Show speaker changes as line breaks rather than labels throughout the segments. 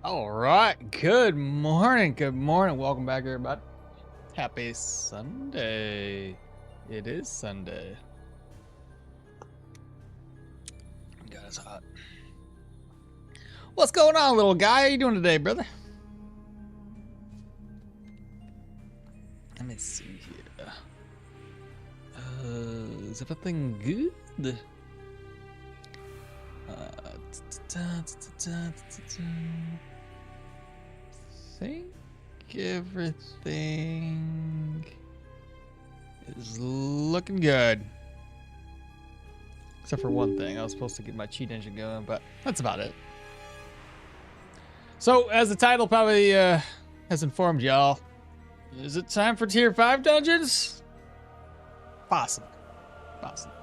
All right. Good morning. Good morning. Welcome back, everybody. Happy Sunday. It is Sunday. God, it's hot. What's going on, little guy? How you doing today, brother? Let me see here. Is everything good? Think everything is looking good. Except for one thing. I was supposed to get my cheat engine going, but that's about it. So, as the title probably has informed y'all, is it time for Tier 5 dungeons? Possible. Possible.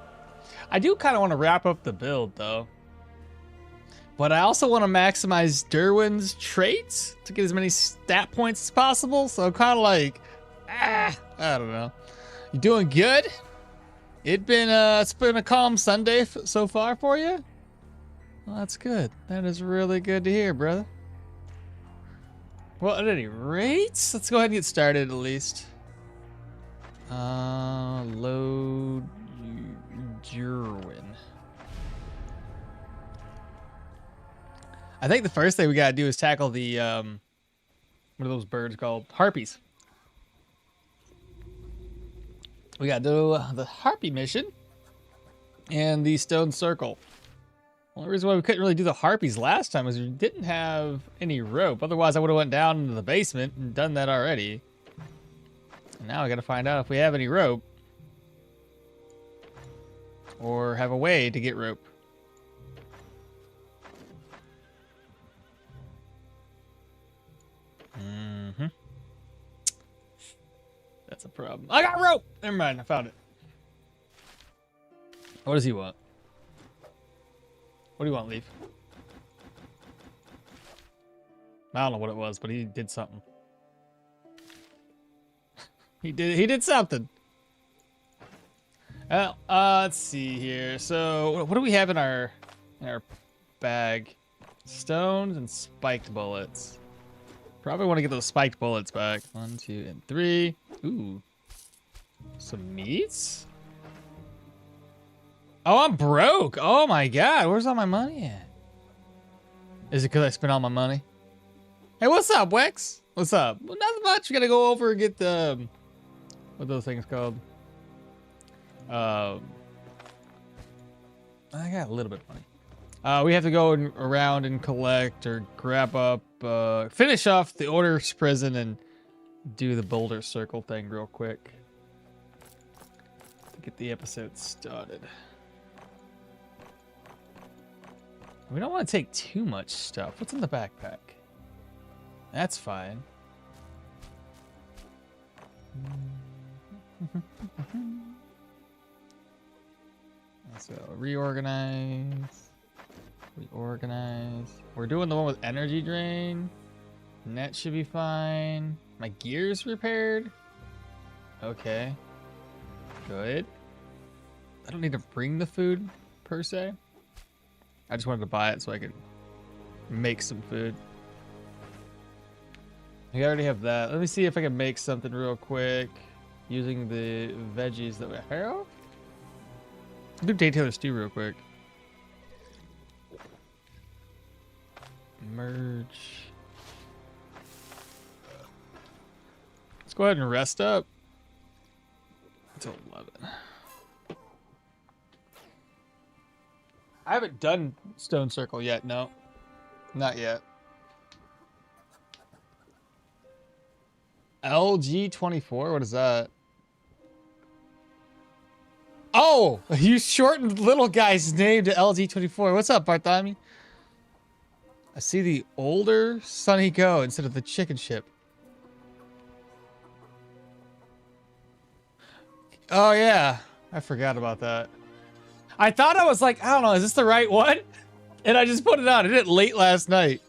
I do kind of want to wrap up the build, though. But I also want to maximize Dirwin's traits to get as many stat points as possible. So I'm kind of like, I don't know. You doing good? It's been a calm Sunday so far for you? Well, that's good. That is really good to hear, brother. Well, at any rate, let's go ahead and get started at least. Load Dirwin. I think the first thing we gotta do is tackle the, what are those birds called? Harpies. We gotta do the Harpy mission and the stone circle. The only reason why we couldn't really do the Harpies last time was we didn't have any rope. Otherwise, I would have went down into the basement and done that already. And now I gotta find out if we have any rope. Or have a way to get rope. That's a problem. I got rope! Never mind, I found it. What does he want? What do you want, Leaf? I don't know what it was, but he did something. He did something. Well, let's see here. So, what do we have in our bag? Stones and spiked bullets. Probably want to get those spiked bullets back. 1, 2, and 3. Ooh. Some meats? Oh, I'm broke. Oh my god. Where's all my money at? Is it because I spent all my money? Hey, what's up, Wex? What's up? Well, nothing much. We gotta go over and get the... what are those things called? I got a little bit of money. We have to go around and collect or grab up, finish off the Order's prison and do the boulder circle thing real quick to get the episode started. We don't want to take too much stuff. What's in the backpack? That's fine. So reorganize. We're doing the one with energy drain. Net should be fine. My gear's repaired. Okay. Good. I don't need to bring the food per se. I just wanted to buy it so I could make some food. I already have that. Let me see if I can make something real quick using the veggies that we have. I'll do day Taylor stew real quick. Merge. Let's go ahead and rest up until 11. I haven't done stone circle yet. No, not yet. LG24. What is that? Oh, you shortened little guy's name to LG24. What's up, Bartholomew? I see the older Sunny Go instead of the chicken ship. Oh, yeah. I forgot about that. I thought I was like, I don't know, is this the right one? And I just put it on. I did it late last night.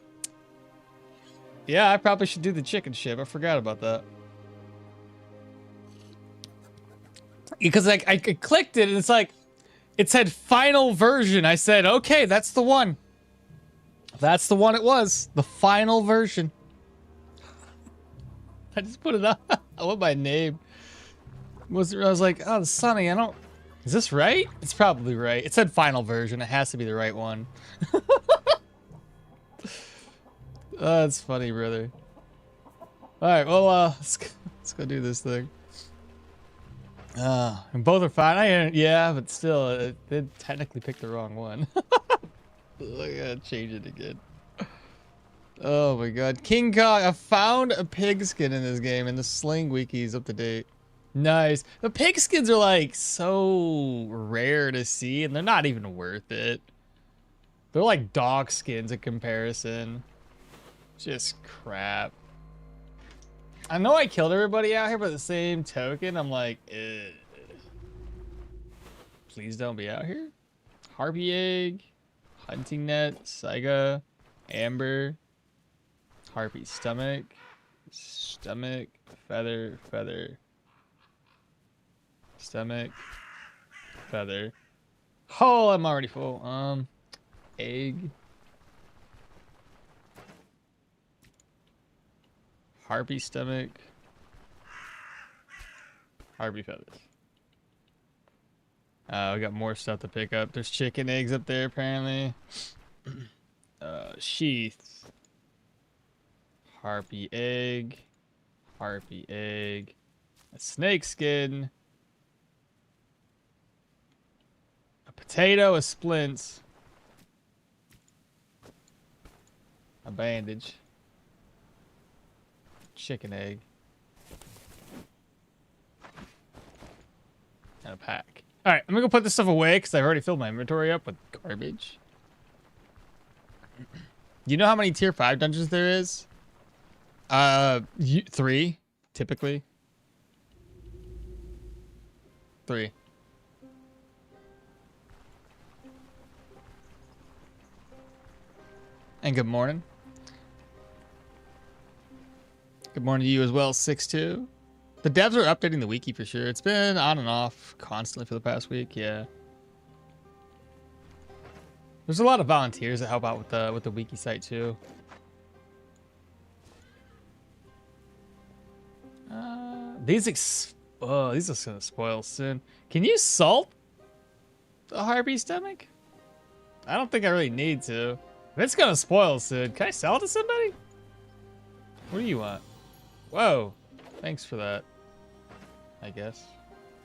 Yeah, I probably should do the chicken ship. I forgot about that. Because like I clicked it and it's like, it said final version. I said, okay, that's the one. That's the one it was. The final version. I just put it up. I want my name. I was like, oh, Sunny, I don't... Is this right? It's probably right. It said final version. It has to be the right one. That's funny, brother. Alright, well, let's go do this thing. And both are fine. Yeah, but still, it did technically pick the wrong one. I gotta change it again. Oh my god. King Kong, I found a pigskin in this game, and the Sling wiki is up to date. Nice. The pigskins are like so rare to see, and they're not even worth it. They're like dog skins in comparison. Just crap. I know I killed everybody out here, but at the same token, I'm like, ugh. Please don't be out here. Harpy egg, hunting net, Saiga, amber, Harpy stomach, feather, stomach, feather. Oh, I'm already full. Egg. Harpy stomach. Harpy feathers. We got more stuff to pick up. There's chicken eggs up there, apparently. Sheath. Harpy egg. Harpy egg. A snake skin. A potato, a splints. A bandage. Chicken egg. And a pack. Alright, I'm gonna go put this stuff away because I've already filled my inventory up with garbage. You know how many tier 5 dungeons there is? 3, typically. 3. And good morning. Good morning to you as well, 6-2. The devs are updating the wiki for sure. It's been on and off constantly for the past week, yeah. There's a lot of volunteers that help out with the wiki site too. These are gonna spoil soon. Can you salt the Harpy stomach? I don't think I really need to. If it's gonna spoil soon, can I sell it to somebody? What do you want? Whoa, thanks for that. I guess.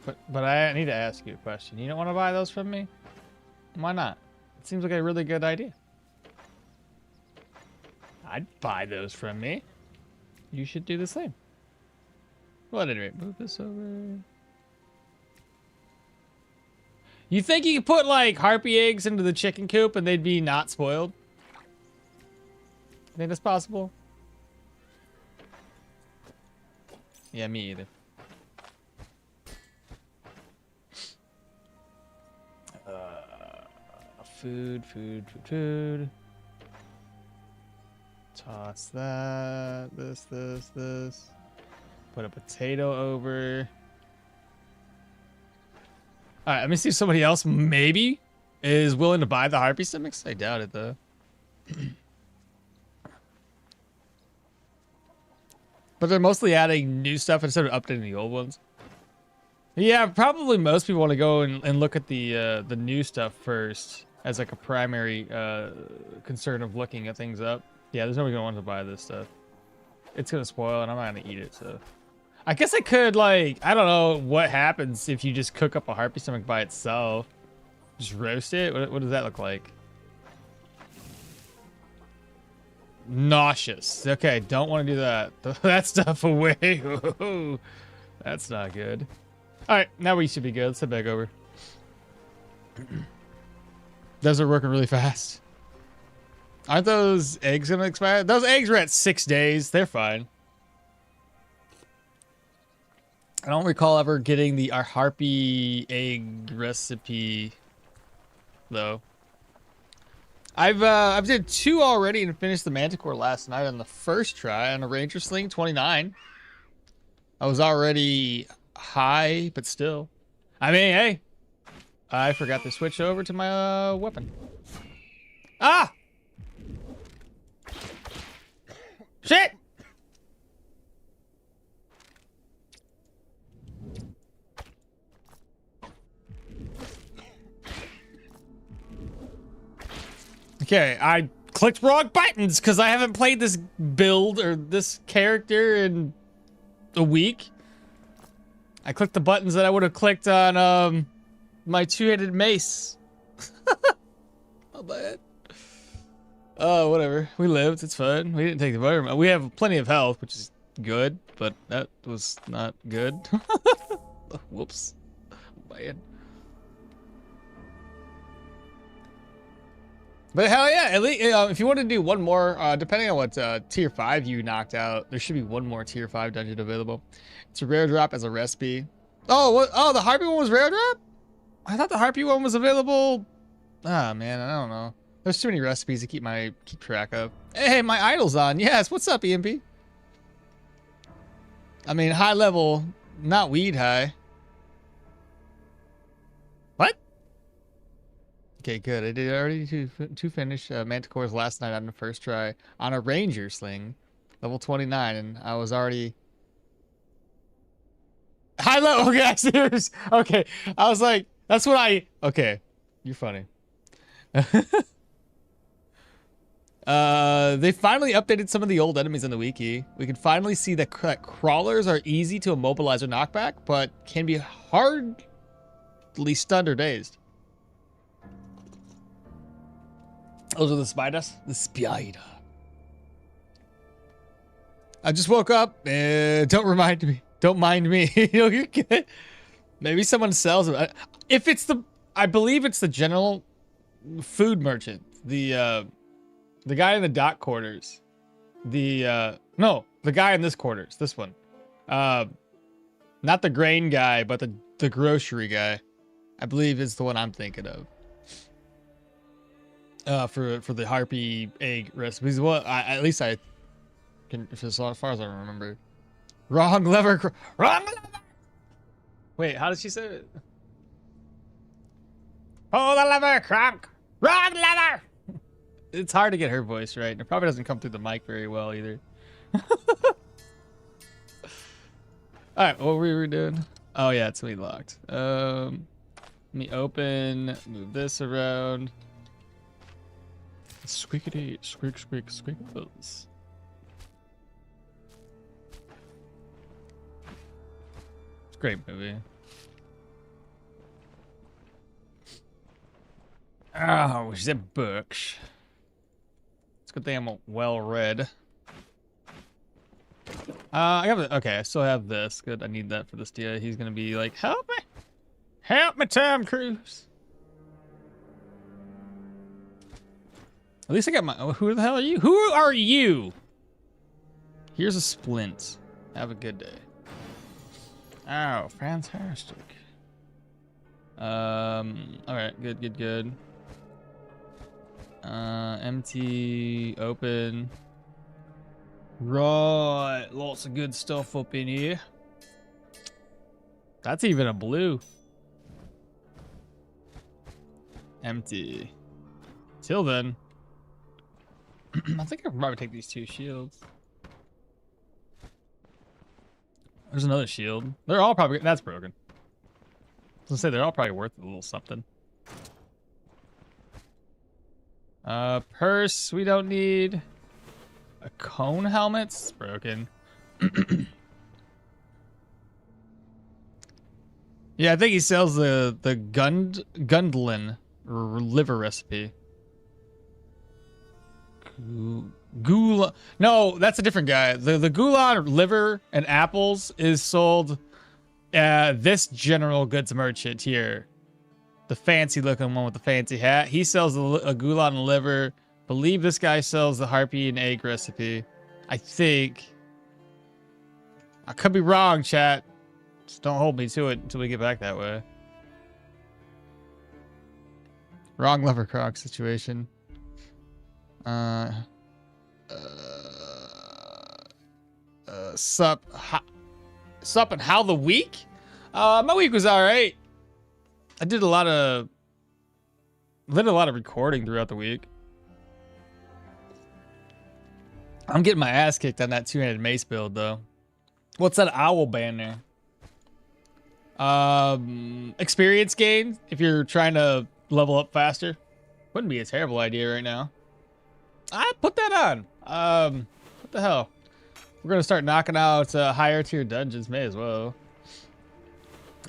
But I need to ask you a question. You don't want to buy those from me? Why not? It seems like a really good idea. I'd buy those from me. You should do the same. Well, at any rate, move this over. You think you could put like Harpy eggs into the chicken coop and they'd be not spoiled? Think that's possible? Yeah, me either. Food. Toss that. This. Put a potato over. All right, let me see if somebody else maybe is willing to buy the Harpy stomachs. I doubt it though. But they're mostly adding new stuff instead of updating the old ones. Yeah, probably most people want to go and look at the new stuff first as like a primary concern of looking at things up. Yeah, there's nobody gonna want to buy this stuff. It's gonna spoil and I'm not gonna eat it, so. I guess I could like, I don't know what happens if you just cook up a Harpy stomach by itself. Just roast it? What does that look like? Nauseous. Okay, don't want to do that. That stuff away. That's not good. Alright, now we should be good. Let's head back over. Those are working really fast. Aren't those eggs gonna expire? Those eggs were at 6 days. They're fine. I don't recall ever getting our Harpy egg recipe, though. I've did 2 already and finished the Manticore last night on the first try on a Ranger Sling 29. I was already high, but still. I mean, hey, I forgot to switch over to my weapon. Ah! Shit! Okay, I clicked wrong buttons because I haven't played this build or this character in a week. I clicked the buttons that I would have clicked on my two-handed mace. Oh, bad. Oh, whatever. We lived. It's fun. We didn't take the fire. We have plenty of health, which is good, but that was not good. Whoops. Bad. But hell yeah, at least if you want to do one more, depending on what tier 5 you knocked out, there should be one more tier 5 dungeon available. It's a rare drop as a recipe. Oh, what? Oh, the Harpy one was rare drop? I thought the Harpy one was available. Ah, man, I don't know. There's too many recipes to keep track of. Hey, my idol's on. Yes, what's up, EMP? I mean, high level, not weed high. What? Okay, good. I did already to finish Manticore's last night on the first try on a Ranger sling, level 29, and I was already high level. Okay, serious. Okay, I was like, that's what I. Okay, you're funny. They finally updated some of the old enemies in the wiki. We can finally see that crawlers are easy to immobilize or knock back, but can be hardly stunned or dazed. Those are the spiders. The spider. I just woke up. Don't remind me. Don't mind me. You're good. Maybe someone sells them. If it's the, I believe it's the general food merchant. The guy in the dock quarters. No, the guy in this quarters. This one. Not the grain guy, but the grocery guy. I believe is the one I'm thinking of. For the Harpy egg recipes. Well, at least I can, as far as I remember. Wrong lever. Wrong lever. Wait, how did she say it? Pull the lever, Kronk. Wrong lever. It's hard to get her voice right. And it probably doesn't come through the mic very well either. All right, what were we doing? Oh yeah, it's really locked. Let me open. Move this around. Squeakity, squeak, squeak, squeakles. It's a great movie. Oh, she's a books. It's a good thing I'm well read. I have okay, I still have this. Good, I need that for this DA. He's gonna be like, help me, Tom Cruise. At least I got my. Who the hell are you? Who are you? Here's a splint. Have a good day. Oh, fantastic. All right, good. Empty, open. Right, lots of good stuff up in here. That's even a blue. Empty. Till then. I think I can probably take these 2 shields. There's another shield. They're all probably, that's broken. I was gonna say they're all probably worth a little something. Purse we don't need. A cone helmet's broken. Yeah, I think he sells the Gundlin liver recipe. Gula. No, that's a different guy. The Gulan liver and apples is sold this general goods merchant here. The fancy looking one with the fancy hat. He sells a Gulan liver. Believe this guy sells the Harpy and egg recipe. I think. I could be wrong, chat. Just don't hold me to it until we get back that way. Wrong lever croc situation. Sup and how the week? My week was all right. I did a lot of recording throughout the week. I'm getting my ass kicked on that two-handed mace build, though. What's that owl banner? Experience gain if you're trying to level up faster. Wouldn't be a terrible idea right now. Put that on. What the hell? We're gonna start knocking out higher tier dungeons. May as well.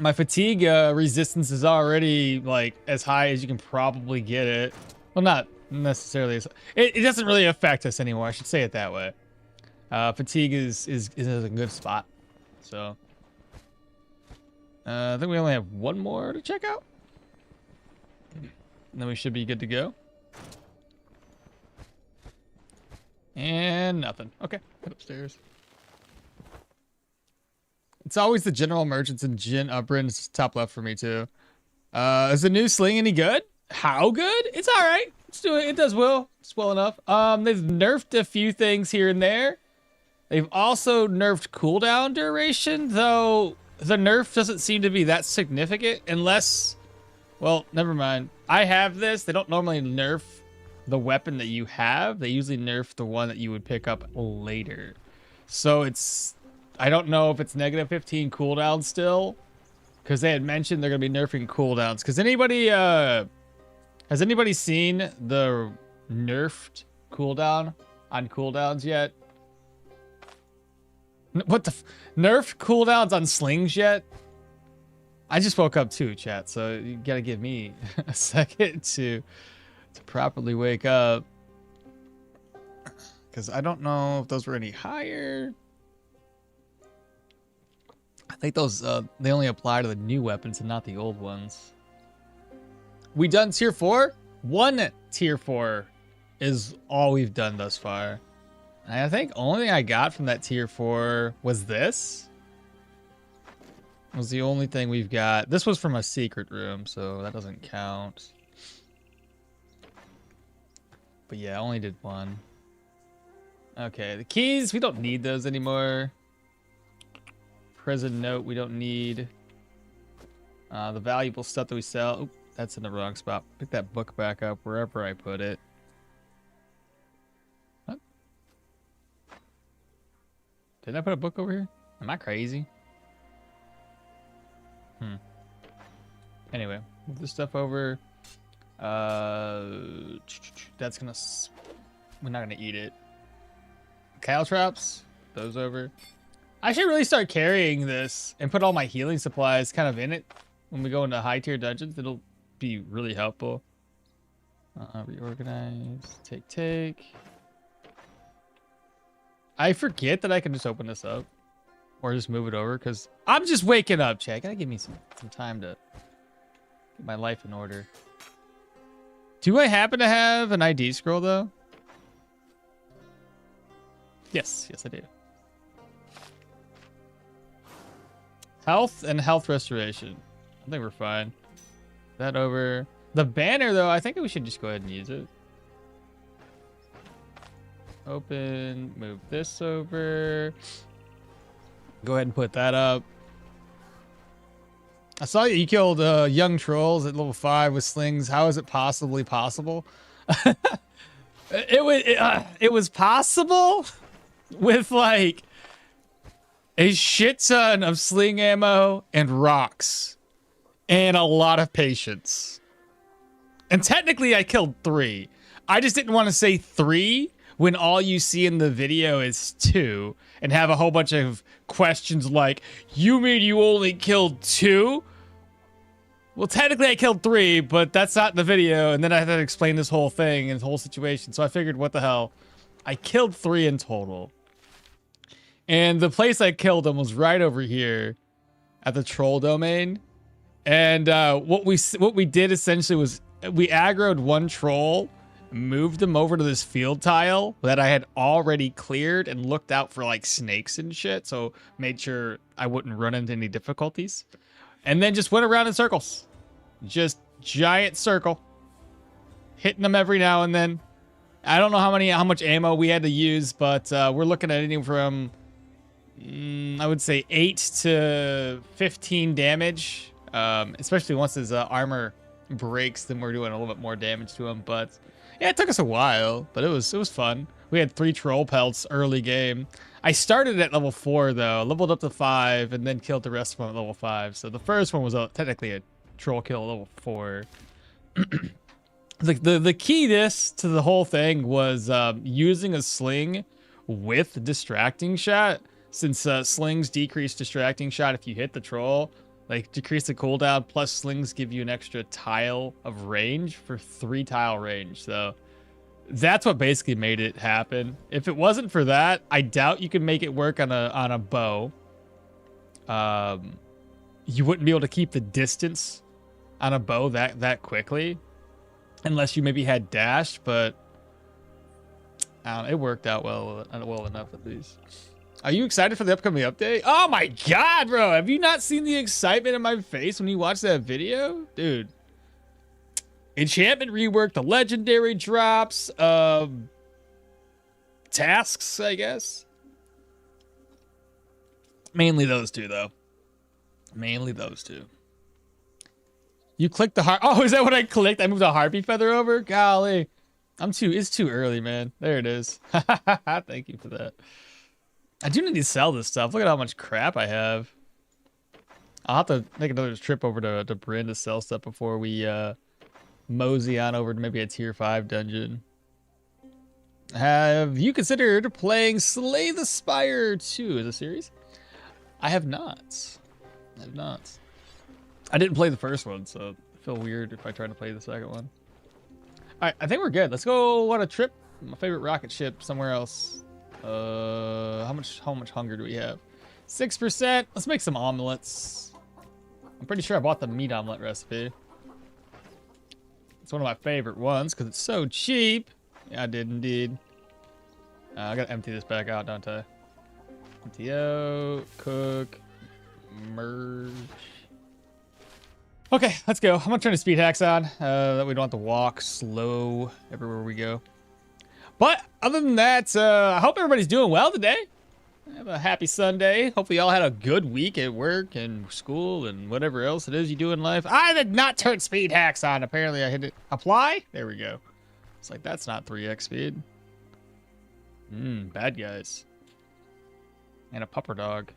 My fatigue resistance is already like as high as you can probably get it. Well, not necessarily. It doesn't really affect us anymore. I should say it that way. Fatigue is a good spot. So I think we only have one more to check out, and then we should be good to go. And nothing. Okay, head upstairs. It's always the general merchants and Bryn's top left for me too. Is the new sling any good? How good? It's all right. It's doing. It does well. It's well enough. They've nerfed a few things here and there. They've also nerfed cooldown duration, though the nerf doesn't seem to be that significant unless. Well, never mind. I have this. They don't normally nerf the weapon that you have. They usually nerf the one that you would pick up later. So it's. I don't know if it's negative 15 cooldown still, because they had mentioned they're gonna be nerfing cooldowns. Because anybody has anybody seen the nerfed cooldown on cooldowns yet? What the nerfed cooldowns on slings yet? I just woke up too, chat. So you gotta give me a second to properly wake up, because I don't know if those were any higher. I think those they only apply to the new weapons and not the old ones. We done tier 4? One tier 4 is all we've done thus far. And I think only thing I got from that tier 4 was this. Was the only thing we've got. This was from a secret room, so that doesn't count. But yeah, I only did one. Okay, the keys, we don't need those anymore. Prison note, we don't need. The valuable stuff that we sell. Oop, that's in the wrong spot. Pick that book back up wherever I put it. What? Did I put a book over here? Am I crazy? Anyway, move this stuff over. That's gonna. We're not gonna eat it. Cow traps. Those over. I should really start carrying this and put all my healing supplies kind of in it when we go into high tier dungeons. It'll be really helpful. Reorganize. Take. I forget that I can just open this up or just move it over because I'm just waking up, Chad. Gotta give me some time to get my life in order. Do I happen to have an ID scroll though? Yes, I do. Health and health restoration. I think we're fine. That over. The banner though, I think we should just go ahead and use it. Open, move this over. Go ahead and put that up. I saw you killed young trolls at level 5 with slings. How is it possibly possible? It was possible with like a shit ton of sling ammo and rocks and a lot of patience. And technically I killed 3. I just didn't want to say 3 when all you see in the video is 2 and have a whole bunch of questions like, you mean you only killed 2? Well, technically I killed 3, but that's not in the video. And then I had to explain this whole thing and the whole situation. So I figured, what the hell? I killed 3 in total. And the place I killed them was right over here at the troll domain. And what we did essentially was we aggroed one troll, moved them over to this field tile that I had already cleared and looked out for like snakes and shit. So made sure I wouldn't run into any difficulties. And then just went around in circles. Just giant circle. Hitting them every now and then. I don't know how much ammo we had to use, but we're looking at anything from I would say 8 to 15 damage. Especially once his armor breaks, then we're doing a little bit more damage to him. But Yeah, it took us a while, but it was fun. We had 3 troll pelts early game. I started at level 4 though, leveled up to 5, and then killed the rest of them at level 5. So the first one was technically a troll kill at level 4. The key to the whole thing was using a sling with distracting shot, since slings decrease distracting shot if you hit the troll, like decrease the cooldown, plus slings give you an extra tile of range for 3 tile range. So that's what basically made it happen. If it wasn't for that, I doubt you could make it work on a bow. You wouldn't be able to keep the distance on a bow that quickly, unless you maybe had dash, but I don't know, it worked out well enough at least. Are you excited for the upcoming update? Oh my god, bro! Have you not seen the excitement in my face when you watch that video? Dude. Enchantment rework, the legendary drops, tasks, I guess. Mainly those two, though. Mainly those two. You clicked the heart. Oh, is that what I clicked? I moved a Harpy feather over? Golly. It's too early, man. There it is. Thank you for that. I do need to sell this stuff. Look at how much crap I have. I'll have to make another trip over to Bryn to sell stuff before we mosey on over to maybe a tier 5 dungeon. Have you considered playing Slay the Spire 2 as a series? I have not. I didn't play the first one, so I feel weird if I try to play the second one. Alright, I think we're good. Let's go on a trip. My favorite rocket ship somewhere else. How much hunger do we have? 6%. Let's make some omelets. I'm pretty sure I bought the meat omelet recipe. It's one of my favorite ones because it's so cheap. Yeah, I did indeed. I gotta empty this back out, don't I? Empty out, cook, merge. Okay, let's go. I'm gonna turn the speed hacks on. That we don't have to walk slow everywhere we go. But other than that, I hope everybody's doing well today. Have a happy Sunday. Hopefully y'all had a good week at work and school and whatever else it is you do in life. I did not turn speed hacks on. Apparently I hit it. Apply? There we go. It's like, that's not 3x speed. Bad guys. And a pupper dog.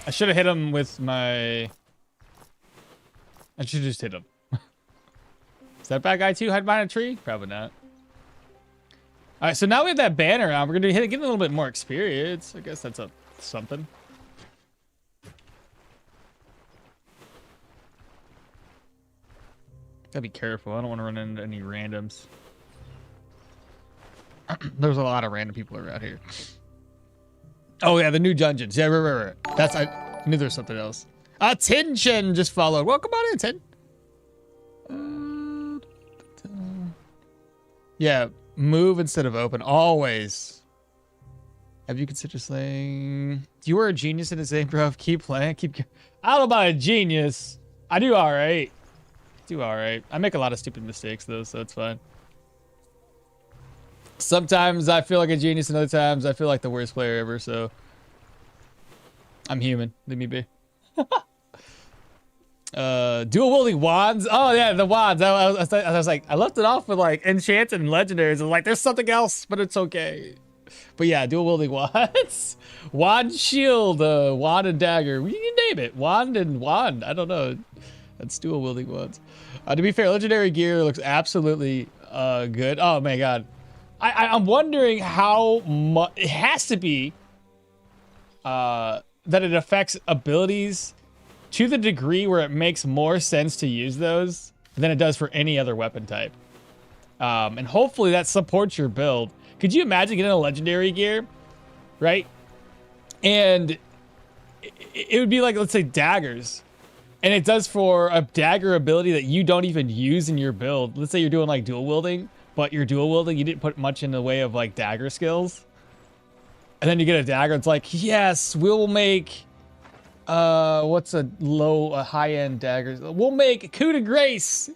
I should have hit him with my... I should just hit him. Is that bad guy too? Hide behind a tree? Probably not. Alright, so now we have that banner on. We're going to get a little bit more experience. I guess that's something. Gotta be careful. I don't want to run into any randoms. There's a lot of random people around here. Oh yeah, the new dungeons. Yeah, right. I knew there was something else. Attention just followed. Welcome on in, Tin. Yeah, move instead of open. Always. Have you considered slaying? You were a genius in this game, bro. Keep playing. I don't know about a genius. I do all right. I make a lot of stupid mistakes though, so it's fine. Sometimes I feel like a genius, and other times I feel like the worst player ever, so I'm human. Leave me be. Dual wielding wands. Oh yeah, the wands. I was like, I left it off with like enchants and legendaries. I was like, there's something else, but it's okay. But yeah, dual wielding wands. Wand shield, wand and dagger. You can name it. Wand and wand. I don't know. That's dual wielding wands. To be fair, legendary gear looks absolutely good. Oh my god. I'm wondering how much it has to be that it affects abilities to the degree where it makes more sense to use those than it does for any other weapon type. And hopefully that supports your build. Could you imagine getting a legendary gear, right? And it would be like, let's say, daggers. And it does for a dagger ability that you don't even use in your build. Let's say you're doing like dual wielding, but your dual wielding, you didn't put much in the way of like dagger skills. And then you get a dagger, it's like, yes, we'll make, what's a high-end dagger? We'll make coup de grace,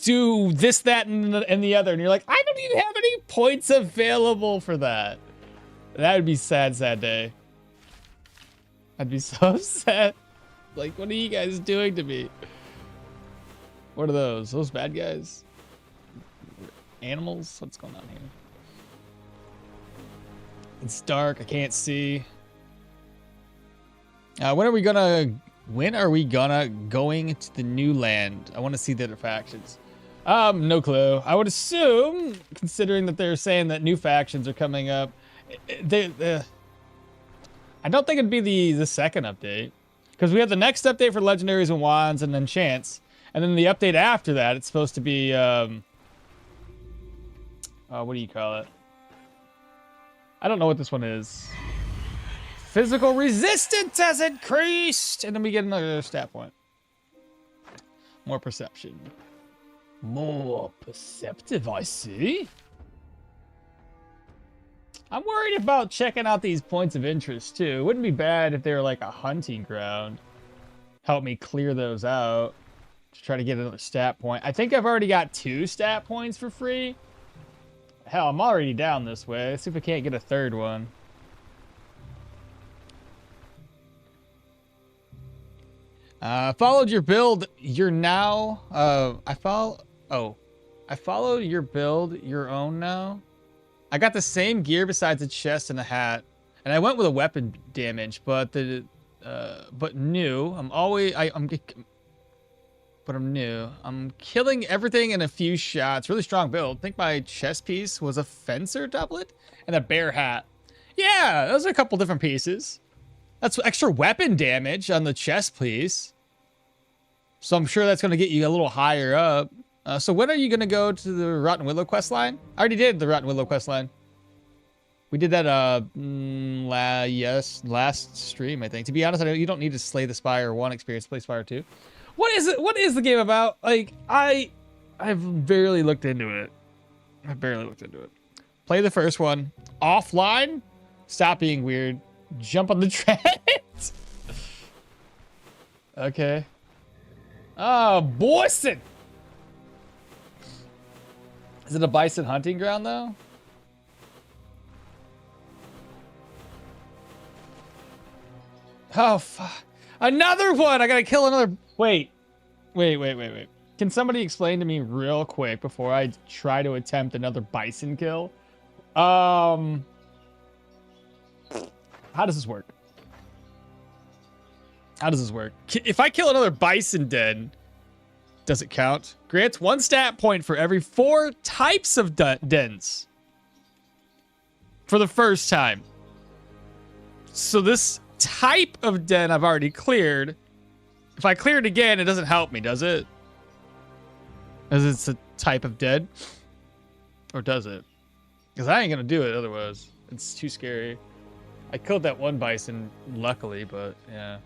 do this, that, and the other. And you're like, I don't even have any points available for that. That would be sad, sad day. I'd be so sad. Like, what are you guys doing to me? What are those? Those bad guys? Animals? What's going on here? It's dark. I can't see. When are we going to the new land? I want to see the other factions. No clue. I would assume, considering that they're saying that new factions are coming up, I don't think it'd be the second update, because we have the next update for legendaries and wands and then chance, and then the update after that, it's supposed to be what do you call it? I don't know what this one is. Physical resistance has increased, and then we get another stat point. More perception. More perceptive, I see. I'm worried about checking out these points of interest too. It wouldn't be bad if they were like a hunting ground. Help me clear those out to try to get another stat point. I think I've already got 2 stat points for free. Hell, I'm already down this way. Let's see if we can't get a third one. Followed your build. You're now. I followed your build. Your own now. I got the same gear besides a chest and a hat, and I went with a weapon damage, but new. I'm new. I'm killing everything in a few shots. Really strong build. I think my chest piece was a fencer doublet and a bear hat. Yeah, those are a couple different pieces. That's extra weapon damage on the chest piece. So I'm sure that's going to get you a little higher up. So when are you going to go to the Rotten Willow quest line? I already did the Rotten Willow quest line. We did that last stream, I think. To be honest, you don't need to slay the Spire 1 experience, play Spire 2. What is it? What is the game about? Like, I've barely looked into it. Play the first one. Offline? Stop being weird. Jump on the trend. Okay. Oh, Bison! Is it a bison hunting ground, though? Oh, fuck. Another one! I gotta kill another... Wait. Can somebody explain to me real quick before I try to attempt another bison kill? How does this work? If I kill another bison den, does it count? Grants 1 stat point for every 4 types of dens. For the first time. So this type of den I've already cleared. If I clear it again, it doesn't help me, does it? As it's a type of den? Or does it? Because I ain't gonna do it otherwise. It's too scary. I killed that one bison, luckily, but yeah.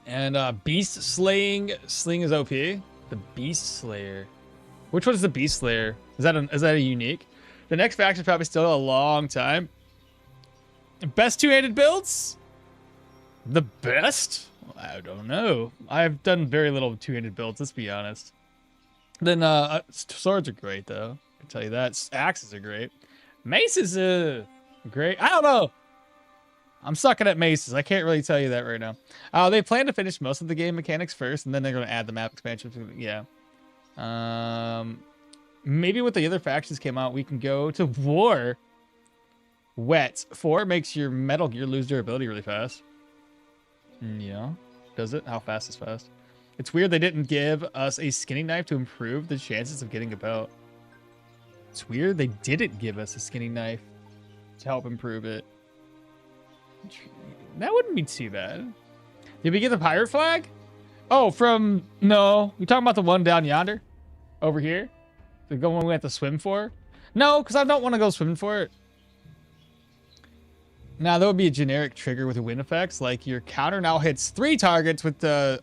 And beast slaying sling is OP. The beast slayer. Which one is the beast slayer? Is that a unique? The next faction is probably still a long time. Best two-handed builds? The best? I don't know. I've done very little two-handed builds, let's be honest. Then swords are great though. I can tell you that. Axes are great. Maces great. I don't know. I'm sucking at maces. I can't really tell you that right now. They plan to finish most of the game mechanics first, and then they're going to add the map expansion. Yeah. Maybe with the other factions came out, we can go to war. Wet. 4 makes your metal gear lose durability really fast. Yeah. Does it? How fast is fast? It's weird they didn't give us a skinning knife to improve the chances of getting a belt. It's weird they didn't give us a skinning knife to help improve it. That wouldn't be too bad. Did we get the pirate flag? Oh, no. You talking about the one down yonder? Over here? The one we have to swim for? No, because I don't want to go swimming for it. Now, that would be a generic trigger with wind effects. Like, your counter now hits 3 targets with the...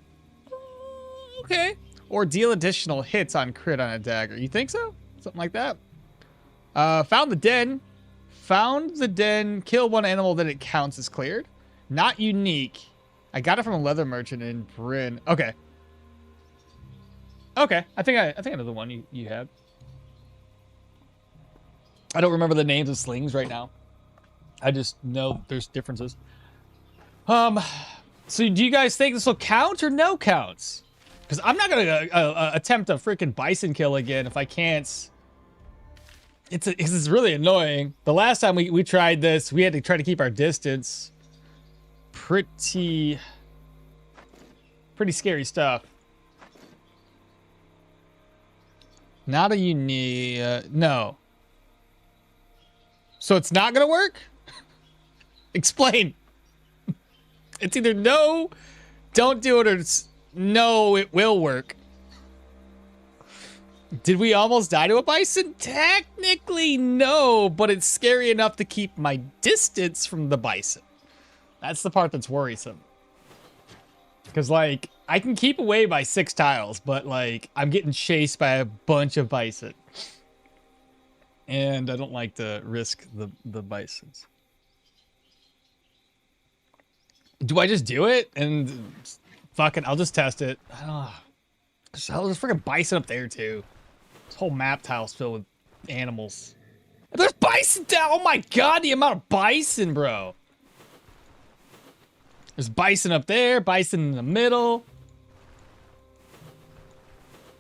Okay. Or deal additional hits on crit on a dagger. You think so? Something like that. Found the den. Kill 1 animal that it counts as cleared. Not unique. I got it from a leather merchant in Bryn. Okay. Okay. I think I know the one you had. I don't remember the names of slings right now. I just know there's differences. So do you guys think this will count or no counts? Because I'm not gonna attempt a freaking bison kill again if I can't. It's really annoying. The last time we tried this, we had to try to keep our distance. Pretty scary stuff. Not a unique, no. So it's not gonna work? Explain. It's either no, don't do it, or it's no, it will work. Did we almost die to a bison? Technically, no, but it's scary enough to keep my distance from the bison. That's the part that's worrisome. Because, like, I can keep away by 6 tiles, but, like, I'm getting chased by a bunch of bison. And I don't like to risk the bisons. Do I just do it? And fucking, I'll just test it. I don't know. There's freaking bison up there, too. This whole map tile's filled with animals. And there's bison down! Oh my god, the amount of bison, bro. There's bison up there, bison in the middle.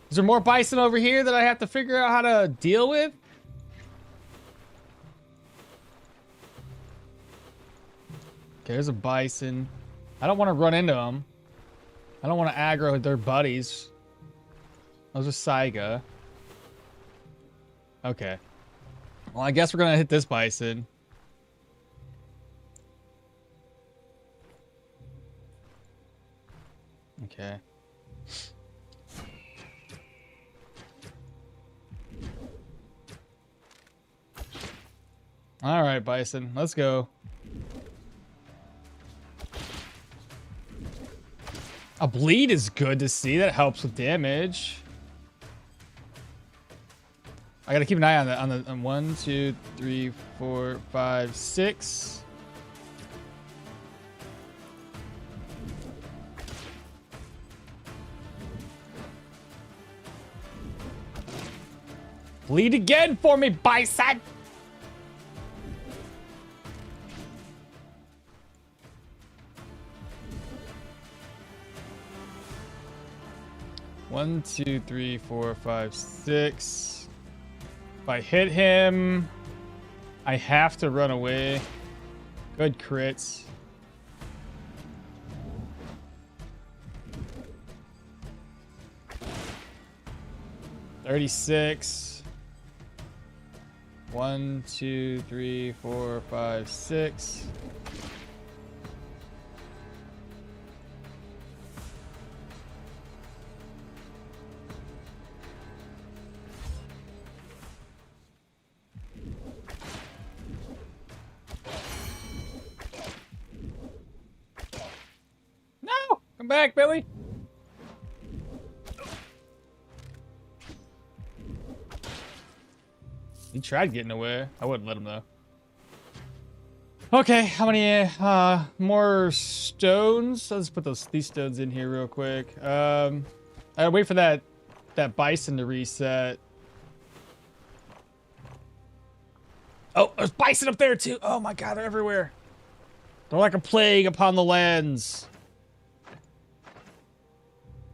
Is there more bison over here that I have to figure out how to deal with? Okay, there's a bison. I don't want to run into them. I don't want to aggro their buddies. Those are Saiga. Okay. Well, I guess we're going to hit this bison. Okay. All right, bison. Let's go. A bleed is good to see. That helps with damage. I gotta keep an eye on the 1, 2, 3, 4, 5, 6. Bleed again for me, bison. One, 2, 3, 4, 5, 6. If I hit him, I have to run away. Good crits. $36. 1, 2, 3, 4, 5, 6. No! Come back, Billy! He tried getting away. I wouldn't let him though. Okay, how many more stones? Let's put these stones in here real quick. I gotta wait for that bison to reset. Oh, there's bison up there too. Oh my god, they're everywhere. They're like a plague upon the lands.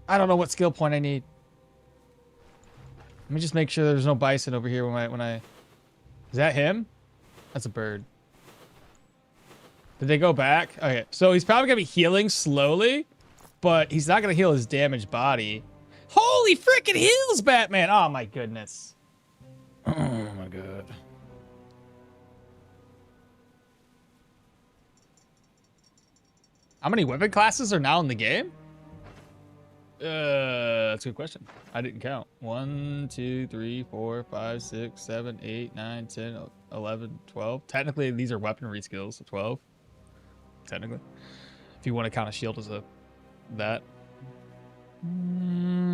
I don't know what skill point I need. Let me just make sure there's no bison over here when I... Is that him? That's a bird. Did they go back? Okay, so he's probably gonna be healing slowly, but he's not gonna heal his damaged body. Holy freaking heals, Batman! Oh my goodness. Oh my god. How many weapon classes are now in the game? That's a good question. I didn't count. 1, 2, 3, 4, 5, 6, 7, 8, 9, 10, 11, 12. Technically, these are weaponry skills, so 12. Technically. If you want to count a shield as that.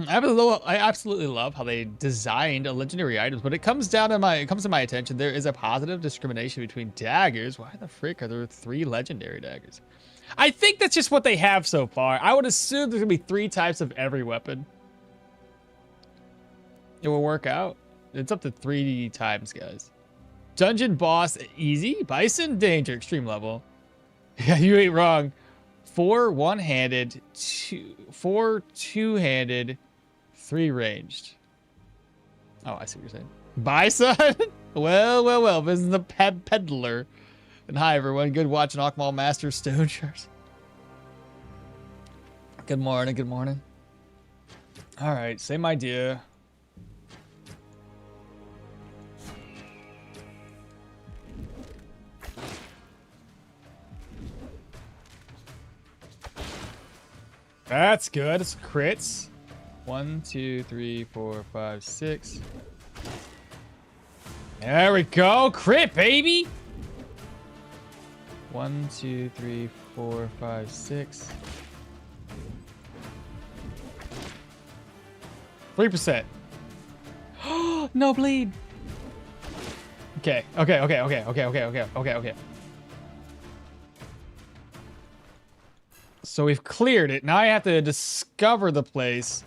I absolutely love how they designed legendary items, but it comes to my attention. There is a positive discrimination between daggers. Why the frick are there 3 legendary daggers? I think that's just what they have so far. I would assume there's gonna be 3 types of every weapon. It will work out. It's up to 3 times, guys. Dungeon boss, easy. Bison, danger, extreme level. Yeah, you ain't wrong. 4 one-handed, 4 two-handed, 3 ranged. Oh, I see what you're saying. Bison? well. This is the peddler. And hi, everyone. Good watching Okmall Master Stoneshard. Good morning. All right, same idea. That's good. It's crits. 1, 2, 3, 4, 5, 6. There we go. Crit, baby. 1, 2, 3, 4, 5, 6. 3%. No bleed. Okay. So we've cleared it. Now I have to discover the place.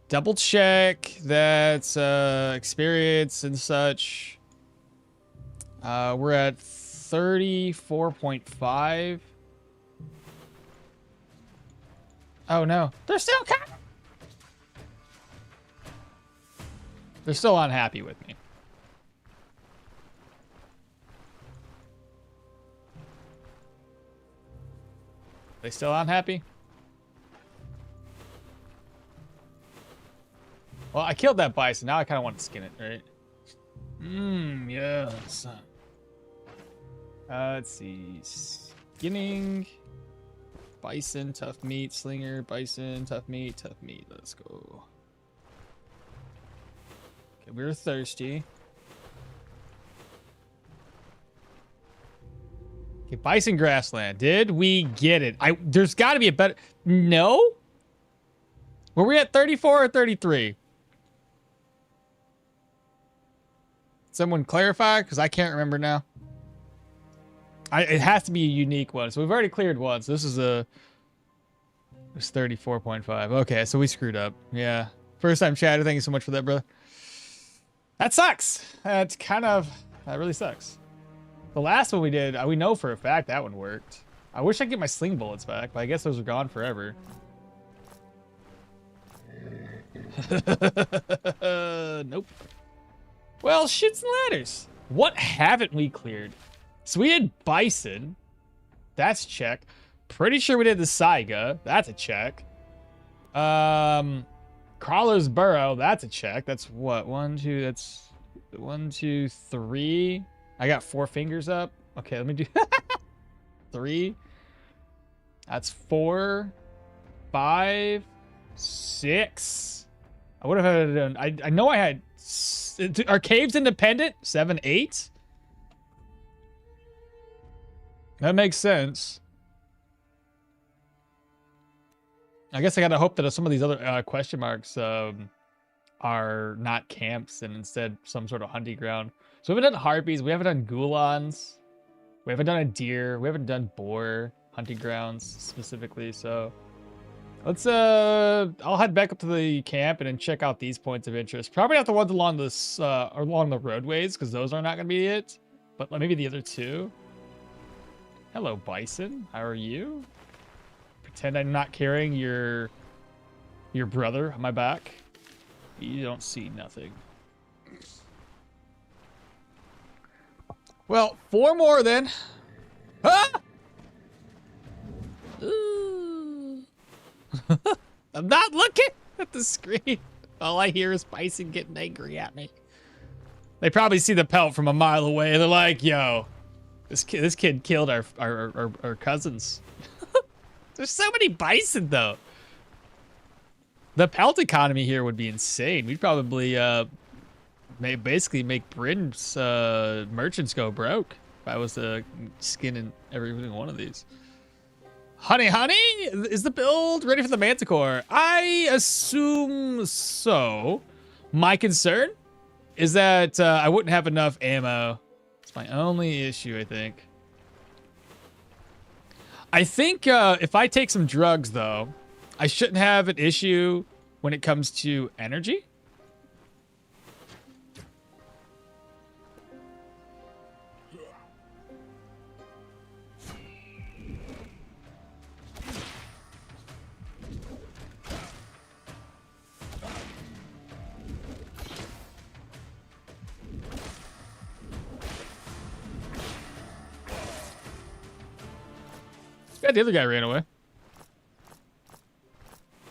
Double check that's experience and such. We're at 34.5. Oh no. They're still coming. They're still unhappy with me. They still unhappy? Well, I killed that bison. Now I kind of want to skin it, right? Yes. Let's see. Skinning. Bison, tough meat. Slinger, bison, tough meat, tough meat. Let's go. Okay, we're thirsty. Okay, bison grassland. Did we get it? There's got to be a better... No? Were we at 34 or 33? Someone clarify, because I can't remember now. It has to be a unique one. So we've already cleared one. So this is a... It's 34.5. Okay, so we screwed up. Yeah. First time chatter. Thank you so much for that, brother. That sucks. That's kind of... That really sucks. The last one we did, we know for a fact that one worked. I wish I could get my sling bullets back, but I guess those are gone forever. Nope. Well, shits and ladders. What haven't we cleared? So we had Bison. That's check. Pretty sure we did the Saiga. That's a check. Crawler's Burrow. That's a check. That's what? 1, 2, that's 1, 2, 3. I got 4 fingers up. Okay, let me do 3. That's 4, 5, 6. I would have had done. I know I had. Are caves independent? 7, 8. That makes sense. I guess I gotta hope that some of these other question marks are not camps and instead some sort of hunting ground. So we haven't done harpies, we haven't done gulons, we haven't done a deer, we haven't done boar hunting grounds specifically. So let's I'll head back up to the camp and then check out these points of interest. Probably not the ones along this along the roadways, because those are not gonna be it. But maybe the other two. Hello, Bison. How are you? Pretend I'm not carrying your brother on my back. You don't see nothing. Well, 4 more then. Ah! I'm not looking at the screen. All I hear is Bison getting angry at me. They probably see the pelt from a mile away. They're like, "Yo, this kid killed our cousins." There's so many bison though. The pelt economy here would be insane. We'd probably basically make Britain's merchants go broke if I was skinning every one of these. Honey, is the build ready for the Manticore? I assume so. My concern is that I wouldn't have enough ammo. It's my only issue, I think. I think if I take some drugs, though, I shouldn't have an issue when it comes to energy. glad the other guy ran away.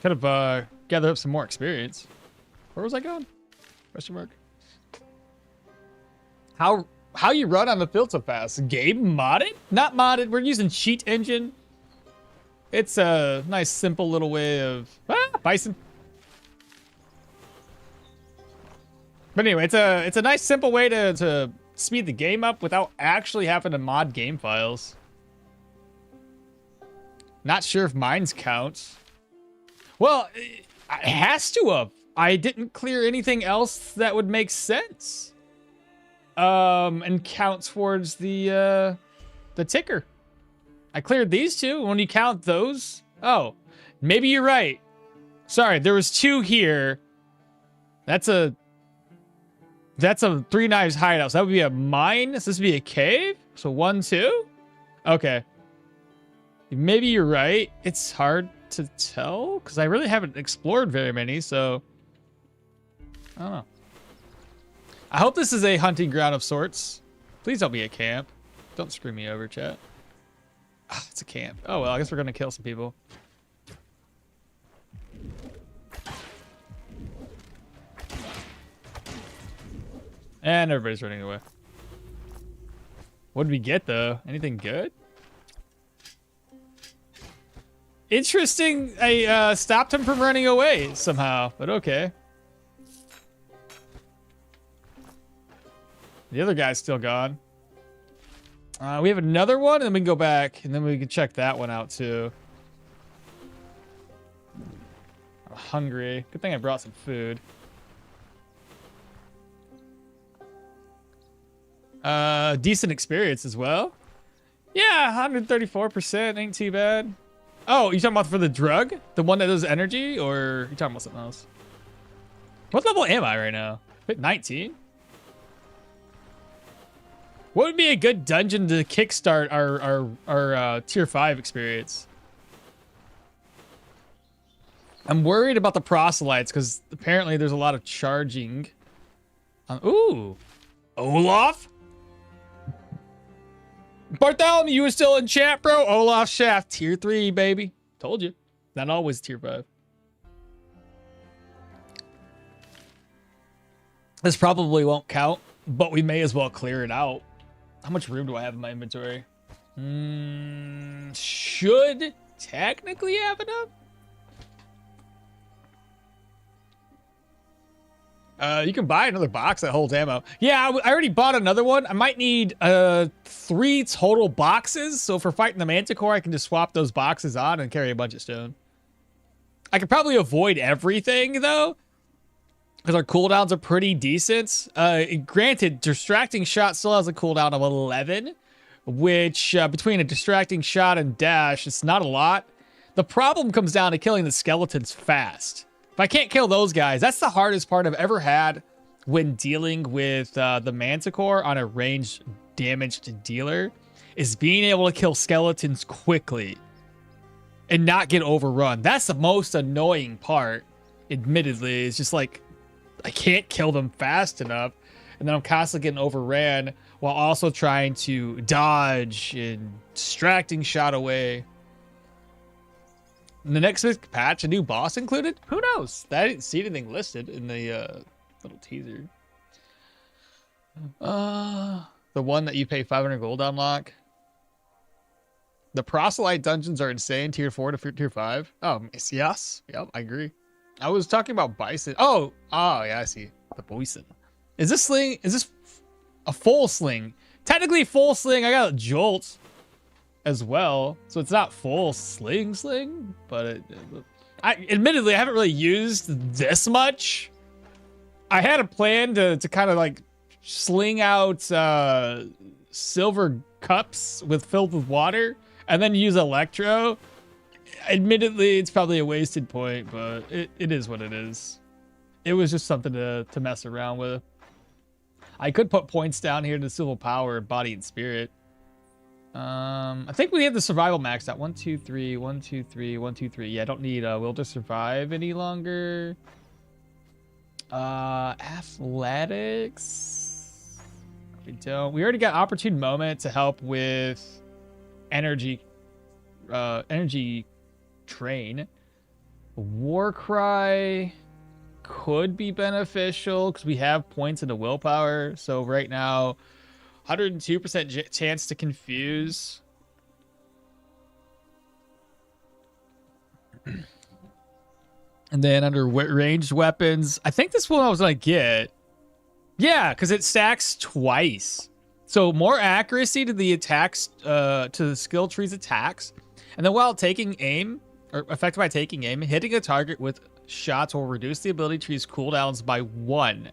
Could have gathered up some more experience. Where was I going? Question mark. How you run on the field so fast? Game modded? Not modded. We're using cheat engine. It's a nice, simple little way of Bison. But anyway, it's a nice, simple way to speed the game up without actually having to mod game files. Not sure if mines count. Well, it has to have. I didn't clear anything else that would make sense. And count towards the ticker. I cleared these two. When you count those, oh, maybe you're right. Sorry, there was two here. That's a Three Knives hideout. So that would be a mine. So this would be a cave. So 1, 2. Okay. Maybe you're right. It's hard to tell because I really haven't explored very many. So I don't know. I hope this is a hunting ground of sorts. Please don't be a camp. Don't screw me over, chat. Ah, it's a camp. Oh, well, I guess we're going to kill some people. And everybody's running away. What did we get, though? Anything good? Interesting. I stopped him from running away somehow, but okay. The other guy's still gone. We have another one, and then we can go back, and then we can check that one out, too. I'm hungry. Good thing I brought some food. Decent experience as well. Yeah, 134%. Ain't too bad. Oh, you talking about for the drug? The one that does energy? Or you talking about something else? What level am I right now? 19? What would be a good dungeon to kickstart our tier 5 experience? I'm worried about the proselytes because apparently there's a lot of charging. Ooh, Olaf? Bartholomew, you was still in chat, bro. Olaf Shaft, tier 3, baby. Told you. Not always tier 5. This probably won't count, but we may as well clear it out. How much room do I have in my inventory? Should technically have enough. You can buy another box that holds ammo. Yeah, I already bought another one. I might need 3 total boxes. So for fighting the Manticore, I can just swap those boxes on and carry a bunch of stone. I could probably avoid everything though, because our cooldowns are pretty decent. Granted, distracting shot still has a cooldown of 11, which between a distracting shot and dash, it's not a lot. The problem comes down to killing the skeletons fast. If I can't kill those guys, that's the hardest part I've ever had when dealing with the Manticore on a ranged damaged dealer, is being able to kill skeletons quickly and not get overrun. That's the most annoying part, admittedly. It's just like, I can't kill them fast enough, and then I'm constantly getting overran while also trying to dodge and distracting shot away. In the next patch, a new boss included? Who knows? I didn't see anything listed in the little teaser. The one that you pay 500 gold to unlock. The proselyte dungeons are insane. Tier 4 to tier 5. Oh, yes. Yep, I agree. I was talking about Bison. Oh, yeah, I see. The Bison. Is this sling? Is this a full sling? Technically full sling. I got a jolt as well, so it's not full sling, but admittedly I haven't really used this much. I had a plan to kind of like sling out silver cups filled with water and then use electro. Admittedly, it's probably a wasted point, but it is what it is. It was just something to mess around with. I could put points down here to civil power, body, and spirit. I think we have the survival maxed out. 1, 2, 3, 1, 2, 3, 1, 2, 3. Yeah, I don't need will to survive any longer. Athletics. We don't. We already got opportune moment to help with energy energy train. Warcry could be beneficial because we have points into willpower. So right now, 102% chance to confuse. And then under ranged weapons, I think this one I was gonna get. Yeah, because it stacks twice. So more accuracy to the attacks, to the skill tree's attacks. And then while taking aim, or affected by taking aim, hitting a target with shots will reduce the ability tree's cooldowns by 1.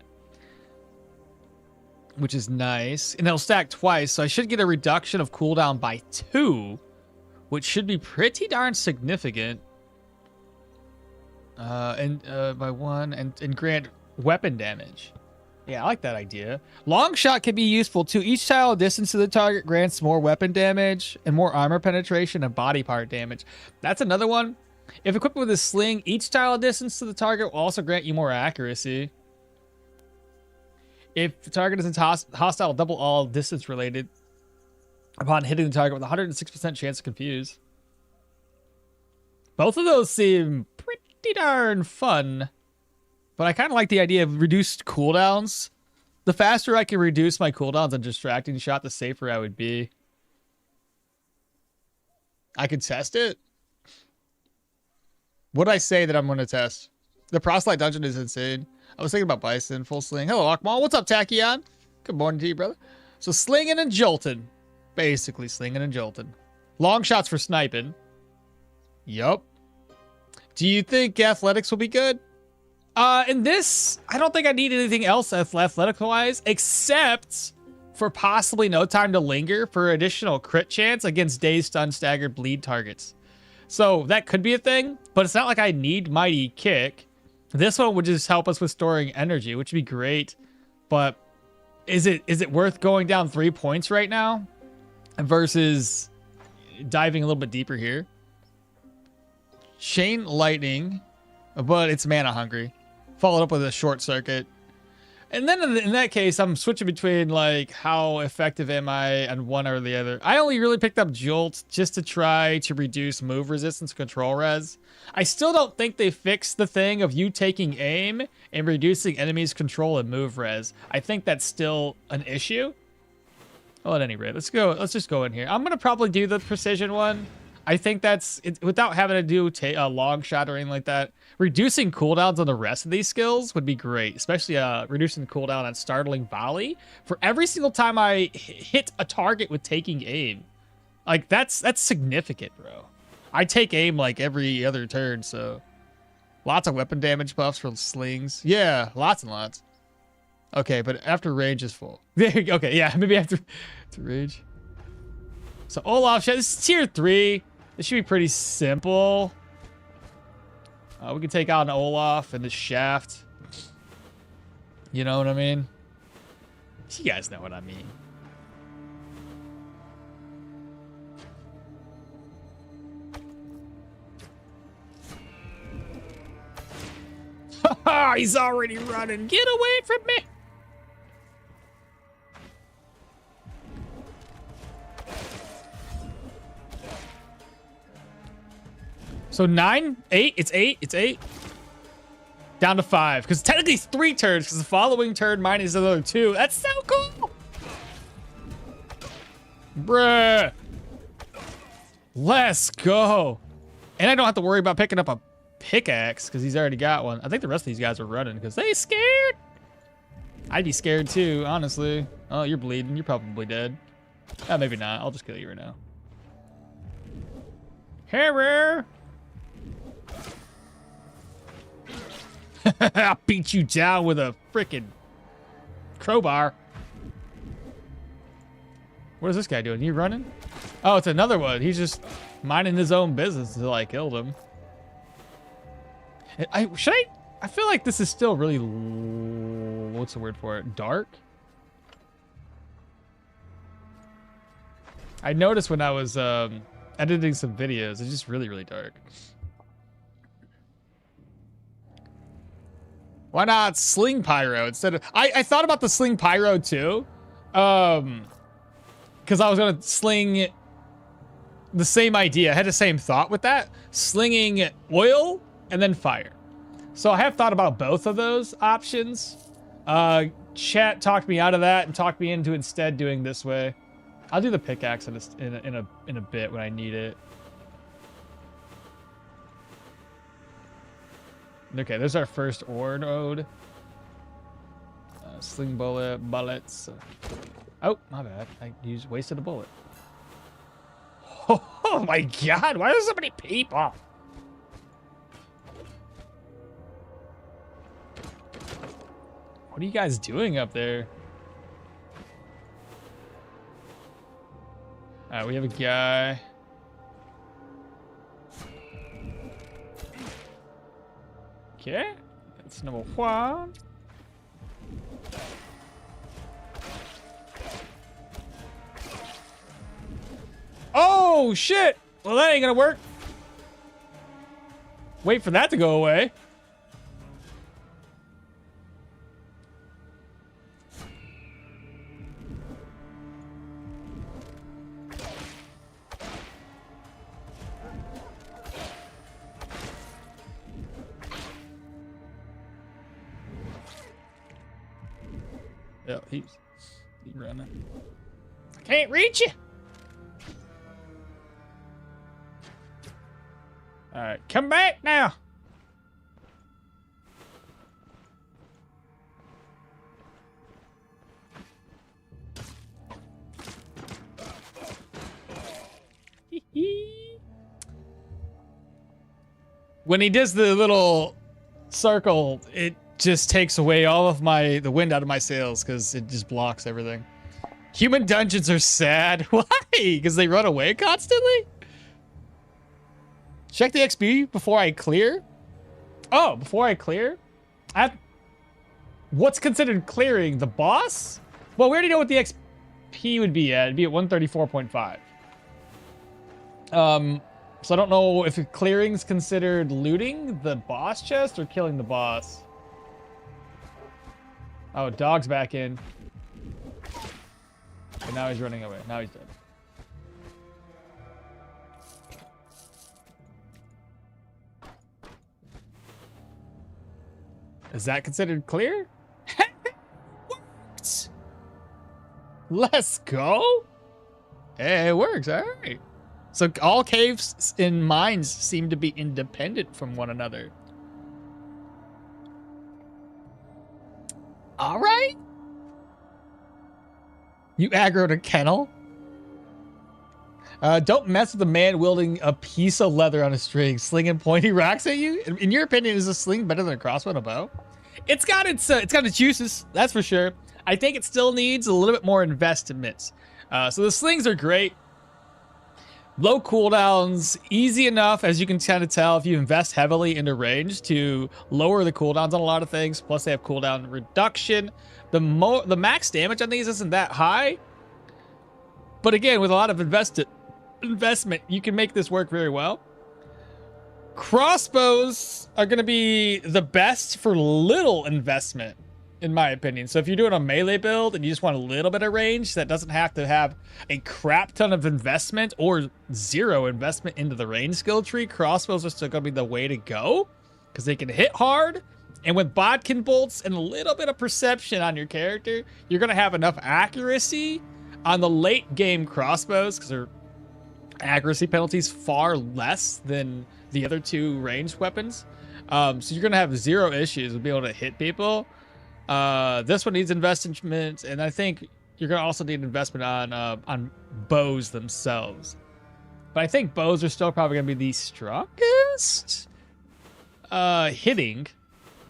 Which is nice. And it'll stack twice, so I should get a reduction of cooldown by 2. Which should be pretty darn significant. By 1, and grant weapon damage. Yeah, I like that idea. Long shot can be useful too. Each tile distance to the target grants more weapon damage and more armor penetration and body part damage. That's another one. If equipped with a sling, each tile distance to the target will also grant you more accuracy. If the target isn't hostile, double all distance related upon hitting the target with 106% chance to confuse. Both of those seem pretty darn fun. But I kind of like the idea of reduced cooldowns. The faster I can reduce my cooldowns on distracting shot, the safer I would be. I could test it. What'd I say that I'm going to test? The proselyte dungeon is insane. I was thinking about Bison, full sling. Hello, okmall. What's up, Tachyon? Good morning to you, brother. So slinging and jolting. Basically slinging and jolting. Long shots for sniping. Yup. Do you think athletics will be good? In this, I don't think I need anything else athletic-wise, except for possibly no time to linger for additional crit chance against dazed, stun, staggered, bleed targets. So that could be a thing, but it's not like I need Mighty Kick. This one would just help us with storing energy, which would be great. But is it worth going down 3 points right now versus diving a little bit deeper here? Chain lightning, but it's mana hungry. Followed up with a short circuit. And then in that case, I'm switching between like how effective am I on one or the other. I only really picked up Jolt just to try to reduce move resistance control res. I still don't think they fixed the thing of you taking aim and reducing enemies control and move res. I think that's still an issue. Well, at any rate, let's just go in here. I'm gonna probably do the precision one. I think that's it, without having to do a long shot or anything like that. Reducing cooldowns on the rest of these skills would be great, especially reducing the cooldown on startling volley for every single time I hit a target with taking aim. Like that's significant, bro. I take aim like every other turn, so lots of weapon damage buffs for slings. Yeah, lots and lots. Okay, but after range is full. Okay, yeah, maybe after range. So Olaf, this is tier 3. This should be pretty simple. We can take out an Olaf and the shaft. You know what I mean? You guys know what I mean. Haha, he's already running. Get away from me. So 9, 8, it's 8. Down to 5, because technically it's 3 turns, because the following turn minus another 2. That's so cool. Bruh. Let's go. And I don't have to worry about picking up a pickaxe, because he's already got one. I think the rest of these guys are running, because they scared. I'd be scared too, honestly. Oh, you're bleeding. You're probably dead. Maybe not. I'll just kill you right now. Hero. I'll beat you down with a freaking crowbar. What is this guy doing? You running? Oh, it's another one. He's just minding his own business until I killed him. I feel like this is still really, what's the word for it? Dark? I noticed when I was editing some videos, it's just really, really dark. Why not Sling Pyro instead of... I thought about the Sling Pyro too. Because I was going to sling the same idea. I had the same thought with that. Slinging oil and then fire. So I have thought about both of those options. Chat talked me out of that and talked me into instead doing this way. I'll do the pickaxe in a bit when I need it. Okay, there's our first ore node. Sling bullets. Oh, my bad. I wasted a bullet. Oh my god, why are there so many people? What are you guys doing up there? Alright, we have a guy. Okay, that's number one. Oh, shit! Well, that ain't gonna work. Wait for that to go away. Yeah, he's running. I can't reach you. All right, come back now. When he does the little circle, it just takes away all of the wind out of my sails because it just blocks everything. Human dungeons are sad. Why? Because they run away constantly? Check the XP before I clear. Oh, before I clear? What's considered clearing? The boss? Well, we already know what the XP would be at. It'd be at 134.5. So I don't know if clearing's considered looting the boss chest or killing the boss. Oh, dog's back in. And now he's running away. Now he's dead. Is that considered clear? Worked. Let's go. Hey, it works. All right. So all caves and mines seem to be independent from one another. All right. You aggroed a kennel. Don't mess with a man wielding a piece of leather on a string, slinging pointy rocks at you. In your opinion, is a sling better than a crossbow and a bow? It's got its uses, that's for sure. I think it still needs a little bit more investment. So the slings are great. Low cooldowns, easy enough, as you can kind of tell if you invest heavily into range to lower the cooldowns on a lot of things. Plus they have cooldown reduction. The max damage on these isn't that high. But again, with a lot of investment, you can make this work very well. Crossbows are going to be the best for little investment, in my opinion. So if you're doing a melee build and you just want a little bit of range that doesn't have to have a crap ton of investment or zero investment into the range skill tree, crossbows are still going to be the way to go because they can hit hard. And with bodkin bolts and a little bit of perception on your character, you're going to have enough accuracy on the late game crossbows because their accuracy penalties far less than the other two ranged weapons. So you're going to have zero issues with being able to hit people. This one needs investment, and I think you're going to also need investment on bows themselves. But I think bows are still probably going to be the strongest hitting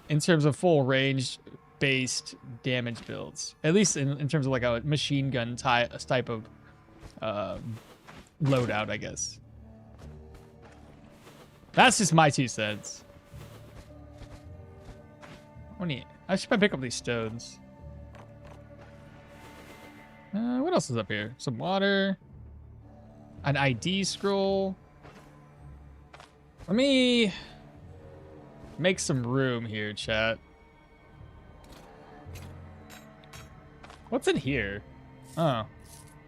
in terms of full range-based damage builds. At least in terms of like a machine gun type of loadout, I guess. That's just my 2 cents. I should probably pick up these stones. What else is up here? Some water. An ID scroll. Let me make some room here, chat. What's in here? Oh,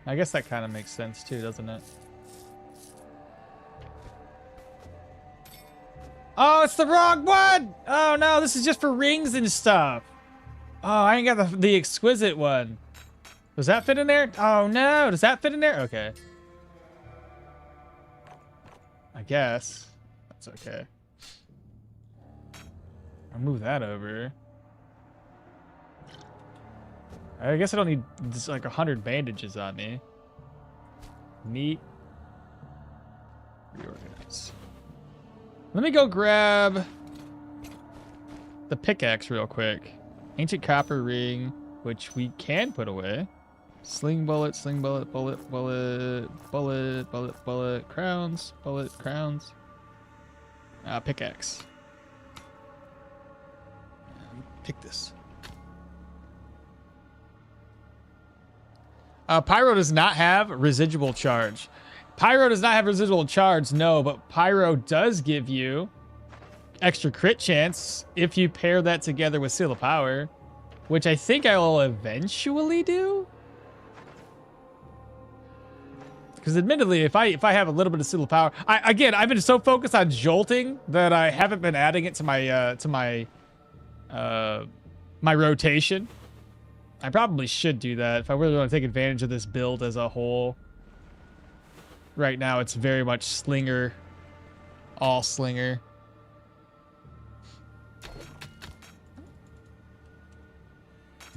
I guess that kind of makes sense too, doesn't it? Oh, it's the wrong one! Oh no, this is just for rings and stuff. Oh, I ain't got the exquisite one. Does that fit in there? Oh no, does that fit in there? Okay. I guess. That's okay. I'll move that over. I guess I don't need just like 100 bandages on me. Neat. Reorganize. Let me go grab the pickaxe real quick. Ancient copper ring, which we can put away. Sling bullet, bullet, bullet, crowns, crowns. Pickaxe. Pick this. Pyro does not have residual charge. Pyro does not have residual charge, no, but Pyro does give you extra crit chance if you pair that together with Seal of Power, which I think I will eventually do. Because admittedly, if I have a little bit of Seal of Power, I've been so focused on jolting that I haven't been adding it to my my rotation. I probably should do that if I really want to take advantage of this build as a whole. Right now, it's very much Slinger, all Slinger.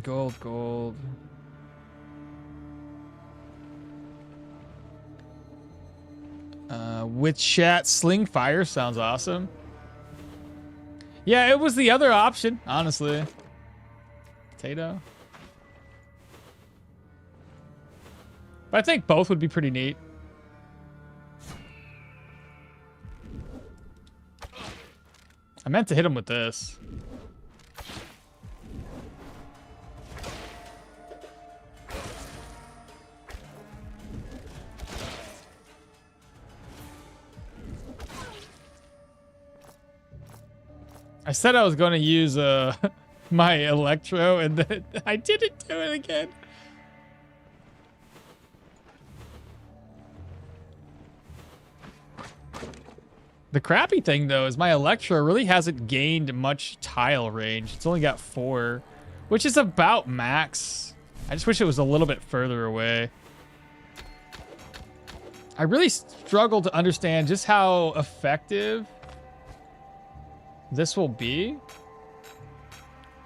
Gold, gold. With chat, Sling Fire sounds awesome. Yeah, it was the other option, honestly. Potato. But I think both would be pretty neat. I meant to hit him with this. I said I was going to use my electro, and then I didn't do it again. The crappy thing, though, is my electro really hasn't gained much tile range. It's only got 4, which is about max. I just wish it was a little bit further away. I really struggle to understand just how effective this will be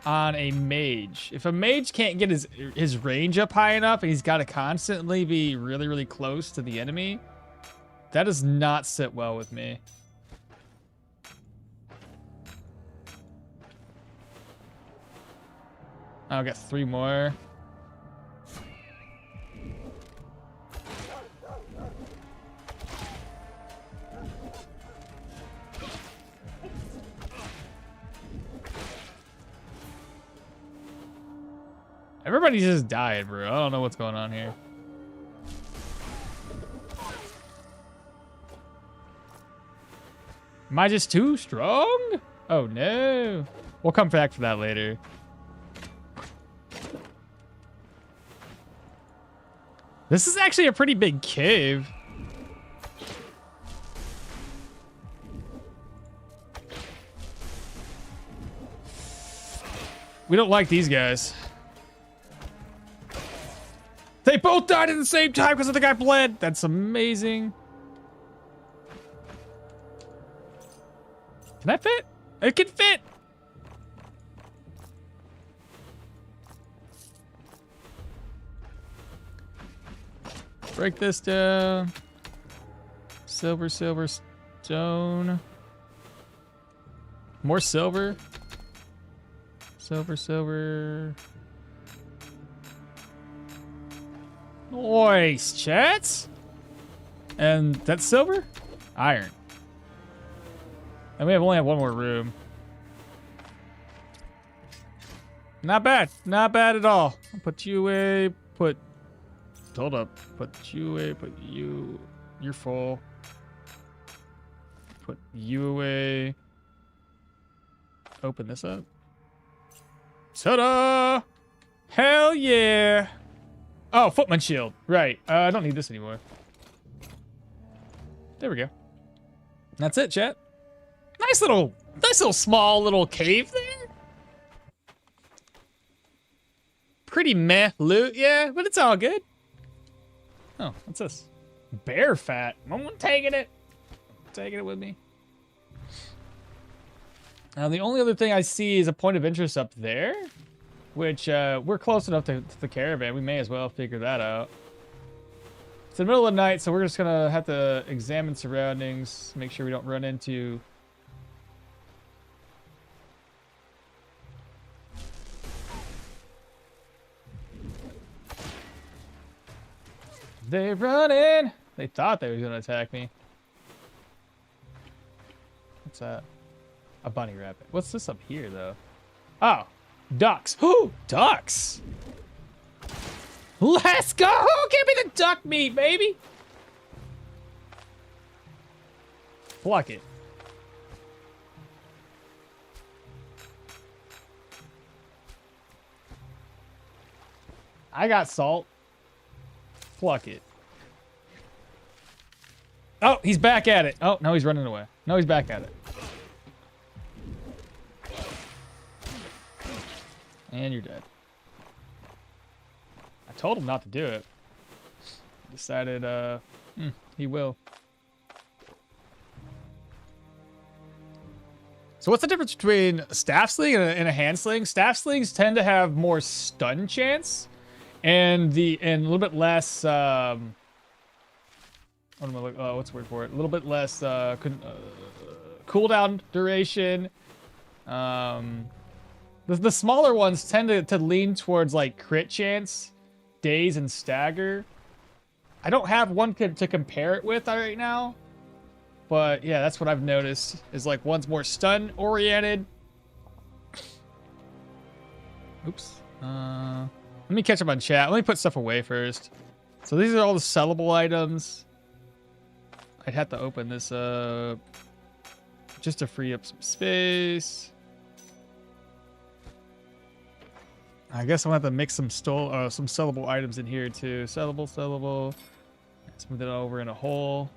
on a mage. If a mage can't get his range up high enough and he's got to constantly be really, really close to the enemy, that does not sit well with me. I'll get 3 more. Everybody's just died, bro. I don't know what's going on here. Am I just too strong? Oh, no. We'll come back for that later. This is actually a pretty big cave. We don't like these guys. They both died at the same time because the guy bled. That's amazing. Can that fit? It can fit. Break this down. Silver, silver, stone. More silver. Silver, silver. Nice, chats. And that's silver? Iron. And we only have 1 more room. Not bad. Not bad at all. I'll put you away. Hold up. Put you away. Put you. You're full. Put you away. Open this up. Ta-da! Hell yeah! Oh, footman shield. Right. I don't need this anymore. There we go. That's it, chat. Nice little small little cave there. Pretty meh loot, yeah, but it's all good. Oh, what's this? Bear fat. I'm taking it. Taking it with me. Now, the only other thing I see is a point of interest up there, which we're close enough to the caravan. We may as well figure that out. It's the middle of the night, so we're just going to have to examine surroundings, make sure we don't run into... They run in. They thought they were going to attack me. What's that? A bunny rabbit. What's this up here, though? Oh, ducks. Ooh, ducks. Let's go. Give me the duck meat, baby. Pluck it. I got salt. Pluck it. Oh, he's back at it. Oh, no, he's running away. No, he's back at it. And you're dead. I told him not to do it. Decided, he will. So what's the difference between a staff sling and a hand sling? Staff slings tend to have more stun chance and a little bit less, what's the word for it? A little bit less cooldown duration. The smaller ones tend to lean towards like crit chance, daze, and stagger. I don't have one to compare it with right now, but yeah, that's what I've noticed. Is like one's more stun oriented. Oops. Let me catch up on chat. Let me put stuff away first. So these are all the sellable items. I'd have to open this up just to free up some space. I guess I'm gonna have to mix some sellable items in here too. Sellable. Let's move it over in a hole.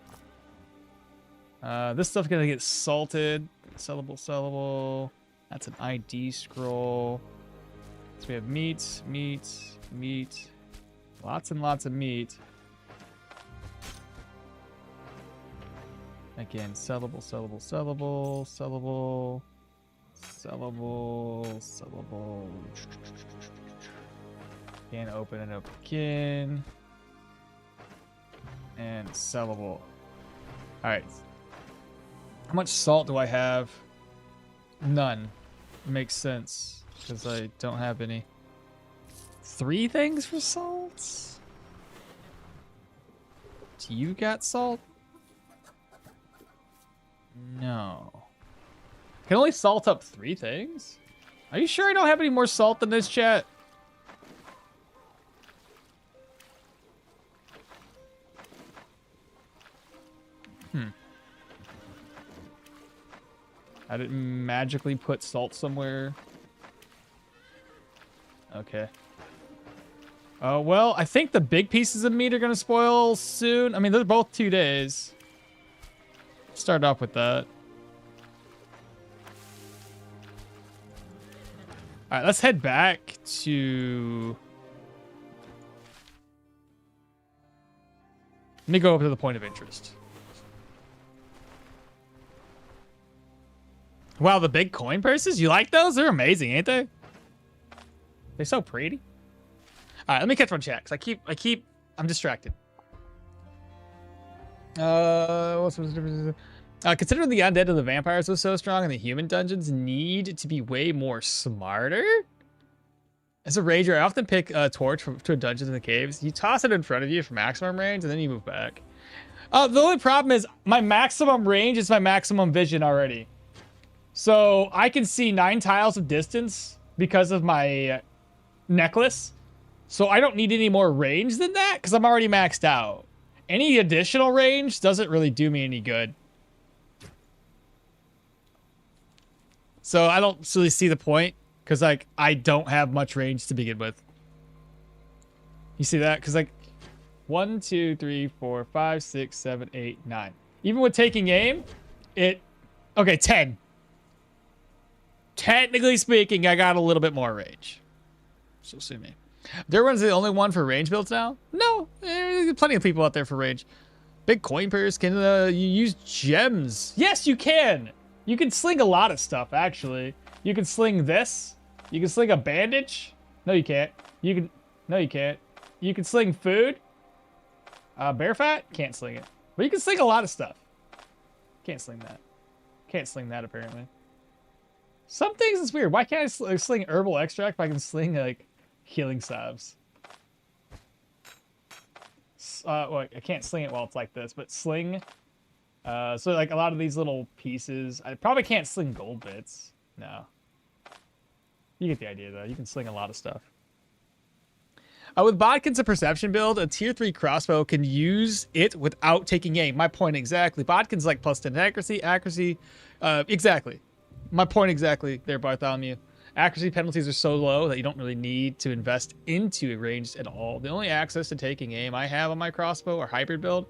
This stuff's gonna get salted. Sellable. That's an ID scroll. So we have meat. Lots and lots of meat. Again, sellable. Can open and open again. And sellable. Alright. How much salt do I have? None. Makes sense. Because I don't have any. 3 things for salt? Do you got salt? No. I can only salt up 3 things? Are you sure I don't have any more salt than this, chat? I didn't magically put salt somewhere. Okay. Oh, well, I think the big pieces of meat are going to spoil soon. I mean, they're both 2 days. Start off with that. All right, let's head back to... Let me go over to the point of interest. Wow, the big coin purses? You like those? They're amazing, ain't they? They're so pretty. All right, let me catch my chat, because I'm distracted. Considering the undead and the vampires was so strong and the human dungeons need to be way more smarter? As a rager, I often pick a torch to a dungeon in the caves. You toss it in front of you for maximum range, and then you move back. The only problem is my maximum range is my maximum vision already. So I can see 9 tiles of distance because of my necklace. So I don't need any more range than that because I'm already maxed out. Any additional range doesn't really do me any good. So I don't really see the point because like I don't have much range to begin with. You see that? Because like 1, 2, 3, 4, 5, 6, 7, 8, 9. Even with taking aim, okay, 10. technically speaking, I got a little bit more range. So sue me. Dirwin's the only one for range builds now? No, there's plenty of people out there for range. Big coin purse. Can you use gems? Yes, you can. You can sling a lot of stuff, actually. You can sling this. You can sling a bandage. No, you can't. You can. No, you can't. You can sling food. Bear fat? Can't sling it. But you can sling a lot of stuff. Can't sling that. Can't sling that, apparently. Some things is weird. Why can't I sling herbal extract if I can sling, like, healing salves? Well, I can't sling it while it's like this, but sling. So, like, a lot of these little pieces. I probably can't sling gold bits. No. You get the idea, though. You can sling a lot of stuff. With Bodkin's a perception build, a tier 3 crossbow can use it without taking aim. My point exactly. Bodkin's like plus 10 accuracy. Exactly. My point exactly there, Bartholomew. Accuracy penalties are so low that you don't really need to invest into ranged at all. The only access to taking aim I have on my crossbow or hybrid build,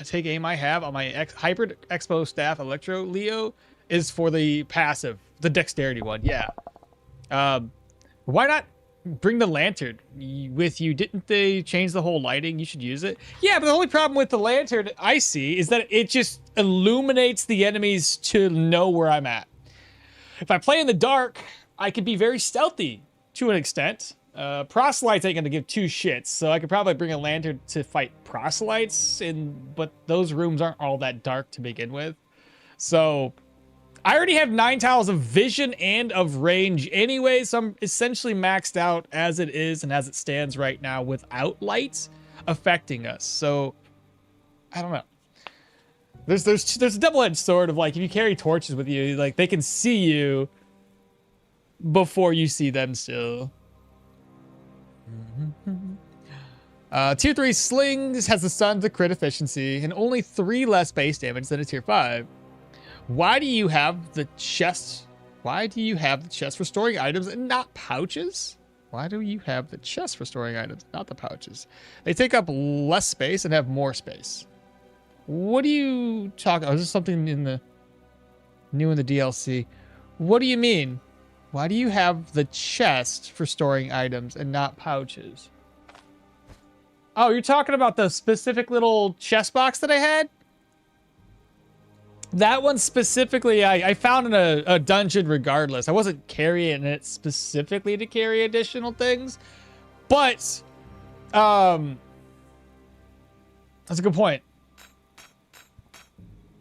take aim I have on my hybrid expo staff electro Leo is for the passive, the dexterity one. Yeah. Why not bring the lantern with you? Didn't they change the whole lighting? You should use it. Yeah, but the only problem with the lantern I see is that it just illuminates the enemies to know where I'm at. If I play in the dark, I could be very stealthy to an extent. Proselytes ain't gonna give two shits, so I could probably bring a lantern to fight proselytes, but those rooms aren't all that dark to begin with. So I already have 9 tiles of vision and of range anyway, so I'm essentially maxed out as it is and as it stands right now without lights affecting us. So I don't know. There's a double-edged sword of, like, if you carry torches with you, like, they can see you before you see them still. Tier 3 slings has the stun to crit efficiency and only 3 less base damage than a tier 5. Why do you have the chest? Why do you have the chest for storing items and not pouches? Why do you have the chest for storing items, not the pouches? They take up less space and have more space. What do you talk? Oh, is this something in the new in the DLC? What do you mean? Why do you have the chest for storing items and not pouches? Oh, you're talking about the specific little chest box that I had? That one specifically, I found in a dungeon regardless. I wasn't carrying it specifically to carry additional things. But, that's a good point.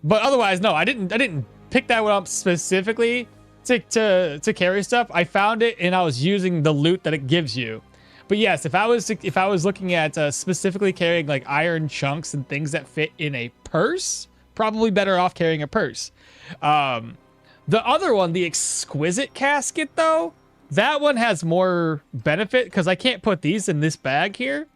But otherwise, no, I didn't pick that one up specifically to carry stuff. I found it and I was using the loot that it gives you. But yes, if I was looking at specifically carrying like iron chunks and things that fit in a purse, probably better off carrying a purse. The other one, the exquisite casket though, that one has more benefit because I can't put these in this bag here.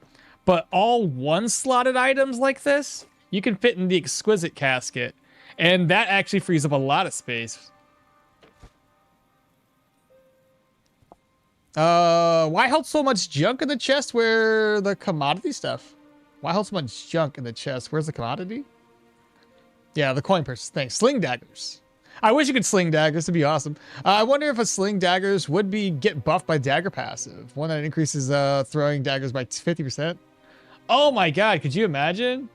But all one slotted items like this, you can fit in the exquisite casket. And that actually frees up a lot of space. Why hold so much junk in the chest where the commodity stuff? Why hold so much junk in the chest? Where's the commodity? Yeah, the coin purse. Thanks. Sling daggers. I wish you could sling daggers. It'd be awesome. I wonder if a sling daggers would get buffed by dagger passive. One that increases throwing daggers by 50%. Oh my god, could you imagine?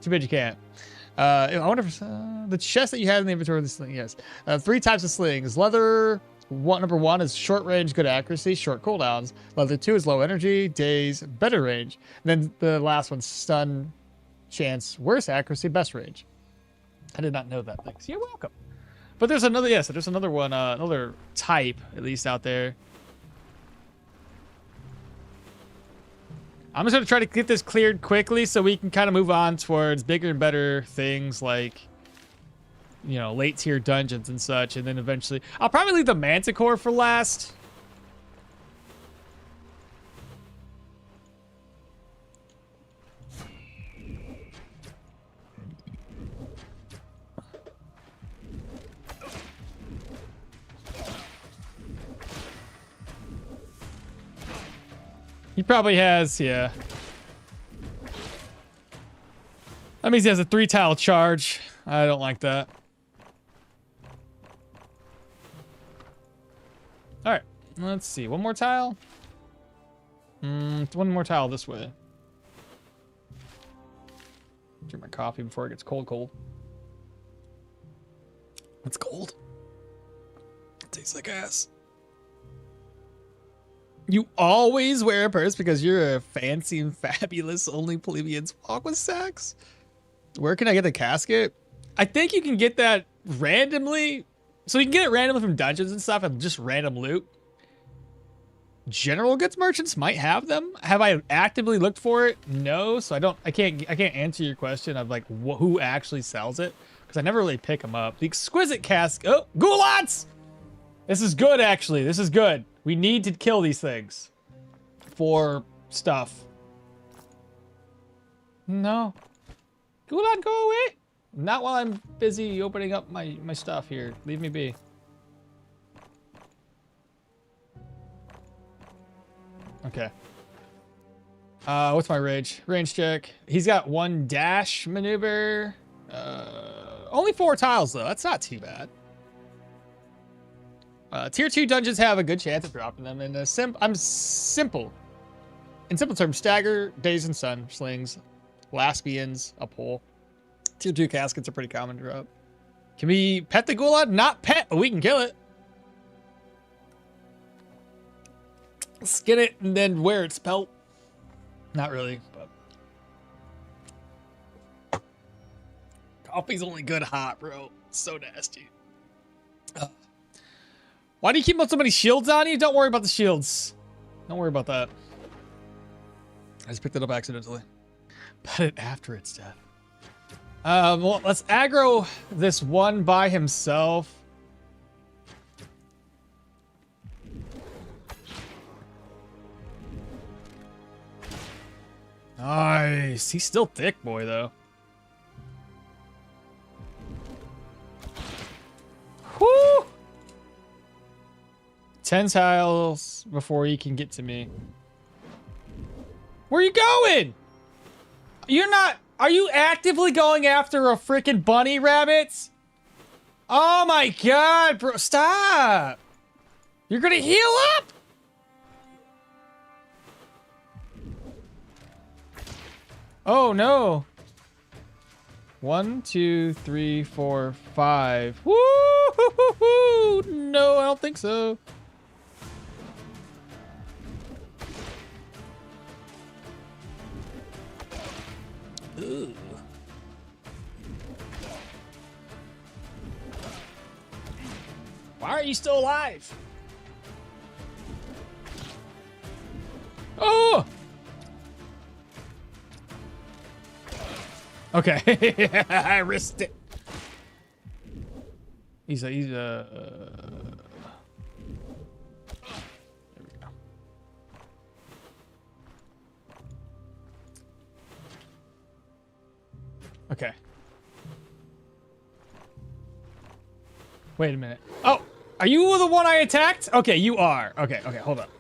Too bad you can't. I wonder if the chest that you had in the inventory of the sling. Yes. 3 types of slings. Leather. Number 1 is short range, good accuracy, short cooldowns. Leather 2 is low energy, days, better range. And then the last one, stun chance, worse accuracy, best range. I did not know that. Thanks. You're welcome. But there's another, yes, there's another one, another type at least out there. I'm just gonna try to get this cleared quickly so we can kind of move on towards bigger and better things like, you know, late tier dungeons and such, and then eventually I'll probably leave the Manticore for last. He probably has, yeah. That means he has a 3 tile charge. I don't like that. All right, let's see. One more tile. One more tile this way. Drink my coffee before it gets cold. It's cold. It tastes like ass. You always wear a purse because you're a fancy and fabulous only plebeians walk with sacks? Where can I get the casket? I think you can get that randomly. So you can get it randomly from dungeons and stuff and just random loot. General goods merchants might have them. Have I actively looked for it? No, so I can't answer your question of like who actually sells it because I never really pick them up. The exquisite casket. Oh, goulots! This is good actually. This is good. We need to kill these things for stuff. No. Gulag, go away. Not while I'm busy opening up my stuff here. Leave me be. Okay. What's my range? Range check. He's got 1 dash maneuver. Only 4 tiles though. That's not too bad. Tier 2 dungeons have a good chance of dropping them. And I'm simple. In simple terms, stagger, days and sun, slings, Laspians, a pole. Tier 2 caskets are pretty common to drop. Can we pet the Gulad? Not pet, but we can kill it. Skin it and then wear its pelt. Not really, but coffee's only good hot, bro. So nasty. Why do you keep so many shields on you? Don't worry about the shields. Don't worry about that. I just picked it up accidentally. Put it after its death. Well, let's aggro this one by himself. Nice. He's still thick, boy, though. Whoo! 10 tiles before he can get to me. Where are you going? You're not... Are you actively going after a freaking bunny rabbit? Oh my god, bro. Stop. You're gonna heal up? Oh no. 1, 2, 3, 4, 5. Woo! No, I don't think so. Ooh. Why are you still alive? Oh! Okay, I risked it. He's there we go. Okay. Wait a minute. Oh, are you the one I attacked? Okay, you are. Okay, hold up.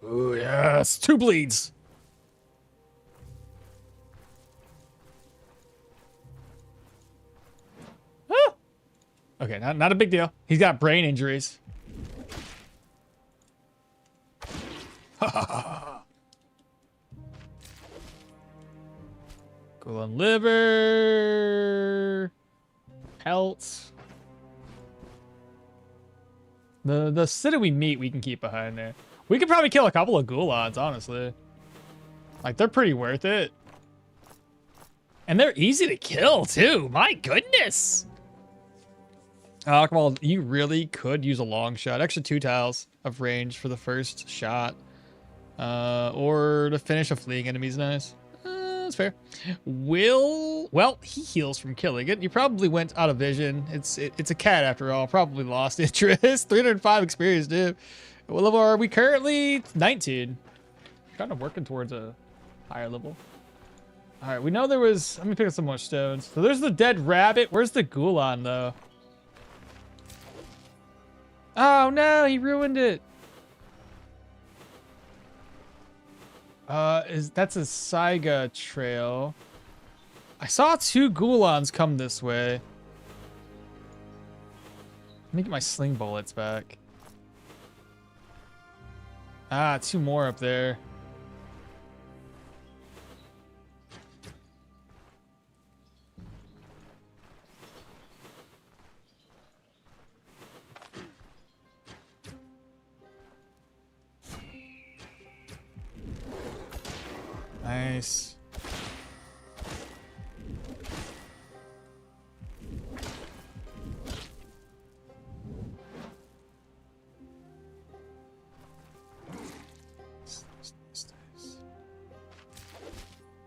Ooh, yes. 2 bleeds. Ah. Okay, not a big deal. He's got brain injuries. Go on liver. Pelts. The city meat we can keep behind there. We could probably kill a couple of Gulads, honestly. Like, they're pretty worth it. And they're easy to kill, too. My goodness. Okmall, you really could use a long shot. Extra 2 tiles of range for the first shot. Or to finish a fleeing enemy's nice. That's fair. Well, he heals from killing it. You probably went out of vision. It's a cat after all. Probably lost interest. 305 experience, dude. What level are we currently? 19. Kind of working towards a higher level. All right, we know there was... Let me pick up some more stones. So there's the dead rabbit. Where's the Gulan, though? Oh, no, he ruined it. That's a Saiga trail. I saw 2 Gulons come this way. Let me get my sling bullets back. Ah, 2 more up there. Nice.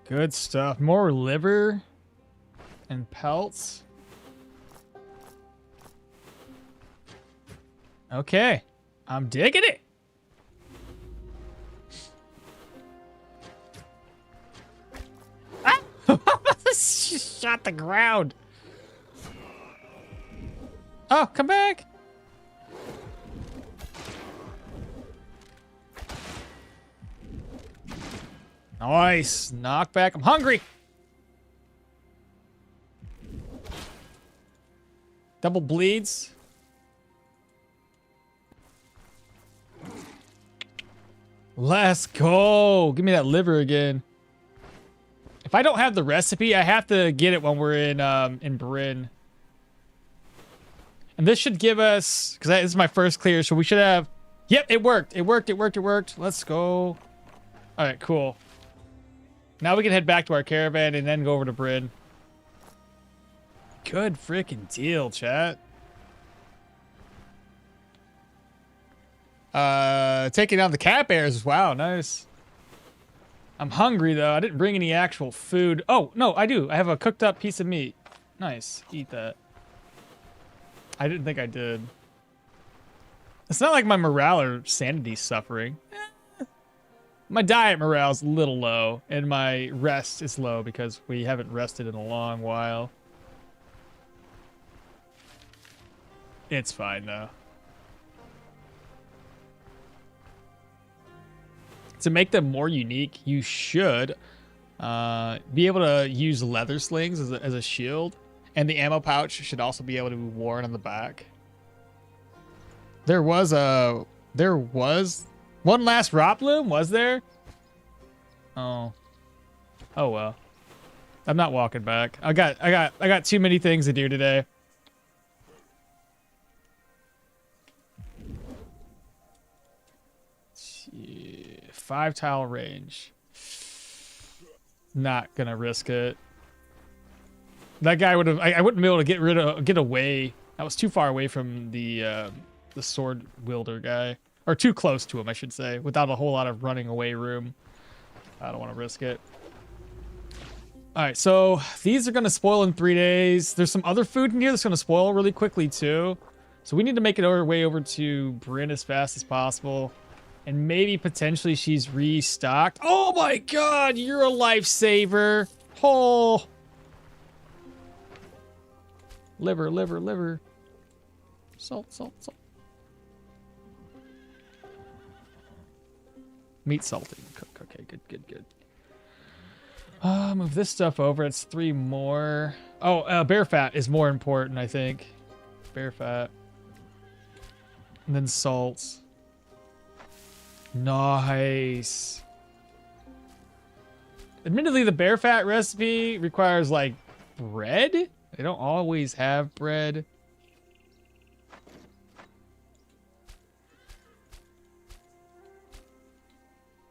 Good stuff. More liver and pelts. Okay. I'm digging it. Ah! Shot the ground. Oh, come back. Nice. Knockback. I'm hungry. Double bleeds. Let's go. Give me that liver again. If I don't have the recipe, I have to get it when we're in Bryn. And this should give us, because this is my first clear, so we should have... Yep, it worked. It worked. It worked. It worked. Let's go. All right, cool. Now we can head back to our caravan and then go over to Bryn. Good freaking deal, chat. Taking down the cat bears. Wow, nice. I'm hungry, though. I didn't bring any actual food. Oh, no, I do. I have a cooked up piece of meat. Nice. Eat that. I didn't think I did. It's not like my morale or sanity's suffering. My diet morale is a little low, and my rest is low because we haven't rested in a long while. It's fine, though. To make them more unique, you should be able to use leather slings as a shield, and the ammo pouch should also be able to be worn on the back. There was one last rot bloom, was there? Oh well. I'm not walking back. I got too many things to do today. Yeah, 5 tile range. Not gonna risk it. That guy would have. I wouldn't be able to get away. I was too far away from the sword wielder guy, or too close to him, I should say, without a whole lot of running away room. I don't want to risk it. All right, so these are gonna spoil in 3 days. There's some other food in here that's gonna spoil really quickly too. So we need to make it our way over to Bryn as fast as possible. And maybe potentially she's restocked. Oh my god, you're a lifesaver. Oh. Liver, liver, liver. Salt, salt, salt. Meat salting. Cook. Okay, good. Move this stuff over. It's 3 more. Oh, bear fat is more important, I think. Bear fat. And then salts. Nice. Admittedly, the bear fat recipe requires, like, bread? They don't always have bread.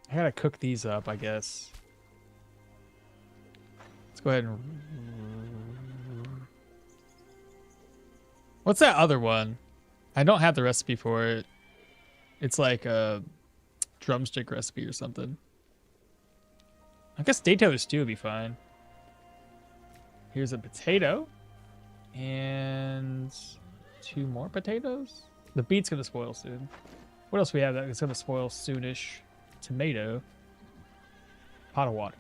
I gotta cook these up, I guess. Let's go ahead and... What's that other one? I don't have the recipe for it. It's like a drumstick recipe or something. I guess daytailor stew would be fine. Here's a potato. And 2 more potatoes? The beet's gonna spoil soon. What else we have that is gonna spoil soonish? Tomato. Pot of water.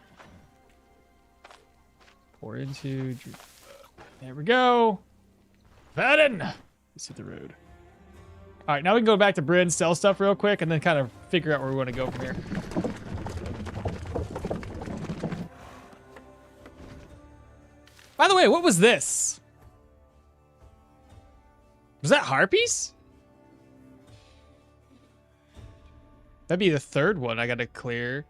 Pour into... There we go. Vadden! Let's hit the road. All right, now we can go back to Bryn, sell stuff real quick, and then kind of figure out where we want to go from here. By the way, what was this? Was that harpies? That'd be the third one I gotta clear.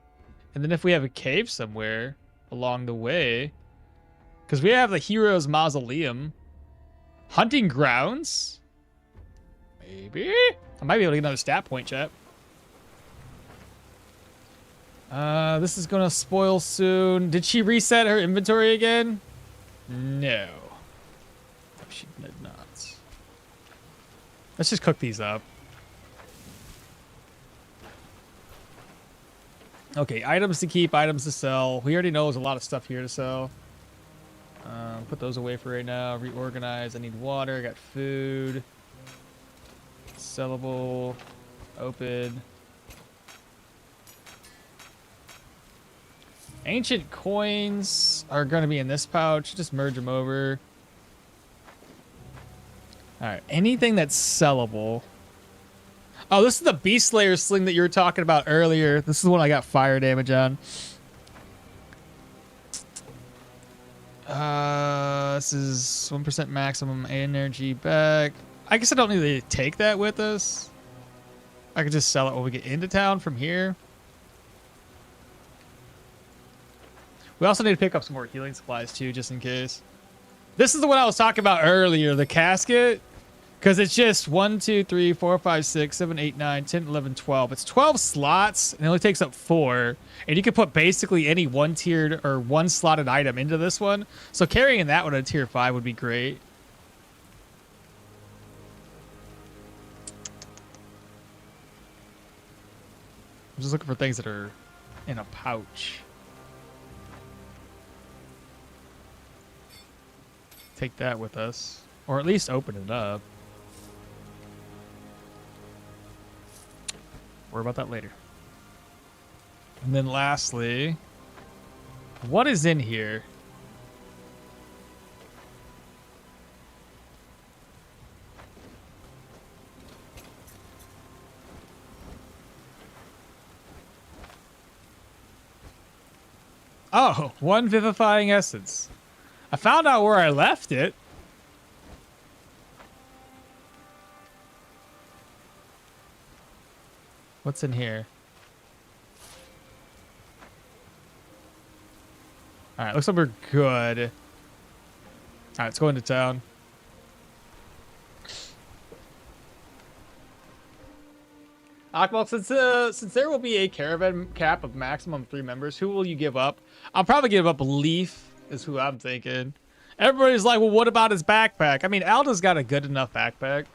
And then if we have a cave somewhere along the way, because we have the hero's mausoleum. Hunting grounds? Maybe? I might be able to get another stat point, chat. This is gonna spoil soon. Did she reset her inventory again? No. She did not. Let's just cook these up. Okay, items to keep, items to sell. We already know there's a lot of stuff here to sell. Put those away for right now. Reorganize. I need water. I got food. Sellable. Open. Ancient coins are going to be in this pouch. Just merge them over. Alright. Anything that's sellable. Oh, this is the Beast Slayer sling that you were talking about earlier. This is the one I got fire damage on. This is 1% maximum energy back. I guess I don't need to take that with us. I could just sell it when we get into town from here. We also need to pick up some more healing supplies too, just in case. This is the one I was talking about earlier, the casket. Because it's just 1, 2, 3, 4, 5, 6, 7, 8, 9, 10, 11, 12. It's 12 slots, and it only takes up 4. And you can put basically any one-tiered or one-slotted item into this one. So carrying that one at tier 5 would be great. I'm just looking for things that are in a pouch. Take that with us. Or at least open it up. Worry about that later. And then lastly, what is in here? Oh, 1 vivifying essence. I found out where I left it. What's in here? Alright, looks like we're good. Alright, let's go into town. Okmall, since there will be a caravan cap of maximum 3 members, who will you give up? I'll probably give up Leaf, is who I'm thinking. Everybody's like, well, what about his backpack? I mean, Alda's got a good enough backpack.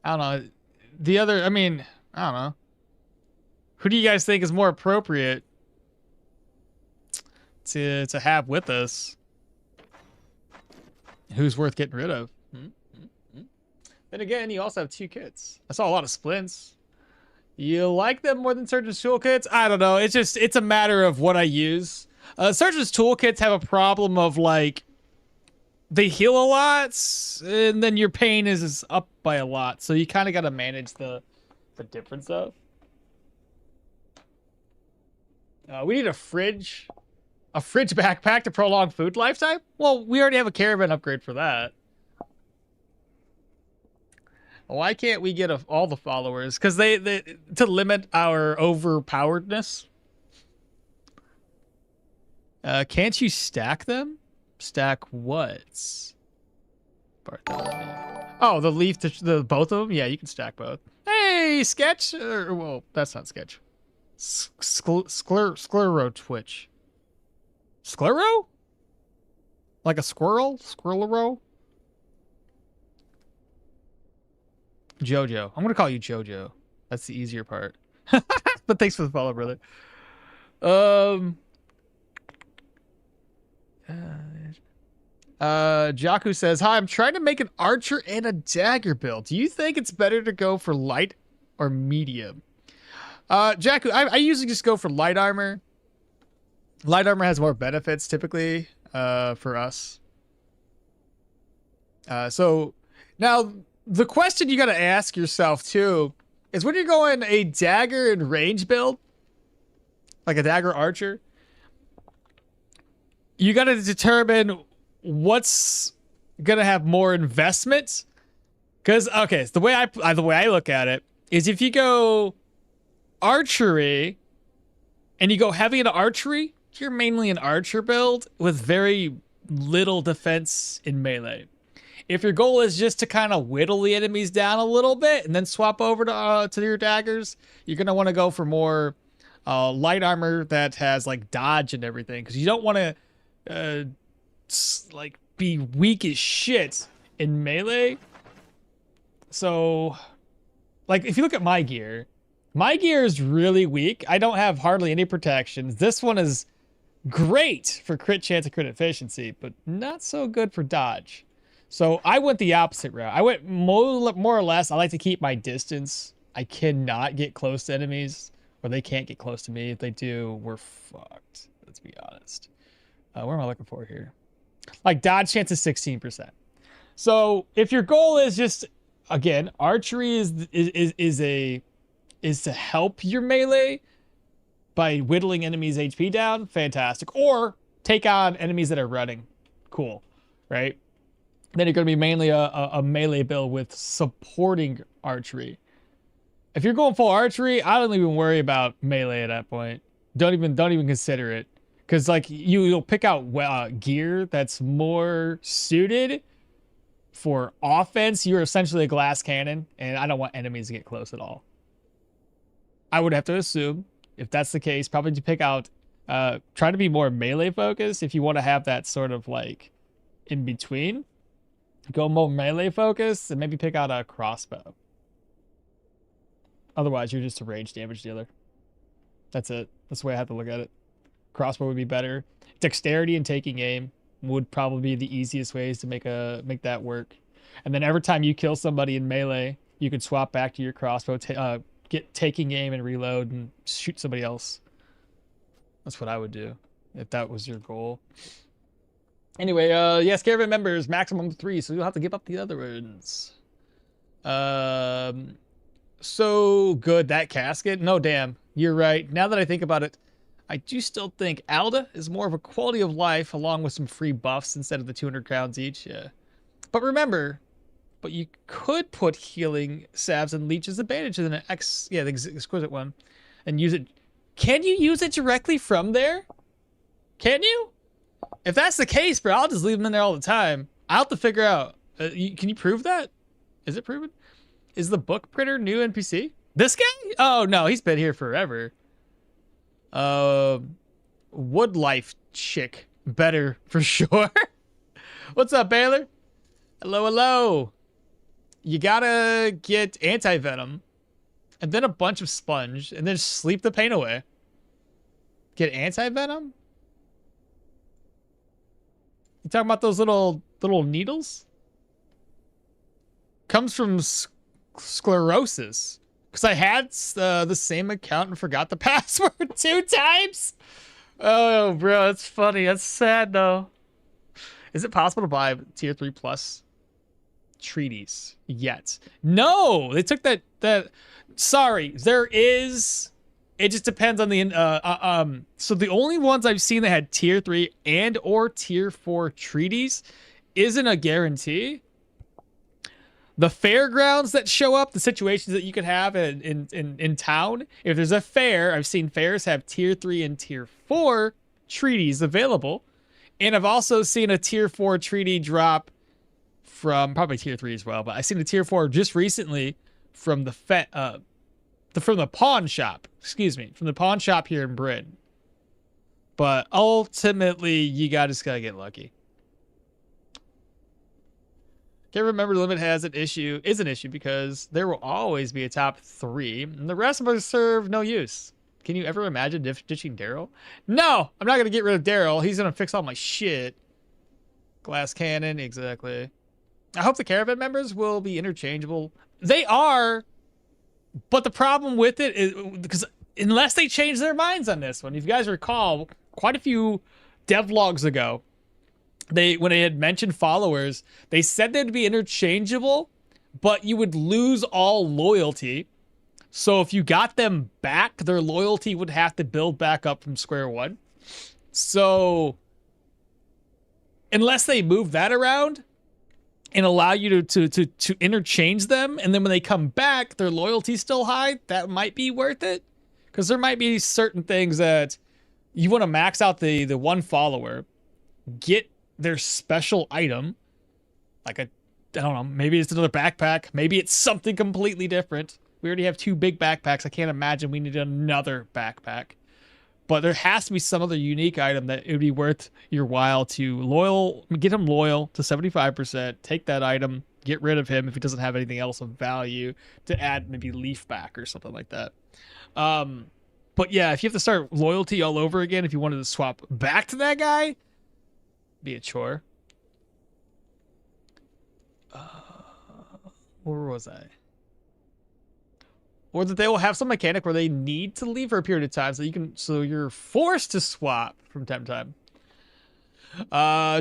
I don't know. The other, I mean, I don't know. Who do you guys think is more appropriate to have with us? Who's worth getting rid of? Then again, you also have 2 kits. I saw a lot of splints. You like them more than Surgeon's toolkits? I don't know. It's a matter of what I use. Surgeon's toolkits have a problem of like, they heal a lot, and then your pain is up by a lot. So you kind of got to manage the difference of. We need a fridge backpack to prolong food lifetime. Well, we already have a caravan upgrade for that. Why can't we get all the followers? Because they to limit our overpoweredness. Can't you stack them? Stack what? Oh, the leaf, the both of them? Yeah, you can stack both. Hey, Sketch! Well, that's not Sketch. Sclero Twitch. Sclero? Like a squirrel? Squirrelero? Jojo. I'm gonna call you Jojo. That's the easier part. But thanks for the follow, brother. Jaku says, hi, I'm trying to make an archer and a dagger build. Do you think it's better to go for light or medium? Jaku, I usually just go for light armor. Light armor has more benefits typically for us. So now the question you got to ask yourself too is when you're going a dagger and range build, like a dagger archer, you got to determine what's gonna have more investment. Because okay, so the way I look at it is if you go archery and you go heavy into archery, you're mainly an archer build with very little defense in melee. If your goal is just to kind of whittle the enemies down a little bit and then swap over to your daggers, you're gonna want to go for more light armor that has like dodge and everything, because you don't want to like be weak as shit in melee. So, like, if you look at my gear is really weak. I don't have hardly any protections. This one is great for crit chance and crit efficiency, but not so good for dodge. So I went the opposite route. I went more or less, I like to keep my distance. I cannot get close to enemies, or they can't get close to me. If they do, we're fucked. Let's be honest. What am I looking for here? Like, dodge chance is 16%. So if your goal is just, again, archery is to help your melee by whittling enemies' HP down, fantastic. Or take on enemies that are running, cool, right? Then you're going to be mainly a melee build with supporting archery. If you're going full archery, I don't even worry about melee at that point. Don't even consider it, because like you'll pick out gear that's more suited for offense. You're essentially a glass cannon, and I don't want enemies to get close at all. I would have to assume, if that's the case, probably to pick out, try to be more melee focused if you want to have that sort of like in between. Go more melee focused and maybe pick out a crossbow. Otherwise, you're just a range damage dealer. That's it. That's the way I have to look at it. Crossbow would be better. Dexterity and taking aim would probably be the easiest ways to make that work. And then every time you kill somebody in melee, you can swap back to your crossbow, get taking aim and reload and shoot somebody else. That's what I would do if that was your goal. Anyway, yes, caravan members, maximum 3, so you'll have to give up the other ones. So good, that casket? No, damn, you're right. Now that I think about it, I do still think Alda is more of a quality of life, along with some free buffs instead of the 200 crowns each, yeah. But remember, you could put healing salves and leeches advantage in an the exquisite one, and use it. Can you use it directly from there? Can you? If that's the case, bro, I'll just leave them in there all the time. I'll have to figure out. Can you prove that? Is it proven? Is the book printer new NPC? This guy? Oh, no, he's been here forever. Woodlife chick. Better, for sure. What's up, Baylor? Hello, hello. You gotta get anti-venom, and then a bunch of sponge, and then sleep the pain away. Get anti-venom? You talking about those little needles? Comes from sclerosis. Because I had the same account and forgot the password 2 times. Oh, bro, that's funny. That's sad, though. Is it possible to buy tier 3 plus treaties yet? No, they took that. Sorry, there is. It just depends on the so the only ones I've seen that had tier 3 and or tier 4 treaties isn't a guarantee. The fairgrounds that show up, the situations that you could have in town, if there's a fair, I've seen fairs have tier 3 and tier 4 treaties available. And I've also seen a tier 4 treaty drop from probably tier 3 as well, but I've seen a tier 4 just recently from from the pawn shop. Excuse me, from the pawn shop here in Britain. But ultimately, you just gotta get lucky. Can't remember, limit is an issue because there will always be a top 3, and the rest of us serve no use. Can you ever imagine ditching Daryl? No, I'm not gonna get rid of Daryl. He's gonna fix all my shit. Glass cannon, exactly. I hope the caravan members will be interchangeable. They are, but the problem with it is because unless they change their minds on this one, if you guys recall, quite a few devlogs ago, when they had mentioned followers, they said they'd be interchangeable, but you would lose all loyalty. So if you got them back, their loyalty would have to build back up from square one. So unless they move that around and allow you to interchange them, and then when they come back, their loyalty's still high, that might be worth it. Because there might be certain things that you want to max out the one follower, get their special item, like I don't know, maybe it's another backpack, maybe it's something completely different. We already have 2 big backpacks. I can't imagine we need another backpack. But there has to be some other unique item that it would be worth your while to get him loyal to 75%, take that item, get rid of him if he doesn't have anything else of value, to add maybe leaf back or something like that. But yeah, if you have to start loyalty all over again, if you wanted to swap back to that guy, be a chore. Where was I? Or that they will have some mechanic where they need to leave for a period of time so you're forced to swap from time to time.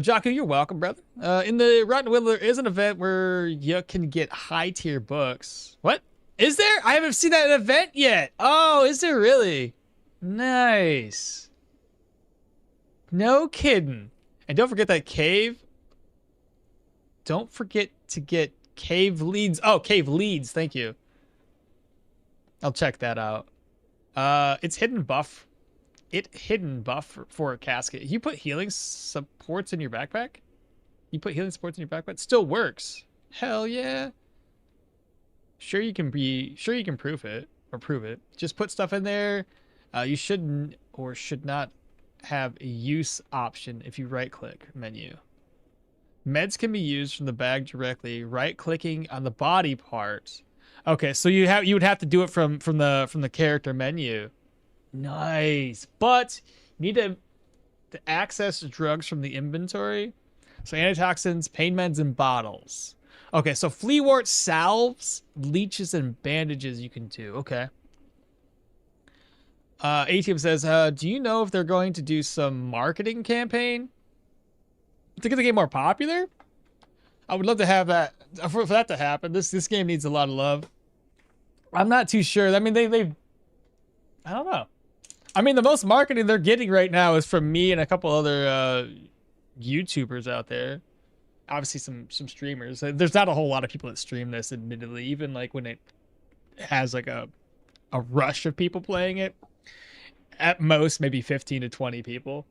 Jaku, you're welcome, brother. In the Rotten Wheel, there is an event where you can get high tier books. What? Is there? I haven't seen that event yet. Oh, is there really? Nice. No kidding. And don't forget that cave. Don't forget to get cave leads. Oh, cave leads. Thank you. I'll check that out. It's hidden buff. Hidden buff for a casket. You put healing supports in your backpack? You put healing supports in your backpack? Still works. Hell yeah. Sure you can prove it. Just put stuff in there. You shouldn't or should not have a use option if you right click menu. Meds can be used from the bag directly, right clicking on the body part. Okay, so you would have to do it from the character menu. Nice. But you need to access drugs from the inventory. So antitoxins, pain meds, and bottles. Okay, so flea wart salves, leeches, and bandages you can do. Okay. ATM says, do you know if they're going to do some marketing campaign to get the game more popular? I would love to have that, for that to happen. This game needs a lot of love. I'm not too sure. I mean, I don't know. I mean, the most marketing they're getting right now is from me and a couple other YouTubers out there. Obviously, some streamers. There's not a whole lot of people that stream this, admittedly. Even like when it has like a rush of people playing it, at most maybe 15 to 20 people.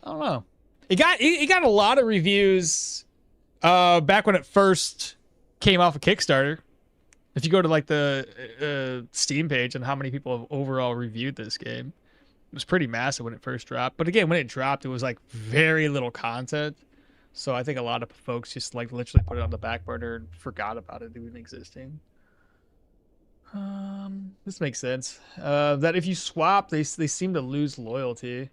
I don't know. It got a lot of reviews back when it first came off of Kickstarter. If you go to like the Steam page and how many people have overall reviewed this game, it was pretty massive when it first dropped. But again, when it dropped, it was like very little content. So I think a lot of folks just like literally put it on the back burner and forgot about it even existing. This makes sense. That if you swap, they seem to lose loyalty.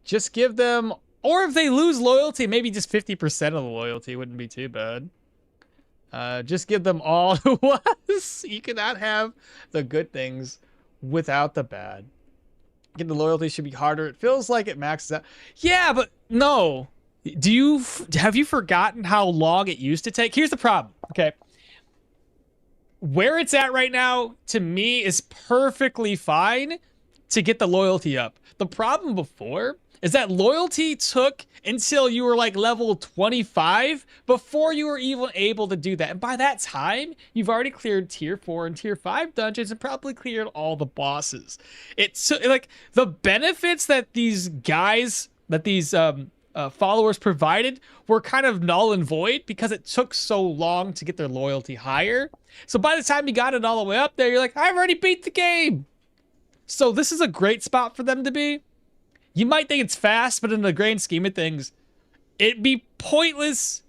Just give them, or if they lose loyalty, maybe just 50% of the loyalty wouldn't be too bad. Just give them all to us. You cannot have the good things without the bad. Getting the loyalty should be harder. It feels like it maxes out. Yeah, but no. Have you forgotten how long it used to take? Here's the problem. Okay. Where it's at right now, to me, is perfectly fine to get the loyalty up. The problem before is that loyalty took until you were like level 25 before you were even able to do that. And by that time, you've already cleared tier 4 and tier 5 dungeons and probably cleared all the bosses. It's like the benefits that these guys, that these followers provided were kind of null and void because it took so long to get their loyalty higher. So by the time you got it all the way up there, you're like, I've already beat the game. So this is a great spot for them to be. You might think it's fast, but in the grand scheme of things, it'd be pointless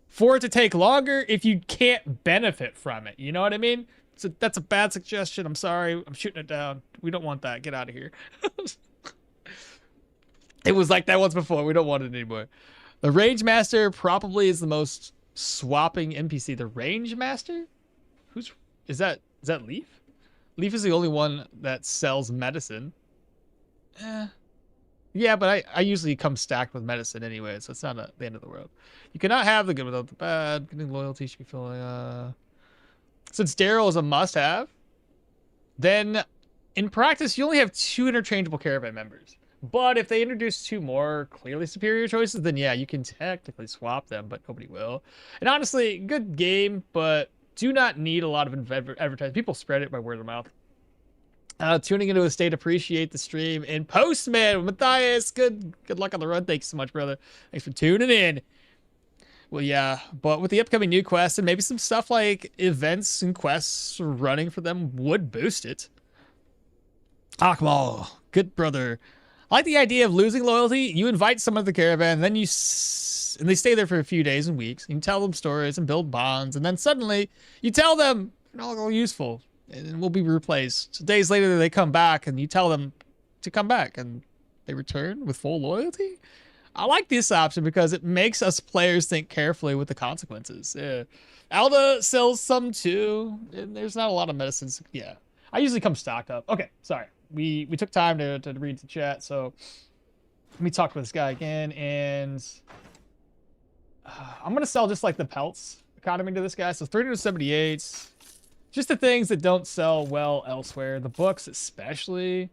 for it to take longer if you can't benefit from it. You know what I mean? So that's a bad suggestion. I'm sorry. I'm shooting it down. We don't want that. Get out of here. It was like that once before. We don't want it anymore. The Range Master probably is the most swapping NPC. The Range Master? Is that Leaf? Leaf is the only one that sells medicine. Yeah, but I usually come stacked with medicine anyway, so it's not the end of the world. You cannot have the good without the bad. Getting loyalty should be feeling since Daryl is a must-have, then in practice, you only have 2 interchangeable caravan members. But if they introduce 2 more clearly superior choices, then yeah, you can technically swap them, but nobody will. And honestly, good game, but do not need a lot of advertising. People spread it by word of mouth. Tuning into a state, appreciate the stream. And Postman, Matthias, good luck on the run. Thanks so much, brother. Thanks for tuning in. Well, yeah, but with the upcoming new quests and maybe some stuff like events and quests running for them would boost it. Okmall, good brother. I like the idea of losing loyalty. You invite someone to the caravan, then and they stay there for a few days and weeks. You can tell them stories and build bonds, and then suddenly you tell them you're not all useful and will be replaced. So days later, they come back, and you tell them to come back, and they return with full loyalty. I like this option because it makes us players think carefully with the consequences. Yeah. Alda sells some too, and there's not a lot of medicines. Yeah, I usually come stocked up. Okay, sorry. We took time to read the chat, so let me talk with this guy again, and I'm gonna sell just like the pelts economy to this guy. So 378, just the things that don't sell well elsewhere. The books especially.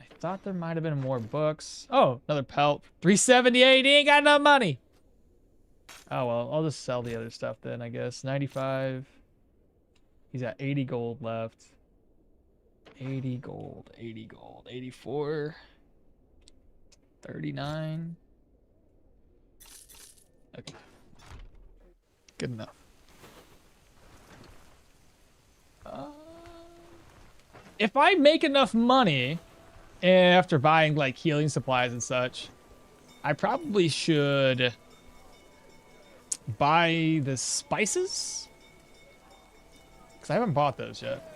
I thought there might have been more books. Oh, another pelt. 378. He ain't got enough money. Oh well, I'll just sell the other stuff then, I guess. 95. He's got 80 gold left. 80 gold, 80 gold, 84, 39. Okay. Good enough. If I make enough money after buying like healing supplies and such, I probably should buy the spices, because I haven't bought those yet.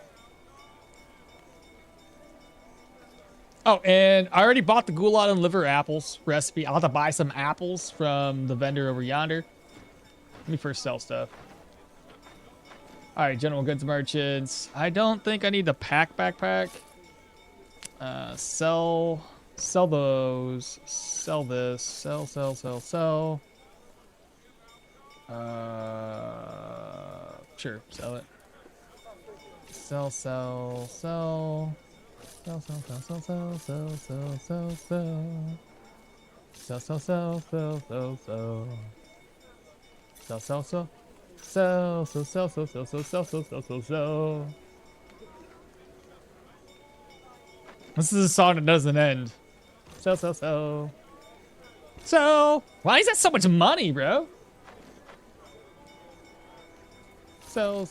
Oh, and I already bought the goulad and liver apples recipe. I'll have to buy some apples from the vendor over yonder. Let me first sell stuff. All right, general goods merchants. I don't think I need the backpack. Sell those. Sell this. Sell. Sure, sell it. Sell. Sell. This is a song that doesn't end. So. Why is that so much money, bro? So.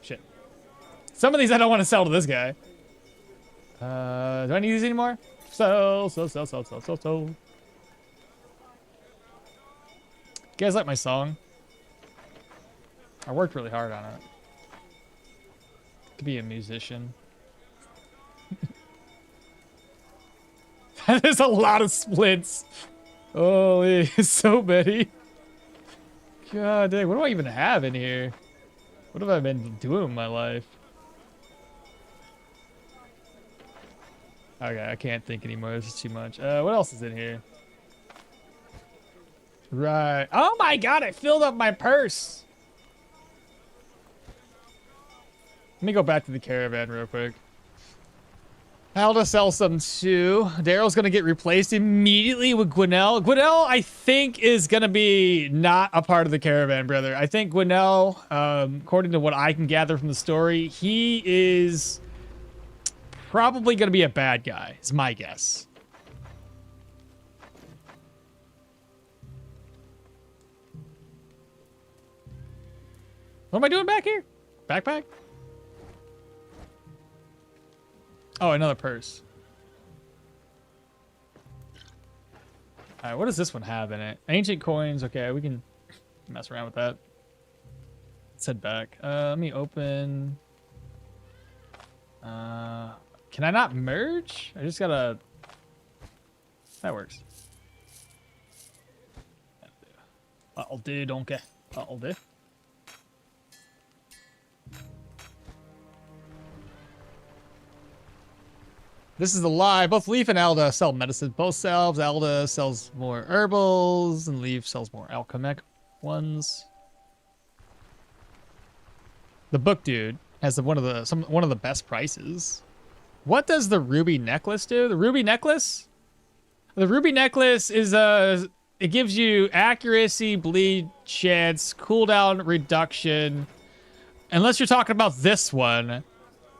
Shit. Some of these I don't want to sell to this guy. Do I need these anymore? So. You guys like my song? I worked really hard on it. Could be a musician. There's a lot of splits. Holy, so many. God dang, what do I even have in here? What have I been doing with my life? Okay, I can't think anymore. This is too much. What else is in here? Right. Oh my god, I filled up my purse. Let me go back to the caravan real quick. I'll just sell some too. Daryl's gonna get replaced immediately with Gwinnell. Gwinnell, I think, is gonna be not a part of the caravan, brother. I think Gwinnell, according to what I can gather from the story, he is probably gonna be a bad guy, is my guess. What am I doing back here? Backpack? Oh, another purse. All right, what does this one have in it? Ancient coins. Okay, we can mess around with that. Let's head back. Let me open. Can I not merge? I just gotta. That works. That'll do, donkey. That'll do. This is a lie. Both Leaf and Elda sell medicine. Both selves. Elda sells more herbals, and Leaf sells more alchemic ones. The book dude has one of the best prices. What does the ruby necklace do? The ruby necklace? The ruby necklace is it gives you accuracy, bleed chance, cooldown reduction. Unless you're talking about this one.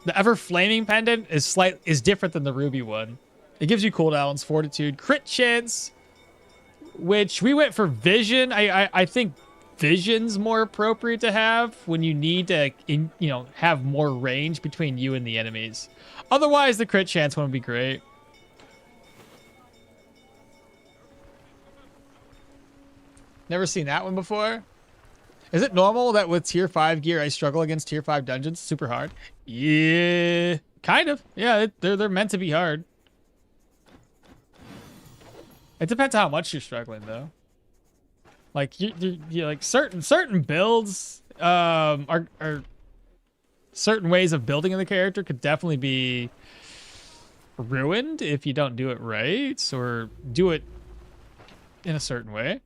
The ever flaming pendant is different than the ruby one. It gives you cooldowns, fortitude, crit chance, which we went for vision. I think vision's more appropriate to have when you need to have more range between you and the enemies. Otherwise, the crit chance one would be great. Never seen that one before. Is it normal that with tier 5 gear I struggle against tier 5 dungeons super hard? Yeah, kind of. Yeah, they're meant to be hard. It depends how much you're struggling though. Like you like certain builds are certain ways of building in the character could definitely be ruined if you don't do it right or do it in a certain way.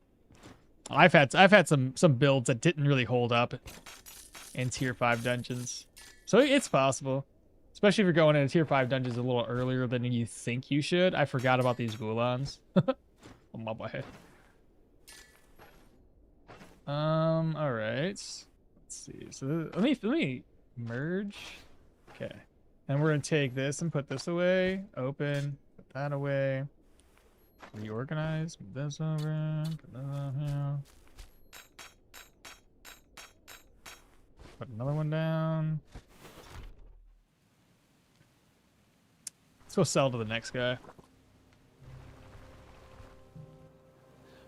I've had some builds that didn't really hold up in tier 5 dungeons. So it's possible. Especially if you're going into tier 5 dungeons a little earlier than you think you should. I forgot about these Gulans. Oh my boy. Alright. Let's see. So let me merge. Okay. And we're gonna take this and put this away. Open. Put that away. Reorganize. Move this over. Put this on here. Put another one down. Let's go sell to the next guy.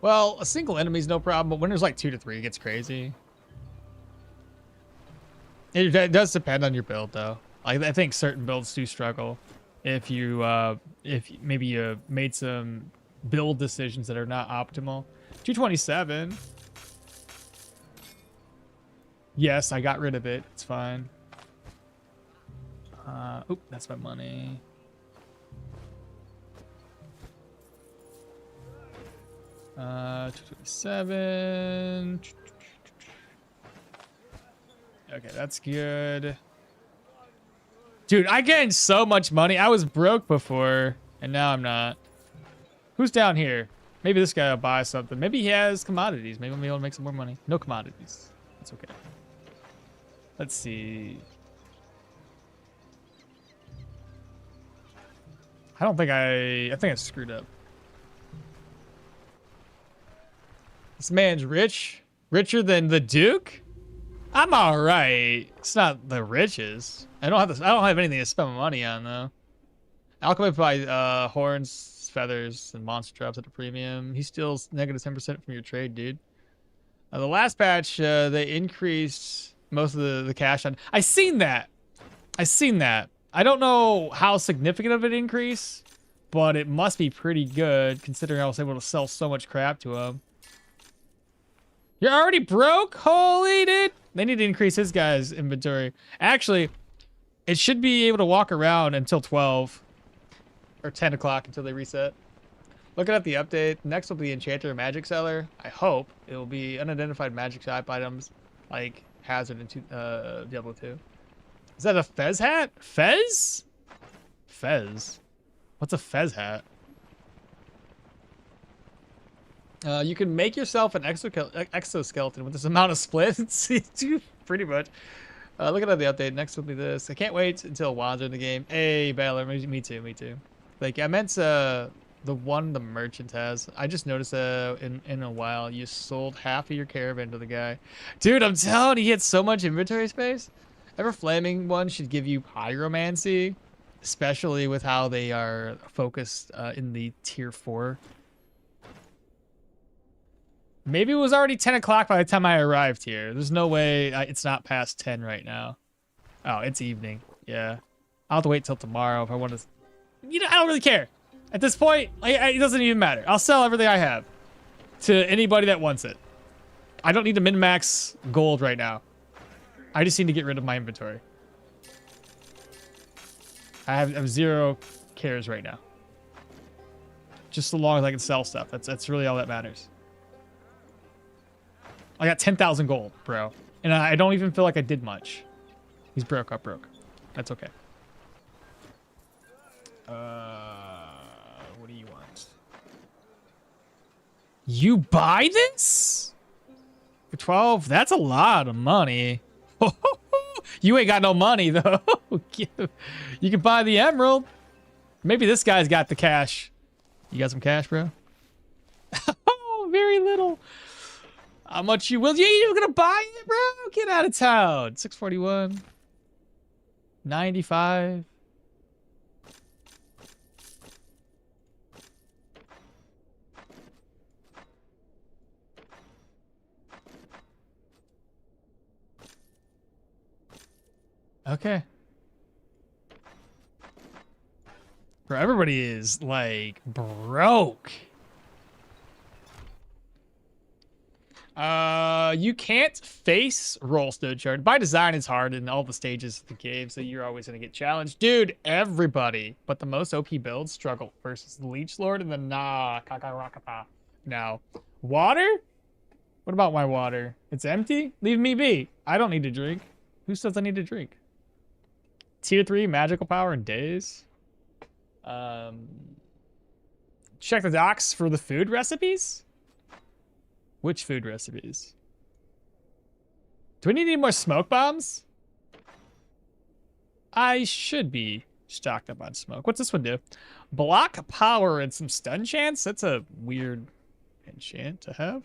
Well, a single enemy's no problem, but when there's like 2 to 3, it gets crazy. It does depend on your build, though. I think certain builds do struggle if maybe you made some build decisions that are not optimal. 227. Yes, I got rid of it. It's fine. Oop, that's my money. Uh, 227. Okay, that's good. Dude, I gained so much money. I was broke before, and now I'm not. Who's down here? Maybe this guy will buy something. Maybe he has commodities. Maybe we'll be able to make some more money. No commodities. That's okay. Let's see. I think I screwed up. This man's rich. Richer than the Duke? I'm all right. It's not the riches. I don't have anything to spend my money on though. Alchemy buy horns, feathers, and monster traps at a premium. He steals negative 10% from your trade, dude. The last patch, they increased most of the cash on. I seen that. I don't know how significant of an increase, but it must be pretty good considering I was able to sell so much crap to him. You're already broke? Holy dude. They need to increase this guy's inventory. Actually, it should be able to walk around until 12 or 10 o'clock until they reset. Looking at the update, next will be Enchanter and Magic Seller. I hope it will be unidentified magic shop items like Hazard and Diablo 2. Is that a Fez hat? Fez? Fez? What's a Fez hat? You can make yourself an exoskeleton with this amount of splits. Pretty much. Looking at the update, next will be this. I can't wait until Wands in the game. Hey, Baylor, me too. Like, I meant the one the merchant has. I just noticed in a while, you sold half of your caravan to the guy. Dude, I'm telling you, he had so much inventory space. Ever Flaming one should give you pyromancy, especially with how they are focused in the tier 4. Maybe it was already 10 o'clock by the time I arrived here. There's no way it's not past 10 right now. Oh, it's evening. Yeah. I'll have to wait till tomorrow if I want to... You know, I don't really care. At this point, it doesn't even matter. I'll sell everything I have to anybody that wants it. I don't need to min-max gold right now. I just need to get rid of my inventory. I have 0k cares right now. Just so long as I can sell stuff. That's really all that matters. I got 10,000 gold, bro. And I don't even feel like I did much. He's broke up broke. That's okay. What do you want? You buy this? For 12? That's a lot of money. You ain't got no money, though. You can buy the emerald. Maybe this guy's got the cash. You got some cash, bro? Oh, very little. How much you will? You're gonna buy it, bro? Get out of town. 641. 95. Okay. Bro, everybody is like broke. You can't face roll Stoneshard. By design, it's hard in all the stages of the game, so you're always gonna get challenged. Dude, everybody, but the most OP builds struggle versus the Leech Lord and the Kakarakata. Now, water? What about my water? It's empty? Leave me be. I don't need to drink. Who says I need to drink? Tier 3 magical power in days. Check the docs for the food recipes. Which food recipes? Do we need any more smoke bombs? I should be stocked up on smoke. What's this one do? Block power and some stun chance? That's a weird enchant to have.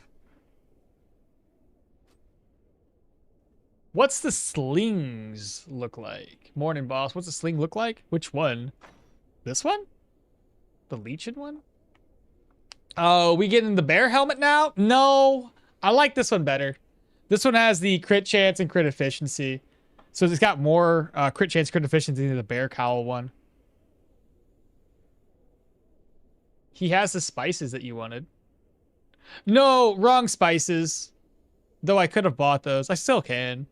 What's the slings look like? Morning boss, what's the sling look like? Which one? This one? The leeching one? Oh, we getting the bear helmet now? No, I like this one better. This one has the crit chance and crit efficiency. So it's got more crit chance, crit efficiency than the bear cowl one. He has the spices that you wanted. No, wrong spices. Though I could have bought those. I still can.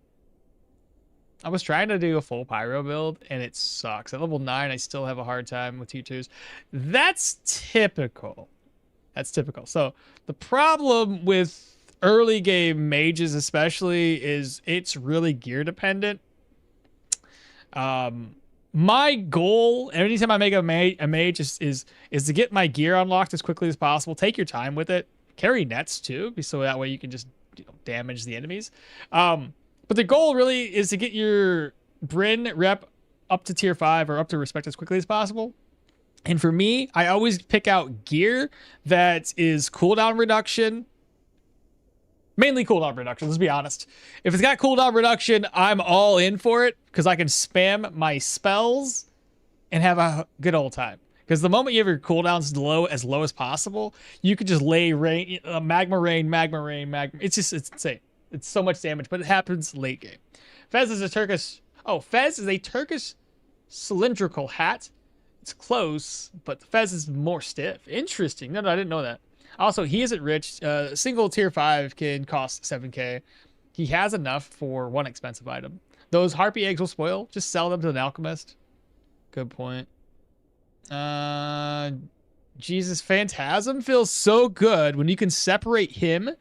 I was trying to do a full pyro build and it sucks. At level 9, I still have a hard time with tier 2s. That's typical. That's typical. So the problem with early game mages especially is it's really gear dependent. My goal anytime I make a mage is to get my gear unlocked as quickly as possible. Take your time with it. Carry nets too, so that way you can just damage the enemies. But the goal really is to get your Bryn rep up to tier 5 or up to respect as quickly as possible. And for me, I always pick out gear that is cooldown reduction. Mainly cooldown reduction, let's be honest. If it's got cooldown reduction, I'm all in for it because I can spam my spells and have a good old time. Because the moment you have your cooldowns as low as possible, you could just lay rain, magma rain. It's insane. It's so much damage, but it happens late game. Fez is a Turkish cylindrical hat. It's close, but the Fez is more stiff. Interesting. No, I didn't know that. Also, he isn't rich. Single tier 5 can cost 7k. He has enough for one expensive item. Those Harpy eggs will spoil. Just sell them to an alchemist. Good point. Jesus, Phantasm feels so good when you can separate him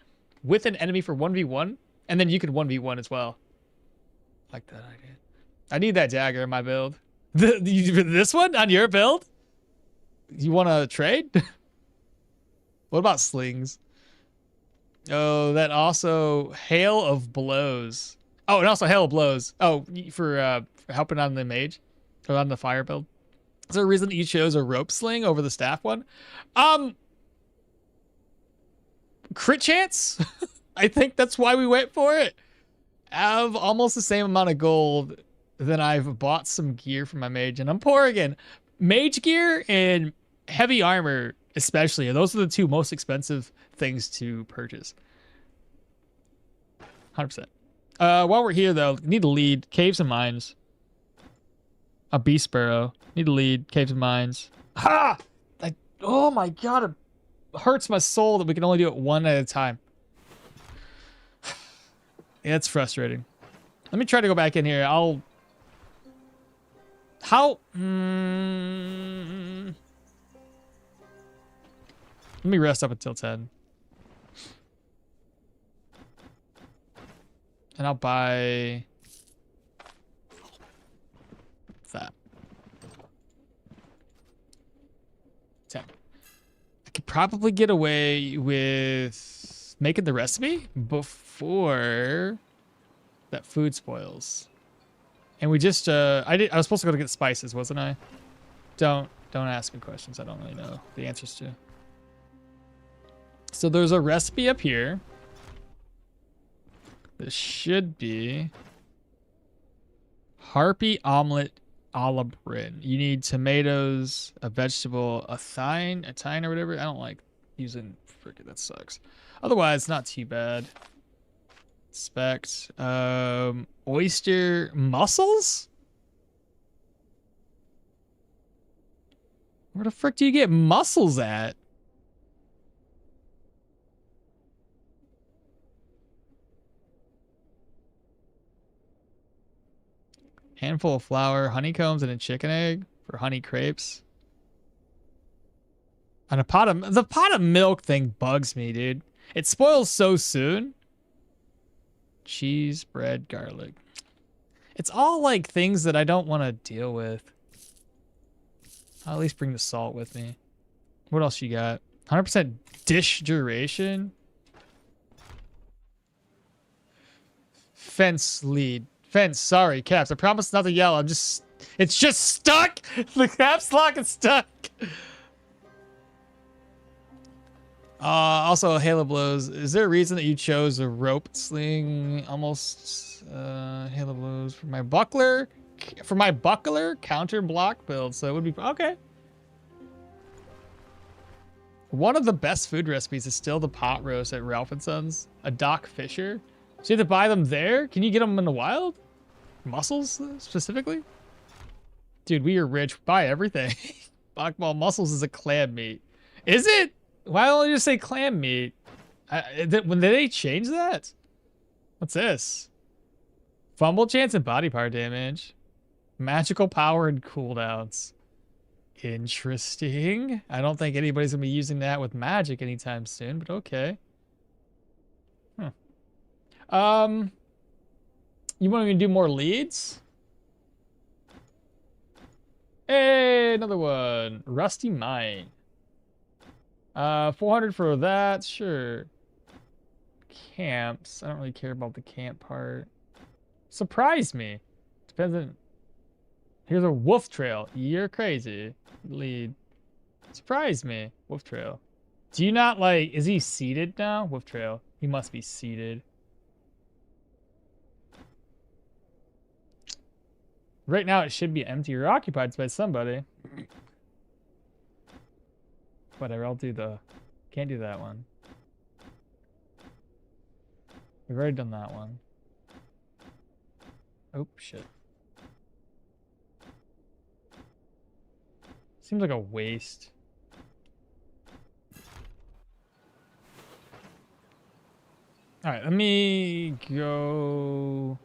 with an enemy for 1v1, and then you can 1v1 as well. Like that idea. I need that dagger in my build. This one on your build? You want to trade? What about slings? Oh, that also hail of blows. Oh, and also hail of blows. Oh, for helping on the mage or on the fire build. Is there a reason that you chose a rope sling over the staff one? Crit chance? I think that's why we went for it. I have almost the same amount of gold than I've bought some gear for my mage, and I'm poor again. Mage gear and heavy armor especially, those are the two most expensive things to purchase. 100%. While we're here though, need to lead caves and mines. A beast sparrow. Need to lead caves and mines. Ha! Oh my god, it hurts my soul that we can only do it one at a time. Yeah, it's frustrating. Let me try to go back in here. How? Let me rest up until 10. And I'll buy that. 10. I could probably get away with making the recipe before that food spoils. And we just I was supposed to go to get spices, wasn't I? Don't ask me questions I don't really know the answers to. So there's a recipe up here. This should be Harpy omelet a la Bryn. You need tomatoes, a vegetable, a thyme or whatever. I don't like using frickin' that sucks. Otherwise, not too bad. Expect oyster mussels? Where the frick do you get mussels at? Handful of flour, honeycombs, and a chicken egg for honey crepes. And the pot of milk thing bugs me, dude. It spoils so soon. Cheese, bread, garlic. It's all like things that I don't want to deal with. I'll at least bring the salt with me. What else you got? 100% dish duration. Fence lead. Fence, sorry, caps. I promise not to yell. It's just stuck. The caps lock is stuck. Also, Halo Blows. Is there a reason that you chose a rope sling almost Halo Blows for my buckler? For my buckler counter block build, so it would be okay. One of the best food recipes is still the pot roast at Ralph and Sons. A Doc Fisher. So you have to buy them there? Can you get them in the wild? Mussels specifically? Dude, we are rich. Buy everything. Okmall mussels is a clam meat. Is it? Why don't you just say clam meat? When did they change that? What's this? Fumble chance and body part damage. Magical power and cooldowns. Interesting. I don't think anybody's gonna be using that with magic anytime soon, but okay. You want me to do more leads? Hey, another one. Rusty Mine. 400 for that, sure. Camps. I don't really care about the camp part. Surprise me. Depends on... Here's a wolf trail. You're crazy. Lead. Surprise me. Wolf trail. Do you not like... Is he seated now? Wolf trail. He must be seated. Right now it should be empty or occupied by somebody. Whatever, I'll do the... Can't do that one. We've already done that one. Oh, shit. Seems like a waste. Alright, let me go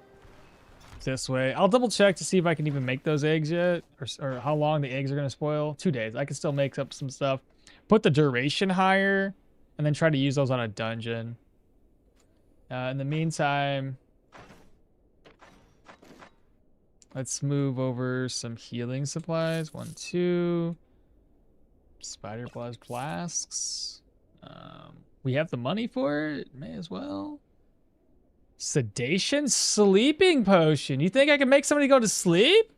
this way. I'll double check to see if I can even make those eggs yet. Or how long the eggs are going to spoil. 2 days. I can still make up some stuff. Put the duration higher. And then try to use those on a dungeon. In the meantime... Let's move over some healing supplies. 1, 2. Spider blast flasks. We have the money for it. May as well. Sedation? Sleeping potion. You think I can make somebody go to sleep?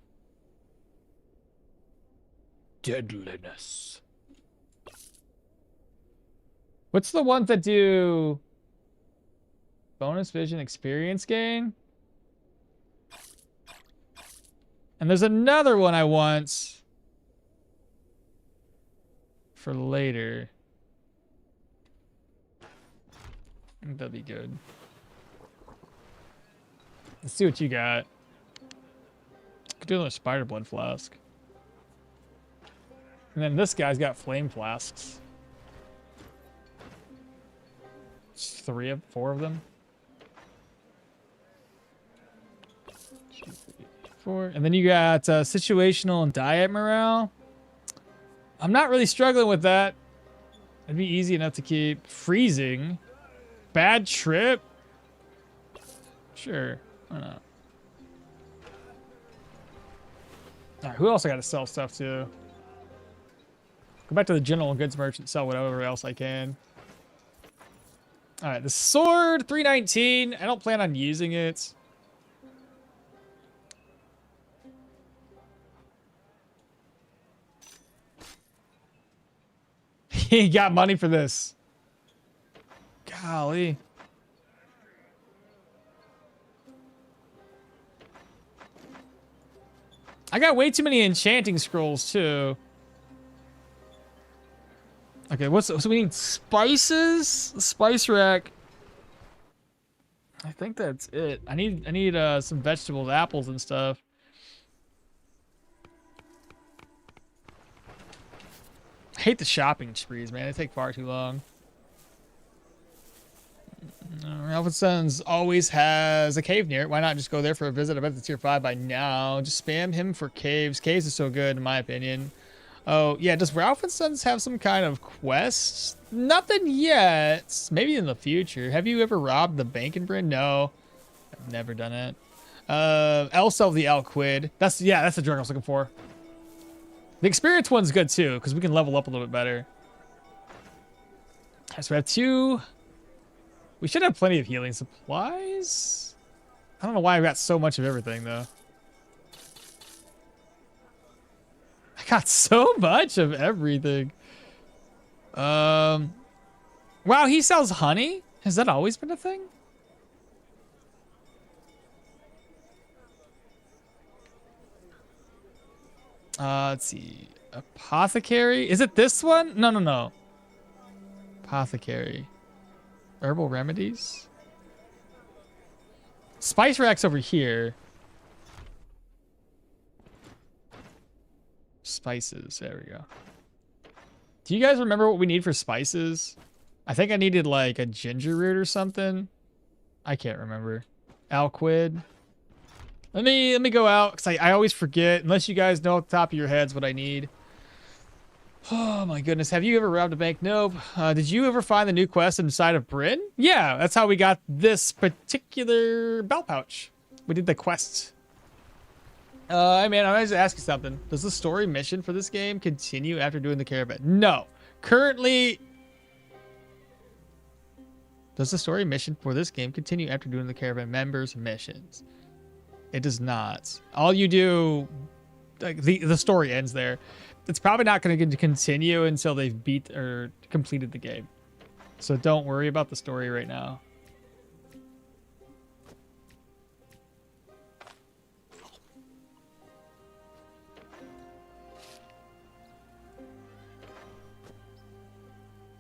Deadliness. What's the ones that do bonus vision experience gain? And there's another one I want for later. I think that'd be good. Let's see what you got. Could do another spider blood flask. And then this guy's got flame flasks. 4 of them. 2, 3, 4. And then you got situational and diet morale. I'm not really struggling with that. It'd be easy enough to keep. Freezing. Bad trip. Sure. I don't know. All right, who else I got to sell stuff to? Go back to the general goods merchant, sell whatever else I can. All right, the sword, 319. I don't plan on using it. He got money for this. Golly. I got way too many enchanting scrolls too. Okay, so we need spices? The spice rack. I think that's it. I need some vegetables, apples and stuff. I hate the shopping sprees, man. They take far too long. Alpha Sons always has a cave near it. Why not just go there for a visit? I bet it's tier 5 by now. Just spam him for caves. Caves is so good, in my opinion. Oh, yeah. Does Ralph and Sons have some kind of quest? Nothing yet. Maybe in the future. Have you ever robbed the bank in Bryn? No. I've never done it. Elsa of the Elquid. That's the drug I was looking for. The experience one's good, too, because we can level up a little bit better. Okay, so we have 2... We should have plenty of healing supplies. I don't know why I got so much of everything, though. I got so much of everything. Wow, he sells honey? Has that always been a thing? Let's see. Apothecary? Is it this one? No. Apothecary. Herbal remedies? Spice rack's over here. Spices. There we go. Do you guys remember what we need for spices? I think I needed like a ginger root or something. I can't remember. Alquid. Let me go out because I always forget. Unless you guys know at the top of your heads what I need. Oh my goodness. Have you ever robbed a bank? Nope. Did you ever find the new quest inside of Bryn? Yeah, that's how we got this particular bell pouch. We did the quest. Man, I was to ask you something. Does the story mission for this game continue after doing the caravan? No. Currently... Does the story mission for this game continue after doing the caravan members' missions? It does not. All you do... Like, the story ends there. It's probably not going to continue until they've beat or completed the game. So don't worry about the story right now.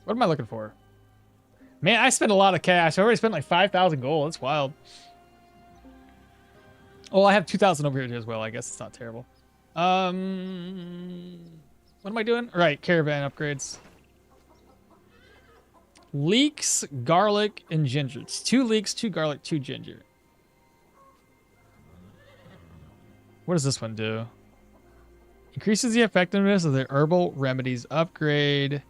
What am I looking for? Man, I spent a lot of cash. I already spent like 5,000 gold. That's wild. Oh, I have 2,000 over here as well. I guess it's not terrible. What am I doing? All right, caravan upgrades. Leeks, garlic, and ginger. It's 2 leeks, 2 garlic, 2 ginger. What does this one do? Increases the effectiveness of the herbal remedies upgrade.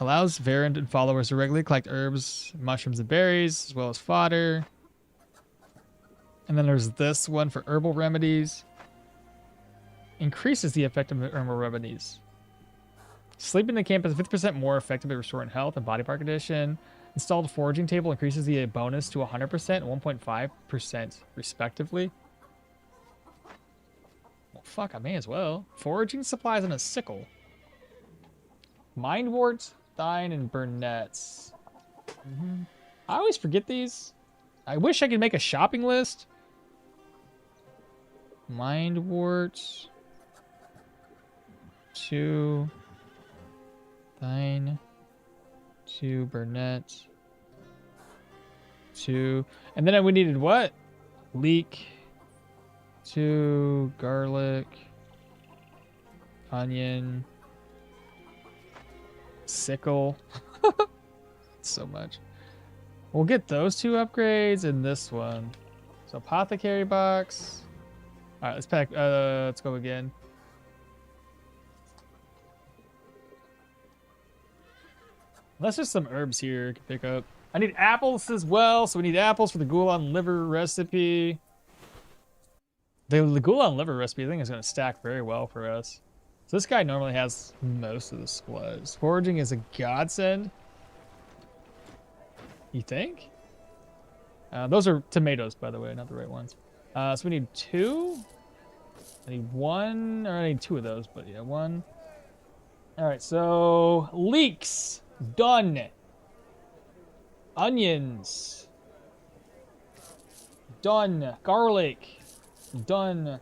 Allows Varand and followers to regularly collect herbs, mushrooms, and berries, as well as fodder. And then there's this one for herbal remedies. Increases the effectiveness of herbal remedies. Sleep in the camp is 50% more effective at restoring health and body part condition. Installed foraging table increases the bonus to 100% and 1.5% respectively. Well, fuck, I may as well. Foraging supplies and a sickle. Mindwort, thine, and burnets. I always forget these. I wish I could make a shopping list. Mindwort. 2. Thine. 2. Burnett. 2. And then we needed what? Leek. 2. Garlic. Onion. Sickle. So much. We'll get those 2 upgrades and this one. So apothecary box. All right, let's pack. Let's go again. Unless there's some herbs here to pick up. I need apples as well, so we need apples for the ghoul liver recipe. The ghoul liver recipe, I think, is going to stack very well for us. So this guy normally has most of the supplies. Foraging is a godsend. You think? Those are tomatoes, by the way, not the right ones. So we need 2. I need 1, or I need 2 of those, but yeah, 1. All right, so leeks, done. Onions, done. Garlic, done.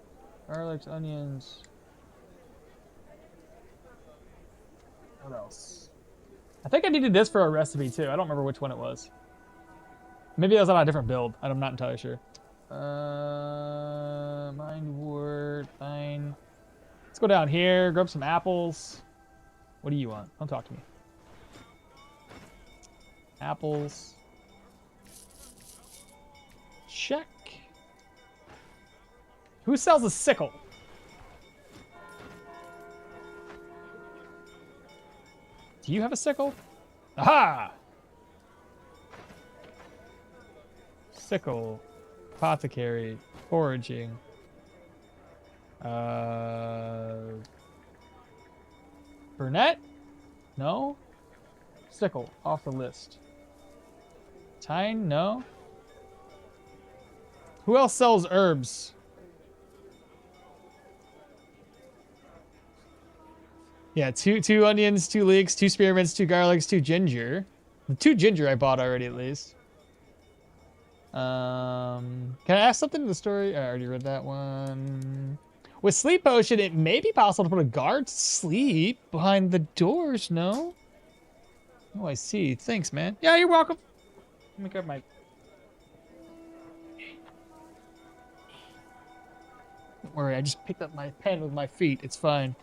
Garlic, onions. What else? I think I needed this for a recipe too. I don't remember which one it was. Maybe that was on a different build. I'm not entirely sure. Mind word, fine. Let's go down here, grab some apples. What do you want? Don't talk to me. Apples. Check. Who sells a sickle? Do you have a sickle? Aha! Sickle. Apothecary. Foraging. Burnett? No? Sickle. Off the list. Tine? No? Who else sells herbs? Yeah, two onions, 2 leeks, 2 spearmints, 2 garlics, 2 ginger. The 2 ginger I bought already at least. Can I ask something in the story? I already read that one. With sleep potion, it may be possible to put a guard to sleep behind the doors, no? Oh, I see. Thanks, man. Yeah, you're welcome. Let me grab my... Don't worry, I just picked up my pen with my feet. It's fine.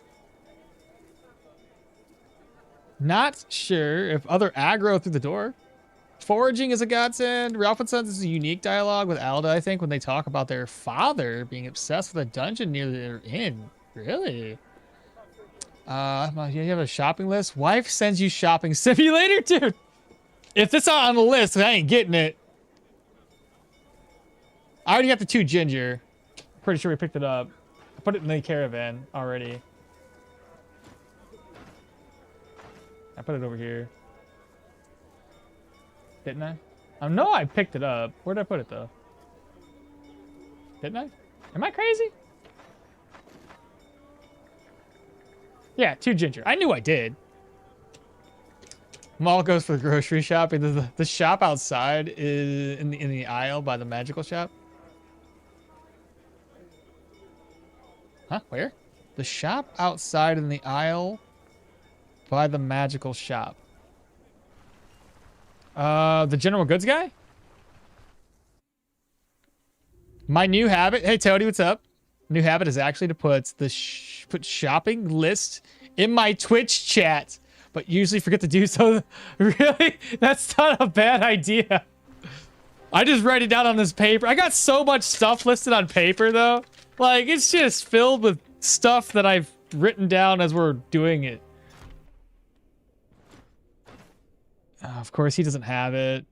Not sure if other aggro through the door. Foraging is a godsend. Ralph and Sons is a unique dialogue with Alda, I think, when they talk about their father being obsessed with a dungeon near their inn. Really? You have a shopping list? Wife sends you shopping simulator? Dude, if this is on the list, I ain't getting it. I already got the 2 ginger. Pretty sure we picked it up. I put it in the caravan already. I put it over here. Didn't I? I know I picked it up. Where did I put it, though? Didn't I? Am I crazy? Yeah, 2 ginger. I knew I did. Mall goes for grocery shopping. The shop outside is in the aisle by the magical shop. Huh? Where? The shop outside in the aisle by the magical shop. The general goods guy? My new habit. Hey, Toady, what's up? New habit is actually to put put shopping list in my Twitch chat, but usually forget to do so. Really? That's not a bad idea. I just write it down on this paper. I got so much stuff listed on paper, though. Like, it's just filled with stuff that I've written down as we're doing it. Of course, he doesn't have it.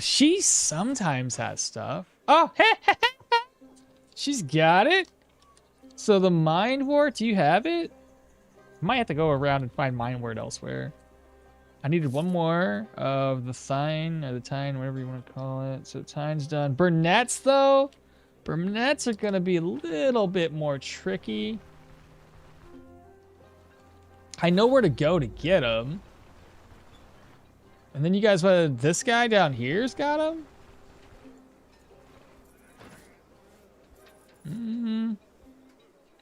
She sometimes has stuff. Oh, she's got it. So the mind wart, do you have it? Might have to go around and find mind wart elsewhere. I needed 1 more of the thine or the tine, whatever you want to call it. So tine's done. Burnett's though. Burnett's are gonna be a little bit more tricky. I know where to go to get them. And then you guys, this guy down here's got them?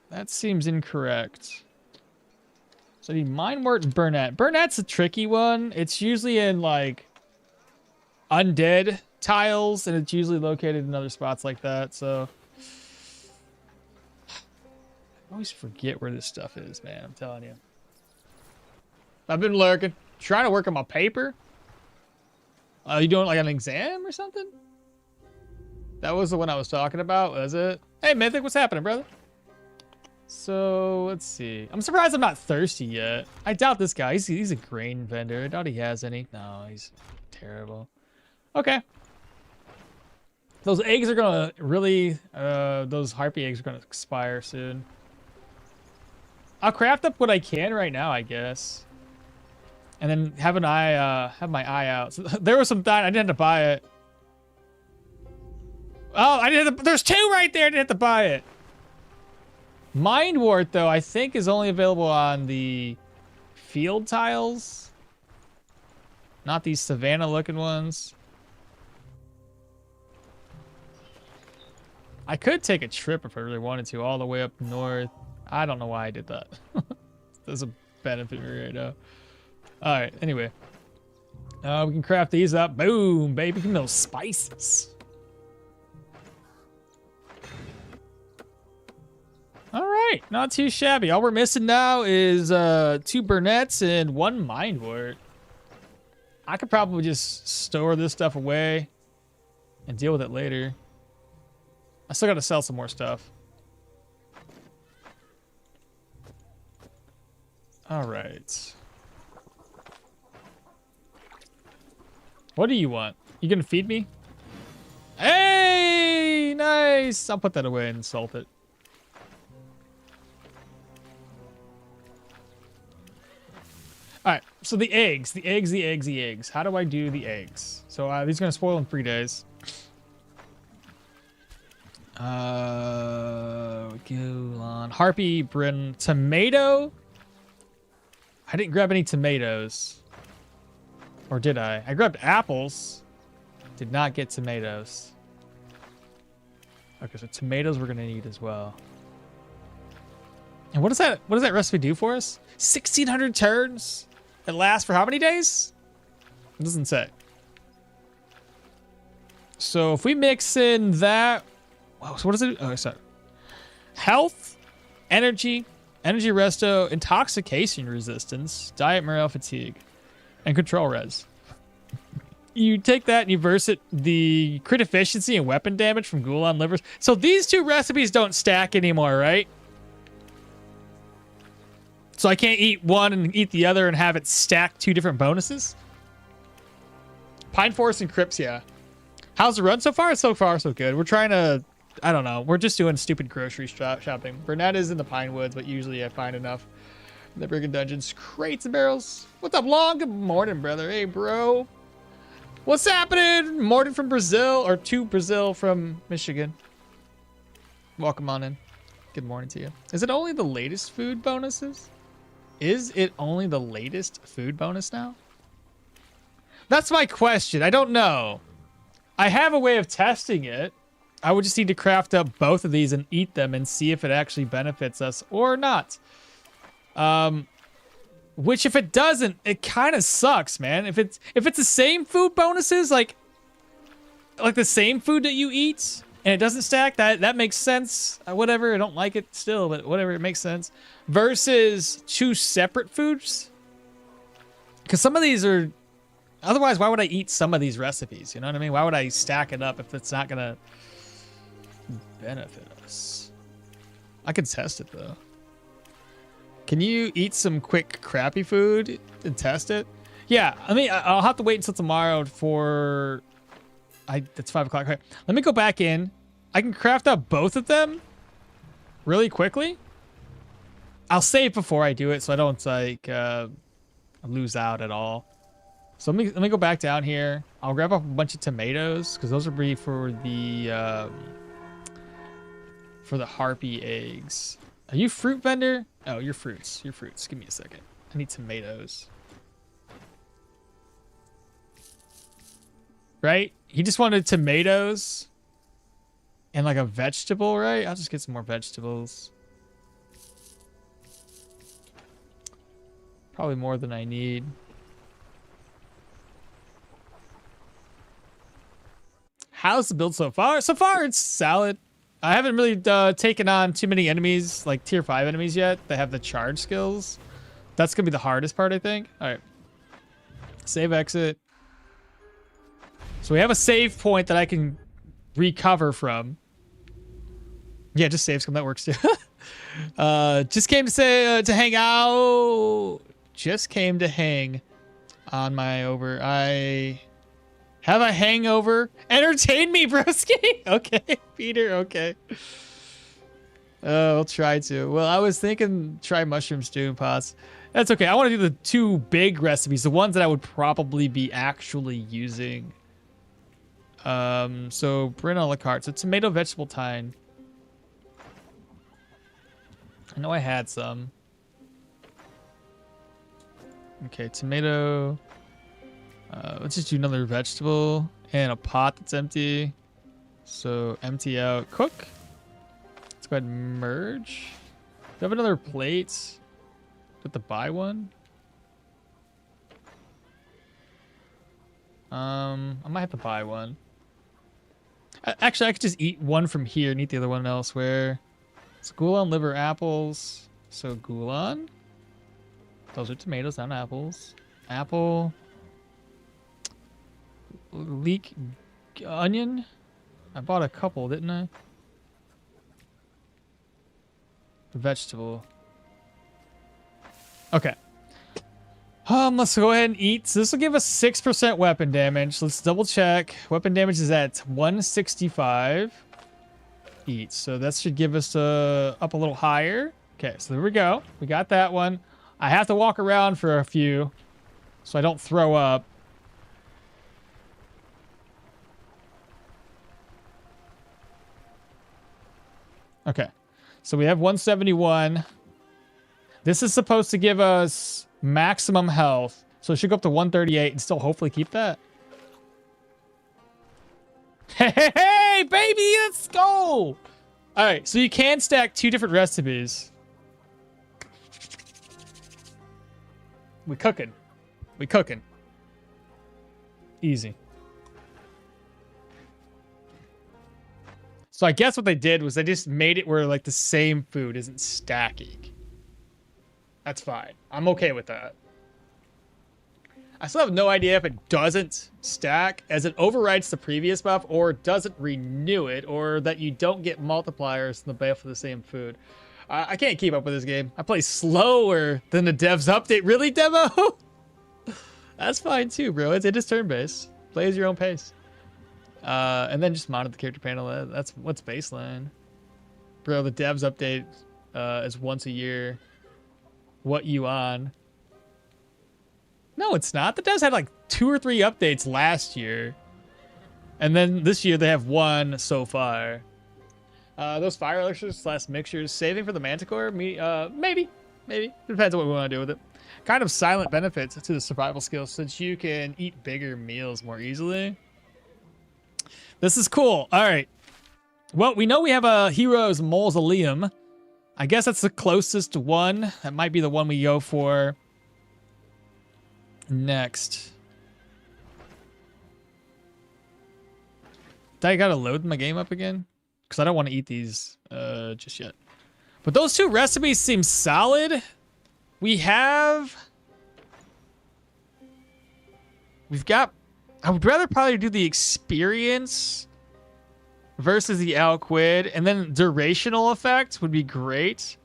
That seems incorrect. So I need Minewort and Burnett. Burnett's a tricky one. It's usually in, like, undead tiles, and it's usually located in other spots like that, so... I always forget where this stuff is, man, I'm telling you. I've been lurking. Trying to work on my paper. You doing like an exam or something? That was the one I was talking about, was it? Hey, Mythic, what's happening, brother? So let's see. I'm surprised I'm not thirsty yet. I doubt this guy. He's a grain vendor. I doubt he has any. No, he's terrible. Okay. Those eggs are gonna really. Those harpy eggs are gonna expire soon. I'll craft up what I can right now, I guess. And then have an eye. Have my eye out. So there was some time I didn't have to buy it. Oh, I didn't. There's two right there. I didn't have to buy it. Mind Wart, though, I think is only available on the field tiles. Not these Savannah-looking ones. I could take a trip if I really wanted to, all the way up north. I don't know why I did that. Doesn't benefit me right now. All right, anyway. We can craft these up. Boom, baby. Give me those spices. All right, not too shabby. All we're missing now is 2 Burnett's and 1 Mind Wart. I could probably just store this stuff away and deal with it later. I still got to sell some more stuff. All right. What do you want? You gonna feed me? Hey, nice. I'll put that away and salt it. All right, so the eggs. How do I do the eggs? So these are gonna spoil in 3 days. Go on. Harpy, Bryn, tomato. I didn't grab any tomatoes. Or did I? I grabbed apples. Did not get tomatoes. Okay, so tomatoes we're gonna need as well. And what does that recipe do for us? 1,600 turns? It lasts for how many days? It doesn't say. So if we mix in that, wow, so what does it? Oh, sorry. Health, energy resto, intoxication resistance, diet morale fatigue, and control res. You take that and you verse it the crit efficiency and weapon damage from Ghoulon livers. So these 2 recipes don't stack anymore, right? So I can't eat one and eat the other and have it stack 2 different bonuses? Pine Forest and Crypts, yeah. How's the run so far? So far, so good. We're trying to, I don't know. We're just doing stupid grocery shopping. Burnett is in the Pine Woods, but usually I find enough in the Brigand Dungeons. Crates and barrels. What's up, Long? Good morning, brother. Hey, bro. What's happening? Morton from Brazil, or to Brazil from Michigan. Welcome on in. Good morning to you. Is it only the latest food bonuses? Is it only the latest food bonus now? That's my question. I don't know. I have a way of testing it. I would just need to craft up both of these and eat them and see if it actually benefits us or not. Which if it doesn't, it kind of sucks, man. If it's the same food bonuses, like the same food that you eat, and it doesn't stack, that makes sense. Whatever, I don't like it still, but whatever, it makes sense. Versus 2 separate foods. Because some of these are... Otherwise, why would I eat some of these recipes? You know what I mean? Why would I stack it up if it's not going to benefit us? I could test it, though. Can you eat some quick crappy food and test it? Yeah, I mean, I'll have to wait until tomorrow for... It's 5 o'clock. Okay. Let me go back in. I can craft up both of them really quickly. I'll save before I do it so I don't like lose out at all. So let me go back down here. I'll grab up a bunch of tomatoes because those will be for the harpy eggs. Are you fruit vendor? Oh, you're fruits. You're fruits. Give me a second. I need tomatoes. Right? He just wanted tomatoes and like a vegetable, right? I'll just get some more vegetables. Probably more than I need. How's the build so far? So far, it's solid. I haven't really taken on too many enemies, like tier 5 enemies yet, that have the charge skills. That's going to be the hardest part, I think. All right. Save exit. So we have a save point that I can recover from. Yeah, just save scum. That works too. Just came to say to hang out. Just came to hang on my over. I have a hangover. Entertain me, broski. Okay, Peter. Okay. I'll try to. Well, I was thinking try mushroom stew and pots. That's okay. I want to do the 2 big recipes, the ones that I would probably be actually using. So Bryn a la carte. So tomato vegetable thyme. I know I had some. Okay, tomato. Let's just do another vegetable and a pot that's empty. So empty out. Cook. Let's go ahead and merge. Do I have another plate? Do I have to buy one? I might have to buy one. Actually, I could just eat one from here and eat the other one elsewhere. It's Goulan, liver, apples. So Goulan. Those are tomatoes, not apples. Apple. Leek onion. I bought a couple, didn't I? Vegetable. Okay. Let's go ahead and eat. So this will give us 6% weapon damage. Let's double check. Weapon damage is at 165. Eat. So that should give us up a little higher. Okay, so there we go. We got that one. I have to walk around for a few so I don't throw up. Okay. So we have 171. This is supposed to give us maximum health. So it should go up to 138 and still hopefully keep that. Hey, baby, let's go. All right, so you can stack 2 different recipes. We cooking. We cooking. Easy. So I guess what they did was they just made it where like the same food isn't stacking. That's fine. I'm okay with that. I still have no idea if it doesn't stack as it overrides the previous buff or doesn't renew it or that you don't get multipliers in the buff for the same food. I can't keep up with this game. I play slower than the devs update. Really, demo? That's fine too, bro. It is turn-based. Play as your own pace. And then just monitor the character panel. That's what's baseline. Bro, the devs update is once a year. What you on? No, it's not. The devs had like 2 or 3 updates last year. And then this year they have 1 so far. Those fire elixirs / mixtures, saving for the Manticore? Maybe. Depends on what we want to do with it. Kind of silent benefits to the survival skill since you can eat bigger meals more easily. This is cool. All right. Well, we know we have a hero's mausoleum. I guess that's the closest one. That might be the one we go for next. I gotta load my game up again because I don't want to eat these just yet. But those 2 recipes seem solid. We've got. I would rather probably do the experience versus the Alquid, and then durational effect would be great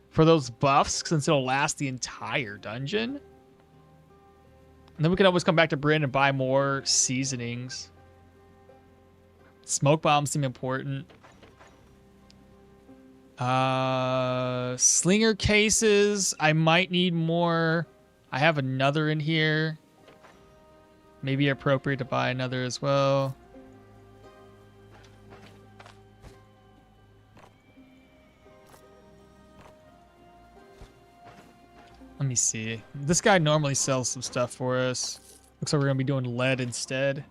for those buffs since it'll last the entire dungeon. And then we can always come back to Bryn and buy more seasonings. Smoke bombs seem important. Slinger cases. I might need more. I have another in here. Maybe appropriate to buy another as well. Let me see. This guy normally sells some stuff for us. Looks like we're going to be doing lead instead.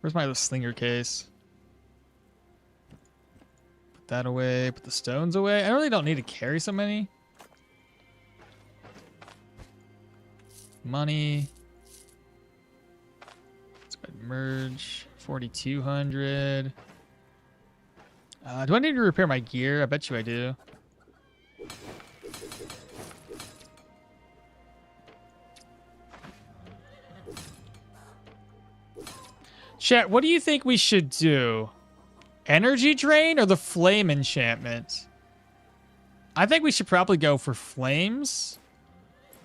Where's my other Slinger case? Put that away. Put the stones away. I really don't need to carry so many. Money. Let's go ahead and merge. 4,200. Do I need to repair my gear? I bet you I do. Chat, what do you think we should do? Energy drain or the flame enchantment? I think we should probably go for flames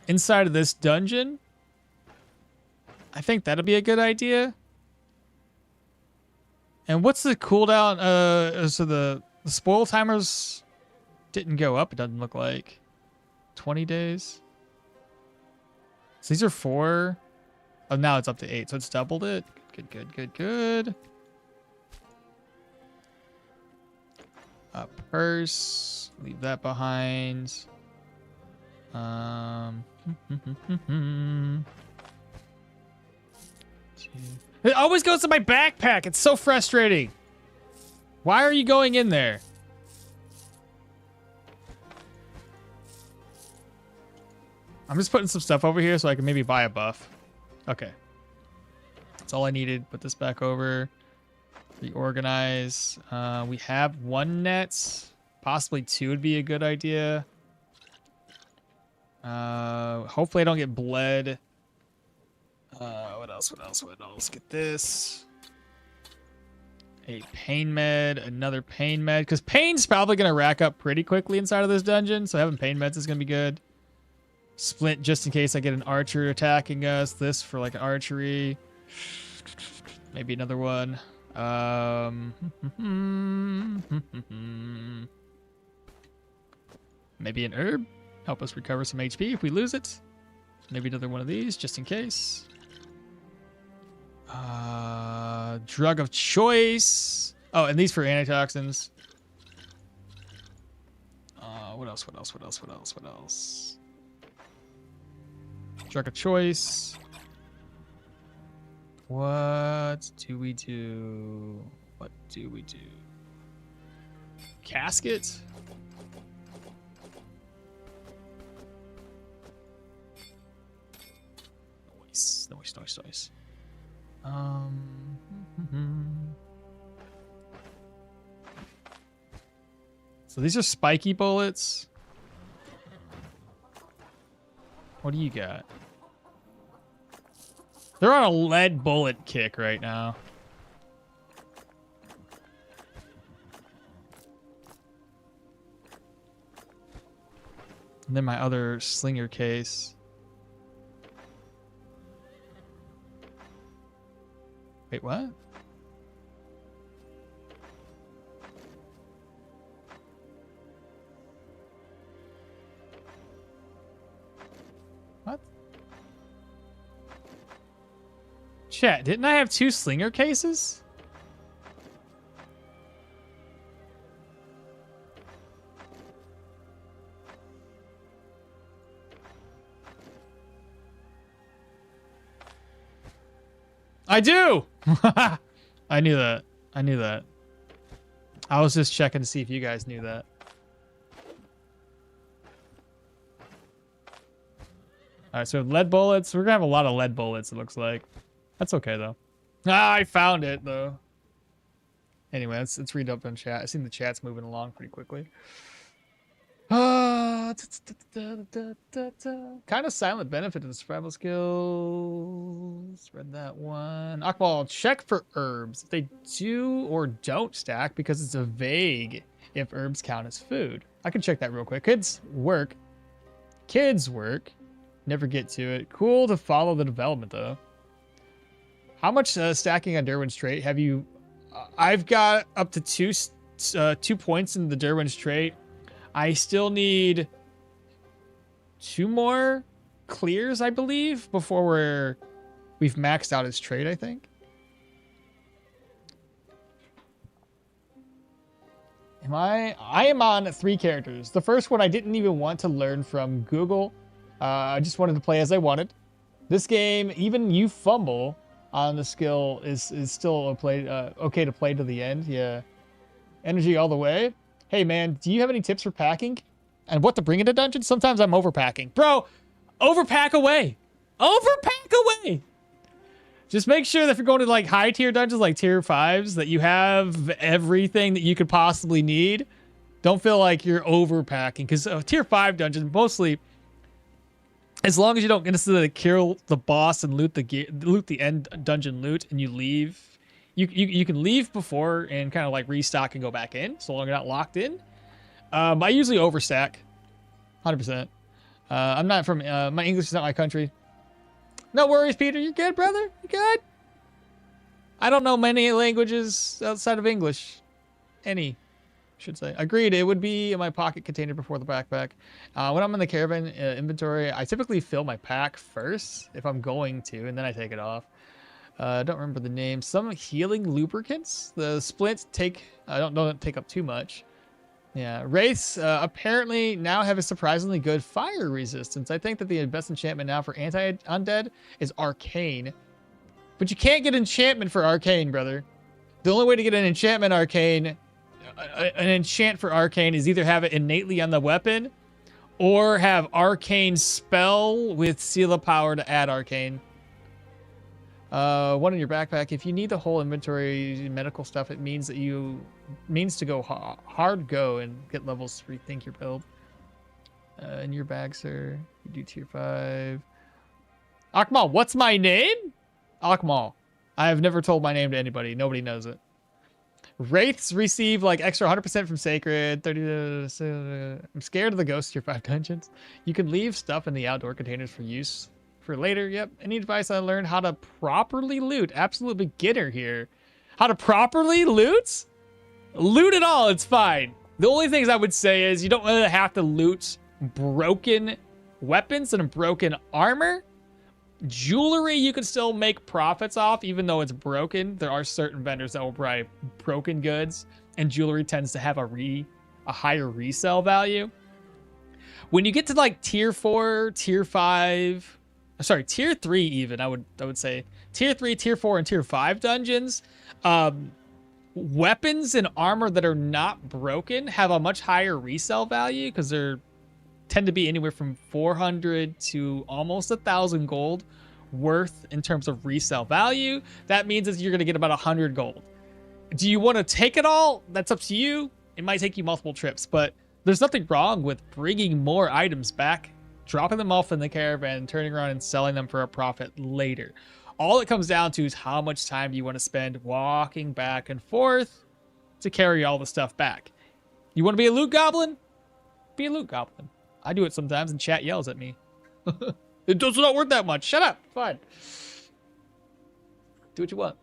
inside of this dungeon. I think that'll be a good idea. And what's the cooldown? So the spoil timers didn't go up, it doesn't look like. 20 days. So these are 4. Oh, now it's up to 8, so it's doubled it. Good, good, good, good. A purse. Leave that behind. It always goes to my backpack. It's so frustrating. Why are you going in there? I'm just putting some stuff over here so I can maybe buy a buff. Okay. That's all I needed. Put this back over. Reorganize. We have 1 net. Possibly 2 would be a good idea. Hopefully I don't get bled. What else? What else? What else? Get this. A pain med. Another pain med. Because pain's probably going to rack up pretty quickly inside of this dungeon. So having pain meds is going to be good. Splint just in case I get an archer attacking us. This for like archery. Maybe another one. Maybe an herb. Help us recover some HP if we lose it. Maybe another one of these just in case. Drug of choice. Oh, and these for antitoxins. What else? What else? What else? What else? What else? Drug of choice. What do we do? What do we do? Casket? Noise, noise, noise, noise. So these are spiky bullets. What do you got? They're on a lead bullet kick right now. And then my other Slinger case. Wait, what? What? Chat, didn't I have 2 Slinger cases? I do! I knew that. I knew that. I was just checking to see if you guys knew that. Alright, so lead bullets. We're gonna have a lot of lead bullets, it looks like. That's okay, though. Ah, I found it, though. Anyway, let's read up in chat. I've seen the chat's moving along pretty quickly. Kind of silent benefit to the survival skills. Read that one. Okmall, check for herbs. If they do or don't stack because it's a vague if herbs count as food. I can check that real quick. Kids work. Never get to it. Cool to follow the development though. How much stacking on Dirwin's trait have you? I've got up to 2 points in the Dirwin's trait. I still need 2 more clears, I believe, before we've maxed out his trait, I think. I am on 3 characters. The first one I didn't even want to learn from Google. I just wanted to play as I wanted. This game, even you fumble on the skill is still okay to play to the end. Yeah. Energy all the way. Hey, man, do you have any tips for packing? And what to bring into dungeons? Sometimes I'm overpacking. Bro, overpack away. Overpack away. Just make sure that if you're going to, like, high-tier dungeons, like tier 5s, that you have everything that you could possibly need. Don't feel like you're overpacking. Because tier 5 dungeons, mostly, as long as you don't get to kill the boss and loot the end dungeon loot and you leave, You can leave before and kind of like restock and go back in, so long you're not locked in. I usually overstack, 100%. I'm not from my English is not my country. No worries, Peter. You're good, brother. You good? I don't know many languages outside of English. Any, should say. Agreed. It would be in my pocket container before the backpack. When I'm in the caravan inventory, I typically fill my pack first if I'm going to, and then I take it off. I don't remember the name. Some healing lubricants. The splints don't take up too much. Yeah, wraiths apparently now have a surprisingly good fire resistance. I think that the best enchantment now for anti-undead is arcane. But you can't get enchantment for arcane, brother. The only way to get an enchantment arcane, an enchant for arcane, is either have it innately on the weapon or have arcane spell with seal of power to add arcane. One in your backpack. If you need the whole inventory medical stuff, it means that means to go hard go and get levels to rethink your build. In your bag, sir. You do tier 5. Okmall, what's my name? Okmall. I have never told my name to anybody. Nobody knows it. Wraiths receive like extra 100% from Sacred. 30. I'm scared of the ghost tier 5 dungeons. You can leave stuff in the outdoor containers for use for later. Yep. Any advice? I learned how to properly loot. Absolute beginner here. How to properly loot? Loot it all. It's fine. The only things I would say is you don't really have to loot broken weapons and broken armor. Jewelry you can still make profits off even though it's broken. There are certain vendors that will buy broken goods, and jewelry tends to have a higher resale value. When you get to like tier 4, tier 5, sorry, tier 3 even, I would say tier 3, tier 4, and tier 5 dungeons, weapons and armor that are not broken have a much higher resale value because they're tend to be anywhere from 400 to almost 1,000 gold worth in terms of resale value. That means that you're going to get about 100 gold. Do you want to take it all? That's up to you. It might take you multiple trips, but there's nothing wrong with bringing more items back, dropping them off in the caravan, turning around and selling them for a profit later. All it comes down to is how much time do you want to spend walking back and forth to carry all the stuff back. You want to be a loot goblin? Be a loot goblin. I do it sometimes and chat yells at me. It does not work that much. Shut up. Fine. Do what you want.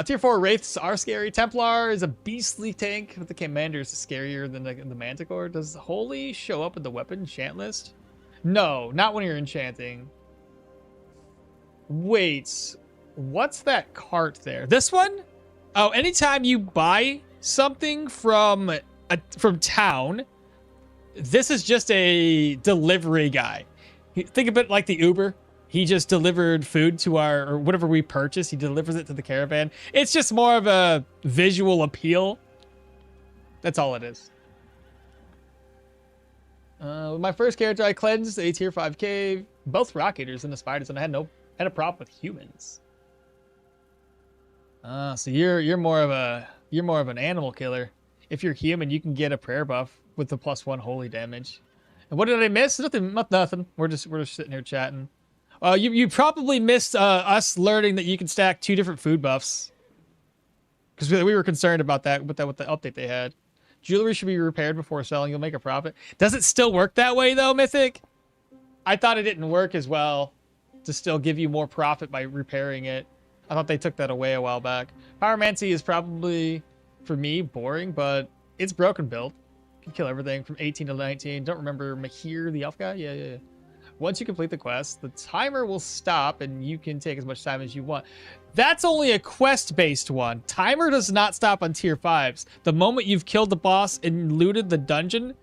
Tier 4 Wraiths are scary. Templar is a beastly tank, but the Commander is scarier than the Manticore. Does Holy show up in the weapon enchant list? No, not when you're enchanting. Wait, what's that cart there? This one? Oh, anytime you buy something from town, this is just a delivery guy. Think of it like the Uber. He just delivered food to or whatever we purchase. He delivers it to the caravan. It's just more of a visual appeal. That's all it is. With my first character, I cleansed a tier 5 cave, both rock eaters and the spiders, and I had a problem with humans. So you're more of an animal killer. If you're human, you can get a prayer buff with the +1 holy damage. And what did I miss? Nothing. We're just sitting here chatting. You probably missed us learning that you can stack 2 different food buffs, because we were concerned about that with the update they had. Jewelry should be repaired before selling. You'll make a profit. Does it still work that way though, Mythic? I thought it didn't work as well to still give you more profit by repairing it. I thought they took that away a while back. Pyromancy is probably, for me, boring, but it's broken build. Can kill everything from 18 to 19. Don't remember Mahir, the elf guy? Yeah. Once you complete the quest, the timer will stop and you can take as much time as you want. That's only a quest-based one. Timer does not stop on tier 5s. The moment you've killed the boss and looted the dungeon,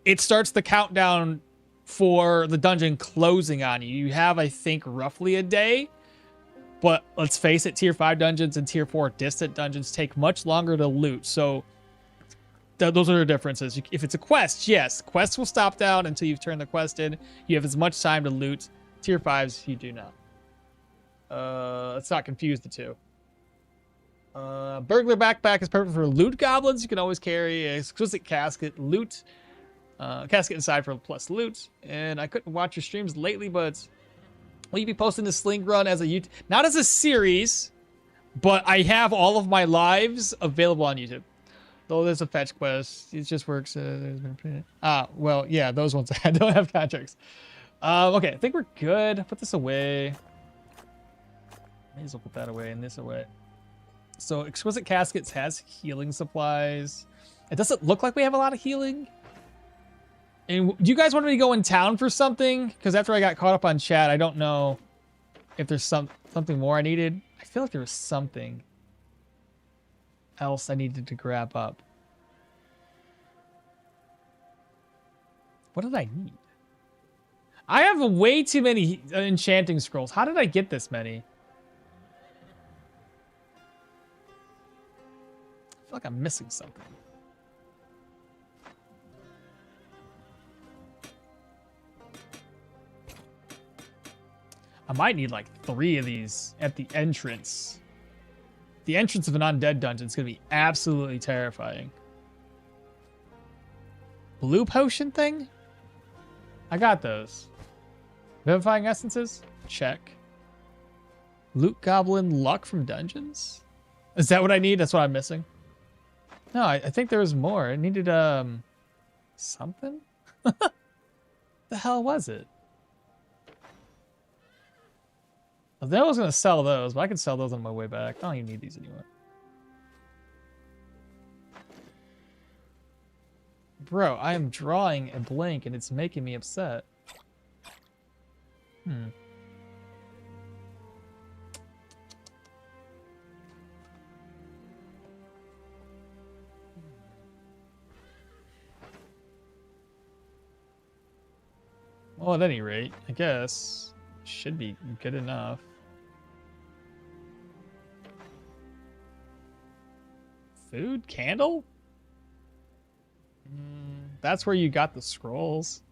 it starts the countdown for the dungeon closing on you. You have, I think, roughly a day. But let's face it, tier 5 dungeons and tier 4 distant dungeons take much longer to loot. So those are the differences. If it's a quest, yes, quests will stop down until you've turned the quest in. You have as much time to loot. Tier 5s, you do not. Let's not confuse the two. Burglar backpack is perfect for loot goblins. You can always carry an exquisite casket loot. Casket inside for plus loot. And I couldn't watch your streams lately, but will you be posting the Sling run as not as a series, But I have all of my lives available on YouTube. Though there's a fetch quest. It just works. Well, yeah, those ones I don't have contracts. Okay, I think we're good. Put this away. May as well put that away and this away. So Exquisite Caskets has healing supplies. It doesn't look like we have a lot of healing. And do you guys want me to go in town for something? Because after I got caught up on chat, I don't know if there's something more I needed. I feel like there was something else I needed to grab up. What did I need? I have way too many enchanting scrolls. How did I get this many? I feel like I'm missing something. I might need like 3 of these at the entrance. The entrance of an undead dungeon is going to be absolutely terrifying. Blue potion thing? I got those. Vivifying essences? Check. Loot goblin luck from dungeons? Is that what I need? That's what I'm missing? No, I think there was more. It needed, something? The hell was it? I was going to sell those, but I can sell those on my way back. I don't even need these anymore. Bro, I am drawing a blank and it's making me upset. Well, at any rate, I guess should be good enough. Food? Candle? That's where you got the scrolls.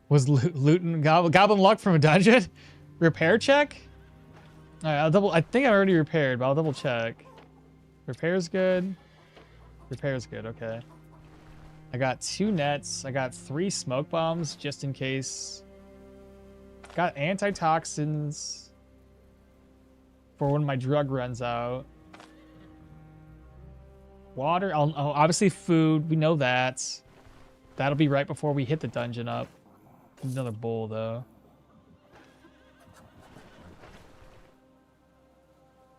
Was looting goblin luck from a dungeon? Repair check? Alright, I'll double. I think I already repaired, but I'll double check. Repair's good. Repair's good, okay. I got 2 nets. I got 3 smoke bombs just in case. Got antitoxins for when my drug runs out. Water, obviously food, we know that. That'll be right before we hit the dungeon up. Another bowl, though.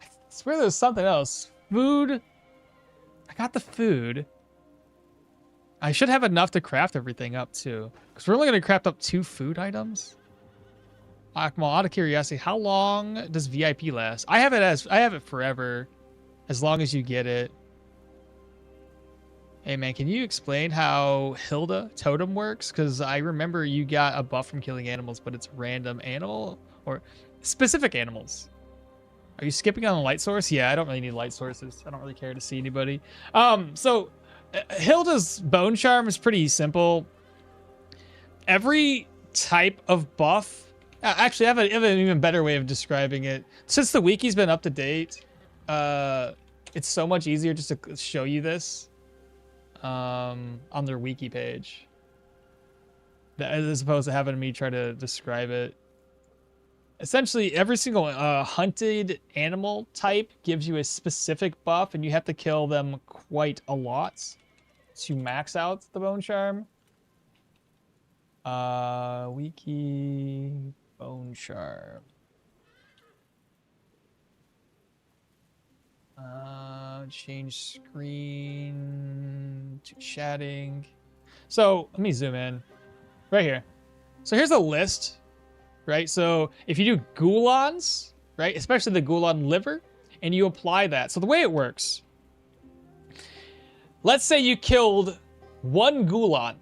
I swear there's something else. Food. I got the food. I should have enough to craft everything up, too. Because we're only going to craft up 2 food items. Okmall, out of curiosity, how long does VIP last? I have it forever. As long as you get it. Hey man, can you explain how Hilda Totem works? Because I remember you got a buff from killing animals, but it's random animal or specific animals. Are you skipping on a light source? Yeah, I don't really need light sources. I don't really care to see anybody. So Hilda's bone charm is pretty simple. Every type of buff. Actually, I have an even better way of describing it. Since the wiki's been up to date, it's so much easier just to show you this. On their wiki page, as opposed to having me try to describe it. Essentially, every single hunted animal type gives you a specific buff, and you have to kill them quite a lot to max out the bone charm. Wiki bone charm. Change screen to chatting. So let me zoom in right here. So here's a list, right? So if you do Gulons, right, especially the Gulon liver, and you apply that. So the way it works, let's say you killed 1 Gulon,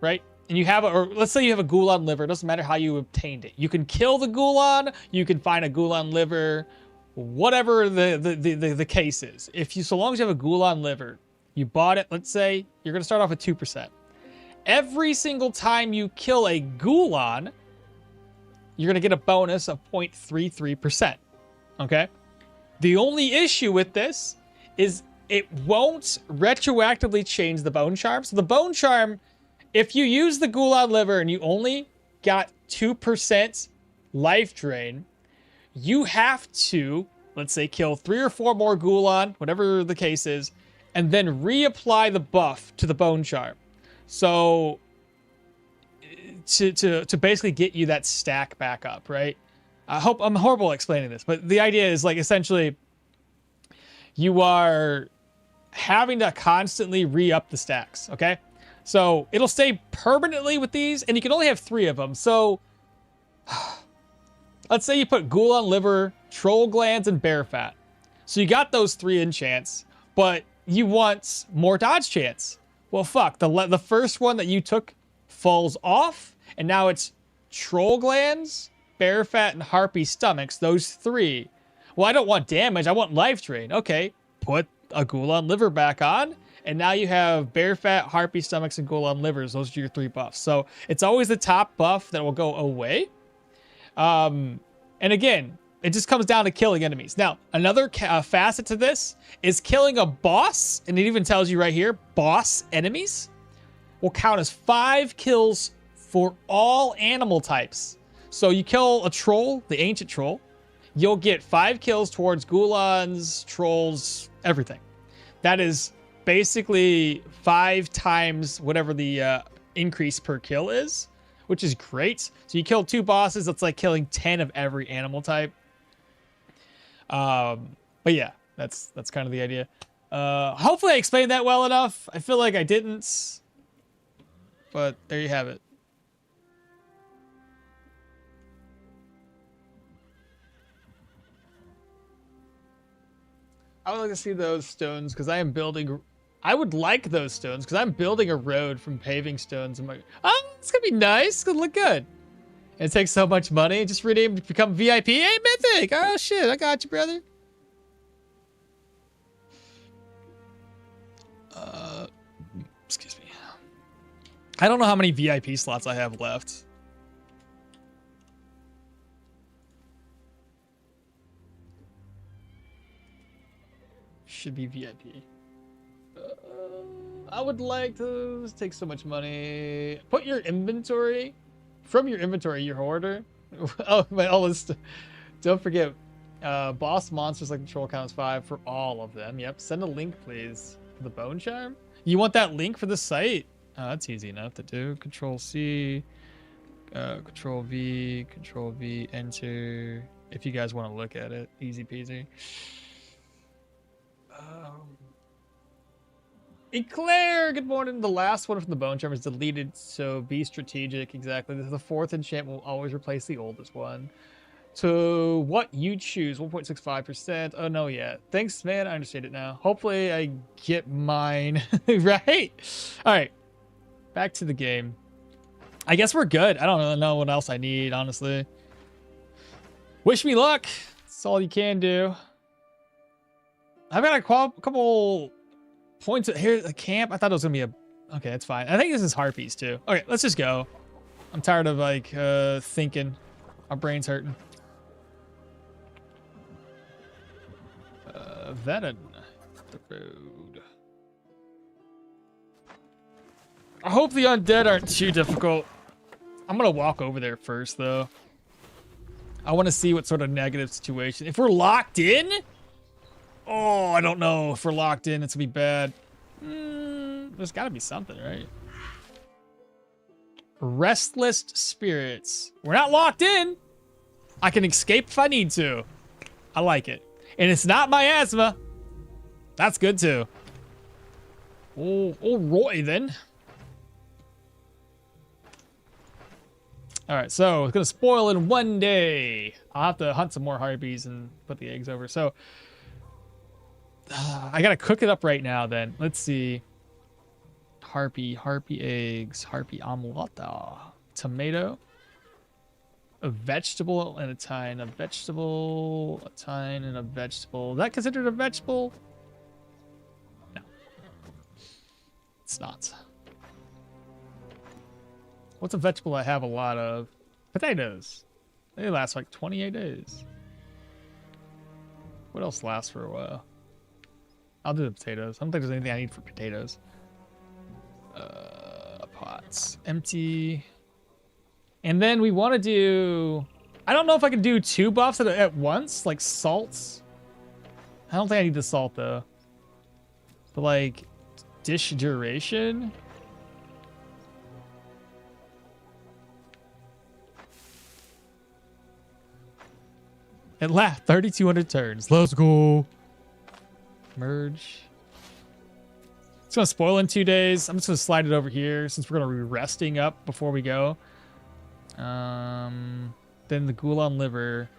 right? And you have or let's say you have a Gulon liver. It doesn't matter how you obtained it. You can kill the Gulon. You can find a Gulon liver. Whatever the case is, so long as you have a Gulon liver, you bought it, let's say, you're going to start off with 2%. Every single time you kill a Gulon, you're going to get a bonus of 0.33%. Okay? The only issue with this is it won't retroactively change the bone charm. So the bone charm, if you use the Gulon liver and you only got 2% life drain, you have to let's say kill 3 or 4 more Ghoulon, whatever the case is, and then reapply the buff to the bone charm. So to basically get you that stack back up, right? I hope I'm horrible at explaining this, but the idea is like essentially you are having to constantly re-up the stacks, okay? So it'll stay permanently with these, and you can only have 3 of them. So let's say you put Ghoulon liver, troll glands, and bear fat. So you got those 3 enchants, but you want more dodge chance. Well, fuck, the first one that you took falls off, and now it's troll glands, bear fat, and harpy stomachs, those 3. Well, I don't want damage, I want life drain. Okay, put a Ghoulon liver back on, and now you have bear fat, harpy stomachs, and Ghoulon livers. Those are your 3 buffs. So it's always the top buff that will go away. And again, it just comes down to killing enemies. Now, another facet to this is killing a boss, and it even tells you right here, boss enemies will count as 5 kills for all animal types. So you kill a troll, the ancient troll, you'll get 5 kills towards Ghoulons, trolls, everything. That is basically 5 times whatever the increase per kill is, which is great. So you kill 2 bosses, that's like killing 10 of every animal type. But yeah, that's kind of the idea. Hopefully I explained that well enough. I feel like I didn't, but there you have it. I would like to see those stones because I am building. I would like those stones because I'm building a road from paving stones. I'm like, oh, it's gonna be nice. It's gonna look good. And it takes so much money. Just rename to become VIP. Hey, Mythic. Oh shit, I got you, brother. Excuse me. I don't know how many VIP slots I have left. Should be VIP. I would like to. This takes so much money. Put your inventory. From your inventory, your hoarder. Oh, my all this. Don't forget. Boss monsters like the troll counts 5 for all of them. Yep. Send a link, please. For the bone charm. You want that link for the site? That's easy enough to do. Control C. Control V. Control V. Enter. If you guys want to look at it. Easy peasy. Eclair, good morning. The last one from the bone charm is deleted, so be strategic. Exactly. The 4th enchant will always replace the oldest one. To what you choose, 1.65%. Oh no, yeah. Thanks, man. I understand it now. Hopefully, I get mine right. All right, back to the game. I guess we're good. I don't really know what else I need, honestly. Wish me luck. That's all you can do. I've got a couple points here. The camp. I thought it was gonna be a. Okay, that's fine. I think this is Harpies too. Okay, let's just go. I'm tired of like thinking. My brain's hurting. Venom. The road. I hope the undead aren't too difficult. I'm gonna walk over there first though. I want to see what sort of negative situation. If we're locked in. Oh, I don't know. If we're locked in, it's gonna be bad. There's gotta be something, right? Restless spirits. We're not locked in. I can escape if I need to. I like it. And it's not my asthma. That's good too. Oh, Roy then. All right, so it's gonna spoil in 1 day. I'll have to hunt some more harpies and put the eggs over. So I gotta cook it up right now then. Let's see. Harpy eggs, harpy omelette, tomato, a vegetable and a thyme, a vegetable, a thyme, and a vegetable. Is that considered a vegetable? No. It's not. What's a vegetable I have a lot of? Potatoes. They last like 28 days. What else lasts for a while? I'll do the potatoes. I don't think there's anything I need for potatoes. Pots. Empty. And then we want to do... I don't know if I can do 2 buffs at once, like salts I don't think I need the salt though. But like, dish duration. It lasts 3,200 turns. Let's go. Merge. It's gonna spoil in 2 days. I'm just gonna slide it over here since we're gonna be resting up before we go. Then the ghoul on liver.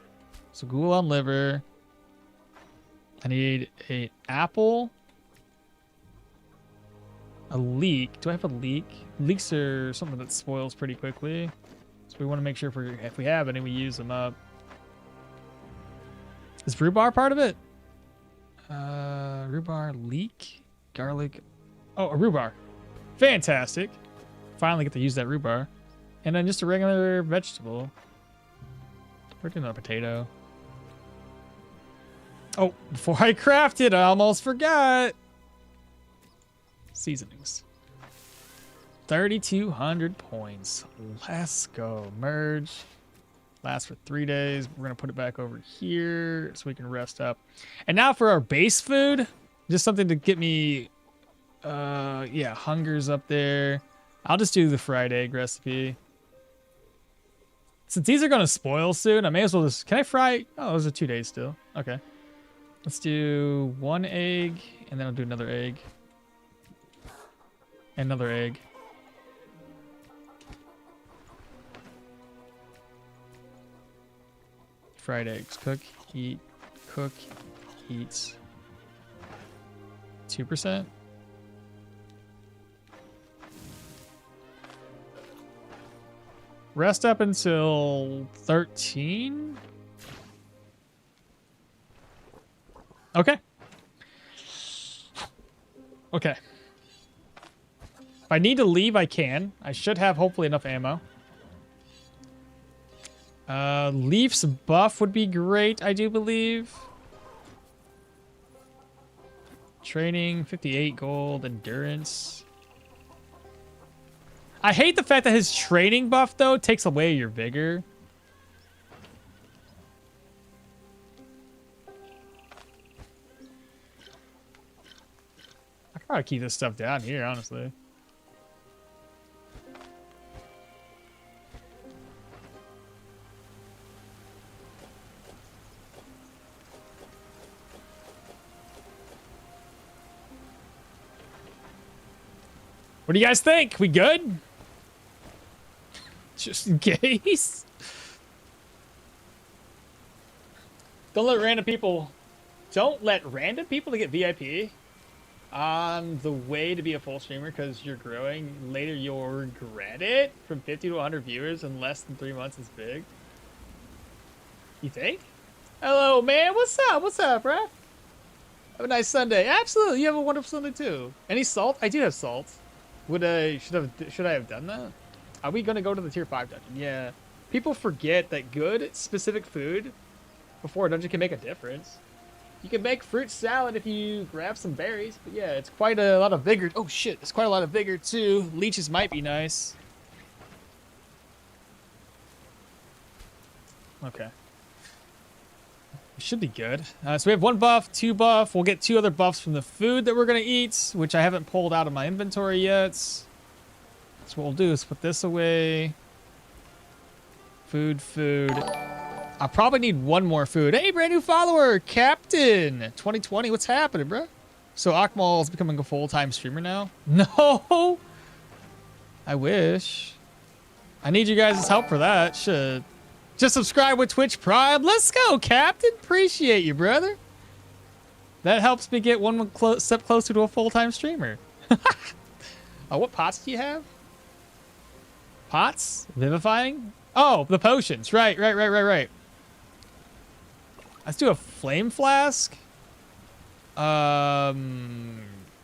So ghoul on liver. I need an apple. A leek. Do I have a leek? Leeks are something that spoils pretty quickly. So we want to make sure if we have any, we use them up. Is rhubarb part of it? Rhubarb, leek, garlic. Oh, a rhubarb. Fantastic. Finally get to use that rhubarb. And then just a regular vegetable. We're doing a potato. Oh, before I craft it, I almost forgot. Seasonings. 3,200 points. Let's go. Merge. Lasts for 3 days. We're going to put it back over here so we can rest up. And now for our base food. Just something to get me... yeah, hunger's up there. I'll just do the fried egg recipe. Since these are going to spoil soon, I may as well just... Can I fry... Oh, those are 2 days still. Okay. Let's do 1 egg, and then I'll do another egg. Another egg. Fried eggs. Cook, eat, cook, eat. 2%. Rest up until 13. Okay. Okay. If I need to leave, I can. I should have hopefully enough ammo. Leaf's buff would be great, I do believe. Training, 58 gold, endurance. I hate the fact that his training buff, though, takes away your vigor. I gotta keep this stuff down here, honestly. What do you guys think? We good? Just in case. Don't let random people to get VIP on the way to be a full streamer because you're growing. Later you'll regret it. From 50 to 100 viewers in less than 3 months is big. You think? Hello, man. What's up? What's up, bruh? Have a nice Sunday. Absolutely. You have a wonderful Sunday too. Any salt? I do have salt. Should I have done that? Are we gonna go to the tier 5 dungeon? Yeah. People forget that good specific food before a dungeon can make a difference. You can make fruit salad if you grab some berries, but yeah, it's quite a lot of vigor. Oh shit, it's quite a lot of vigor too. Leeches might be nice. Okay. Should be good. So we have 1 buff, 2 buff. We'll get 2 other buffs from the food that we're going to eat, which I haven't pulled out of my inventory yet. So what we'll do is put this away. Food. I probably need 1 more food. Hey, brand new follower, Captain 2020. What's happening, bro? So Okmall is becoming a full-time streamer now? No! I wish. I need you guys' help for that. Should. Just subscribe with Twitch Prime. Let's go, Captain. Appreciate you, brother. That helps me get one step closer to a full-time streamer. What pots do you have? Pots? Vivifying? Oh, the potions. Right. Let's do a flame flask.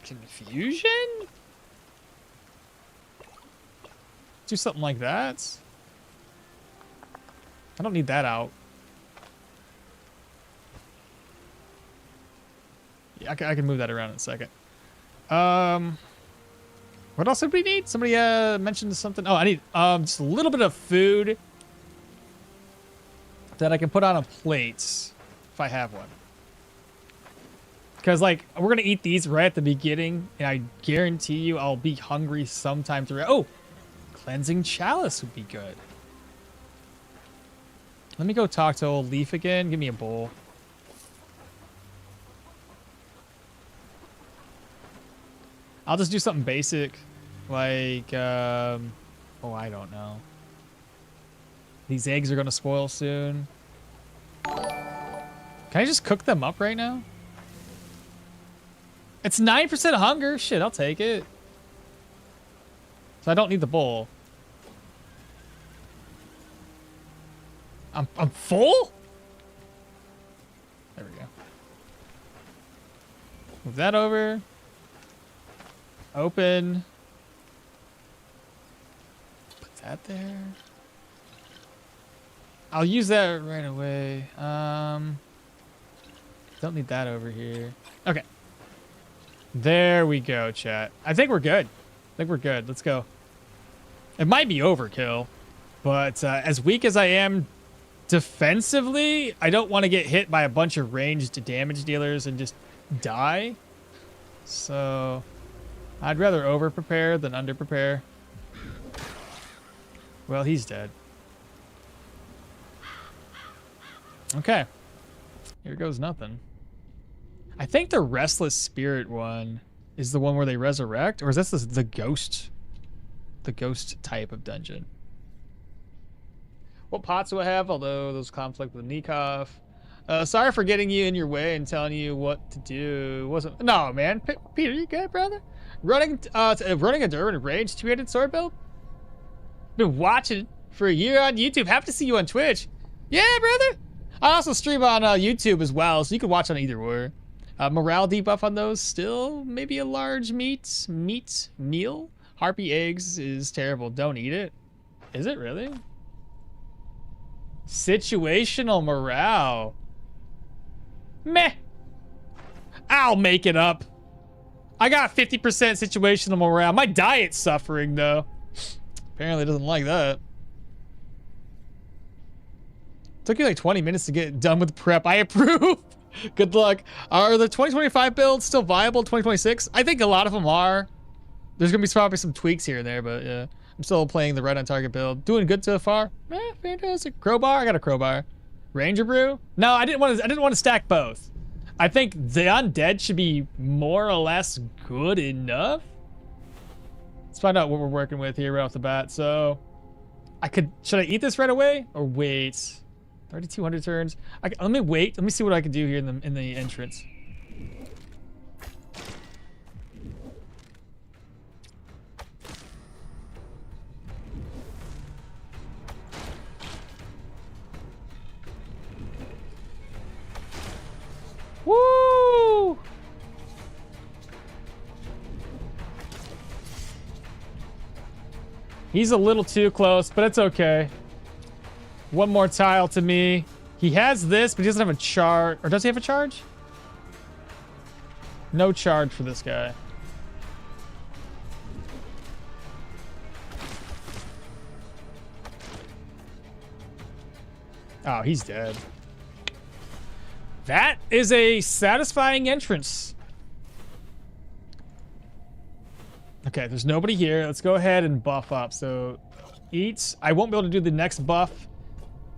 Confusion? Do something like that. I don't need that out. Yeah, I can move that around in a second. What else did we need? Somebody mentioned something. Oh, I need just a little bit of food that I can put on a plate if I have one. Because, like, we're going to eat these right at the beginning, and I guarantee you I'll be hungry sometime through. Oh, cleansing chalice would be good. Let me go talk to old Leaf again. Give me a bowl. I'll just do something basic, like, oh, I don't know. These eggs are going to spoil soon. Can I just cook them up right now? It's 9% hunger. Shit, I'll take it. So I don't need the bowl. I'm full? There we go. Move that over. Open. Put that there. I'll use that right away. Don't need that over here. Okay. There we go, chat. I think we're good. Let's go. It might be overkill, but as weak as I am defensively, I don't want to get hit by a bunch of ranged damage dealers and just die. So I'd rather over-prepare than under-prepare. Well, he's dead. Okay. Here goes nothing. I think the Restless Spirit one is the one where they resurrect, or is this the ghost type of dungeon? What pots do I have? Although those conflict with Nikov. Sorry for getting you in your way and telling you what to do. Wasn't no man, Peter, you good, brother? Running a Dirwin range two-handed sword build. Been watching for a year on YouTube. Happy to see you on Twitch. Yeah, brother. I also stream on YouTube as well, so you can watch on either or. Morale debuff on those still. Maybe a large meat meal. Harpy eggs is terrible. Don't eat it. Is it really? Situational morale. Meh. I'll make it up. I got 50% situational morale. My diet's suffering though. Apparently doesn't like that. Took you like 20 minutes to get done with prep. I approve. Good luck. Are the 2025 builds still viable in 2026? I think a lot of them are. There's gonna be probably some tweaks here and there, but yeah. I'm still playing the right on target build. Doing good so far. Fantastic. Crowbar? I got a crowbar. Ranger brew? No, I didn't want to stack both. I think the undead should be more or less good enough. Let's find out what we're working with here right off the bat. So should I eat this right away or wait? 3,200 turns. Let me wait. Let me see what I can do here in the entrance. Woo! He's a little too close, but it's okay. One more tile to me. He has this, but he doesn't have a charge. Or does he have a charge? No charge for this guy. Oh, he's dead. That is a satisfying entrance. Okay, there's nobody here. Let's go ahead and buff up. So, eat. I won't be able to do the next buff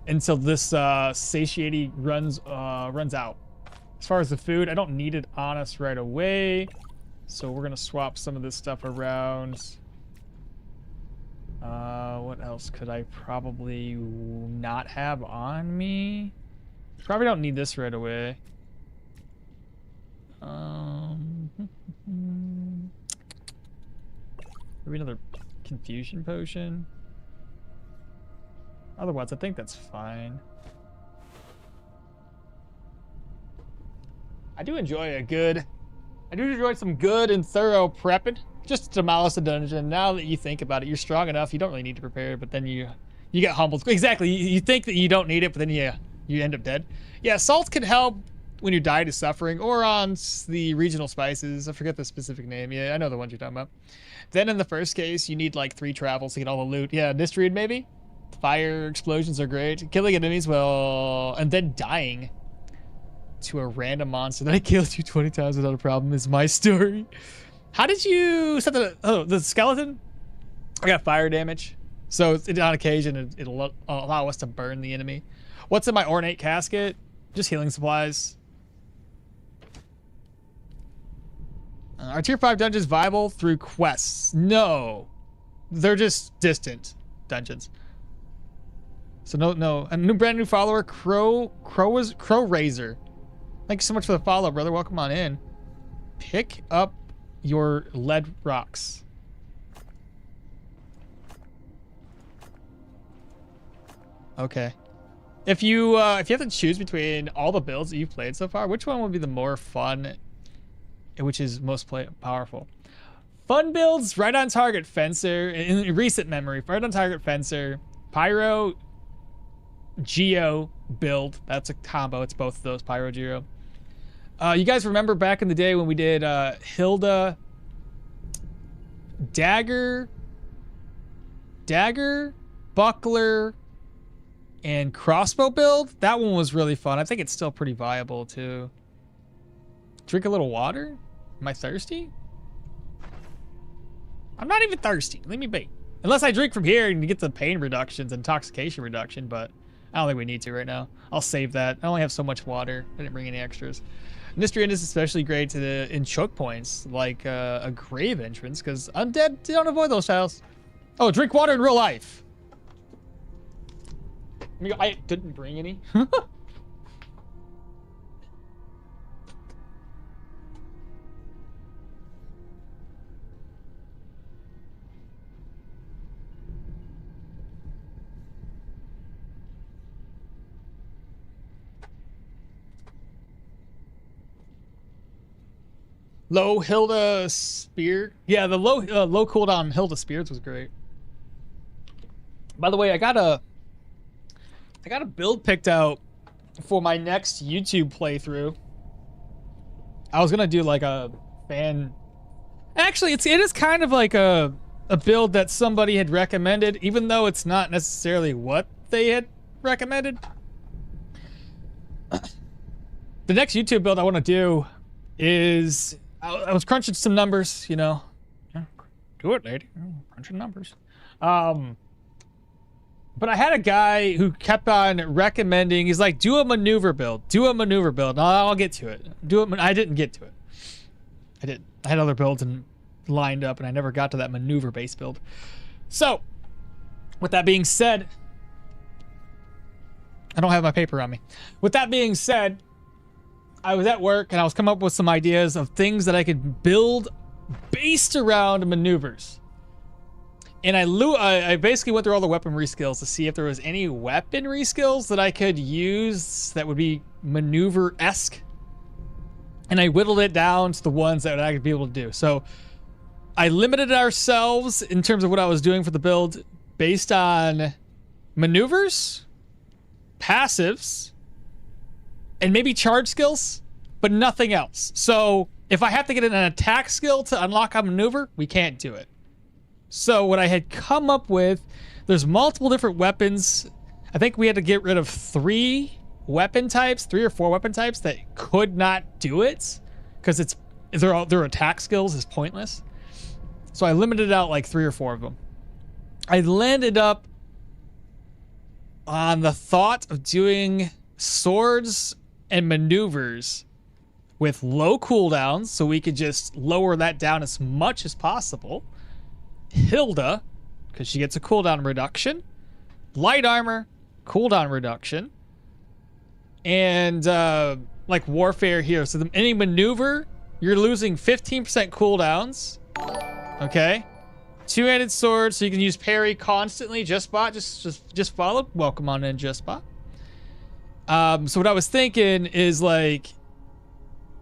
until this satiety runs out. As far as the food, I don't need it on us right away. So we're gonna swap some of this stuff around. What else could I probably not have on me? Probably don't need this right away. Maybe another confusion potion. Otherwise, I think that's fine. I do enjoy some good and thorough prepping. Just to demolish the dungeon. Now that you think about it, you're strong enough. You don't really need to prepare, but then you get humbled. Exactly. You think that you don't need it, but then you end up dead. Yeah, salt can help when your diet is suffering, or on the regional spices. I forget the specific name. Yeah, I know the ones you're talking about. Then in the first case, you need like 3 travels to get all the loot. Yeah, Nistriad maybe? Fire explosions are great. Killing enemies, well, and then dying. to a random monster that I killed you 20 times without a problem is my story. How did you set the skeleton? I got fire damage. So on occasion, it'll allow us to burn the enemy. What's in my ornate casket? Just healing supplies. Are tier 5 dungeons viable through quests? No. They're just distant dungeons. So no. A brand new follower, Crow Razor. Thank you so much for the follow, brother. Welcome on in. Pick up your lead rocks. Okay. If you have to choose between all the builds that you've played so far, which one would be the more fun, which is most powerful? Fun builds, right on target fencer, in recent memory, right on target fencer, pyro, geo build. That's a combo. It's both of those, pyro, geo. You guys remember back in the day when we did Hilda, dagger, buckler, and crossbow build? That one was really fun. I think it's still pretty viable too. Drink a little water? Am I thirsty? I'm not even thirsty. Leave me be. Unless I drink from here and get the pain reductions and intoxication reduction, but I don't think we need to right now. I'll save that. I only have so much water. I didn't bring any extras. Mystery End is especially great in choke points, like a grave entrance, because undead don't avoid those tiles. Oh, drink water in real life. I didn't bring any. Low Hilda Spear. Yeah, the low cooldown Hilda Spears was great. By the way, I got a build picked out for my next YouTube playthrough. I was gonna do like a fan. Actually, it is kind of like a build that somebody had recommended, even though it's not necessarily what they had recommended. The next YouTube build I want to do is I was crunching some numbers, you know. Yeah, do it, lady. Crunching numbers. But I had a guy who kept on recommending. He's like, do a maneuver build. Do a maneuver build. I'll get to it. I didn't get to it. I had other builds lined up, and I never got to that maneuver-based build. So, with that being said, I don't have my paper on me. With that being said, I was at work and I was coming up with some ideas of things that I could build based around maneuvers. And I basically went through all the weaponry skills to see if there was any weaponry skills that I could use that would be maneuver-esque. And I whittled it down to the ones that I could be able to do. So I limited ourselves in terms of what I was doing for the build based on maneuvers, passives, and maybe charge skills, but nothing else. So if I have to get an attack skill to unlock a maneuver, we can't do it. So what I had come up with, there's multiple different weapons. I think we had to get rid of 3 or 4 weapon types that could not do it because their attack skills is pointless. So I limited out like 3 or 4 of them. I landed up on the thought of doing swords and maneuvers with low cooldowns, so we could just lower that down as much as possible. Hilda, because she gets a cooldown reduction. Light armor, cooldown reduction. And like warfare here. So any maneuver, you're losing 15% cooldowns. Okay. 2-handed sword, so you can use parry constantly. Just follow. Welcome on in, JustBot. So what I was thinking is like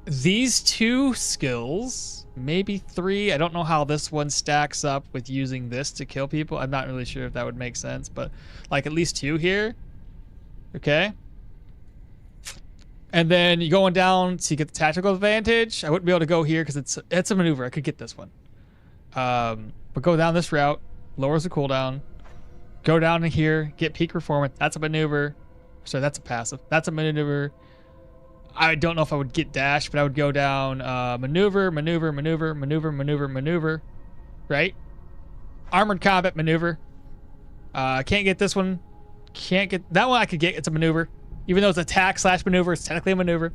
these 2 skills, maybe 3. I don't know how this one stacks up with using this to kill people. I'm not really sure if that would make sense, but like at least 2 here. Okay. And then you going down so you get the tactical advantage. I wouldn't be able to go here because it's a maneuver. I could get this one. But go down this route, lowers the cooldown. Go down to here, get peak performance. That's a maneuver. Sorry, that's a passive. That's a maneuver. I don't know if I would get dash, but I would go down maneuver, maneuver, maneuver, maneuver, maneuver, maneuver, right? Armored combat maneuver. Can't get this one. Can't get that one. I could get. It's a maneuver, even though it's attack / maneuver. It's technically a maneuver.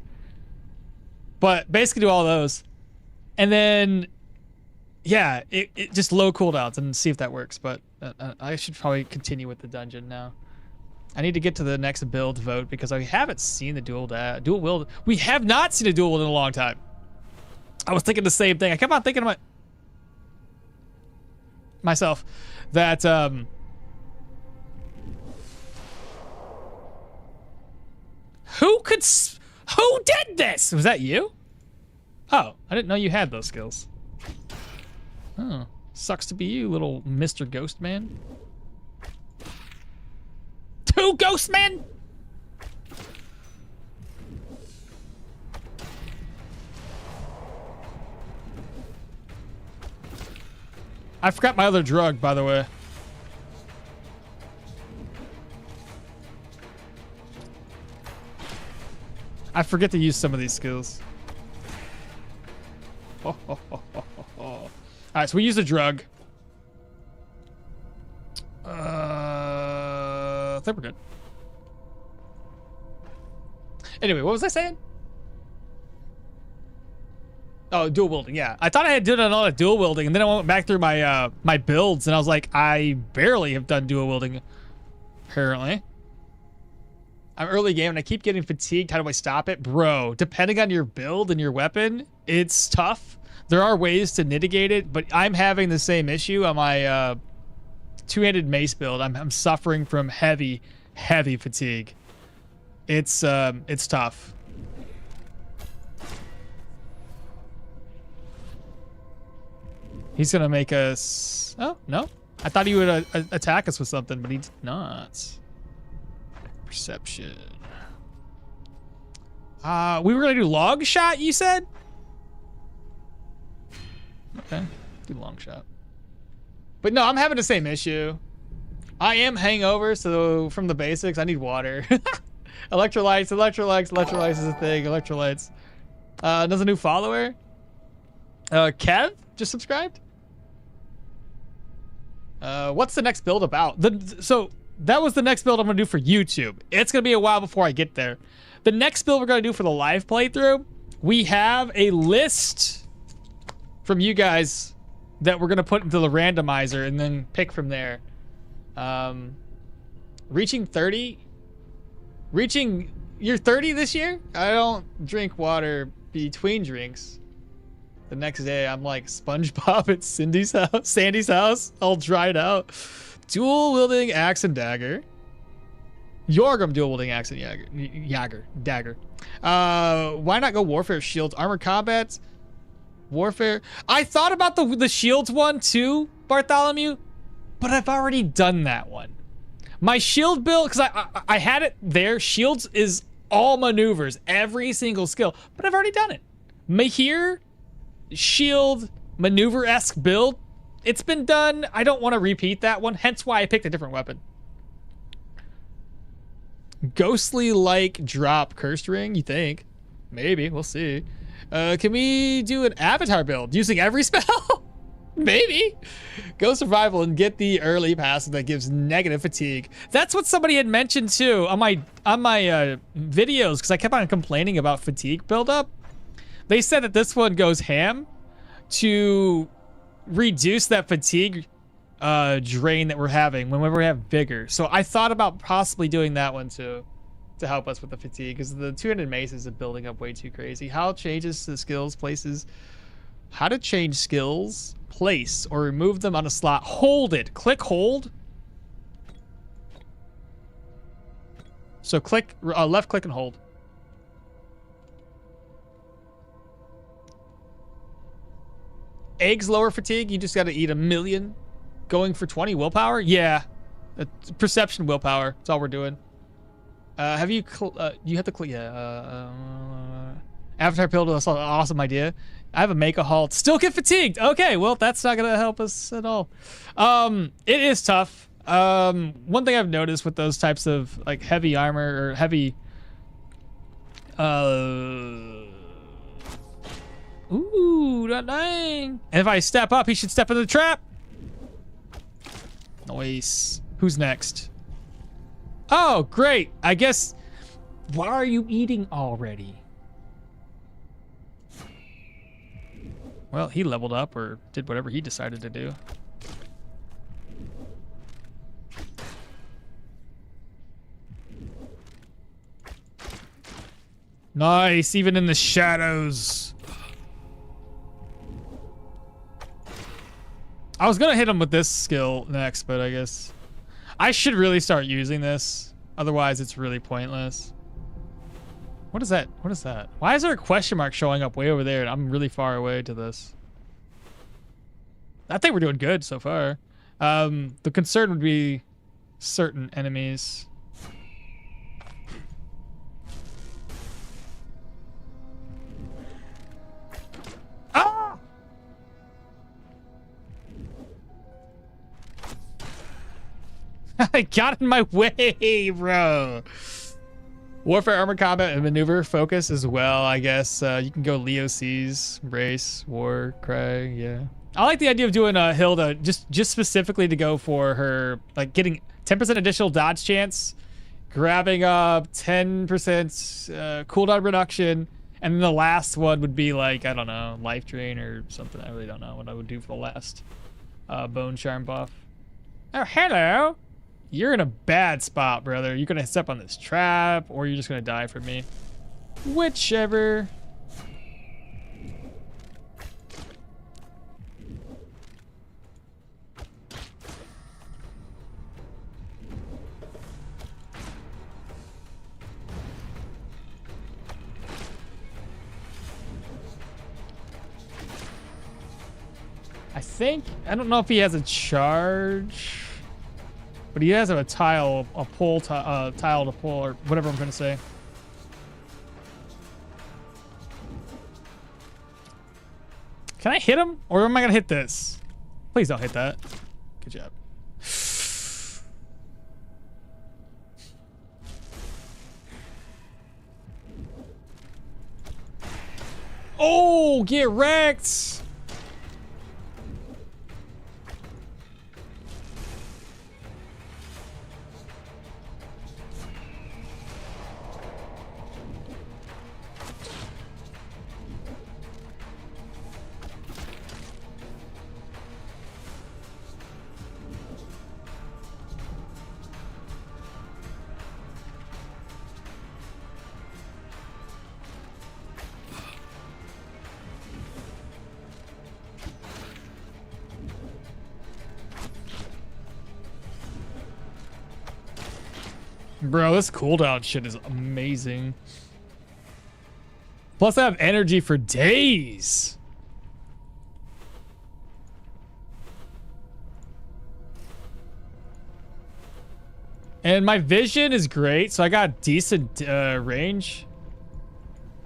But basically do all those, and then yeah, it just low cooldowns and see if that works. But I should probably continue with the dungeon now. I need to get to the next build vote because I haven't seen the dual wield. We have not seen a dual wield in a long time. I was thinking the same thing. I kept on thinking to myself that who did this? Was that you? Oh, I didn't know you had those skills. Oh, sucks to be you, little Mr. Ghost Man. Two ghost men? I forgot my other drug, by the way. I forget to use some of these skills. All right, so we use a drug. I think we're good. Anyway, what was I saying? Oh, dual wielding. Yeah, I thought I had done a lot of dual wielding, and then I went back through my my builds, and I was like, I barely have done dual wielding. Apparently, I'm early game, and I keep getting fatigued. How do I stop it, bro? Depending on your build and your weapon, it's tough. There are ways to mitigate it, but I'm having the same issue on my two-handed mace build. I'm suffering from heavy fatigue. It's tough. He's gonna make us. Oh no! I thought he would attack us with something, but he did not. Perception. We were gonna do long shot. You said. Okay, do long shot. But no, I'm having the same issue. I am hangover, so from the basics, I need water. Electrolytes is a thing. Electrolytes. There's a new follower. Kev just subscribed. What's the next build about? So that was the next build I'm gonna do for YouTube. It's gonna be a while before I get there. The next build we're gonna do for the live playthrough, we have a list from you guys that we're gonna put into the randomizer and then pick from there. Reaching 30. You're 30 this year? I don't drink water between drinks. The next day, I'm like SpongeBob at Sandy's house, all dried out. Dual wielding axe and dagger. Yorgrim dual wielding axe and dagger. Why not go warfare shields, armored combat, warfare? I thought about the shields one too, Bartholomew, but I've already done that one. My shield build, because I had it there. Shields is all maneuvers, every single skill, but I've already done it. Mahir, shield, maneuver-esque build. It's been done. I don't want to repeat that one, hence why I picked a different weapon. Ghostly-like drop cursed ring, you think? Maybe, we'll see. Can we do an avatar build using every spell? Maybe. Go survival and get the early passive that gives negative fatigue. That's what somebody had mentioned too on my videos, because I kept on complaining about fatigue buildup. They said that this one goes ham to reduce that fatigue drain that we're having whenever we have vigor. So I thought about possibly doing that one too to help us with the fatigue, because the two-handed maces are building up way too crazy. How changes the skills, places. How to change skills, place, or remove them on a slot. Hold it. Click hold. So click, left click and hold. Eggs lower fatigue. You just got to eat 1,000,000. Going for 20 willpower. Yeah. Perception willpower. That's all we're doing. Have you, you have to click, yeah. Avatar build, that's an awesome idea. I have a make a halt. Still get fatigued. Okay, well, that's not gonna help us at all. It is tough. One thing I've noticed with those types of like heavy armor or heavy Ooh, not dying. And if I step up, he should step in the trap. Nice. Who's next? Oh, great. I guess. Why are you eating already? Well, he leveled up or did whatever he decided to do. Nice, even in the shadows. I was gonna hit him with this skill next, but I guess I should really start using this. Otherwise, it's really pointless. What is that? What is that? Why is there a question mark showing up way over there and I'm really far away to this? I think we're doing good so far. The concern would be certain enemies. Ah! I got in my way, bro. Warfare, armor, combat, and maneuver focus as well, I guess. You can go Leo C's, Brace, War, Cry, yeah. I like the idea of doing Hilda just specifically to go for her, like getting 10% additional dodge chance, grabbing up 10% cooldown reduction, and then the last one would be like, I don't know, life drain or something. I really don't know what I would do for the last bone charm buff. Oh, hello. You're in a bad spot, brother. You're gonna step on this trap, or you're just gonna die from me. Whichever. I don't know if he has a charge, but he has a tile, a pull, tile to pull, or whatever I'm gonna say. Can I hit him, or am I gonna hit this? Please don't hit that. Good job. Oh, get wrecked! Bro, this cooldown shit is amazing. Plus, I have energy for days. And my vision is great, so I got decent range.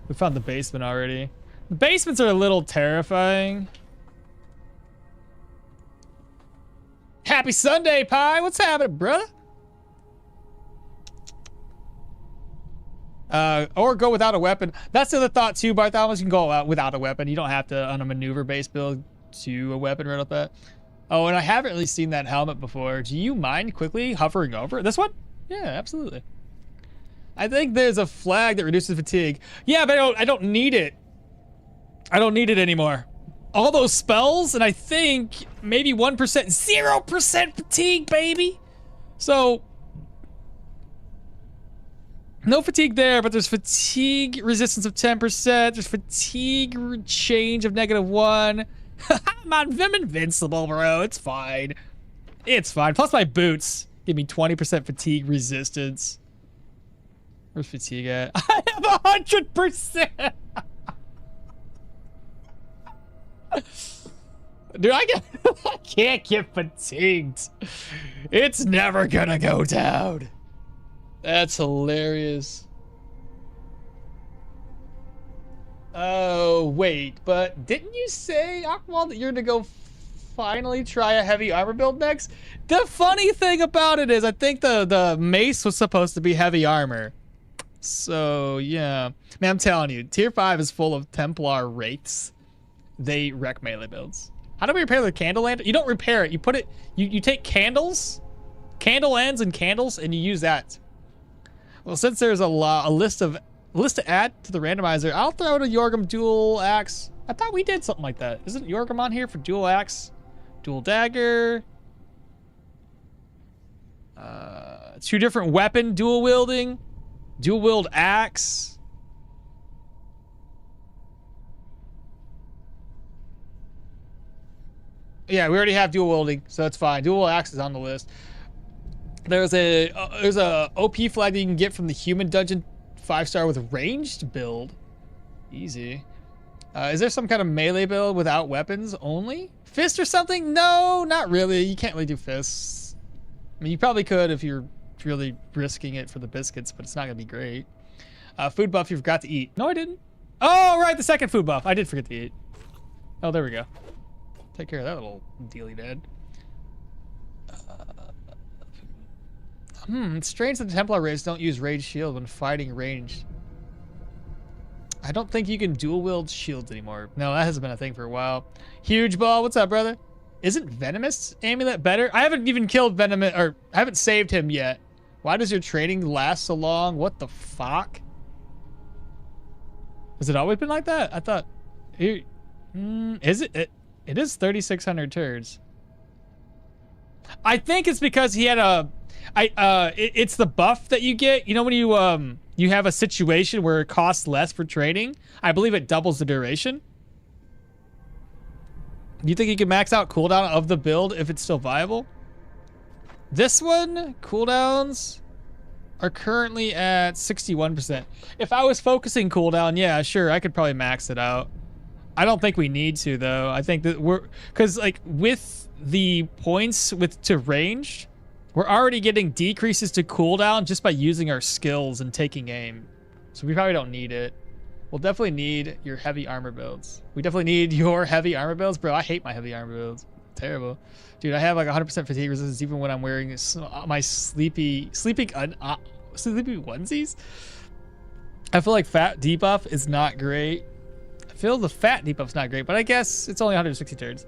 We found the basement already. The basements are a little terrifying. Happy Sunday, Pie. What's happening, brother? Or go without a weapon. That's the other thought too, Bartholomew. You can go out without a weapon. You don't have to on a maneuver-based build to a weapon right off that. Oh, and I haven't really seen that helmet before. Do you mind quickly hovering over this one? Yeah, absolutely. I think there's a flag that reduces fatigue. Yeah, but I don't need it. I don't need it anymore. All those spells, and I think maybe 1%, 0% fatigue, baby. So. No fatigue there, but there's fatigue resistance of 10%. There's fatigue change of -1. I'm invincible, bro. It's fine. It's fine. Plus my boots give me 20% fatigue resistance. Where's fatigue at? I have 100%. Dude, I can't get fatigued. It's never gonna go down. That's hilarious. Oh, wait, but didn't you say, okmall, that you're gonna go finally try a heavy armor build next? The funny thing about it is I think the mace was supposed to be heavy armor. So yeah, man, I'm telling you, tier 5 is full of Templar wraiths. They wreck melee builds. How do we repair the candle lantern? You don't repair it. You put it. You take candles, candle ends, and candles, and you use that. Well, since there's a list to add to the randomizer, I'll throw out a Yorgum dual axe. I thought we did something like that. Isn't Yorgum on here for dual axe, dual dagger? 2 different weapon dual wielding, dual wield axe. Yeah, we already have dual wielding, so that's fine. Dual axe is on the list. There's a OP flag that you can get from the human dungeon 5-star with ranged build. Easy. Is there some kind of melee build without weapons only? Fist or something? No, not really. You can't really do fists. I mean, you probably could if you're really risking it for the biscuits, but it's not gonna be great. Food buff you forgot to eat. No, I didn't. Oh, right, the second food buff. I did forget to eat. Oh, there we go. Take care of that little dealy dad. It's strange that the Templar raids don't use rage shield when fighting ranged. I don't think you can dual wield shields anymore. No, that hasn't been a thing for a while. Huge ball, what's up, brother? Isn't Venomous amulet better? I haven't even killed Venomous, or I haven't saved him yet. Why does your training last so long? What the fuck? Has it always been like that? I thought, is it? It is 3,600 turds. I think it's because he had it's the buff that you get. You know when you have a situation where it costs less for training? I believe it doubles the duration. Do you think you can max out cooldown of the build if it's still viable? This one, cooldowns are currently at 61%. If I was focusing cooldown, yeah, sure, I could probably max it out. I don't think we need to, though. I think that because like with the points to ranged, we're already getting decreases to cooldown just by using our skills and taking aim. So we probably don't need it. We'll definitely need your heavy armor builds. We definitely need your heavy armor builds. Bro, I hate my heavy armor builds. Terrible. Dude, I have like 100% fatigue resistance even when I'm wearing my sleepy onesies. I feel like fat debuff is not great. I feel the fat debuff's not great, but I guess it's only 160 turns.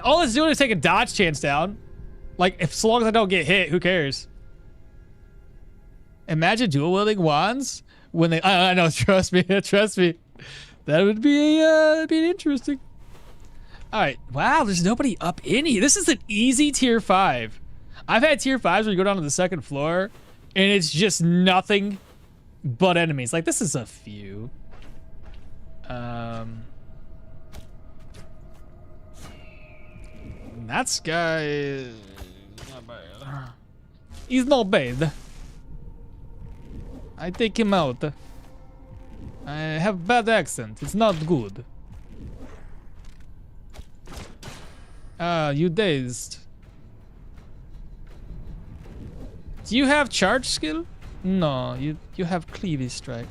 All it's doing is take a dodge chance down. Like, if so long as I don't get hit, who cares? Imagine dual wielding wands when they. I know, trust me, trust me. That would be interesting. All right, wow, there's nobody up in here. This is an easy tier 5. I've had tier 5s where you go down to the second floor, and it's just nothing but enemies. Like, this is a few. That guy is not bad. He's not bad. I take him out. I have bad accent. It's not good. You dazed. Do you have charge skill? No, you have cleavage strike.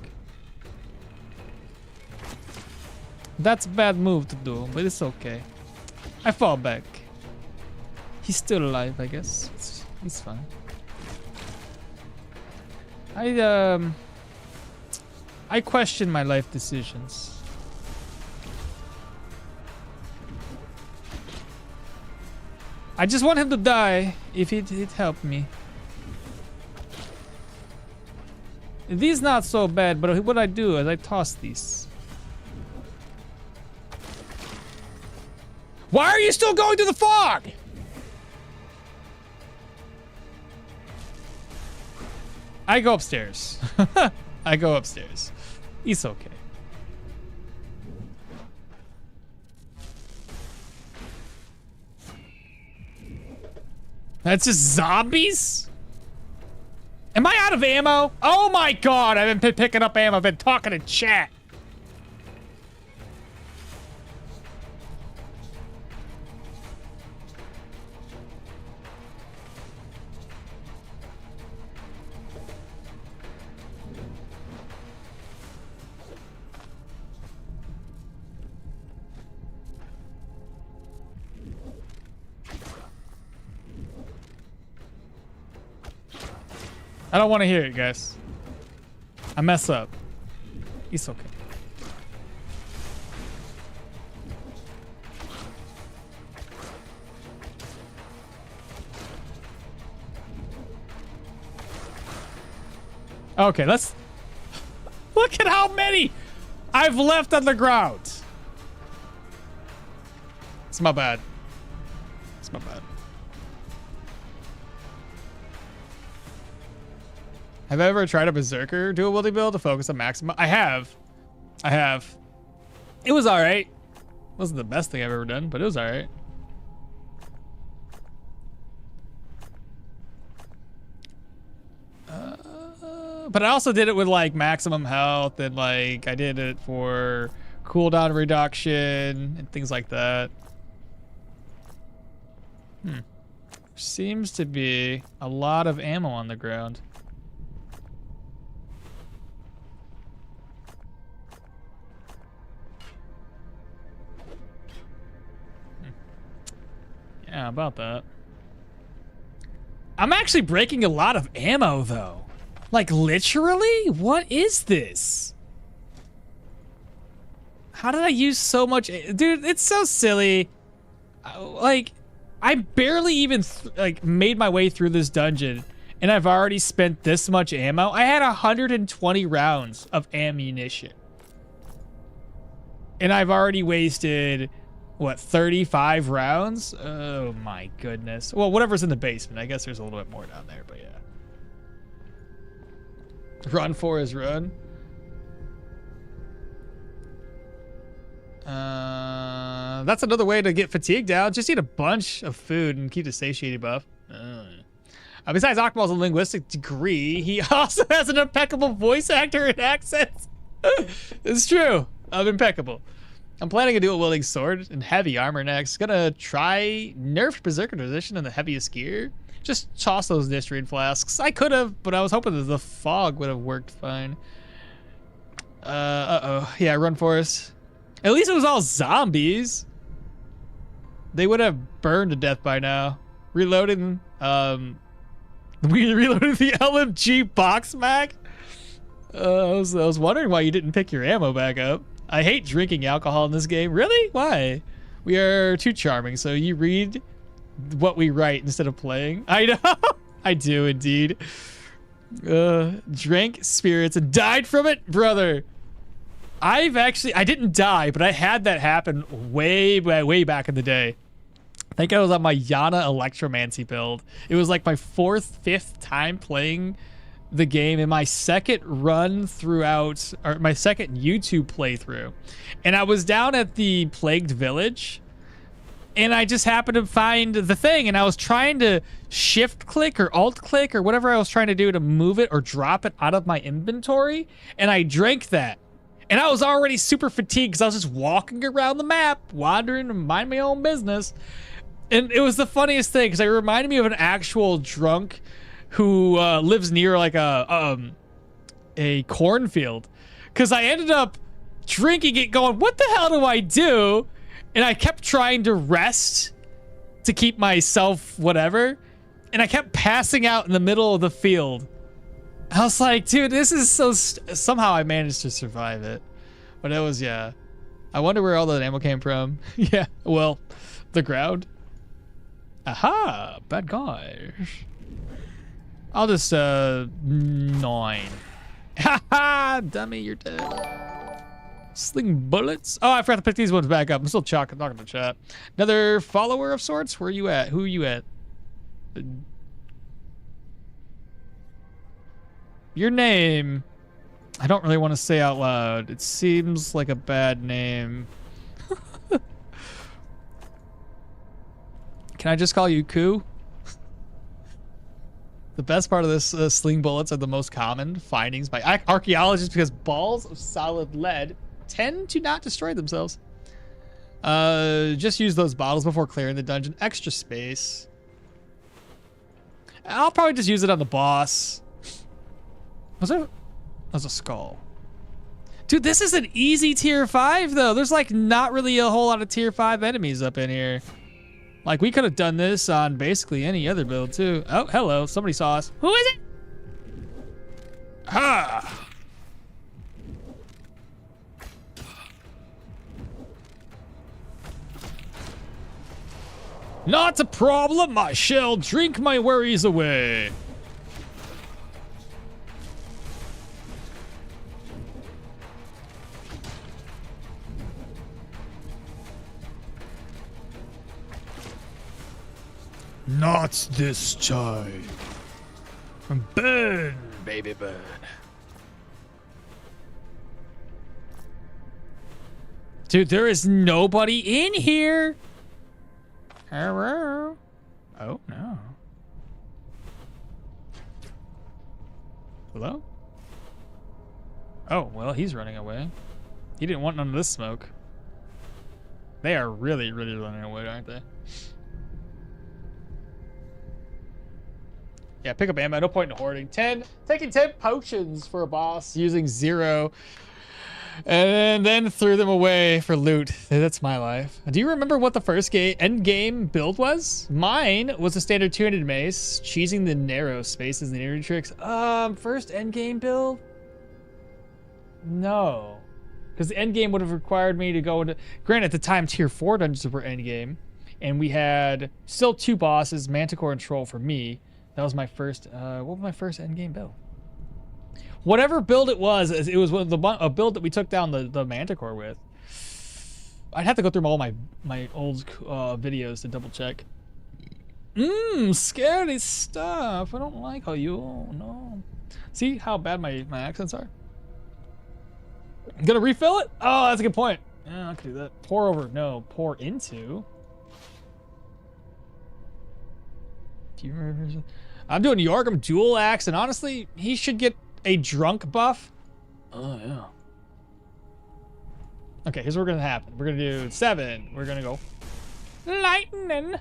That's a bad move to do, but it's okay. I fall back. He's still alive, I guess. He's fine. I question my life decisions. I just want him to die if he'd help me. These not so bad, but what I do is I toss these. Why are you still going to the fog? I go upstairs. I go upstairs. It's okay. That's just zombies? Am I out of ammo? Oh my god, I've been picking up ammo. I've been talking to chat. I don't want to hear it, guys. I mess up. It's okay. Okay, let's look at how many I've left on the ground. It's my bad. It's my bad. Have I ever tried a berserker dual wielding build to focus on maximum? I have. It was all right. Wasn't the best thing I've ever done, but it was all right. But I also did it with like maximum health and like I did it for cooldown reduction and things like that. Seems to be a lot of ammo on the ground. Yeah, about that. I'm actually breaking a lot of ammo though. Like literally? What is this? How did I use so much? Dude, it's so silly. Like, I barely even like made my way through this dungeon and I've already spent this much ammo. I had 120 rounds of ammunition. And I've already wasted, what, 35 rounds? Oh my goodness. Well, whatever's in the basement. I guess there's a little bit more down there, but yeah. Run for his run. That's another way to get fatigue down. Just eat a bunch of food and keep the satiety buff. Besides okmall's a linguistic degree, he also has an impeccable voice actor and accent. It's true. I'm impeccable. I'm planning a dual wielding sword and heavy armor next. Gonna try nerfed berserker position in the heaviest gear. Just toss those Nistrian flasks. I could have, but I was hoping that the fog would have worked fine. Uh-oh. Yeah, run for us. At least it was all zombies. They would have burned to death by now. Reloading, we reloaded the LMG box mag. I was wondering why you didn't pick your ammo back up. I hate drinking alcohol in this game. Really? Why? We are too charming, so you read what we write instead of playing. I know. I do indeed. Drank spirits and died from it, brother. I didn't die, but I had that happen way back in the day. I think I was on my Yana Electromancy build. It was like my 4th, 5th time playing the game in my second run throughout, or my second YouTube playthrough. And I was down at the Plagued Village, and I just happened to find the thing, and I was trying to shift click or alt click or whatever I was trying to do to move it or drop it out of my inventory, and I drank that. And I was already super fatigued because I was just walking around the map, wandering and mind my own business. And it was the funniest thing because it reminded me of an actual drunk who lives near like a cornfield. Because I ended up drinking it going, what the hell do I do? And I kept trying to rest to keep myself whatever. And I kept passing out in the middle of the field. I was like, dude, this is so... Somehow I managed to survive it. But it was, yeah. I wonder where all that ammo came from. Yeah, well, the ground. Aha, bad guys. I'll just, 9. Haha, dummy, you're dead. Sling bullets. Oh, I forgot to pick these ones back up. I'm still talking to chat. Another follower of sorts? Where are you at? Who are you at? Your name, I don't really want to say out loud. It seems like a bad name. Can I just call you Koo? The best part of this sling bullets are the most common findings by archaeologists because balls of solid lead tend to not destroy themselves. Just use those bottles before clearing the dungeon. Extra space. I'll probably just use it on the boss. Was there? That's a skull. Dude, this is an easy tier 5 though. There's like not really a whole lot of tier 5 enemies up in here. Like we could have done this on basically any other build too. Oh, hello. Somebody saw us. Who is it? Ha! Not a problem, I shall drink my worries away. Not this time. Burn, baby, burn. Dude, there is nobody in here. Hello? Oh, no. Hello? Oh, well, he's running away. He didn't want none of this smoke. They are really, really running away, aren't they? Yeah, pick up ammo. No point in hoarding. Taking 10 potions for a boss using 0. And then threw them away for loot. That's my life. Do you remember what the first end game build was? Mine was a standard 200 mace, cheesing the narrow spaces and the tricks. First end game build? No. Because the end game would have required me to go into... Granted, at the time, tier 4 dungeons were end game. And we had still 2 bosses, Manticore and Troll for me. That was my first... what was my first end game build? Whatever build it was a build that we took down the Manticore with. I'd have to go through all my old videos to double check. Scary stuff. I don't like how you no. See how bad my accents are? I'm gonna refill it? Oh, that's a good point. Yeah, I can do that. Pour over. No, pour into. Do you remember? I'm doing Yorgum dual axe, and honestly, he should get a drunk buff. Oh, yeah. Okay, here's what we're gonna happen. We're gonna do 7. We're gonna go lightning,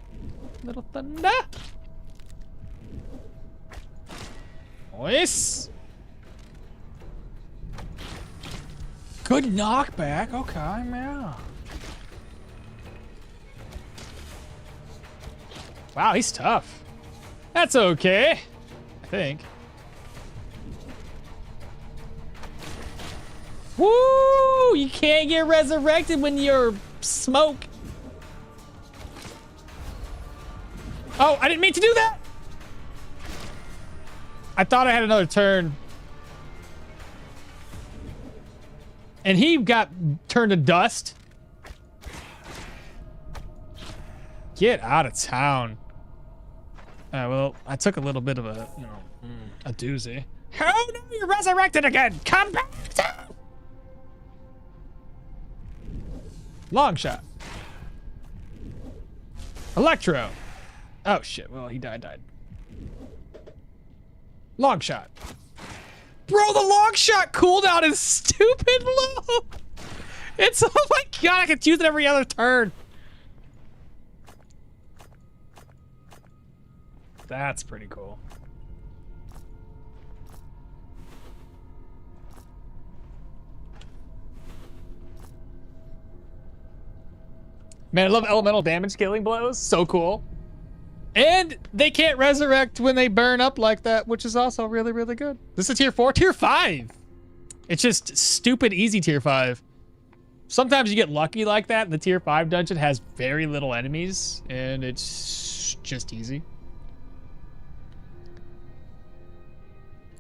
little thunder. Nice. Good knockback. Okay, man. Wow, he's tough. That's okay, I think. Woo! You can't get resurrected when you're smoke. Oh, I didn't mean to do that. I thought I had another turn. And he got turned to dust. Get out of town. Well, I took a little bit of a, a doozy. Oh no, you're resurrected again. Come back. Long shot. Electro. Oh shit, well he died. Long shot. Bro, the long shot cooldown is stupid low. It's, oh my god, I could use it every other turn. That's pretty cool. Man, I love elemental damage killing blows. So cool. And they can't resurrect when they burn up like that, which is also really, really good. This is tier 4, tier 5. It's just stupid easy tier 5. Sometimes you get lucky like that. The tier 5 dungeon has very little enemies and it's just easy.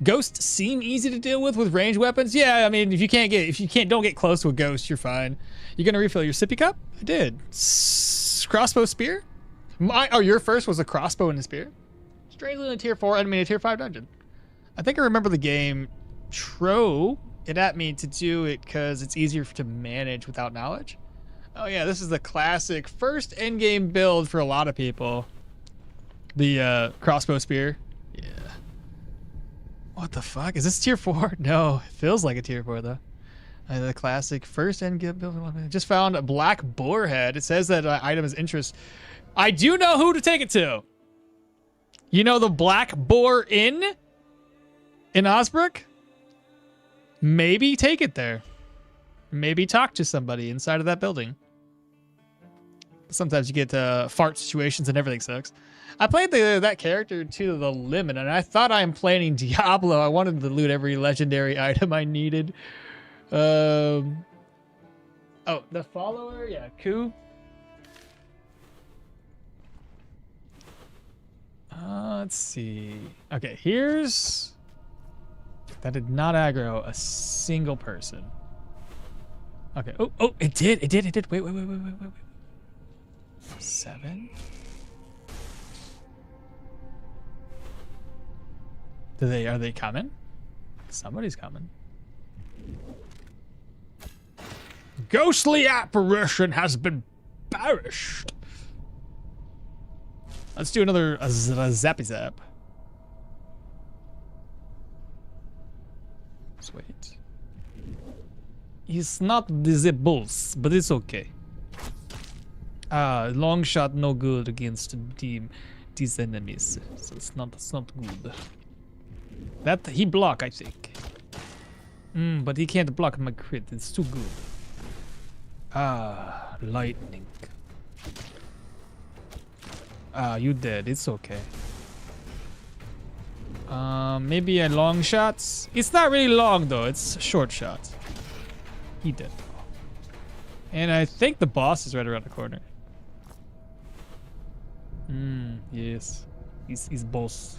Ghosts seem easy to deal with ranged weapons. Yeah, I mean, if you don't get close to a ghost, you're fine. You gonna refill your sippy cup? I did. Crossbow spear? Your first was a crossbow and a spear? Strangely in a tier 4 enemy in a tier 5 dungeon. I think I remember the game. Throw it at me to do it because it's easier to manage without knowledge. Oh yeah, this is the classic first endgame build for a lot of people. The crossbow spear. Yeah. What the fuck? Is this tier 4? No, it feels like a tier 4 though. The classic first endgame build. Just found a black boar head. It says that item is interest. I do know who to take it to. You know the Black Boar Inn in Osbrook? Maybe take it there. Maybe talk to somebody inside of that building. Sometimes you get fart situations and everything sucks. I played that character to the limit, and I thought I'm playing Diablo. I wanted to loot every legendary item I needed. Oh, the follower? Yeah, Ku. Let's see. Okay, here's... That did not aggro a single person. Okay. Oh, it did. Wait. 7? Are they coming? Somebody's coming. Ghostly apparition has been banished. Let's do another zappy zap. Let's wait. He's not disables, but it's okay. Long shot no good against these enemies. So it's not good. That he block, I think. But he can't block my crit. It's too good. Lightning. You dead. It's okay. Maybe a long shot. It's not really long though. It's a short shot. He dead. And I think the boss is right around the corner. Yes. He's boss.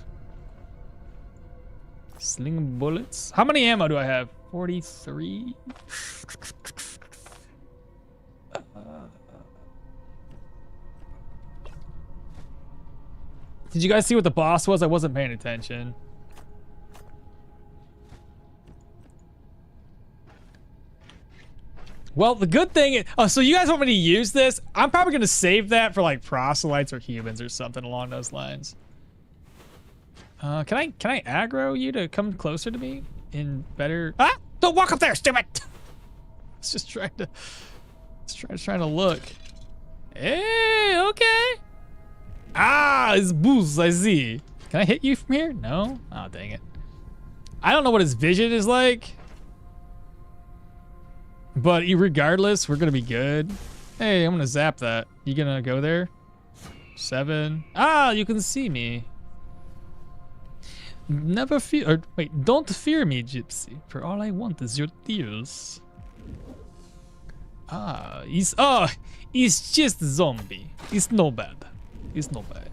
Sling bullets. How many ammo do I have? 43. Did you guys see what the boss was? I wasn't paying attention. Well, the good thing is, so you guys want me to use this? I'm probably gonna save that for like proselytes or humans or something along those lines. Can I aggro you to come closer to me in better? Ah! Don't walk up there, stupid! It's just trying to look. Hey, okay. It's boost, I see. Can I hit you from here? No? Oh, dang it. I don't know what his vision is like. But regardless, we're gonna be good. Hey, I'm gonna zap that. You gonna go there? 7. You can see me. Never fear, or wait, don't fear me, Gypsy, for all I want is your tears. He's just a zombie. It's no bad. It's no bad.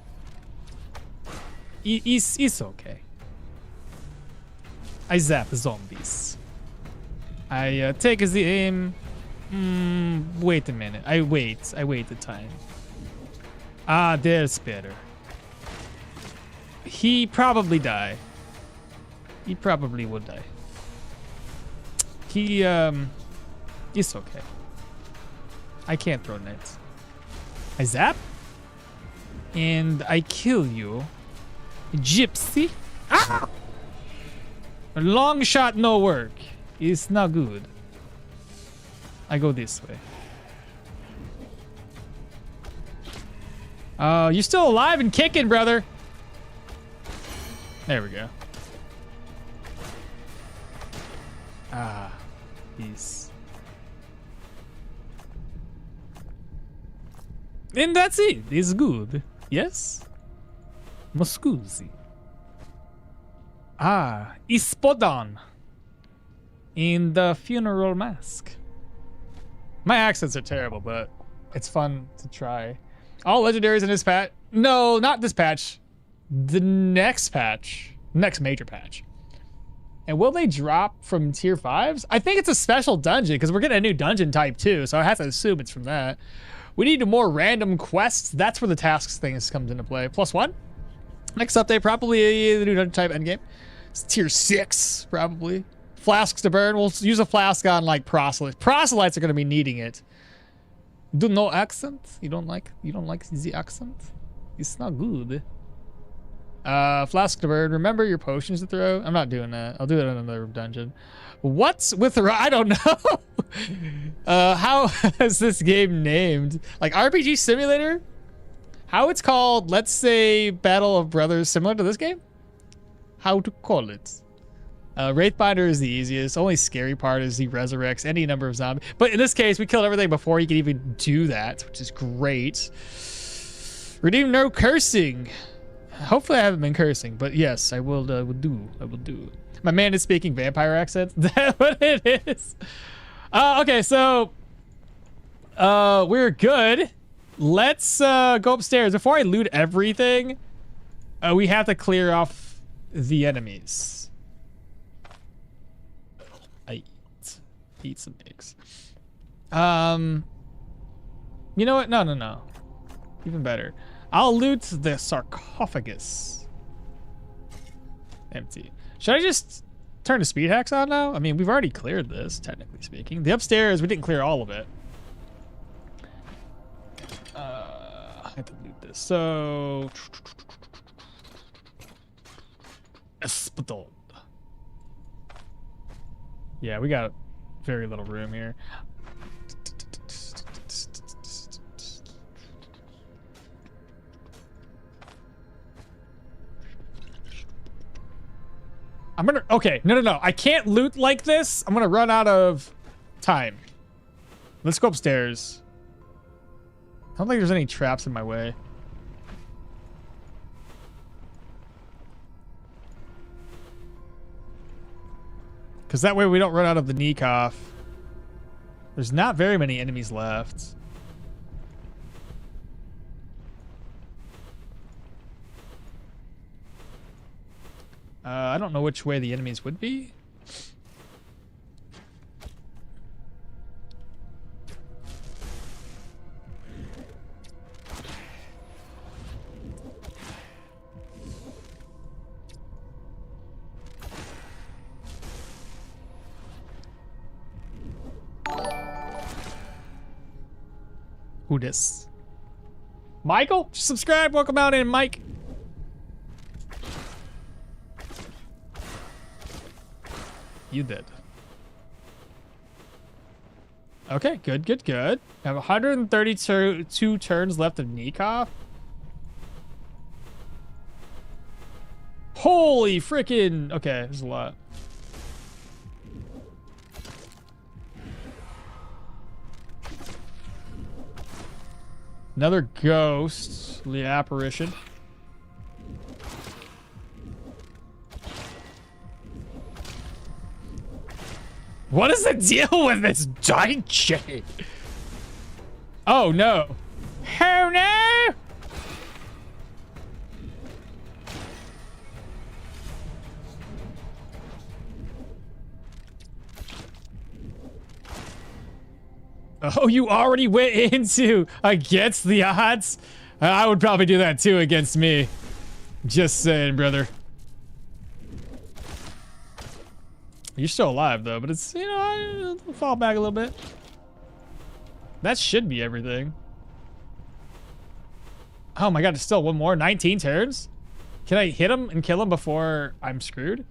It's okay. I zap zombies. I take the aim. Wait a minute. I wait the time. There's better. He probably die. He probably would die. It's okay. I can't throw nets. I zap. And I kill you. Gypsy. Ah! A long shot no work. It's not good. I go this way. You're still alive and kicking, brother. There we go. Peace. And that's it. It's good. Yes? Moscusi. Ispodon. In the funeral mask. My accents are terrible, but it's fun to try. All legendaries in this patch. No, not this patch. The next patch. Next major patch. And will they drop from tier 5s? I think it's a special dungeon because we're getting a new dungeon type too, so I have to assume it's from that. We need more random quests. That's where the tasks thing comes into play. +1. Next update, probably the new dungeon type endgame. It's tier 6, probably. Flasks to burn. We'll use a flask on like proselytes. Proselytes are going to be needing it. Do no accent? You don't like the accent? It's not good. Flask to burn. Remember your potions to throw? I'm not doing that. I'll do it in another dungeon. What's with the... I don't know. How is this game named? Like RPG Simulator? How it's called, let's say, Battle of Brothers, similar to this game? How to call it? Wraithbinder is the easiest. Only scary part is he resurrects any number of zombies. But in this case, we killed everything before he could even do that, which is great. Redeem no cursing. Hopefully I haven't been cursing, but yes, I will do. My man is speaking vampire accent. That's what it is. Okay, so we're good. Let's go upstairs. Before I loot everything, We have to clear off the enemies. I eat some eggs. You know what? No. Even better. I'll loot the sarcophagus. Empty. Should I just turn the speed hacks on now? I mean, we've already cleared this, technically speaking. The upstairs, we didn't clear all of it. I have to loot this. So... Espadon. Yeah, we got very little room here. I'm gonna, okay, no. I can't loot like this. I'm gonna run out of time. Let's go upstairs. I don't think there's any traps in my way. Because that way we don't run out of the Nekoff. There's not very many enemies left. I don't know which way the enemies would be. Who dis? Michael? Subscribe. Welcome out in, Mike. You did. Okay, good. I have 132 turns left of Nekoff. Holy freaking... Okay, there's a lot. Another ghost. The apparition. What is the deal with this giant shit? Oh no. Oh no! Oh, you already went into against the odds? I would probably do that too against me. Just saying, brother. You're still alive though, but it's, you know, I'll fall back a little bit. That should be everything. Oh my god, there's still one more. 19 turns? Can I hit him and kill him before I'm screwed?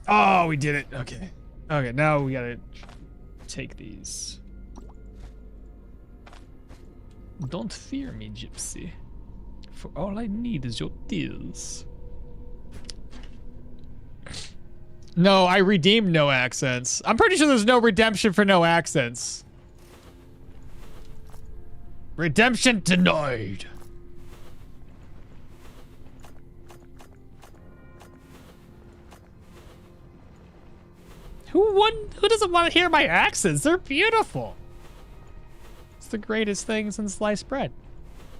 Oh, we did it. Okay. Okay, now we gotta take these. Don't fear me, Gypsy. For all I need is your tears. No, I redeemed no accents. I'm pretty sure there's no redemption for no accents. Redemption denied. Who doesn't want to hear my accents? They're beautiful. It's the greatest thing since sliced bread.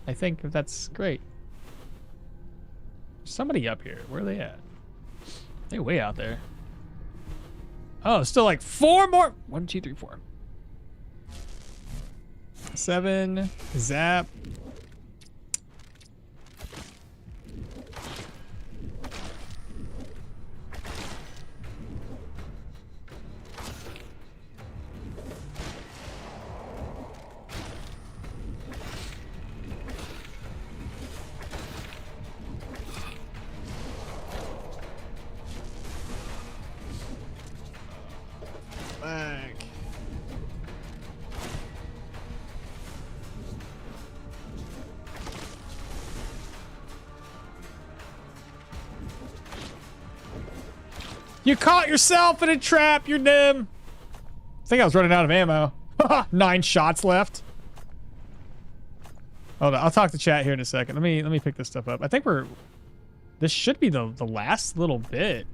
I think that's great. Somebody up here. Where are they at? They're way out there. Oh, still like 4 more. 1, 2, 3, 4. 7. Zap. Back. You caught yourself in a trap, you're dim. I think I was running out of ammo. 9 shots left. Hold on, I'll talk to chat here in a second. Let me pick this stuff up. I think this should be the last little bit.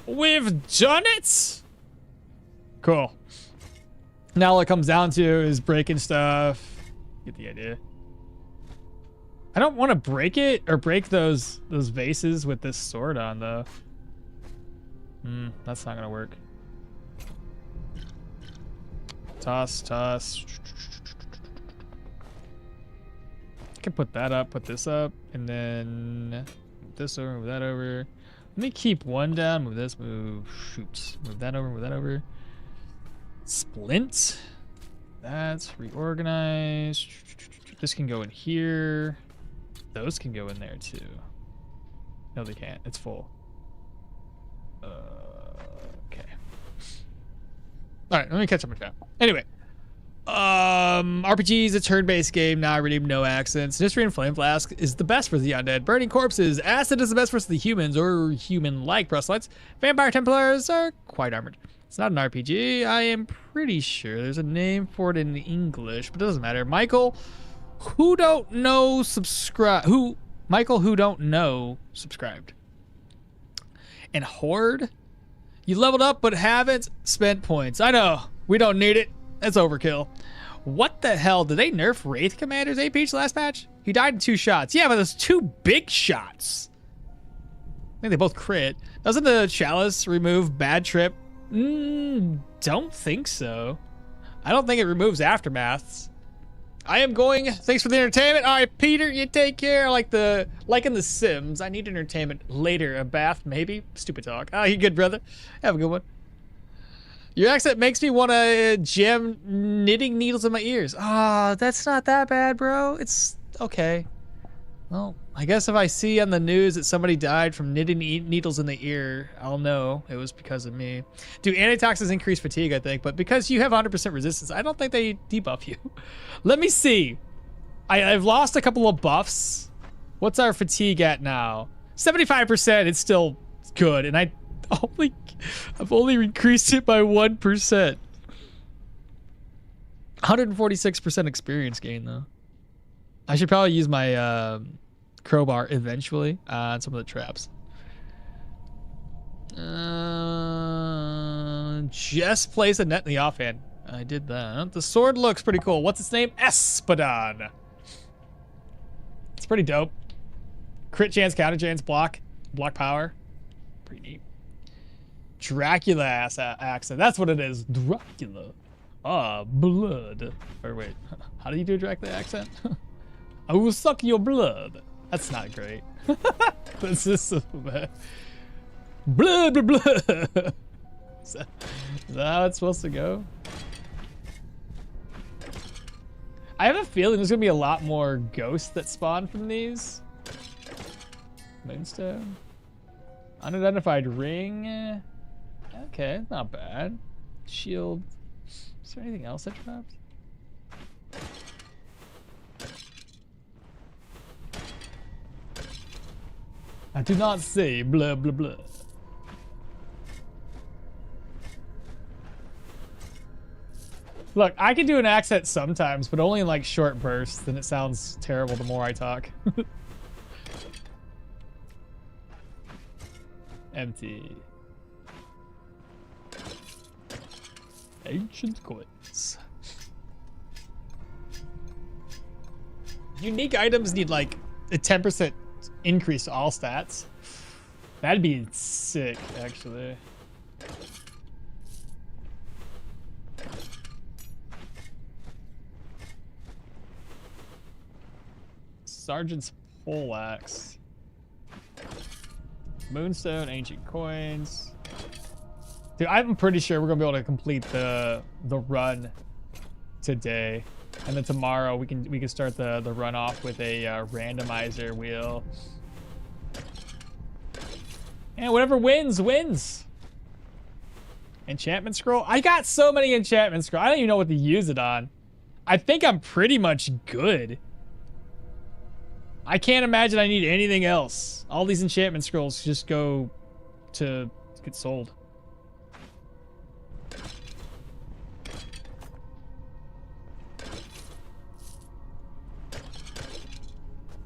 We've done it! Cool. Now all it comes down to is breaking stuff. Get the idea. I don't want to break it or break those vases with this sword on though. That's not gonna work. Toss, toss. I can put that up, put this up, and then move this over, move that over. Let me keep one down, move this, move, shoot. Move that over, move that over. Splint. That's reorganized. This can go in here. Those can go in there too. No, they can't. It's full. Okay. All right, let me catch up with that. Anyway, RPG is a turn-based game. Now I redeem no accents. History and Flame Flask is the best for the undead. Burning corpses. Acid is the best for the humans or human-like proselytes. Vampire Templars are quite armored. It's not an RPG. I am pretty sure there's a name for it in English, but it doesn't matter. Michael, who don't know, subscribed. Michael, who don't know, subscribed. And Horde, you leveled up but haven't spent points. I know, we don't need it. That's overkill. What the hell? Did they nerf Wraith Commander's AP each last patch? He died in 2 shots. Yeah, but there's 2 big shots. I think they both crit. Doesn't the Chalice remove Bad Trip? Don't think so. I don't think it removes Aftermaths. I am going. Thanks for the entertainment. All right, Peter, you take care. Like in The Sims, I need entertainment later. A bath, maybe. Stupid talk. Oh, you good, brother? Have a good one. Your accent makes me want to jam knitting needles in my ears. Ah, that's not that bad, bro. It's okay. Well, I guess if I see on the news that somebody died from knitting needles in the ear, I'll know it was because of me. Do antitoxins increase fatigue, I think, but because you have 100% resistance, I don't think they debuff you. Let me see. I've lost a couple of buffs. What's our fatigue at now? 75%, it's still good, and I've only increased it by 1%. 146% experience gain, though. I should probably use my crowbar eventually on some of the traps. Just place a net in the offhand. I did that. The sword looks pretty cool. What's its name? Espadon. It's pretty dope. Crit chance, counter chance, block power. Pretty neat. Dracula accent. That's what it is. Dracula. Ah, blood. Or wait, how do you do a Dracula accent? I will suck your blood. That's not great. That's just so bad. Blood, blood, blood. Is that how it's supposed to go? I have a feeling there's gonna be a lot more ghosts that spawn from these. Moonstone. Unidentified ring. Okay, not bad. Shield. Is there anything else that dropped? I do not say blah blah blah. Look, I can do an accent sometimes, but only in like short bursts, and it sounds terrible the more I talk. Empty. Ancient coins. Unique items need like a 10% increase to all stats. That'd be sick, actually. Sergeant's poleaxe. Moonstone, ancient coins. Dude, I'm pretty sure we're gonna be able to complete the run today, and then tomorrow we can start the run off with a randomizer wheel. And whatever wins, wins. Enchantment scroll. I got so many enchantment scrolls. I don't even know what to use it on. I think I'm pretty much good. I can't imagine I need anything else. All these enchantment scrolls just go to get sold.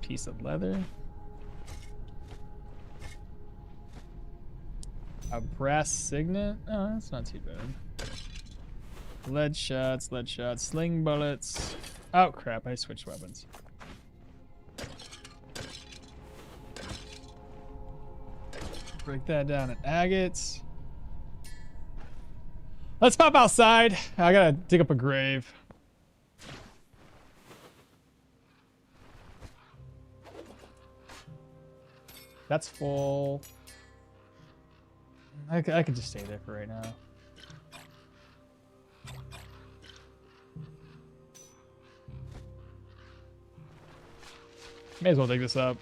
Piece of leather. A brass signet? Oh, that's not too bad. Lead shots, sling bullets. Oh crap, I switched weapons. Break that down in agates. Let's pop outside. I gotta dig up a grave. That's full. I could just stay there for right now. May as well dig this up.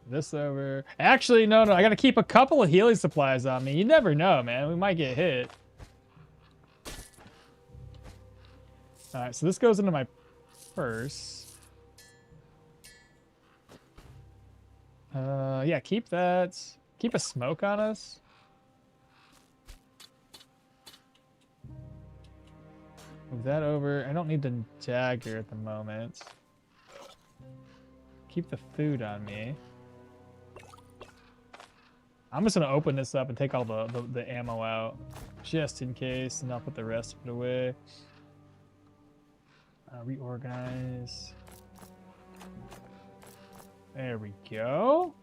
This over. Actually, no. I gotta keep a couple of healing supplies on me. You never know, man. We might get hit. Alright, so this goes into my purse. Yeah, keep that. Keep a smoke on us. Move that over. I don't need the dagger at the moment. Keep the food on me. I'm just gonna open this up and take all the ammo out, just in case, and I'll put the rest of it away. Reorganize. There we go.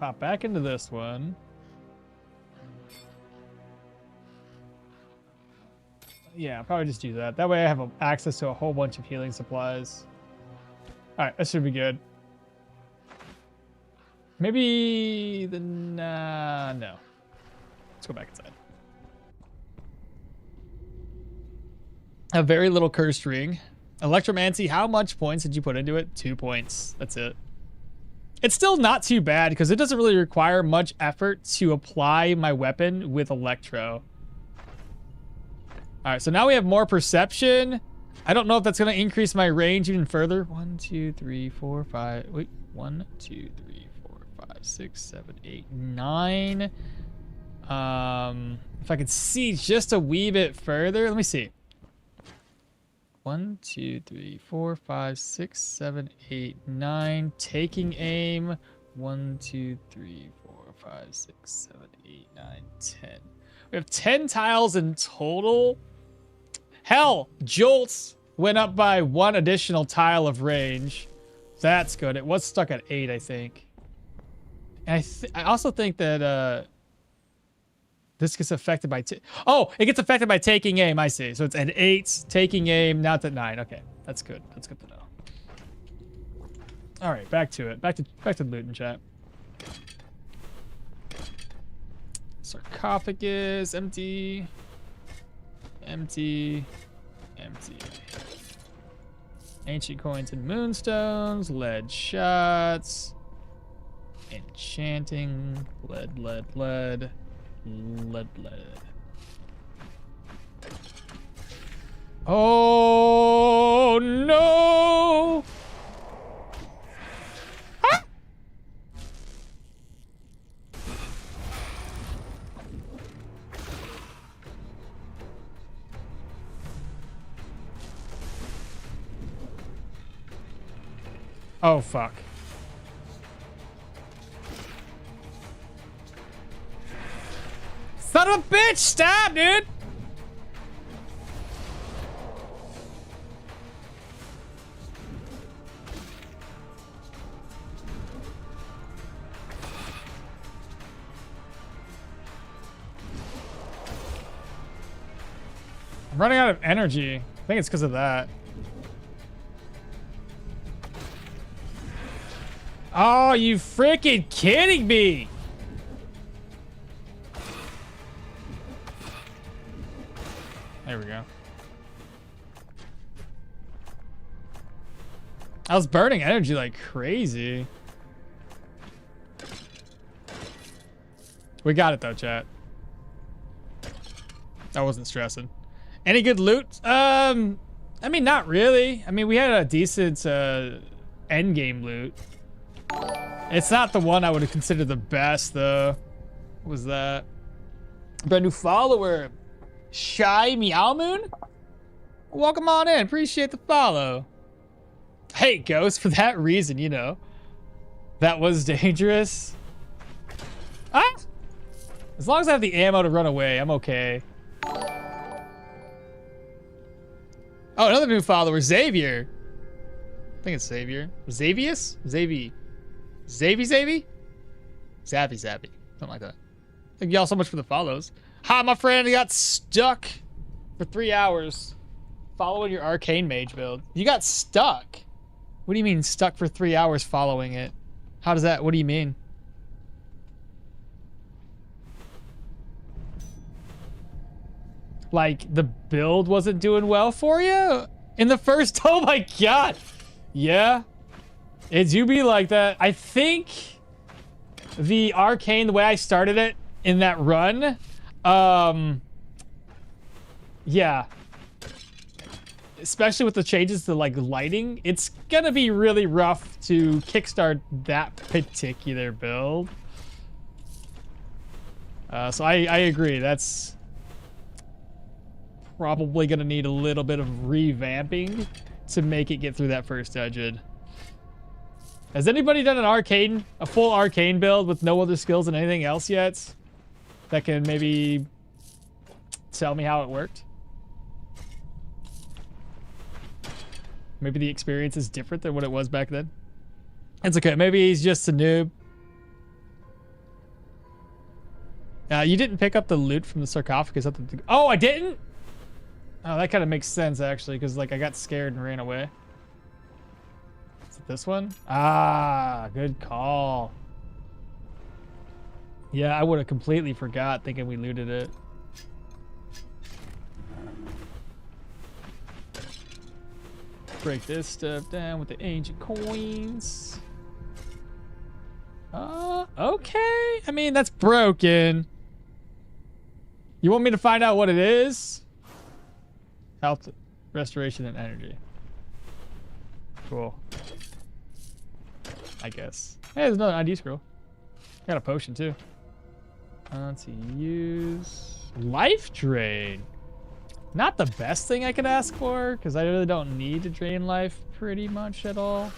Pop back into this one. Yeah, I'll probably just do that. That way I have access to a whole bunch of healing supplies. Alright, that should be good. Maybe the... no. Let's go back inside. A very little cursed ring. Electromancy, how much points did you put into it? 2 points. That's it. It's still not too bad because it doesn't really require much effort to apply my weapon with electro. All right, so now we have more perception. I don't know if that's going to increase my range even further. 1, 2, 3, 4, 5. Wait, 1, 2, 3, 4, 5, 6, 7, 8, 9. If I could see just a wee bit further, let me see. 1, 2, 3, 4, 5, 6, 7, 8, 9. Taking aim. 1, 2, 3, 4, 5, 6, 7, 8, 9, 10. We have 10 tiles in total. Hell, jolts went up by 1 additional tile of range. That's good. It was stuck at 8, I think. And I also think that this gets affected by... Oh, it gets affected by taking aim, I see. So it's at 8, taking aim, now it's at 9. Okay, that's good. That's good to know. All right, back to it. Back to the loot and chat. Sarcophagus, empty. Empty. Empty. Ancient coins and moonstones. Lead shots. Enchanting. Lead. Lead. Oh no! Ah! Oh fuck. Son of a bitch! Stop, dude! I'm running out of energy. I think it's because of that. Oh, you freaking kidding me! There we go. I was burning energy like crazy. We got it though, chat. I wasn't stressing. Any good loot? I mean, not really. I mean, we had a decent end game loot. It's not the one I would have considered the best though. What was that? Brand new follower. Shy Meow Moon? Welcome on in. Appreciate the follow. Hey, Ghost, for that reason, you know. That was dangerous. Ah! As long as I have the ammo to run away, I'm okay. Oh, another new follower, Xavier. I think it's Xavier. Xavius? Xavi. Xavi? Zappy. Something like that. Thank y'all so much for the follows. Hi, my friend. I got stuck for 3 hours following your arcane mage build. You got stuck? What do you mean stuck for 3 hours following it? How does that, what do you mean? Like, the build wasn't doing well for you? In the first, oh my god. Yeah. It do be like that. I think the arcane, the way I started it in that run, yeah. Especially with the changes to like lighting, it's gonna be really rough to kickstart that particular build. So I agree. That's probably gonna need a little bit of revamping to make it get through that first dungeon. Has anybody done a full arcane build with no other skills and anything else yet? That can maybe tell me how it worked? Maybe the experience is different than what it was back then. It's okay. Maybe he's just a noob. You didn't pick up the loot from the sarcophagus. Oh, I didn't? Oh, that kind of makes sense, actually, because like I got scared and ran away. Is it this one? Ah, good call. Yeah, I would have completely forgot thinking we looted it. Break this stuff down with the ancient coins. Okay. I mean, that's broken. You want me to find out what it is? Health, restoration, and energy. Cool. I guess. Hey, there's another ID scroll. Got a potion, too. Let's see. Use life drain. Not the best thing I could ask for, because I really don't need to drain life pretty much at all.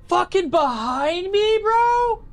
Fucking behind me, bro?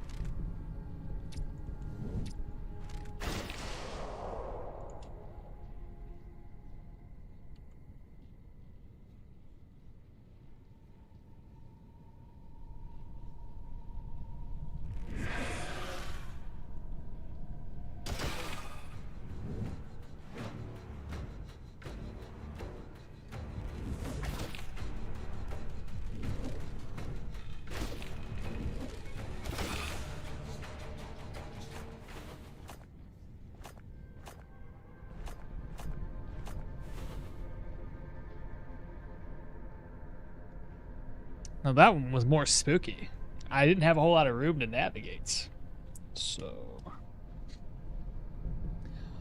Now that one was more spooky. I didn't have a whole lot of room to navigate. So.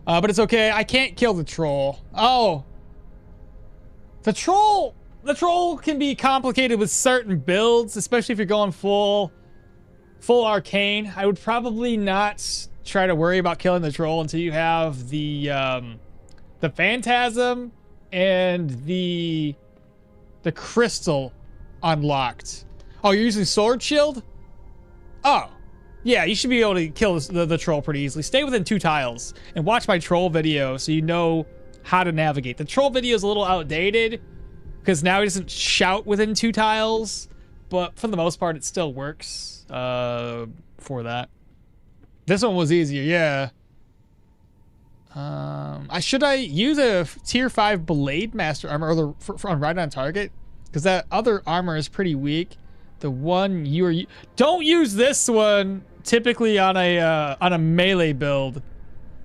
But it's okay. I can't kill the troll. Oh. The troll can be complicated with certain builds, especially if you're going full arcane. I would probably not try to worry about killing the troll until you have the phantasm and the crystal unlocked. Oh, you're using sword shield? Oh, yeah, you should be able to kill the troll pretty easily. Stay within 2 tiles and watch my troll video so you know how to navigate. The troll video is a little outdated because now he doesn't shout within 2 tiles, but for the most part, it still works for that. This one was easier, yeah. Should I use a tier 5 blade master armor or on right on target? Because that other armor is pretty weak. The one don't use this one typically on a melee build.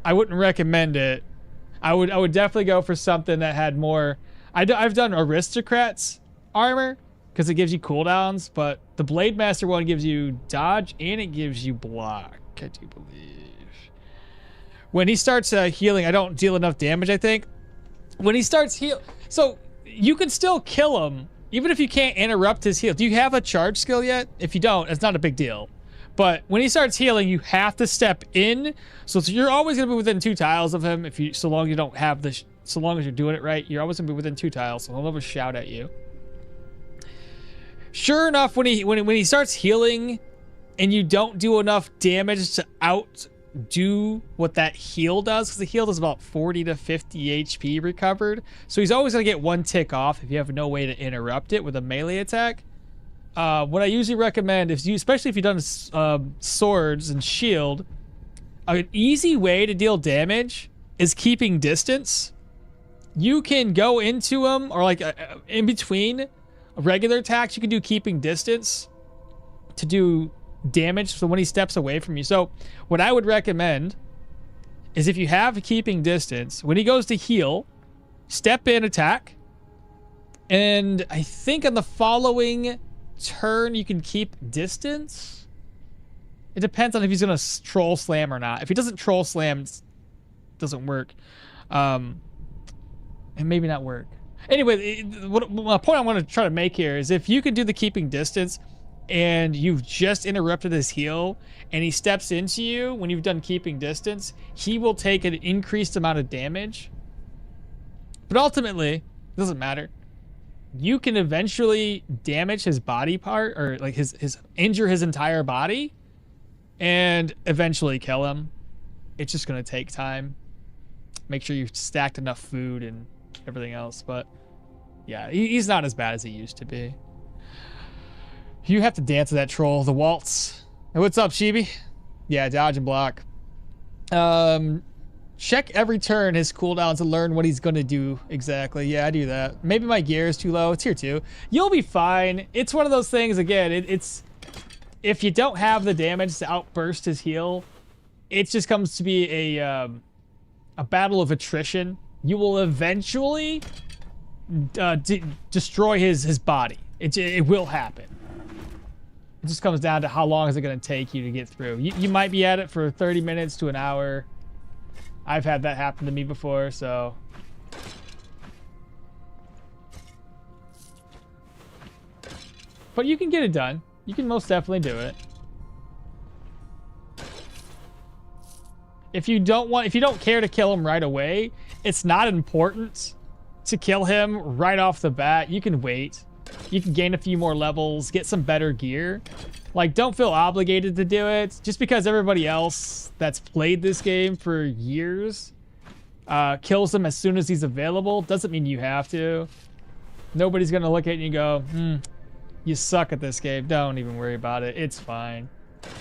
I wouldn't recommend it. I would definitely go for something that had more. I've done aristocrats armor because it gives you cooldowns, but the blade master one gives you dodge and it gives you block. I do believe. When he starts healing, I don't deal enough damage. I think when he starts heal, so you can still kill him. Even if you can't interrupt his heal. Do you have a charge skill yet? If you don't, it's not a big deal. But when he starts healing, you have to step in. So you're always going to be within 2 tiles of him so long as you don't have the so long as you're doing it right, you're always gonna be within 2 tiles, so he'll never shout at you. Sure enough, when he starts healing and you don't do enough damage to outdo what that heal does, because the heal does about 40 to 50 HP recovered, so he's always gonna get 1 tick off if you have no way to interrupt it with a melee attack. What I usually recommend, especially if you've done swords and shield, an easy way to deal damage is keeping distance. You can go into him, or like in between regular attacks, you can do keeping distance to do damage, so when he steps away from you. So what I would recommend is, if you have keeping distance, when he goes to heal, step in, attack, and I think on the following turn you can keep distance. It depends on if he's gonna troll slam or not. If he doesn't troll slam, it doesn't work. And maybe not work. Anyway, my point I want to try to make here is, if you can do the keeping distance and you've just interrupted his heal and he steps into you when you've done keeping distance, he will take an increased amount of damage. But ultimately, it doesn't matter. You can eventually damage his body part, or like injure his entire body, and eventually kill him. It's just gonna take time. Make sure you've stacked enough food and everything else, but yeah, he's not as bad as he used to be. You have to dance with that troll, the waltz. Hey, what's up, Chibi? Yeah, dodge and block. Check every turn his cooldown to learn what he's gonna do exactly. Yeah, I do that. Maybe my gear is too low. It's tier 2. You'll be fine. It's one of those things, again, it's if you don't have the damage to outburst his heal, it just comes to be a battle of attrition. You will eventually destroy his body. It will happen. It just comes down to how long is it going to take you to get through. You might be at it for 30 minutes to an hour. I've had that happen to me before, so. But you can get it done. You can most definitely do it. If you don't care to kill him right away, it's not important to kill him right off the bat. You can wait. You can gain a few more levels, get some better gear. Like, don't feel obligated to do it. Just because everybody else that's played this game for years kills him as soon as he's available doesn't mean you have to. Nobody's gonna look at you and go, you suck at this game. Don't even worry about it. It's fine.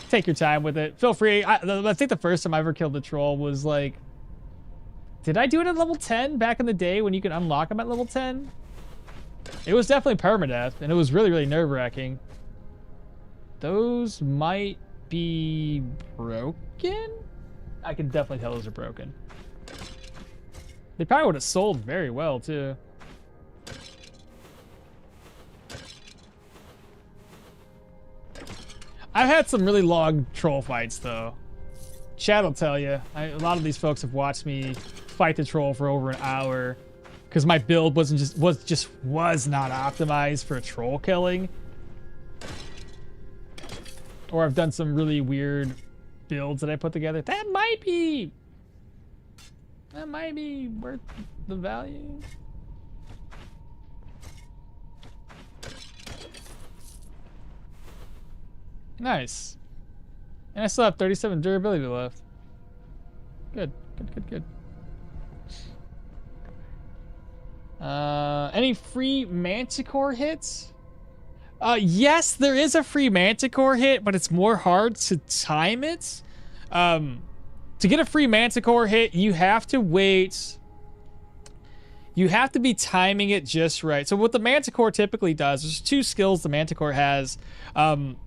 Take your time with it. Feel free. I think the first time I ever killed the troll was like, did I do it at level 10 back in the day when you could unlock him at level 10? It was definitely permadeath, and it was really, really nerve-wracking. Those might be broken? I can definitely tell those are broken. They probably would have sold very well, too. I've had some really long troll fights, though. Chat will tell you. A lot of these folks have watched me fight the troll for over an hour because my build was not optimized for troll killing. Or I've done some really weird builds that I put together. That might be worth the value. Nice. And I still have 37 durability left. Good. Any free Manticore hits? Yes, there is a free Manticore hit, but it's more hard to time it. To get a free Manticore hit, you have to wait. You have to be timing it just right. So what the Manticore typically does, there's 2 skills the Manticore has.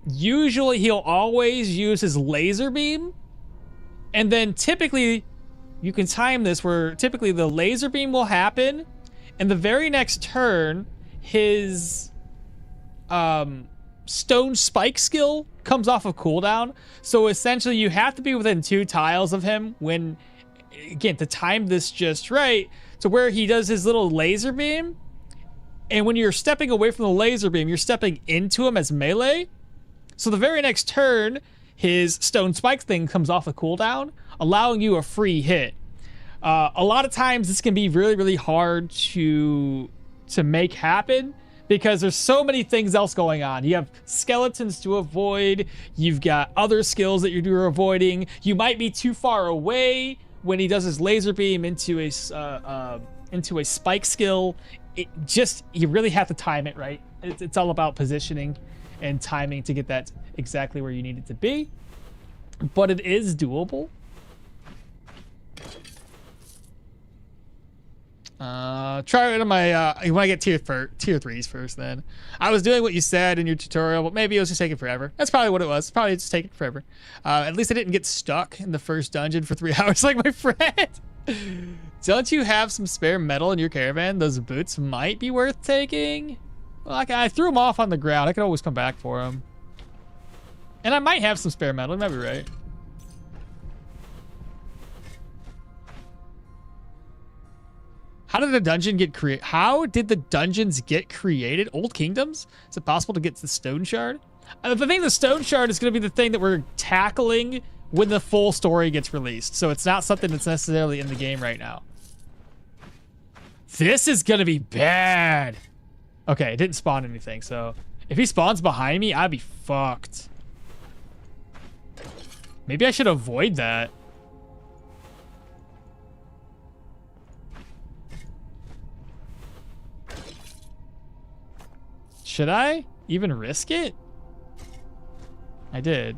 Usually he'll always use his laser beam. And then typically, you can time this where typically the laser beam will happen. And the very next turn, his stone spike skill comes off of cooldown. So essentially you have to be within 2 tiles of him when, again, to time this just right, to where he does his little laser beam. And when you're stepping away from the laser beam, you're stepping into him as melee. So the very next turn, his stone spike thing comes off of cooldown, allowing you a free hit. A lot of times this can be really, really hard to make happen because there's so many things else going on. You have skeletons to avoid. You've got other skills that you're avoiding. You might be too far away when he does his laser beam into a spike skill. You really have to time it right. It's all about positioning and timing to get that exactly where you need it to be. But it is doable. Try it on my, you want to get tier 3s first then. I was doing what you said in your tutorial, but maybe it was just taking forever. That's probably what it was. Probably just taking forever. At least I didn't get stuck in the first dungeon for 3 hours like my friend. Don't you have some spare metal in your caravan? Those boots might be worth taking. Well, I threw them off on the ground. I could always come back for them. And I might have some spare metal. You might be right. How did the dungeon get created? How did the dungeons get created? Old Kingdoms? Is it possible to get to the Stoneshard? I think the Stoneshard is going to be the thing that we're tackling when the full story gets released. So it's not something that's necessarily in the game right now. This is going to be bad. Okay, it didn't spawn anything. So if he spawns behind me, I'd be fucked. Maybe I should avoid that. Should I even risk it? I did.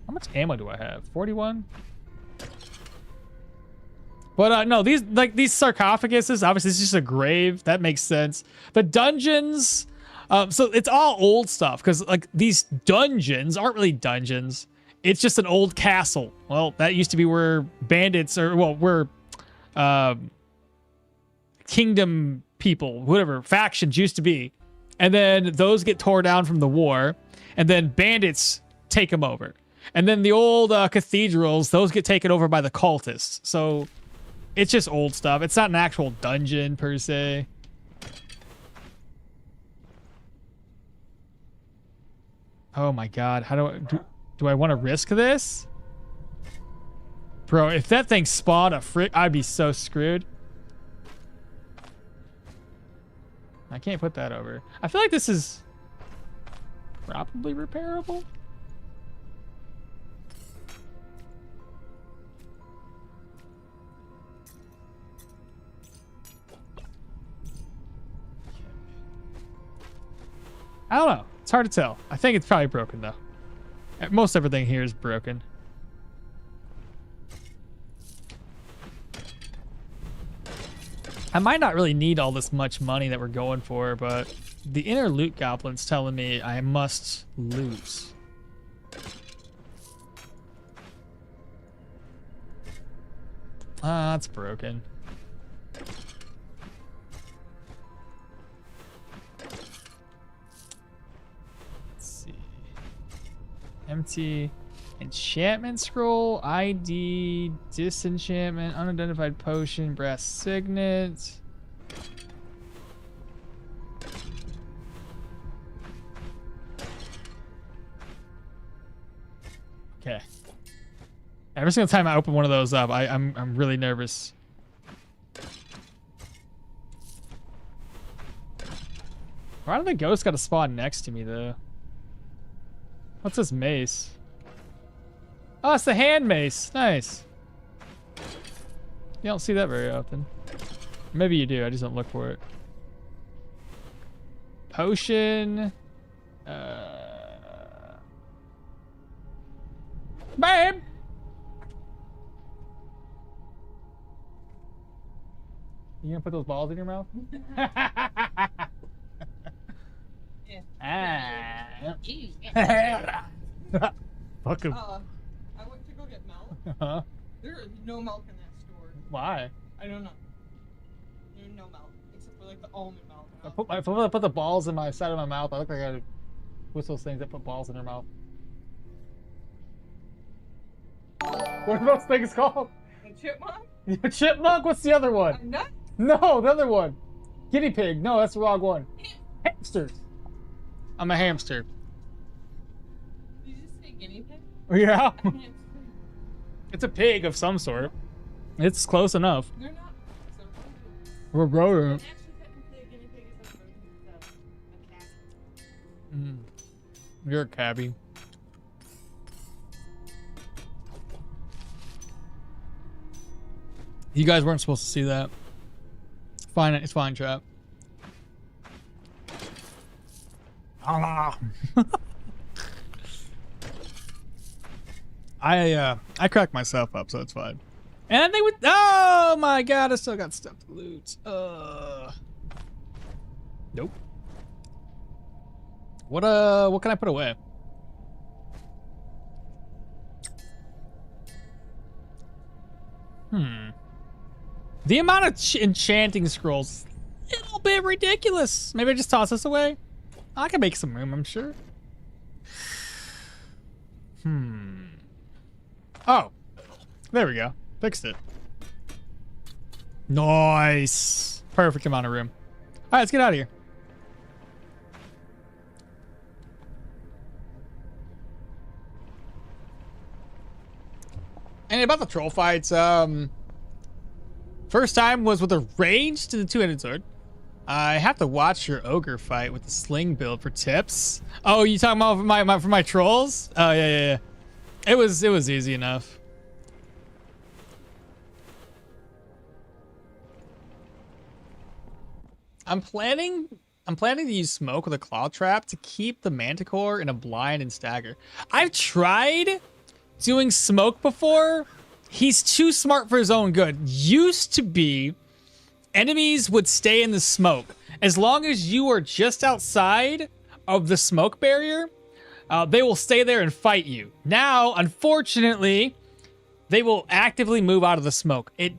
How much ammo do I have? 41? But no, these sarcophaguses, obviously it's just a grave. That makes sense. The dungeons, so it's all old stuff because like these dungeons aren't really dungeons. It's just an old castle. Well, that used to be where bandits where kingdom people, whatever, factions used to be. And then those get torn down from the war. And then bandits take them over. And then the old cathedrals, those get taken over by the cultists. So it's just old stuff. It's not an actual dungeon per se. Oh my god. How do I want to risk this? Bro, if that thing spawned a frick, I'd be so screwed. I can't put that over. I feel like this is probably repairable. I don't know. It's hard to tell. I think it's probably broken though. Most everything here is broken. I might not really need all this much money that we're going for, but the inner loot goblin's telling me I must loot. Ah, that's broken. Empty enchantment scroll, ID, disenchantment, unidentified potion, brass signet. Okay. Every single time I open one of those up, I'm really nervous. Why do the ghosts gotta spawn next to me though? What's this mace? Oh, it's the hand mace. Nice. You don't see that very often. Maybe you do. I just don't look for it. Potion. Babe! You gonna put those balls in your mouth? Fuck him.
I went to go get milk.
Huh?
There is no milk in that store.
Why?
I don't know. There's no milk except for like the almond milk.
If I put the balls in my side of my mouth, I look like I what's those things that put balls in their mouth? What are those things called?
A chipmunk?
A chipmunk? What's the other one?
A nut?
No, the other one. Guinea pig. No, that's the wrong one. Hamsters. I'm a hamster.
guinea pig?
Yeah.
I can't see.
It's a pig of some sort. It's close enough.
They're not. So
We're
but
rodent.
actually, technically, a guinea pig is a cat.
You're a cabbie. You guys weren't supposed to see that. Fine, it's fine, chat. Ah. I cracked myself up, so it's fine. And they would. Oh my god! I still got stuff to loot. Nope. What can I put away? The amount of enchanting scrolls, a little bit ridiculous. Maybe I just toss this away. I can make some room, I'm sure. Oh, there we go. Fixed it. Nice. Perfect amount of room. All right, let's get out of here. And about the troll fights, first time was with a ranged and a two-handed sword. I have to watch your ogre fight with the sling build for tips. Oh, you talking about for my trolls? Oh yeah. It was easy enough. I'm planning to use smoke with a claw trap to keep the Manticore in a blind and stagger. I've tried doing smoke before. He's too smart for his own good. Used to be enemies would stay in the smoke as long as you are just outside of the smoke barrier. They will stay there and fight you. Now, unfortunately, they will actively move out of the smoke. It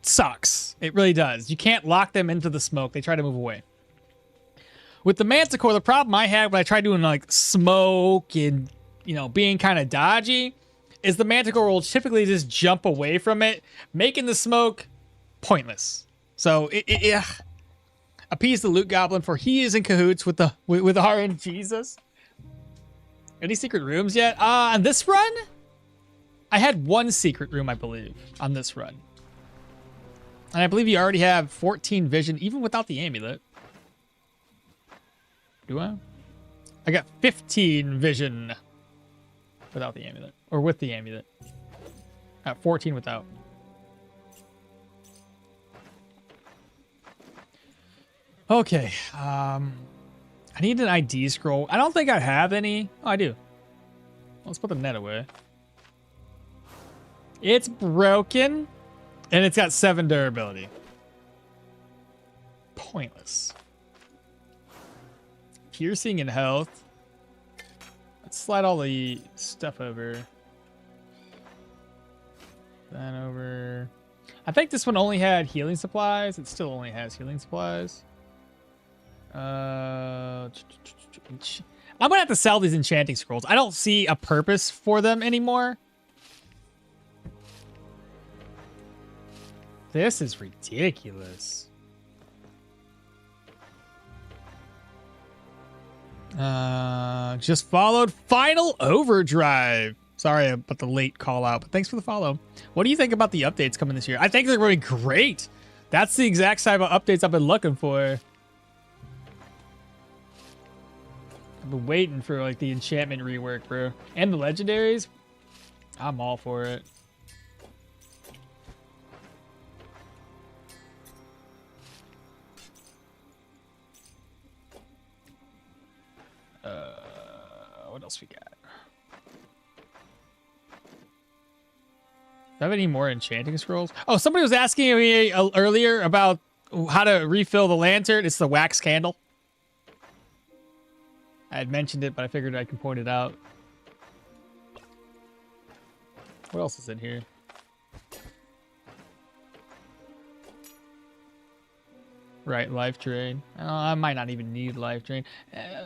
sucks. It really does. You can't lock them into the smoke. They try to move away. With the Manticore, the problem I had when I tried doing like smoke and, you know, being kind of dodgy is the Manticore will typically just jump away from it, making the smoke pointless. So appease the loot goblin, for he is in cahoots with the with RNGesus. Any secret rooms yet? On this run, I had one secret room, I believe, on this run. And I believe you already have 14 vision, even without the amulet. Do I? I got 15 vision without the amulet. Or with the amulet. I got 14 without. Okay. I need an ID scroll. I don't think I have any. Oh, I do. Let's put the net away. It's broken. And it's got 7 durability. Pointless. Piercing and health. Let's slide all the stuff over. That over. I think this one only had healing supplies. It still only has healing supplies. I'm gonna have to sell these enchanting scrolls. I don't see a purpose for them anymore. This is ridiculous. Just followed Final Overdrive. Sorry about the late call out, but thanks for the follow. What do you think about the updates coming this year? I think they're going to be great. That's the exact type of updates I've been looking for. I've been waiting for like the enchantment rework, bro. And the legendaries. I'm all for it. What else we got? Do I have any more enchanting scrolls? Oh, somebody was asking me earlier about how to refill the lantern. It's the wax candle. I had mentioned it, but I figured I could point it out. What else is in here? Right, life drain. I might not even need life drain.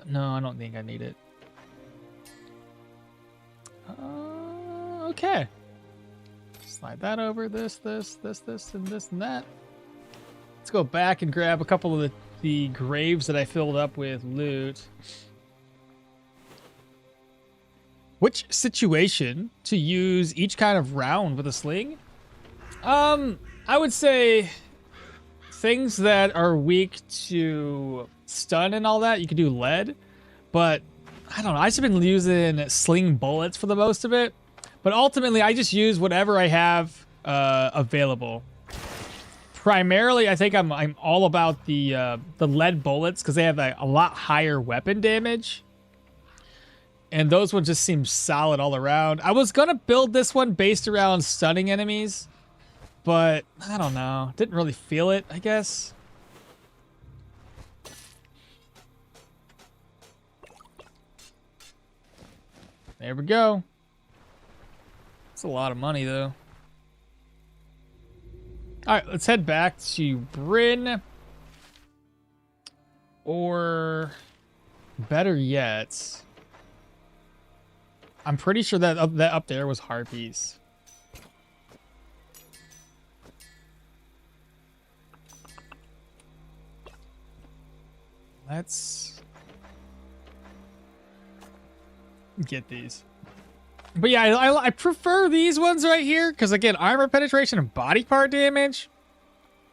No, I don't think I need it. Okay. Slide that over. This, and this, and that. Let's go back and grab a couple of the graves that I filled up with loot. Which situation to use each kind of round with a sling? I would say things that are weak to stun and all that, you could do lead. But I don't know. I've just been using sling bullets for the most of it. But ultimately, I just use whatever I have available. Primarily, I think I'm all about the lead bullets because they have a lot higher weapon damage. And those ones just seem solid all around. I was going to build this one based around stunning enemies. But, I don't know. Didn't really feel it, I guess. There we go. It's a lot of money, though. Alright, let's head back to Bryn. Or, better yet, I'm pretty sure that up there was Harpies. Let's get these. But yeah, I prefer these ones right here because, again, armor penetration and body part damage.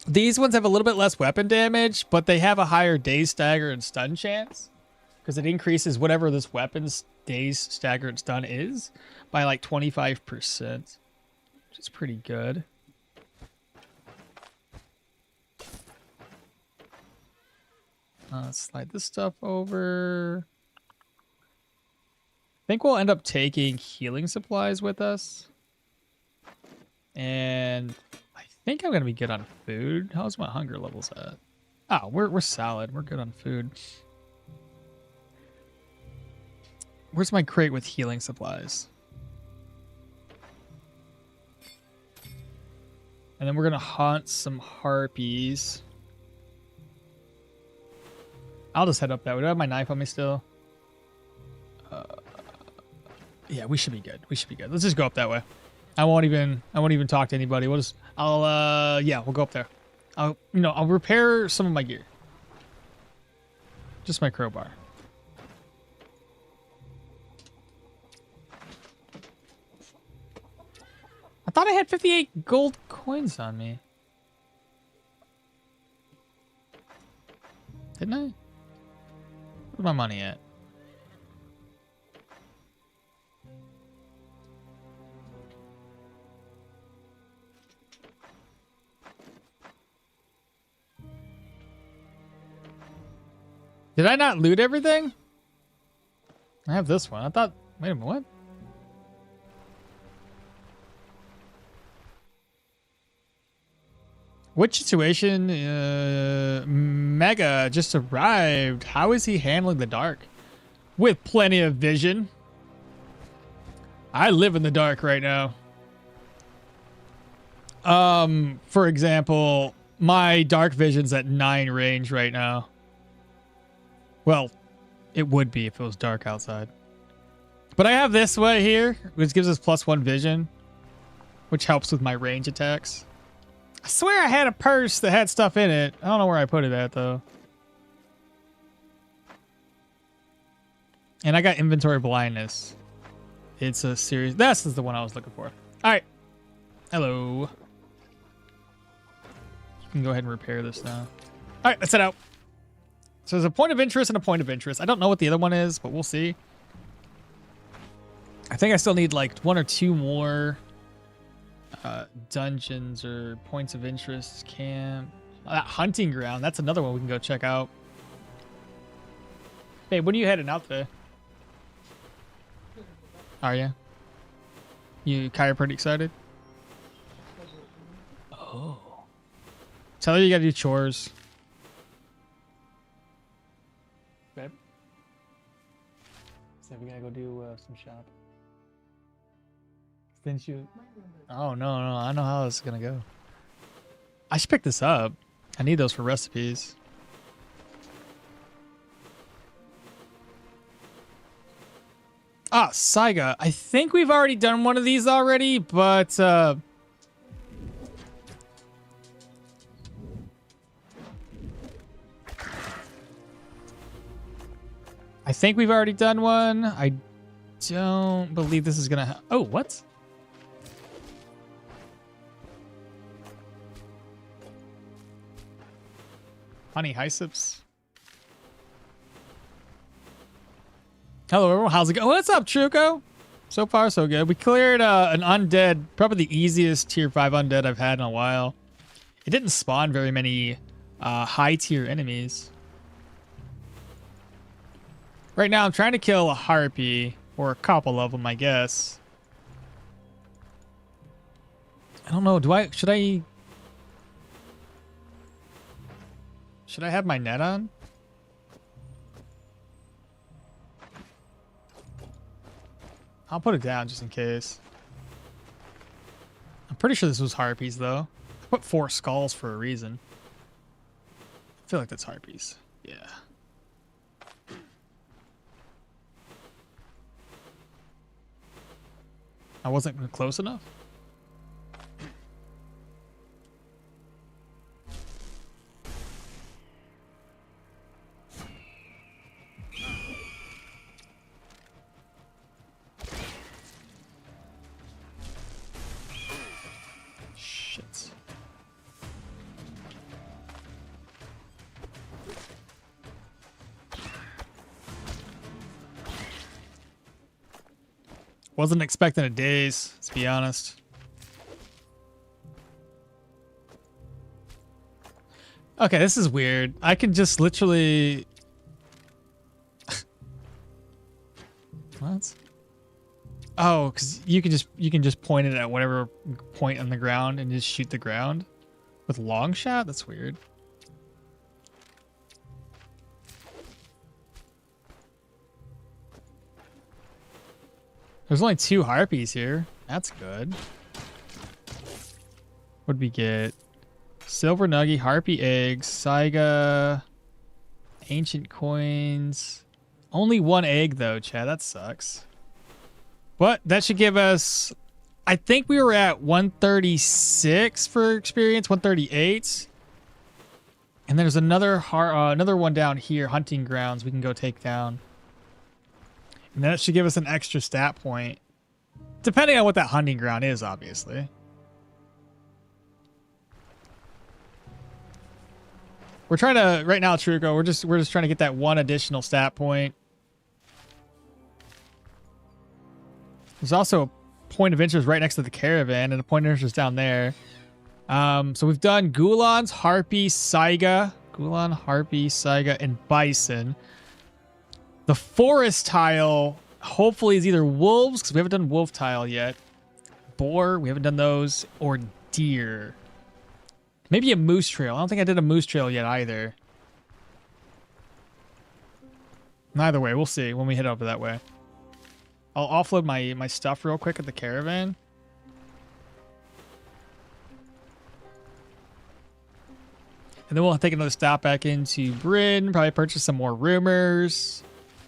These ones have a little bit less weapon damage, but they have a higher daze, stagger, and stun chance because it increases whatever this weapon's daze, stagger, and stun is by like 25%, which is pretty good. Let's slide this stuff over. I think we'll end up taking healing supplies with us. And I think I'm going to be good on food. How's my hunger levels at? Oh, we're solid. We're good on food. Where's my crate with healing supplies? And then we're going to hunt some harpies. I'll just head up that way. Do I have my knife on me still? Yeah, we should be good. We should be good. Let's just go up that way. I won't even talk to anybody. We'll go up there. I'll repair some of my gear. Just my crowbar. I thought I had 58 gold coins on me. Didn't I? Where's my money at? Did I not loot everything? I have this one. I thought... Wait a minute, what? Which situation? Mega just arrived. How is he handling the dark? With plenty of vision. I live in the dark right now. For example, my dark vision's at 9 range right now. Well, it would be if it was dark outside. But I have this way here, which gives us +1 vision, which helps with my range attacks. I swear I had a purse that had stuff in it. I don't know where I put it at, though. And I got inventory blindness. It's a series. This is the one I was looking for. All right. Hello. You can go ahead and repair this now. All right, let's head out. So there's a point of interest and a point of interest. I don't know what the other one is, but we'll see. I think I still need like 1 or 2 more dungeons or points of interest. Camp. That hunting ground. That's another one we can go check out. Hey, when are you heading out there? Are you? You kind of pretty excited? Oh. Tell her you gotta do chores. Babe? So we gotta go do some shop. Didn't you? Oh, no. I know how this is gonna go. I should pick this up. I need those for recipes. Ah, Saiga. I think we've already done one of these already, but I think we've already done one. I don't believe this is gonna. Oh, what? Honey Hysips. Hello, everyone. How's it going? What's up, Truco? So far, so good. We cleared an undead, probably the easiest tier 5 undead I've had in a while. It didn't spawn very many high tier enemies. Right now, I'm trying to kill a Harpy, or a couple of them, I guess. I don't know. Should I have my net on? I'll put it down just in case. I'm pretty sure this was Harpies, though. I put 4 skulls for a reason. I feel like that's Harpies. Yeah. I wasn't close enough? Shit. Wasn't expecting a daze, let's be honest. Okay, this is weird. I can just literally... What? Oh, because you can just point it at whatever point on the ground and just shoot the ground with long shot? That's weird. There's only 2 Harpies here. That's good. What'd we get? Silver Nugget, Harpy eggs, Saiga, ancient coins. Only 1 egg though, Chad. That sucks. But that should give us, I think we were at 136 for experience, 138. And there's another one down here, hunting grounds, we can go take down. And that should give us an extra stat point. Depending on what that hunting ground is, obviously. We're trying to, right now, Truco, we're just trying to get that 1 additional stat point. There's also a point of interest right next to the caravan, and a point of interest down there. So we've done Gulons, Harpy, Saiga. Gulan, Harpy, Saiga, and Bison. The forest tile, hopefully, is either wolves, because we haven't done wolf tile yet. Boar, we haven't done those. Or deer. Maybe a moose trail. I don't think I did a moose trail yet either. Either way, we'll see when we head over that way. I'll offload my stuff real quick at the caravan. And then we'll take another stop back into Bryn. Probably purchase some more rumors.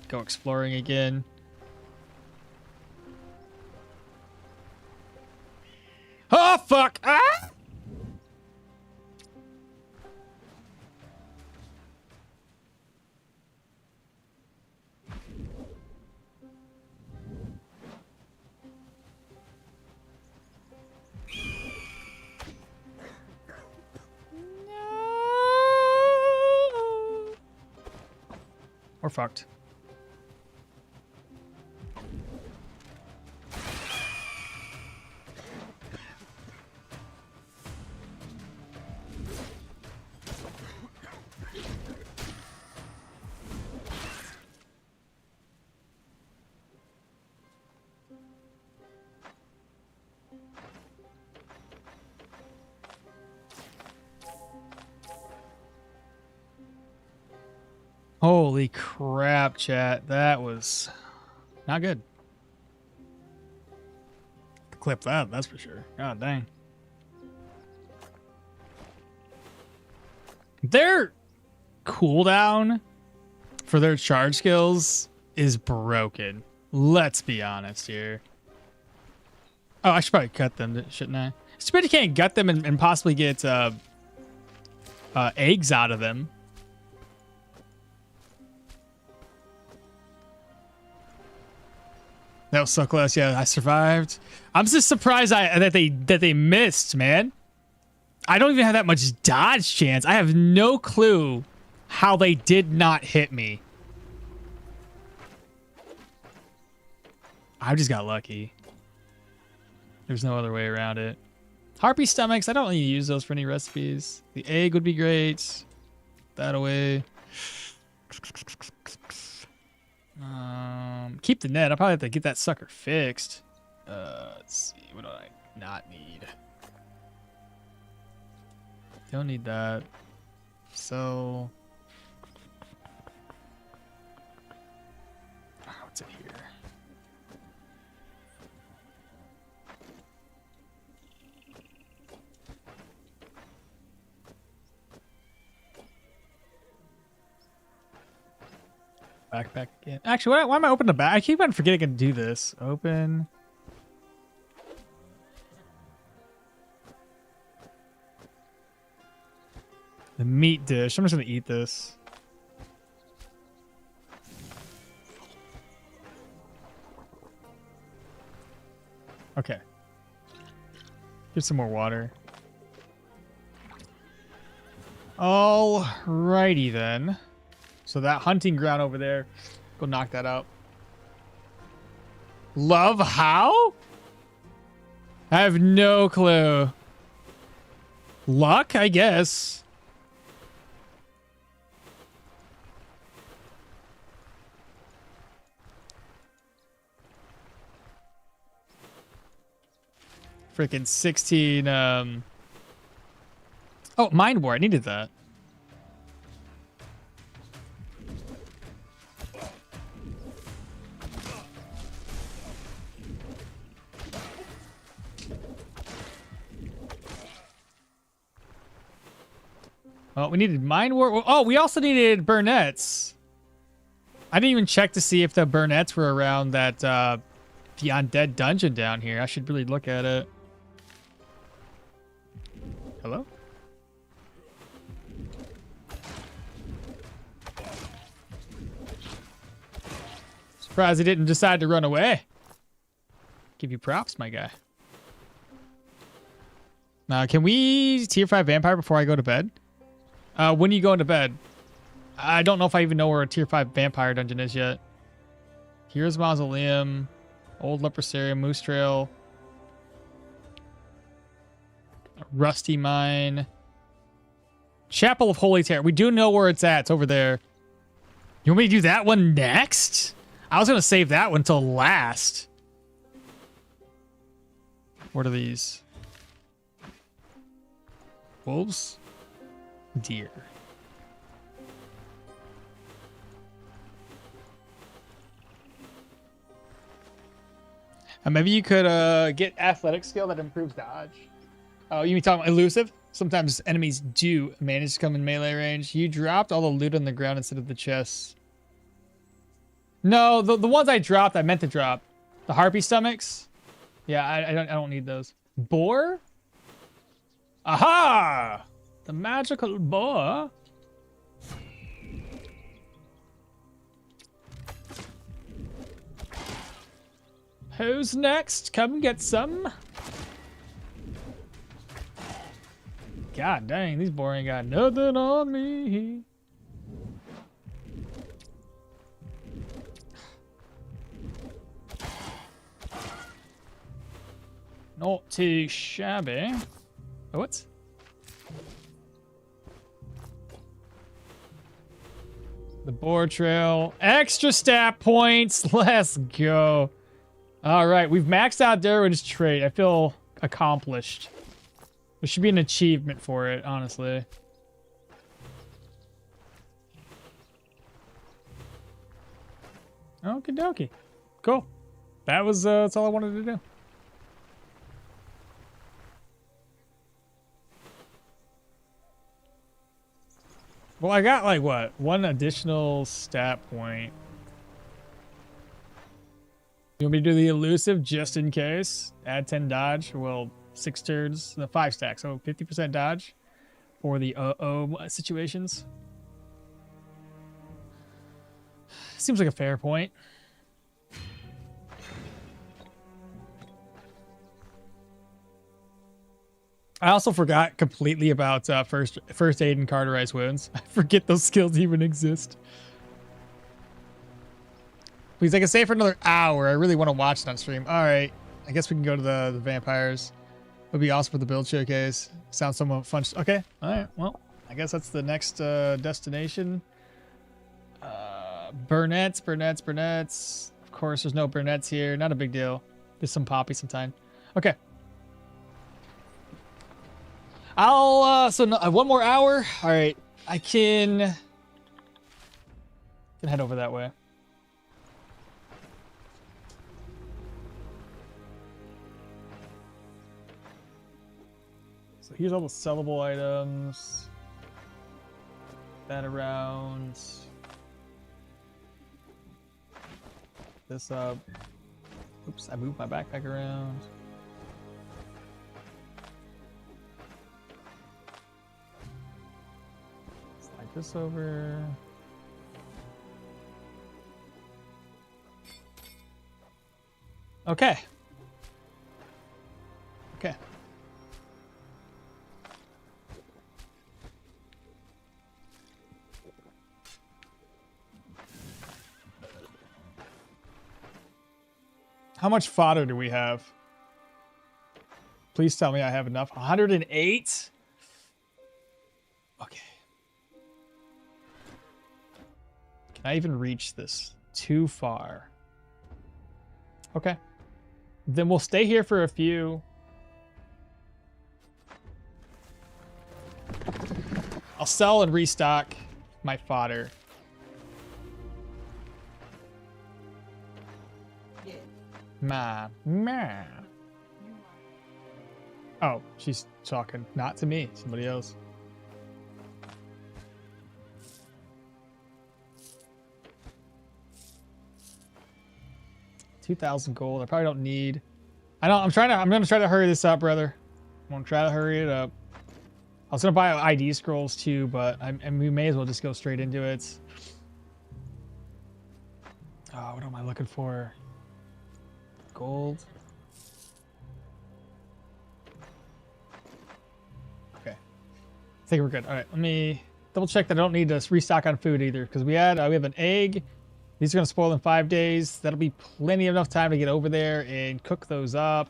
Go exploring again. Oh, fuck! Ah! We're fucked. Holy crap, chat. That was not good. Clip that, that's for sure. God dang. Their cooldown for their charge skills is broken. Let's be honest here. Oh, I should probably cut them, shouldn't I? It's too bad you can't gut them and possibly get eggs out of them. That was so close. Yeah, I survived. I'm just surprised that they missed, man. I don't even have that much dodge chance. I have no clue how they did not hit me. I just got lucky. There's no other way around it. Harpy stomachs, I don't really use those for any recipes. The egg would be great. That away. Keep the net. I'll probably have to get that sucker fixed. Let's see. What do I not need? Don't need that. So... what's in here? Backpack again. Actually, why am I opening the back? I keep on forgetting to do this. Open. The meat dish. I'm just going to eat this. Okay. Get some more water. Alrighty then. So that hunting ground over there, go knock that out. Love how? I have no clue. Luck, I guess. Freaking 16. Oh, Mind War. I needed that. Oh, we needed Mind War. Oh, we also needed Burnett's. I didn't even check to see if the Burnett's were around that the undead dungeon down here. I should really look at it. Hello? Surprised he didn't decide to run away. Give you props, my guy. Now, can we tier 5 vampire before I go to bed? When are you going to bed? I don't know if I even know where a tier 5 vampire dungeon is yet. Here's Mausoleum, Old Leprosaria, Moose Trail, Rusty Mine, Chapel of Holy Terror. We do know where it's at. It's over there. You want me to do that one next? I was going to save that one till last. What are these? Wolves? Deer. Maybe you could get athletic skill that improves dodge. Oh, you mean talking about elusive? Sometimes enemies do manage to come in melee range. You dropped all the loot on the ground instead of the chests. No, the ones I dropped, I meant to drop. The Harpy stomachs? Yeah, I don't need those. Boar? Aha! The magical boar. Who's next? Come get some. God dang, these boar ain't got nothing on me. Not too shabby. Oh, what? The boar trail. Extra stat points. Let's go. All right, we've maxed out Dirwin's trait. I feel accomplished. There should be an achievement for it, honestly. Okie dokie. Cool. That was that's all I wanted to do. Well, I got like what? One additional stat point. You want me to do the elusive just in case? Add 10 dodge. Well, 6 turns. The 5 stack. So 50% dodge for the situations. Seems like a fair point. I also forgot completely about first aid and cauterized wounds. I forget those skills even exist. Please, I can stay for another hour. I really want to watch it on stream. All right, I guess we can go to the vampires. It would be awesome for the build showcase. Sounds somewhat fun. Okay, all right. Well, I guess that's the next destination. Burnett's. Of course, there's no Burnett's here. Not a big deal. There's some poppy sometime. Okay. I'll so no, 1 more hour. All right, I can head over that way. So here's all the sellable items. That around. This up. Oops, I moved my backpack around. Slide this over. Okay. Okay. How much fodder do we have? Please tell me I have enough. 108? Okay. Can I even reach this? Too far. Okay. Then we'll stay here for a few. I'll sell and restock my fodder. Ma. Oh, she's talking not to me, somebody else. $2,000 gold. I probably don't need. I'm gonna try to hurry this up, brother. I'm gonna try to hurry it up. I was gonna buy ID scrolls too, but and we may as well just go straight into it. Oh, what am I looking for? Gold. Okay. I think we're good. All right, let me double check that I don't need to restock on food either, because we have an egg. These are gonna spoil in 5 days. That'll be plenty enough time to get over there and cook those up.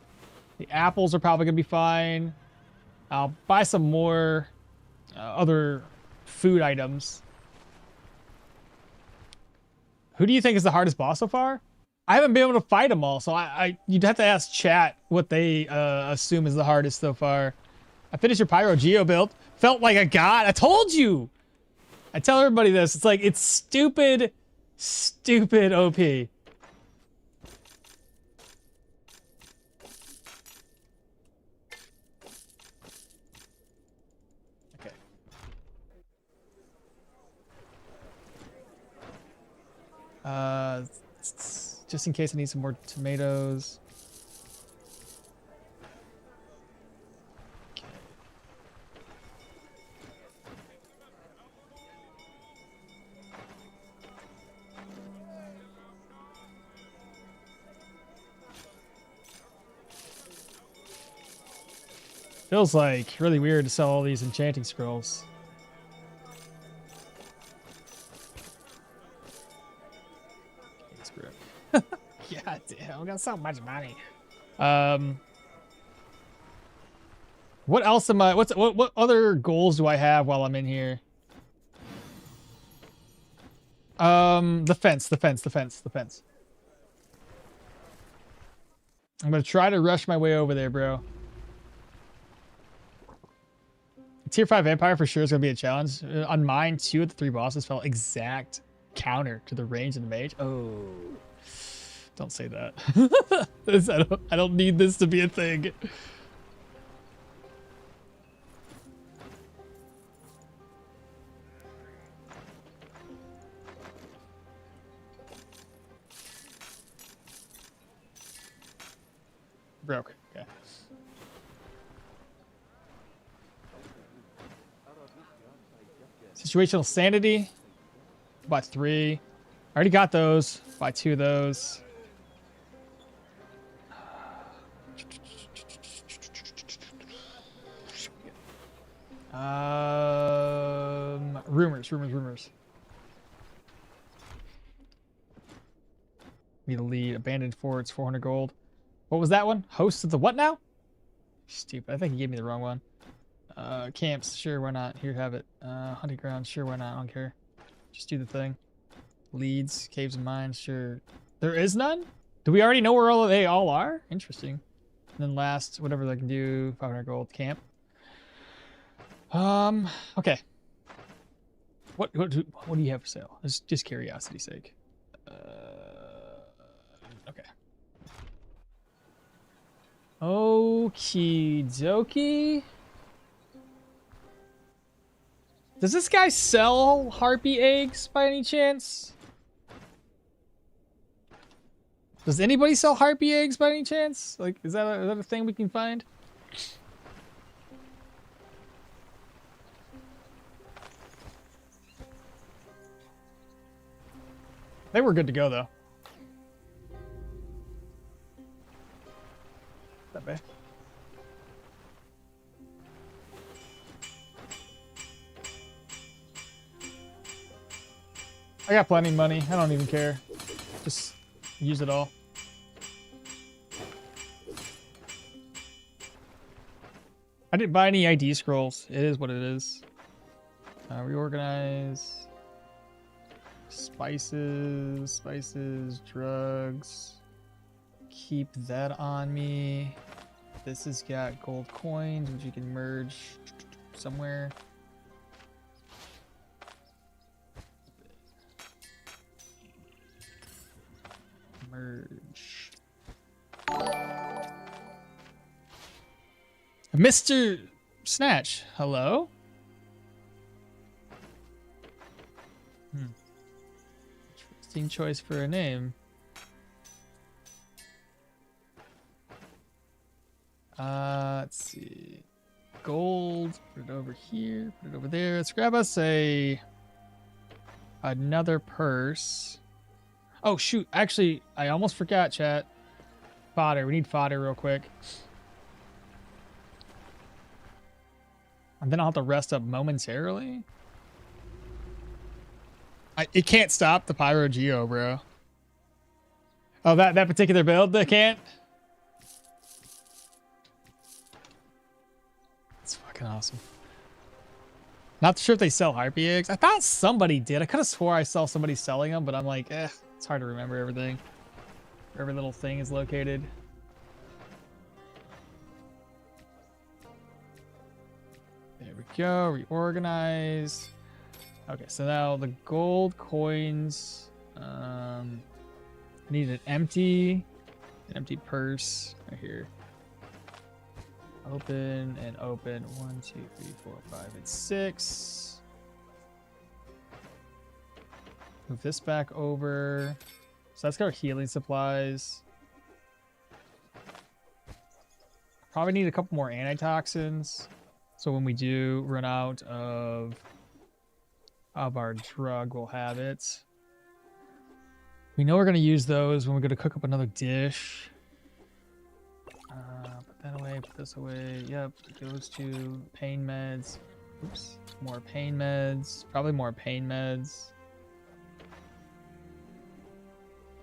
The apples are probably gonna be fine. I'll buy some more other food items. Who do you think is the hardest boss so far? I haven't been able to fight them all, so you'd have to ask chat what they assume is the hardest so far. I finished your Pyro Geo build. Felt like a god. I told you! I tell everybody this. It's like, it's stupid, stupid OP. Okay. Just in case I need some more tomatoes. Okay. Feels like really weird to sell all these enchanting scrolls. Yeah, damn, I got so much money. What else am I? What other goals do I have while I'm in here? The fence. I'm gonna try to rush my way over there, bro. Tier 5 vampire for sure is gonna be a challenge. On mine, 2 of the 3 bosses felt exact counter to the range of the mage. Oh. Don't say that. I don't need this to be a thing. Broke. Okay. Situational sanity. Buy 3. I already got those. Buy 2 of those. Rumors. Need a lead. Abandoned forts, 400 gold. What was that one? Host of the what now? Stupid. I think he gave me the wrong one. Camps, sure, why not? Here, have it. Hunting grounds, sure, why not? I don't care. Just do the thing. Leads, caves and mines, sure. There is none? Do we already know where they all are? Interesting. And then last, whatever they can do, 500 gold. Camp. Okay. What do you have for sale? Just curiosity's sake. Okay. Okie dokie. Does this guy sell Harpy eggs by any chance? Does anybody sell Harpy eggs by any chance? Like, is that a thing we can find? They were good to go though. That bad. I got plenty of money. I don't even care. Just use it all. I didn't buy any ID scrolls. It is what it is. Reorganize. Spices, drugs. Keep that on me. This has got gold coins, which you can merge somewhere. Merge. Mr. Snatch, hello? Interesting choice for a name. Let's see. Gold, put it over here, put it over there. Let's grab us another purse. Oh shoot, actually, I almost forgot, chat. Fodder, we need fodder real quick. And then I'll have to rest up momentarily. It can't stop the Pyro Geo, bro. Oh, that particular build, they can't? It's fucking awesome. Not sure if they sell Harpy eggs. I thought somebody did. I could have swore I saw somebody selling them, but I'm like, it's hard to remember everything. Where every little thing is located. There we go. Reorganize. Okay, so now the gold coins. I need an empty purse right here. Open and open. 1, 2, 3, 4, 5, and 6. Move this back over. So that's got our healing supplies. Probably need a couple more antitoxins. So when we do run out of our drug, we'll have it. We know we're going to use those when we're going to cook up another dish. Put that away, put this away. Yep, it goes to pain meds. Oops, more pain meds. Probably more pain meds.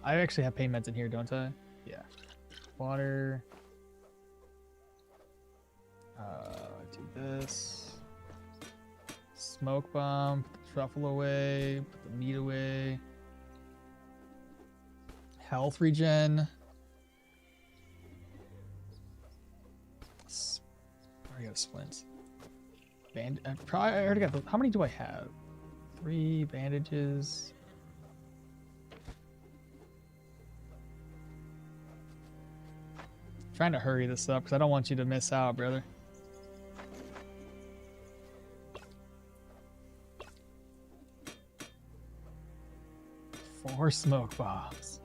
I actually have pain meds in here, don't I? Yeah. Water. Do this. Smoke bomb. Put the truffle away. Put the meat away. Health regen. I already got a splint. I already got how many do I have? 3 bandages. Trying to hurry this up because I don't want you to miss out, brother. Four smoke bombs.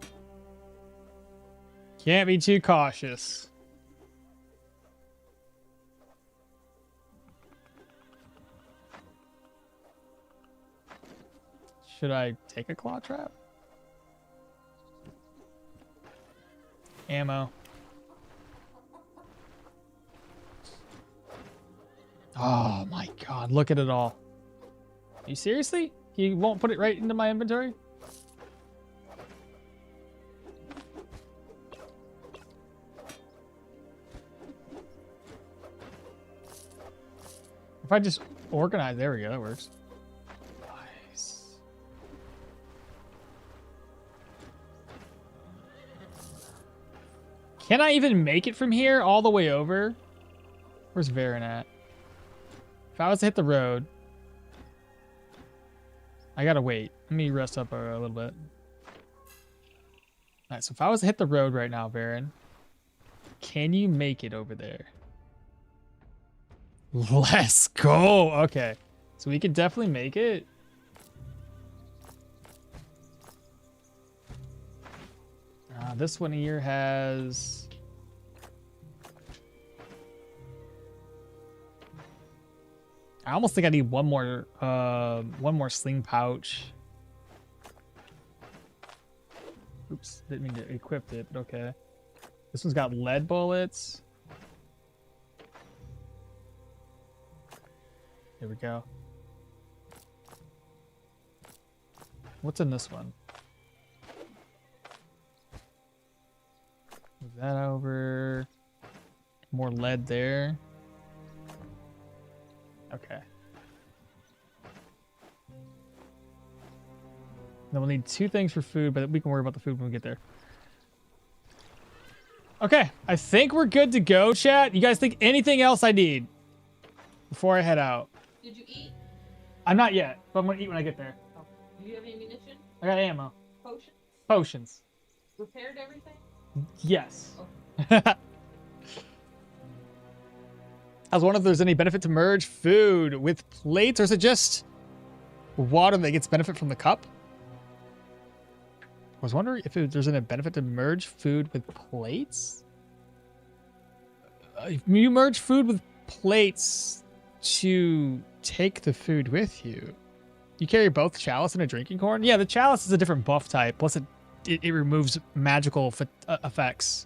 Can't be too cautious. Should I take a claw trap? Ammo. Oh my god, look at it all. Are you seriously? You won't put it right into my inventory? If I just organize, there we go, that works. Nice. Can I even make it from here all the way over? Where's Varen at? If I was to hit the road, I gotta wait. Let me rest up a little bit. Alright, so if I was to hit the road right now, Varen, can you make it over there? Let's go. Okay. So we could definitely make it. This one here has... I almost think I need one more sling pouch. Oops, didn't mean to equip it, but okay. This one's got lead bullets. There we go. What's in this one? Move that over. More lead there. Okay. Then we'll need 2 things for food, but we can worry about the food when we get there. Okay, I think we're good to go, chat. You guys think anything else I need before I head out?
Did you eat?
I'm not yet, but I'm gonna eat when I get there.
Oh. Do you have any munition?
I got ammo.
Potion?
Potions.
Repaired everything?
Yes.
Okay.
I was wondering if there's any benefit to merge food with plates, or is it just water that gets benefit from the cup? I was wondering if there's any benefit to merge food with plates? If you merge food with plates to take the food with you, you carry both chalice and a drinking horn? Yeah, the chalice is a different buff type, plus it removes magical effects.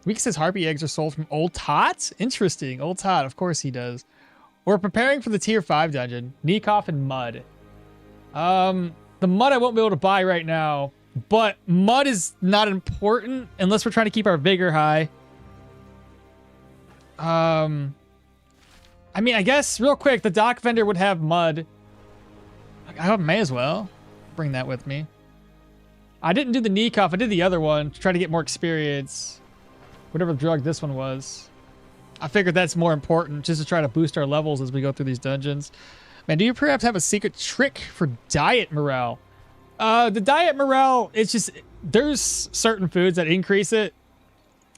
Week says Harpy eggs are sold from Old Tot? Interesting. Old Tot, of course he does. We're preparing for the tier 5 dungeon. Nekoff and mud. The mud I won't be able to buy right now, but mud is not important unless we're trying to keep our vigor high. I mean, I guess real quick, the dock vendor would have mud. I may as well bring that with me. I didn't do the Nekoff. I did the other one to try to get more experience. Whatever drug this one was. I figured that's more important just to try to boost our levels as we go through these dungeons. Man, do you perhaps have a secret trick for diet morale? The diet morale, it's just, there's certain foods that increase it.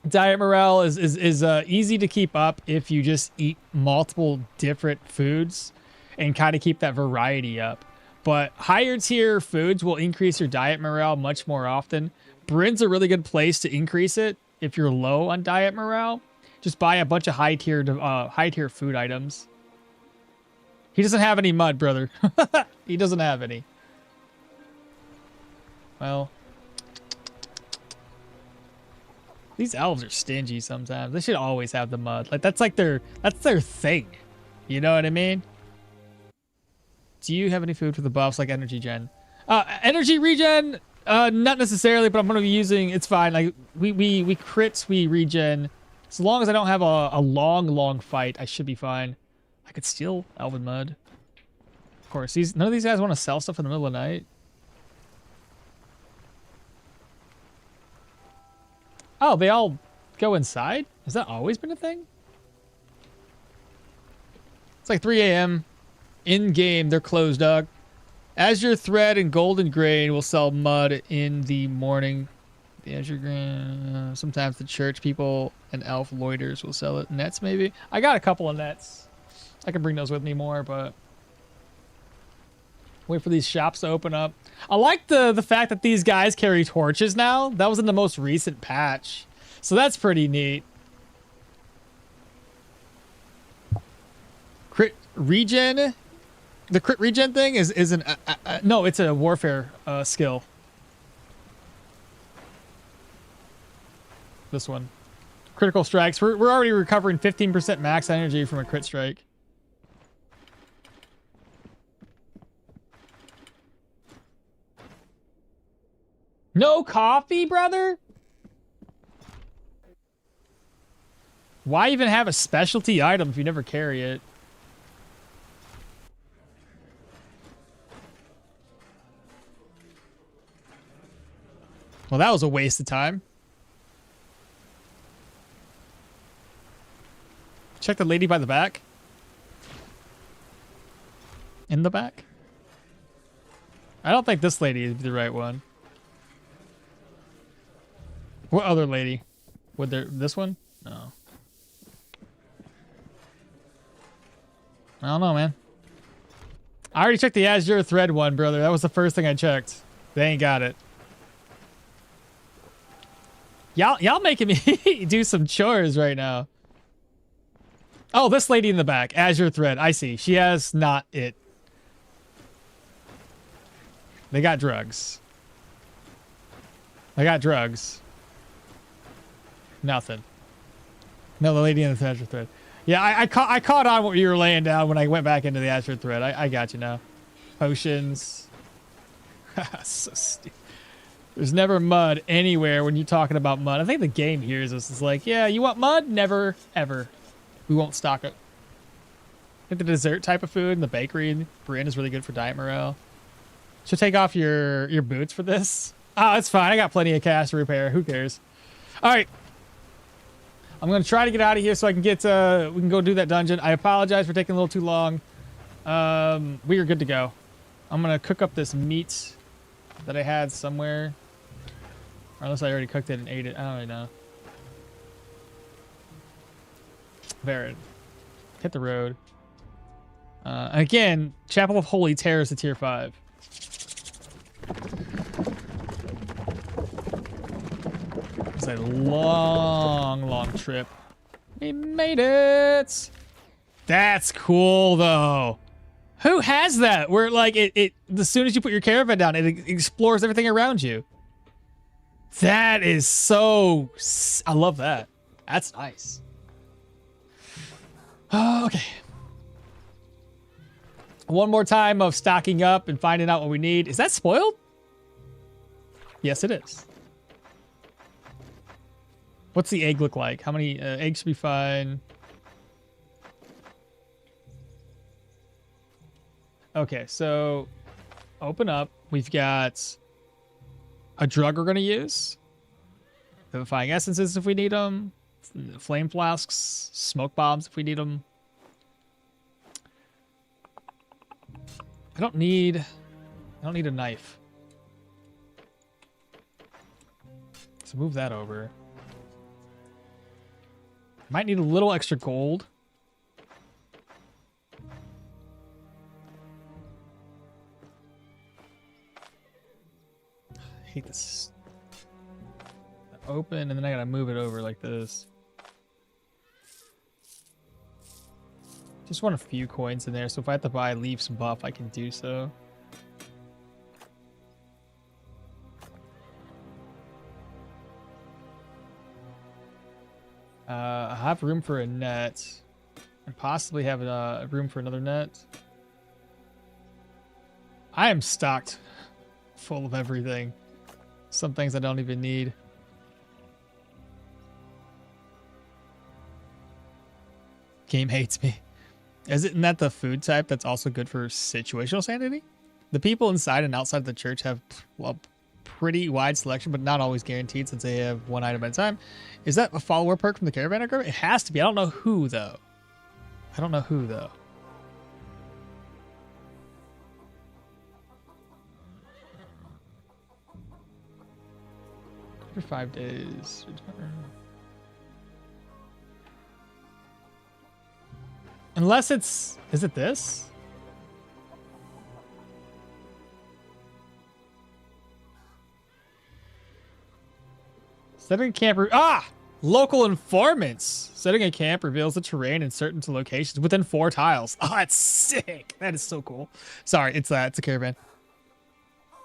Diet morale is easy to keep up if you just eat multiple different foods and kind of keep that variety up. But higher tier foods will increase your diet morale much more often. Bryn's a really good place to increase it. If you're low on diet morale, just buy a bunch of high tier food items. He doesn't have any mud, brother. He doesn't have any. Well, these elves are stingy sometimes. They should always have the mud. Like that's their thing. You know what I mean? Do you have any food for the buffs like energy gen? Energy regen. Not necessarily, but I'm gonna be using. It's fine. Like we crits, we regen. As long as I don't have a long fight, I should be fine. I could steal Elven Mud. Of course, none of these guys want to sell stuff in the middle of the night. Oh, they all go inside? Has that always been a thing? It's like 3 a.m. In game, they're closed, dog. Azure Thread and Golden Grain will sell mud in the morning. The Azure Grain, sometimes the church people and elf loiters will sell it. Nets, maybe? I got a couple of nets. I can bring those with me more, but wait for these shops to open up. I like the fact that these guys carry torches now. That was in the most recent patch. So that's pretty neat. Crit regen? The crit regen thing is an no, it's a warfare skill. This one. Critical strikes. We're already recovering 15% max energy from a crit strike. No coffee, brother? Why even have a specialty item if you never carry it? Well, that was a waste of time. Check the lady by the back. In the back? I don't think this lady is the right one. What other lady? Would there... This one? No. I don't know, man. I already checked the Azure thread one, brother. That was the first thing I checked. They ain't got it. Y'all making me do some chores right now. Oh, this lady in the back. Azure thread. I see. She has not it. They got drugs. They got drugs. Nothing. No, the lady in the Azure thread. Yeah, I caught on what you were laying down when I went back into the Azure thread. I got you now. Potions. So stupid. There's never mud anywhere when you're talking about mud. I think the game hears us. It's like, yeah, you want mud? Never, ever. We won't stock it. I think the dessert type of food and the bakery Bryn is really good for diet morale. Should take off your boots for this. Oh, it's fine. I got plenty of cash to repair. Who cares? All right. I'm going to try to get out of here so I can get, we can go do that dungeon. I apologize for taking a little too long. We are good to go. I'm going to cook up this meat that I had somewhere. Or unless I already cooked it and ate it. I don't really know. Varid. Hit the road. Again, Chapel of Holy Terror is a tier 5. It's a long, long trip. We made it. That's cool, though. Who has that? Where, like, it as soon as you put your caravan down, it explores everything around you. That is so... I love that. That's nice. Okay. One more time of stocking up and finding out what we need. Is that spoiled? Yes, it is. What's the egg look like? How many eggs should be fine? Okay, so open up. We've got a drug we're going to use. Vivifying essences if we need them. Flame flasks. Smoke bombs if we need them. I don't need a knife. So move that over. Might need a little extra gold. I hate this. Open, and then I gotta move it over like this. Just want a few coins in there, so if I have to buy Leaf's buff, I can do so. I have room for a net, and possibly have room for another net. I am stocked full of everything. Some things I don't even need. Game hates me. Isn't that the food type that's also good for situational sanity? The people inside and outside the church have a pretty wide selection, but not always guaranteed since they have one item at a time. Is that a follower perk from the caravan group? It has to be. I don't know who, though. For 5 days. Unless it's... Is it this? Setting a camp... Local informants! Setting a camp reveals the terrain in certain locations within 4 tiles. Oh, that's sick! That is so cool. Sorry, it's a caravan.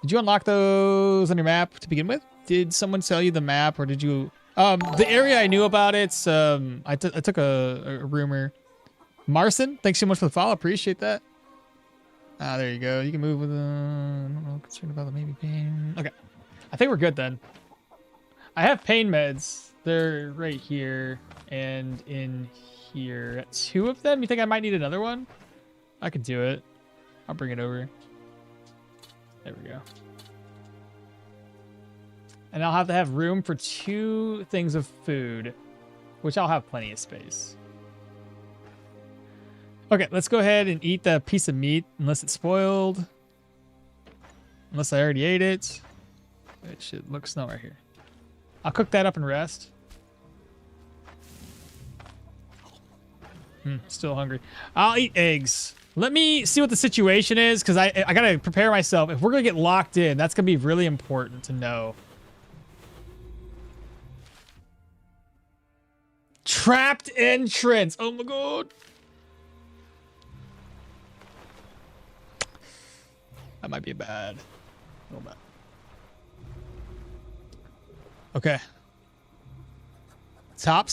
Did you unlock those on your map to begin with? Did someone sell you the map, or did you... the area I knew about it's... I took a rumor. Marson, thanks so much for the follow. Appreciate that. There you go. You can move with... I'm not concerned about the maybe pain. Okay. I think we're good then. I have pain meds. They're right here and in here. 2 of them? You think I might need another one? I could do it. I'll bring it over. There we go. And I'll have to have room for 2 things of food, which I'll have plenty of space. Okay, let's go ahead and eat the piece of meat, unless it's spoiled. Unless I already ate it. It should look snow right here. I'll cook that up and rest. Still hungry. I'll eat eggs. Let me see what the situation is, because I gotta prepare myself. If we're gonna get locked in, that's gonna be really important to know. Trapped entrance. Oh my god. That might be bad. A little bit. Okay. Top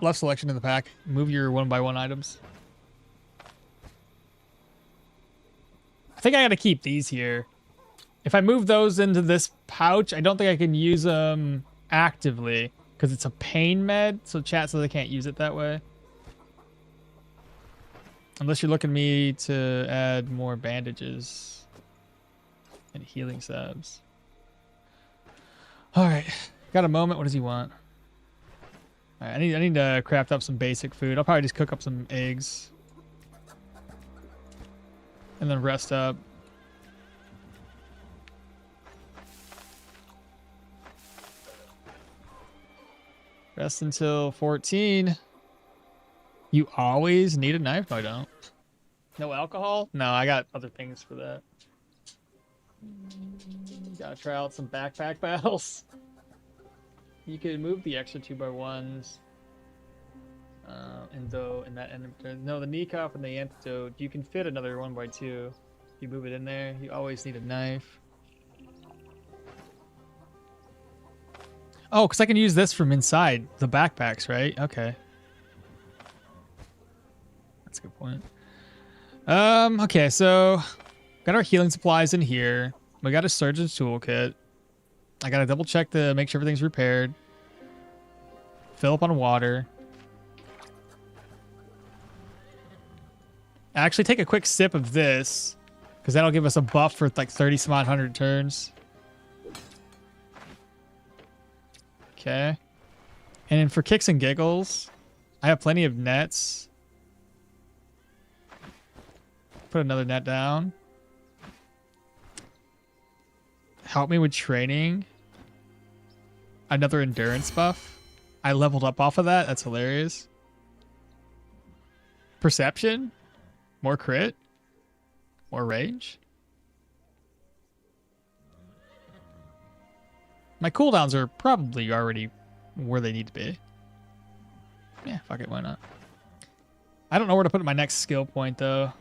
left selection in the pack. Move your 1x1 items. I think I gotta keep these here. If I move those into this pouch, I don't think I can use them actively because it's a pain med. So chat says I can't use it that way. Unless you're looking me to add more bandages and healing subs. All right, got a moment. What does he want? All right, I need to craft up some basic food. I'll probably just cook up some eggs and then rest up. Rest until 14. You always need a knife? No, I don't. No alcohol? No, I got other things for that. Gotta try out some backpack battles. You could move the extra 2x1s. No, the knee cuff and the antidote. You can fit another 1x2. If you move it in there, you always need a knife. Oh, because I can use this from inside the backpacks, right? Okay. That's a good point. Okay, so got our healing supplies in here. We got a surgeon's toolkit. I gotta double check to make sure everything's repaired. Fill up on water. Actually, take a quick sip of this, because that'll give us a buff for like 30 some odd hundred turns. Okay. And then for kicks and giggles, I have plenty of nets. Put another net down. Help me with training. Another endurance buff. I leveled up off of that. That's hilarious. Perception. More crit. More range. My cooldowns are probably already where they need to be. Yeah, fuck it, why not? I don't know where to put my next skill point, though.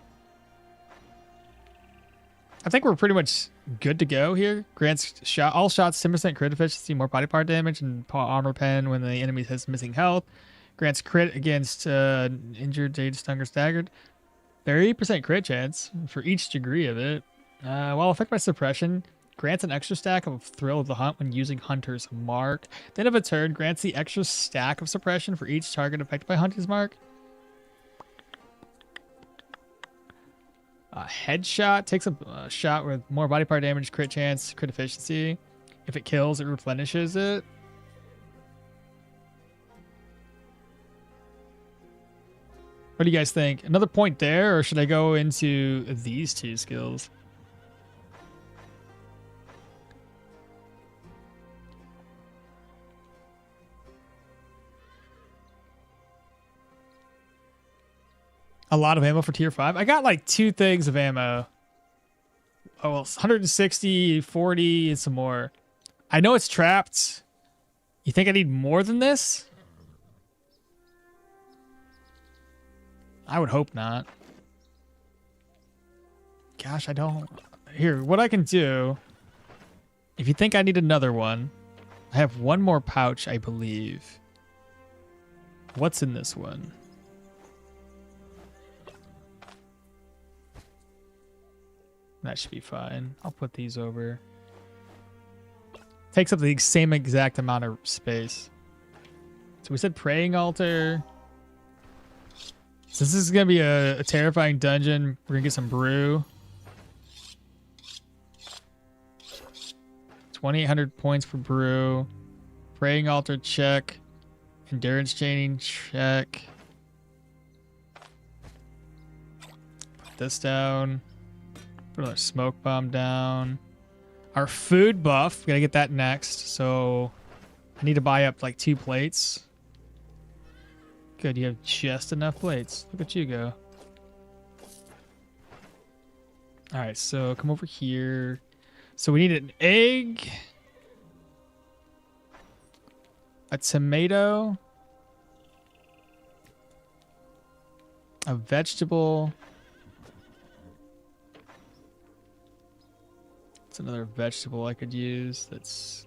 I think we're pretty much good to go here. Grants all shots 10% crit efficiency, more body part damage, and armor pen when the enemy has missing health. Grants crit against injured, jade, stung, or staggered. 30% crit chance for each degree of it. While affected by suppression, grants an extra stack of Thrill of the Hunt when using Hunter's Mark. Then of a turn, grants the extra stack of suppression for each target affected by Hunter's Mark. Headshot takes a shot with more body part damage, crit chance, crit efficiency. If it kills, it replenishes it. What do you guys think? Another point there, or should I go into these 2 skills? A lot of ammo for tier 5. I got like 2 things of ammo. Oh, well, 160, 40, and some more. I know it's trapped. You think I need more than this? I would hope not. Gosh, I don't. Here, what I can do. If you think I need another one, I have one more pouch, I believe. What's in this one? That should be fine. I'll put these over. Takes up the same exact amount of space. So we said praying altar. Since this is going to be a terrifying dungeon, we're going to get some brew. 2,800 points for brew. Praying altar, check. Endurance chaining, check. Put this down. Put another smoke bomb down. Our food buff, we gotta get that next. So I need to buy up like 2 plates. Good, you have just enough plates. Look at you go. All right, so come over here. So we need an egg, a tomato, a vegetable. It's another vegetable I could use that's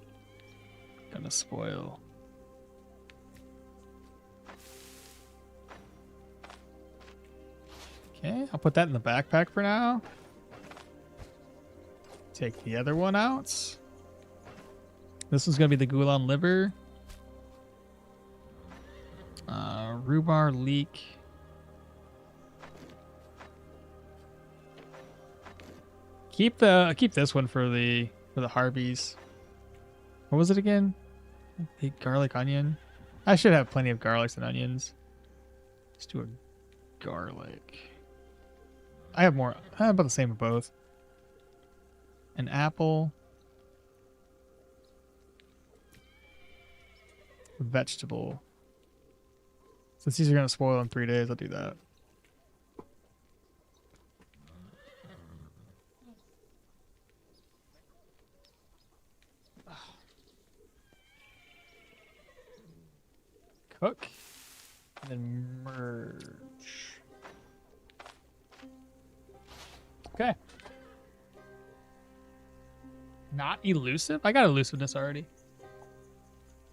gonna spoil. Okay, I'll put that in the backpack for now. Take the other one out. This one's gonna be the Gulan liver. Rhubarb leek. Keep this one for the Harpies. What was it again? The garlic onion. I should have plenty of garlics and onions. Let's do a garlic. I have more. I have about the same of both. An apple. A vegetable. Since these are going to spoil in 3 days, I'll do that. Cook. And then merge. Okay. Not elusive? I got elusiveness already.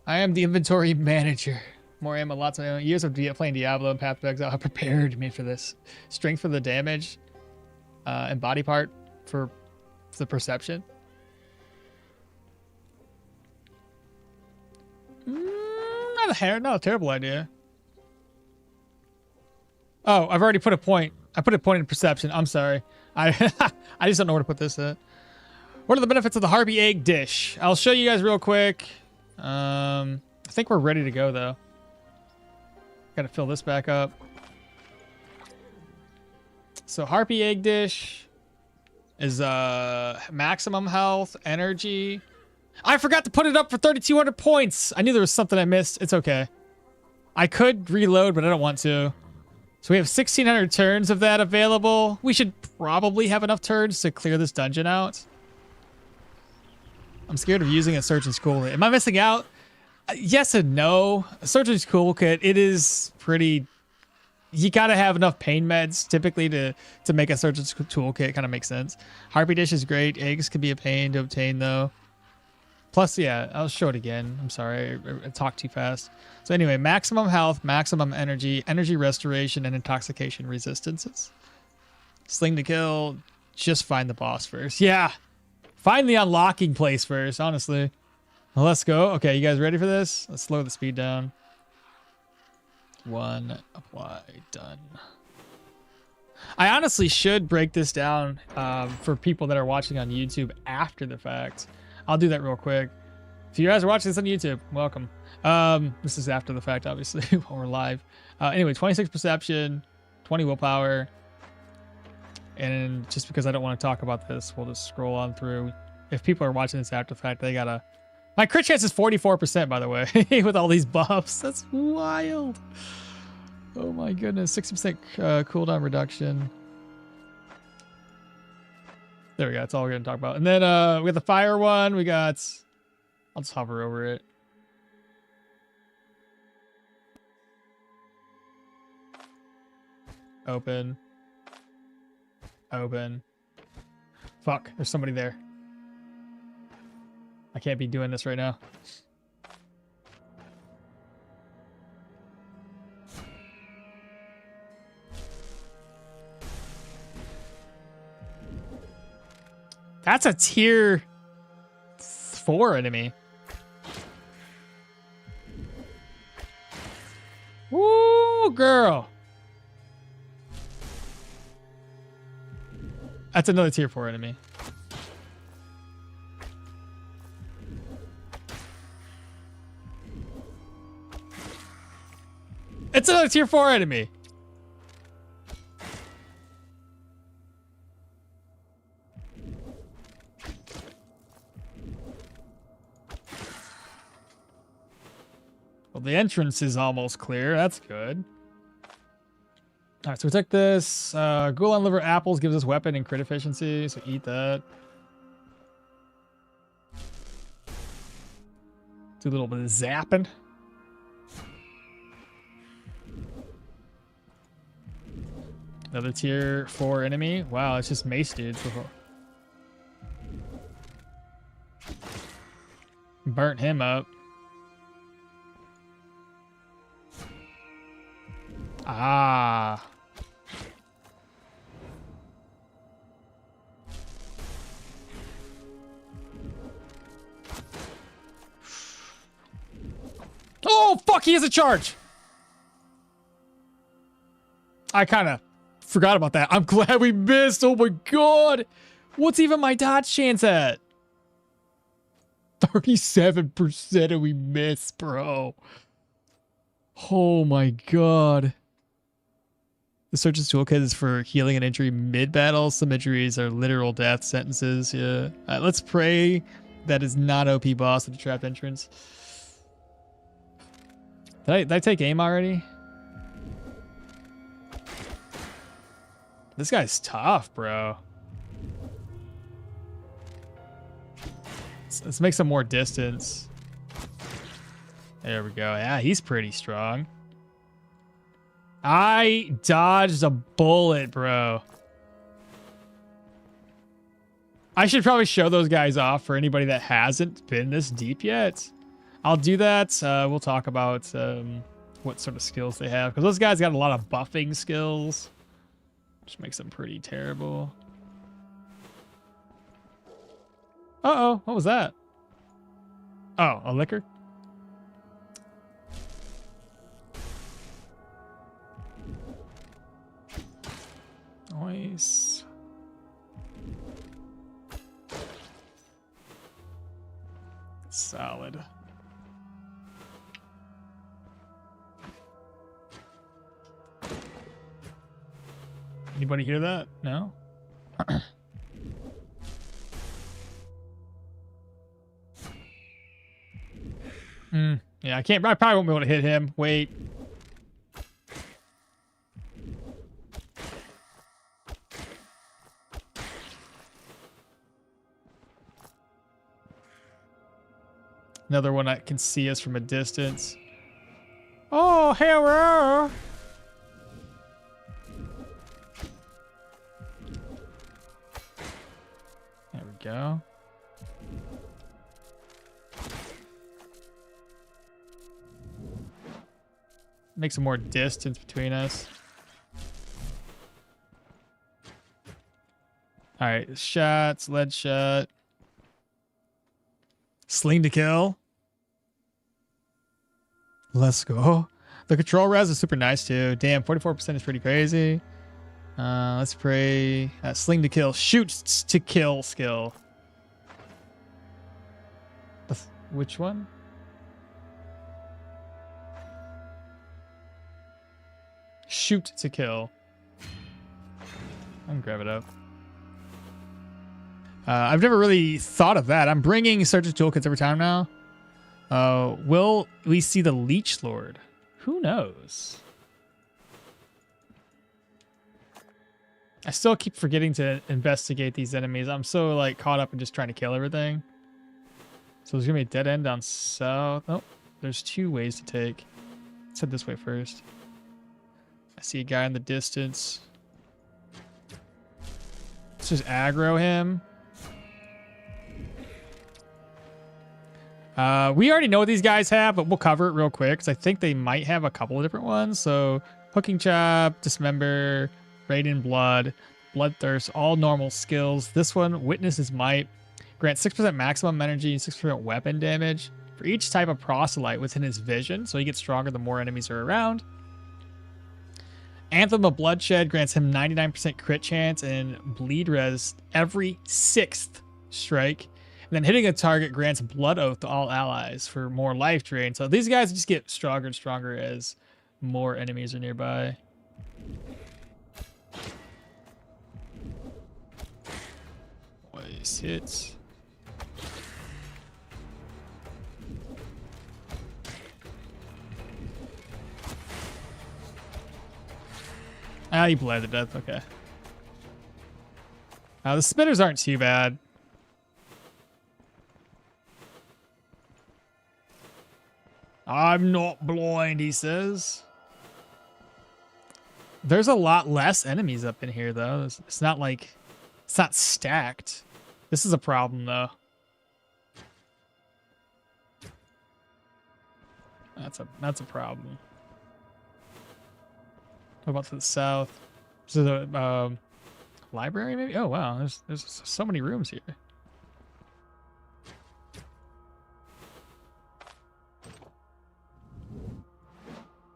I am the inventory manager. More ammo, lots of ammo. Years of playing Diablo and Path to Exile have prepared me for this. Strength for the damage. And body part for the perception. Not a terrible idea. Oh, I've already put a point. I put a point in perception. I'm sorry. I just don't know where to put this at. What are the benefits of the Harpy egg dish? I'll show you guys real quick. I think we're ready to go though. Got to fill this back up. So Harpy egg dish is maximum health, energy. I forgot to put it up for 3,200 points. I knew there was something I missed. It's okay. I could reload, but I don't want to. So we have 1,600 turns of that available. We should probably have enough turns to clear this dungeon out. I'm scared of using a Surgeon's Cool Kit. Am I missing out? Yes and no. A Surgeon's Cool Kit, it is pretty... You gotta have enough pain meds typically to make a Surgeon's Toolkit. Kind of makes sense. Harpy dish is great. Eggs can be a pain to obtain though. Plus, yeah, I'll show it again. I'm sorry, I talked too fast. So anyway, maximum health, maximum energy, energy restoration, and intoxication resistances. Sling to kill. Just find the boss first. Yeah, find the unlocking place first, honestly. Well, let's go. Okay, you guys ready for this? Let's slow the speed down. 1, apply, done. I honestly should break this down for people that are watching on YouTube after the fact. I'll do that real quick. If you guys are watching this on YouTube, welcome. This is after the fact, obviously, while we're live. Anyway, 26 perception, 20 willpower. And just because I don't want to talk about this, we'll just scroll on through. If people are watching this after the fact, they gotta... My crit chance is 44%, by the way, with all these buffs. That's wild. Oh my goodness, 60% cooldown reduction. There we go. That's all we're going to talk about. And then we got the fire one. We got... I'll just hover over it. Open. Open. Fuck. There's somebody there. I can't be doing this right now. That's a tier 4 enemy. Woo, girl. That's another tier 4 enemy. It's another tier 4 enemy. Well, the entrance is almost clear. That's good. All right, so we took this. Ghoul on liver apples gives us weapon and crit efficiency, so eat that. Do a little bit of zapping. Another tier 4 enemy. Wow, it's just mace dudes. Burnt him up. Ah. Oh, fuck, he has a charge. I kind of forgot about that. I'm glad we missed. Oh my god. What's even my dodge chance at? 37% and we miss, bro. Oh my god. The Surgeon's Toolkit is for healing an injury mid-battle. Some injuries are literal death sentences. Yeah. Let's pray that is not OP boss at the trapped entrance. Did I take aim already? This guy's tough, bro. Let's make some more distance. There we go. Yeah, he's pretty strong. I dodged a bullet, bro. I should probably show those guys off for anybody that hasn't been this deep yet. I'll do that. We'll talk about what sort of skills they have. Because those guys got a lot of buffing skills. Which makes them pretty terrible. Uh-oh. What was that? Oh, a liquor? Nice. Solid. Anybody hear that? No? Yeah, I can't. I probably won't be able to hit him. Wait. Another one that can see us from a distance. Oh, hello. There we go. Make some more distance between us. All right, shots, lead shot. Sling to kill. Let's go. The control res is super nice too. Damn, 44% is pretty crazy. Let's pray. Sling to kill. Shoots to kill skill. Which one? Shoot to kill. I'm gonna grab it up. I've never really thought of that. I'm bringing Surgeon's Toolkits every time now. Will we see the Leech Lord? Who knows? I still keep forgetting to investigate these enemies. I'm so like caught up in just trying to kill everything. So there's gonna be a dead end down south. Oh, there's 2 ways to take. Let's head this way first. I see a guy in the distance. Let's just aggro him. We already know what these guys have, but we'll cover it real quick because I think they might have a couple of different ones. So hooking chop, dismember, raid in blood, bloodthirst, all normal skills. This one, witness his might, Grants 6% maximum energy and 6% weapon damage for each type of proselyte within his vision, so he gets stronger the more enemies are around. Anthem of Bloodshed grants him 99% crit chance and bleed res every 6th strike. And then hitting a target grants Blood Oath to all allies for more life drain. So these guys just get stronger and stronger as more enemies are nearby. Nice hits. Ah, you bled to death. Okay. The spitters aren't too bad. I'm not blind, he says. There's a lot less enemies up in here, though. It's not like... It's not stacked. This is a problem, though. That's a problem. What about to the south? Is it a library, maybe? Oh, wow. There's so many rooms here.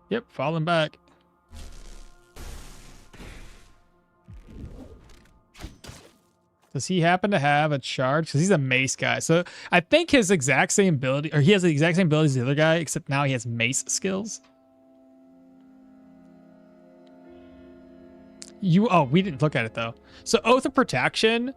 Yep, falling back. Does he happen to have a charge? Because he's a mace guy. So I think his exact same ability, or he has the exact same ability as the other guy, except now he has mace skills. We didn't look at it though. So Oath of Protection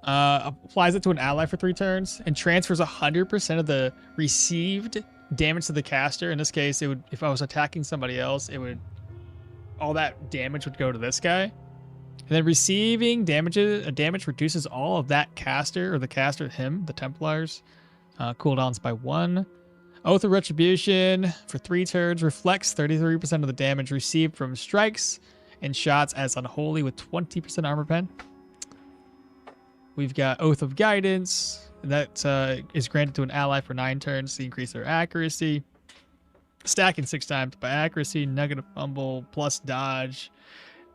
applies it to an ally for 3 turns and transfers 100% of the received damage to the caster. In this case, it would, if I was attacking somebody else, all that damage would go to this guy. And then receiving damage reduces all of that caster, or the caster, the Templars, cooldowns by 1. Oath of Retribution for 3 turns reflects 33% of the damage received from strikes and shots as unholy with 20% armor pen. We've got Oath of Guidance that is granted to an ally for 9 turns to increase their accuracy. Stacking 6 times by accuracy, negative fumble, plus dodge,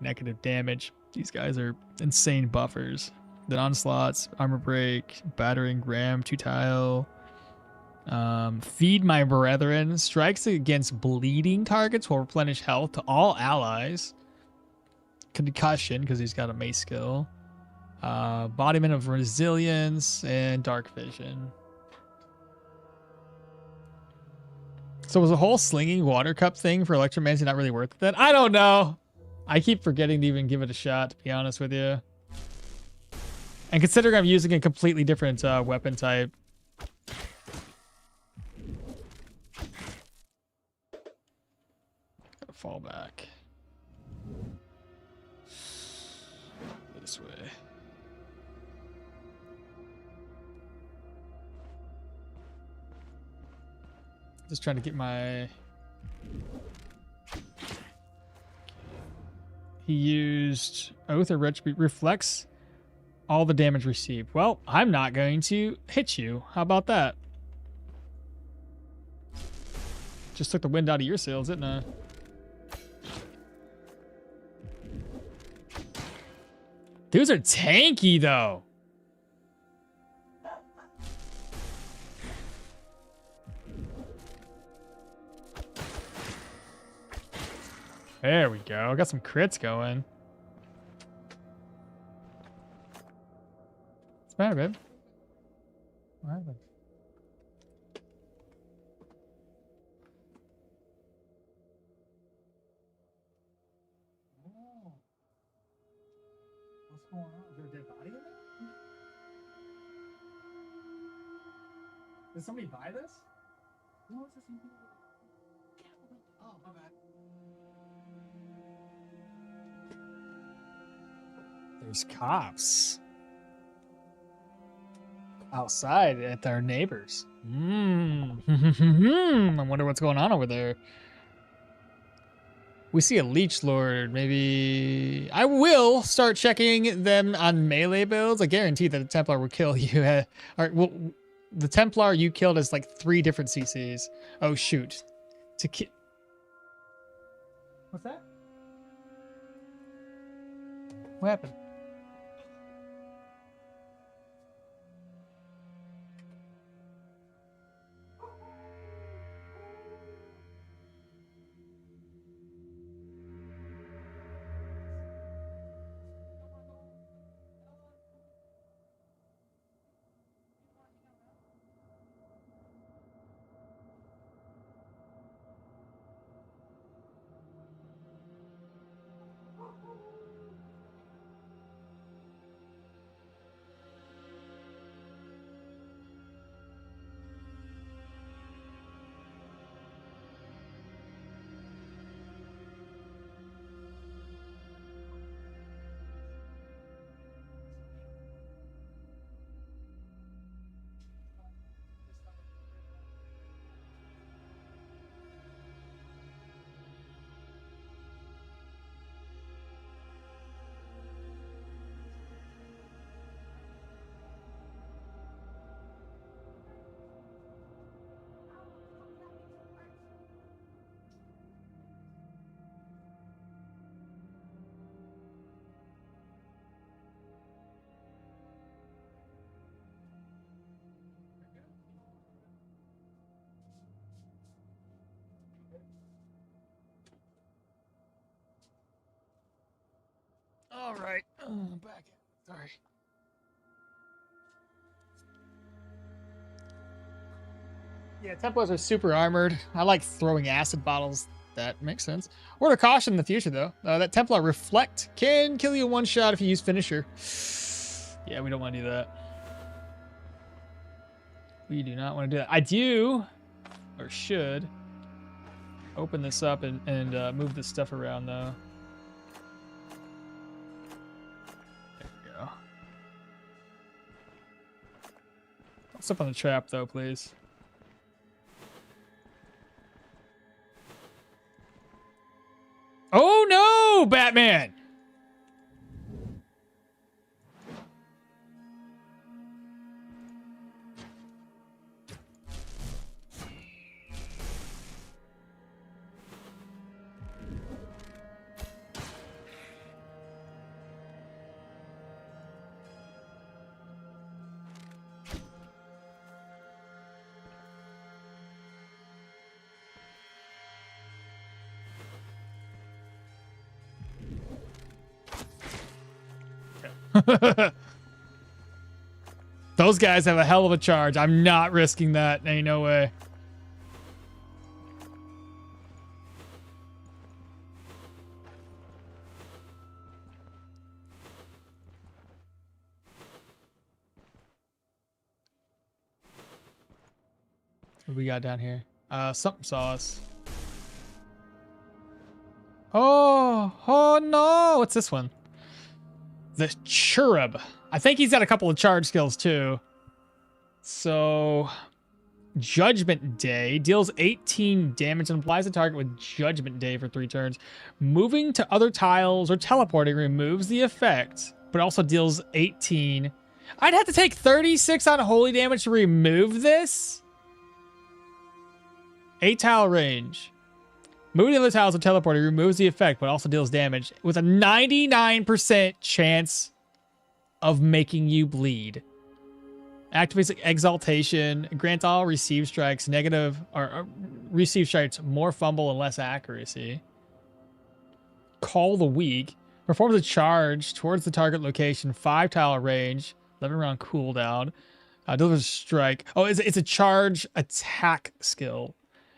negative damage. These guys are insane buffers. Then onslaughts, armor break, battering ram, 2 tile. Feed my brethren. Strikes against bleeding targets will replenish health to all allies. Concussion, because he's got a mace skill. Embodiment of resilience and dark vision. So was the whole slinging water cup thing for electromancy not really worth it then? I don't know. I keep forgetting to even give it a shot, to be honest with you. And considering I'm using a completely different weapon type. Gotta fall back. This way. Just trying to get my... He used Oath of Retribution. Reflects all the damage received. Well, I'm not going to hit you. How about that? Just took the wind out of your sails, didn't I? Dudes are tanky, though. There we go. Got some crits going. What's the matter, babe? What happened? Oh. What's going on? Is there a dead body in it? Did somebody buy this? What was this? Oh, my bad. There's cops outside at their neighbors. I wonder what's going on over there. We see a Leech Lord. Maybe I will start checking them on melee builds. I guarantee that a Templar will kill you. Well, the Templar you killed has like 3 different CCs. Oh shoot! What's that? What happened? All right. Back. Sorry. Yeah, Templars are super armored. I like throwing acid bottles. That makes sense. Word of caution in the future, though. That Templar Reflect can kill you in one shot if you use Finisher. Yeah, we don't want to do that. We do not want to do that. I do, or should, open this up and move this stuff around, though. There we go. Don't step on the trap, though, please. Oh no, Batman! Those guys have a hell of a charge. I'm not risking that. Ain't no way. What we got down here? Something saw us. Oh no! What's this one? The Cherub. I think he's got a couple of charge skills too. So, Judgment Day deals 18 damage and applies the target with Judgment Day for 3 turns. Moving to other tiles or teleporting removes the effect, but also deals 18. I'd have to take 36 on holy damage to remove this. 8 tile range. Moving to other tiles or teleporting removes the effect, but also deals damage with a 99% chance of making you bleed. Activates Exaltation. Grants all received strikes negative, or received strikes more fumble and less accuracy. Call the Weak. Performs a charge towards the target location, 5 tile range, 11 round cooldown. Delivers a strike. Oh, it's a charge attack skill.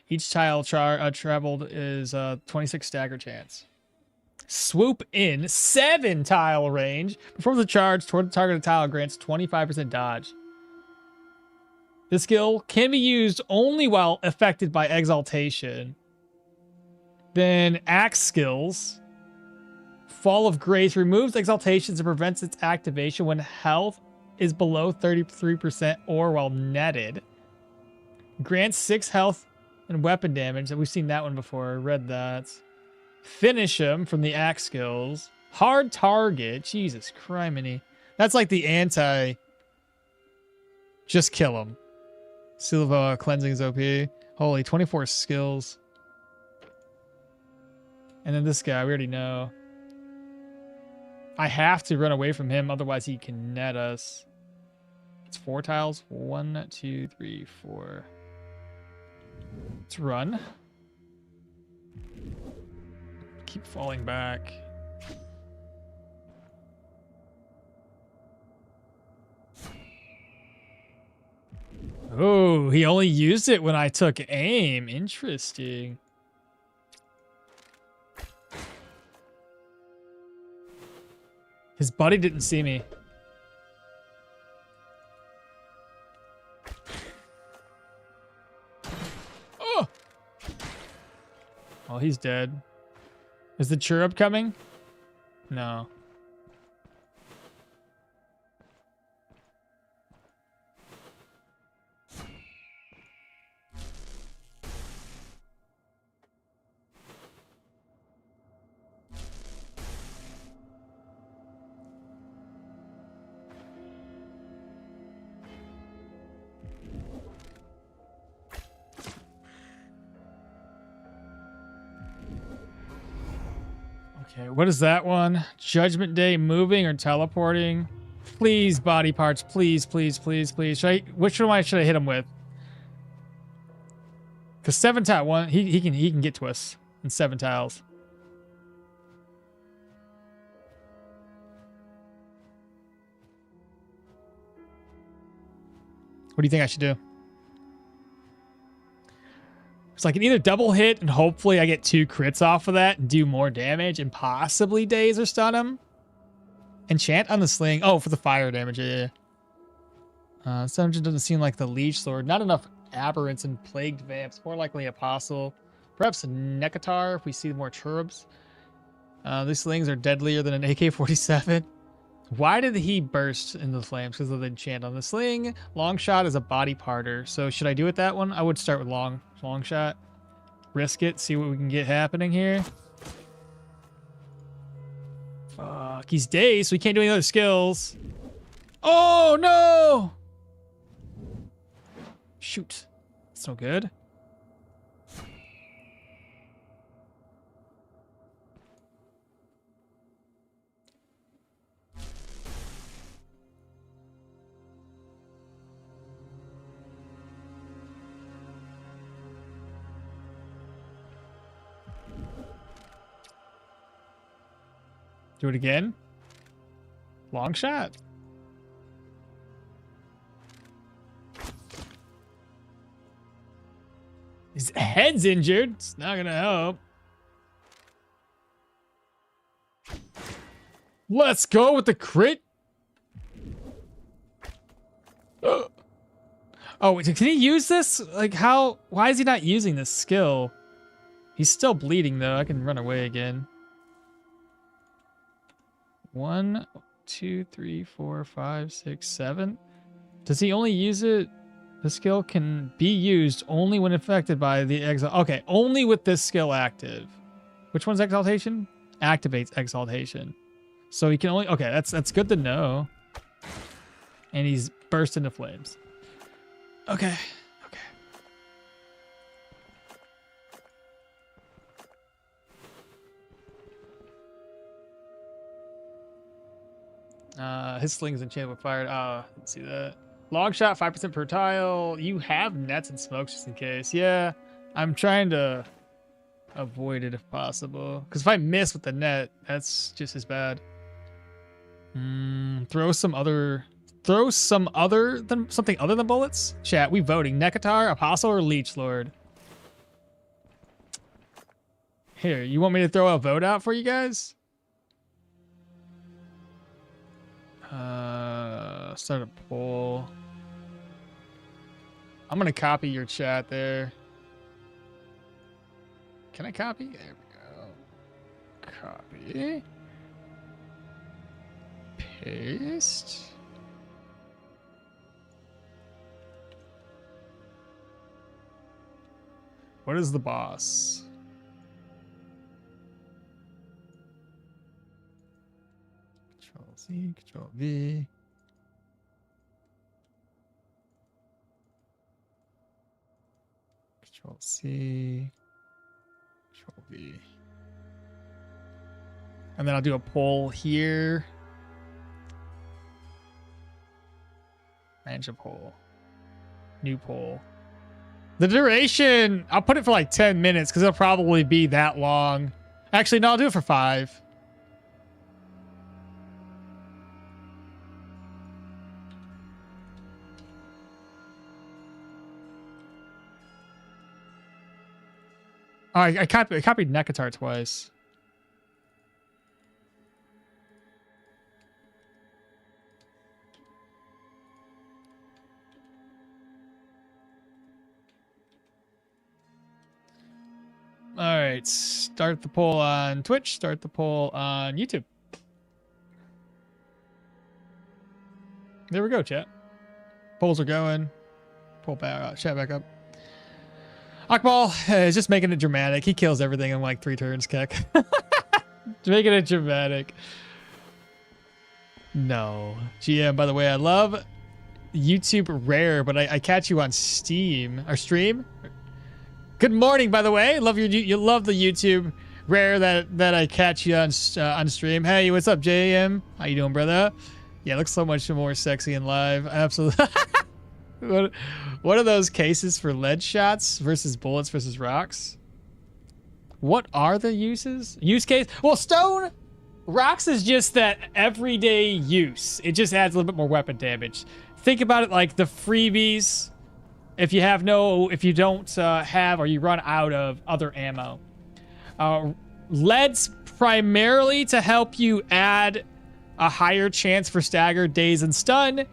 Each tile traveled is 26 stagger chance. Swoop in, 7 tile range. Performs a charge toward the targeted tile, grants 25% dodge. This skill can be used only while affected by Exaltation. Then Axe skills. Fall of Grace removes Exaltations and prevents its activation when health is below 33% or while netted. Grants 6 health and weapon damage. We've seen that one before. I read that. Finish him from the Axe skills. Hard target. Jesus criminy. That's like the anti. Just kill him. Silva cleansing is OP. Holy, 24 skills. And then this guy, we already know. I have to run away from him, otherwise he can net us. It's 4 tiles. 1, 2, 3, 4. Let's run. Keep falling back. Oh, he only used it when I took aim. Interesting. His buddy didn't see me. Oh! Oh, he's dead. Is the Cherub coming? No. Okay, what is that one? Judgment Day, moving or teleporting? Please, body parts. Please, please, please, please. Which one should I hit him with? Because 7 tile one, he can get to us in 7 tiles. What do you think I should do? So I can either double hit and hopefully I get 2 crits off of that and do more damage and possibly daze or stun him. Enchant on the sling. Oh, for the fire damage. Yeah. This dungeon doesn't seem like the leech sword. Not enough aberrants and plagued vamps. More likely apostle. Perhaps a Necatar if we see more cherubs. These slings are deadlier than an AK-47. Why did he burst into the flames? Because of the enchant on the sling. Long shot is a body parter. So should I do it that one? I would start with long shot. Risk it. See what we can get happening here. Fuck. He's dazed, so he can't do any other skills. Oh, no! Shoot. That's no good. Do it again. Long shot. His head's injured. It's not gonna help. Let's go with the crit. Oh, can he use this? Like how? Why is he not using this skill? He's still bleeding though. I can run away again. 1, 2, 3, 4, 5, 6, 7. Does he only use it? The skill can be used only when affected by the exalt. Okay, only with this skill active. Which one's exaltation? Activates exaltation. So he can only. Okay, that's good to know. And he's burst into flames. Okay. His sling's enchanted with fire. Let's see that. Long shot, 5% per tile. You have nets and smokes just in case. Yeah, I'm trying to avoid it if possible. Because if I miss with the net, that's just as bad. Throw something other than bullets. Chat, we voting. Necatar, Apostle, or Leech Lord? Here, you want me to throw a vote out for you guys? Start a poll. I'm gonna copy your chat there. Can I copy? There we go. Copy. Paste. What is the boss? Control C, Control V. Control C, Control V. And then I'll do a poll here. Manage a poll. New poll. The duration, I'll put it for like 10 minutes because it'll probably be that long. Actually, no, I'll do it for 5. Oh, I copied Necatar twice. All right, start the poll on Twitch, start the poll on YouTube. There we go, chat. Polls are going. Pull back, chat back up. Okmall is just making it dramatic. He kills everything in like 3 turns, Keck. Making it dramatic. No. GM, by the way, I love YouTube Rare, but I catch you on Steam or Stream. Good morning, by the way. Love you love the YouTube Rare that I catch you on stream. Hey, what's up, JM? How you doing, brother? Yeah, looks so much more sexy in live. Absolutely. What are those cases for lead shots versus bullets versus rocks? What are the uses? Use case? Well, stone rocks is just that everyday use. It just adds a little bit more weapon damage. think about it like the freebies. If you don't have or you run out of other ammo. Lead's primarily to help you add a higher chance for stagger, daze, and stun.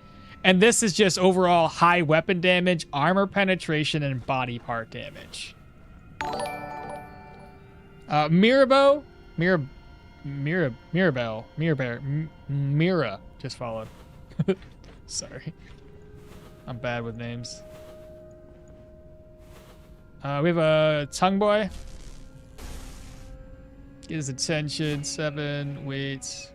And this is just overall high weapon damage, armor penetration, and body part damage. Mirabelle Mira just followed. Sorry. I'm bad with names. We have a tongue boy. Get his attention. 7, wait.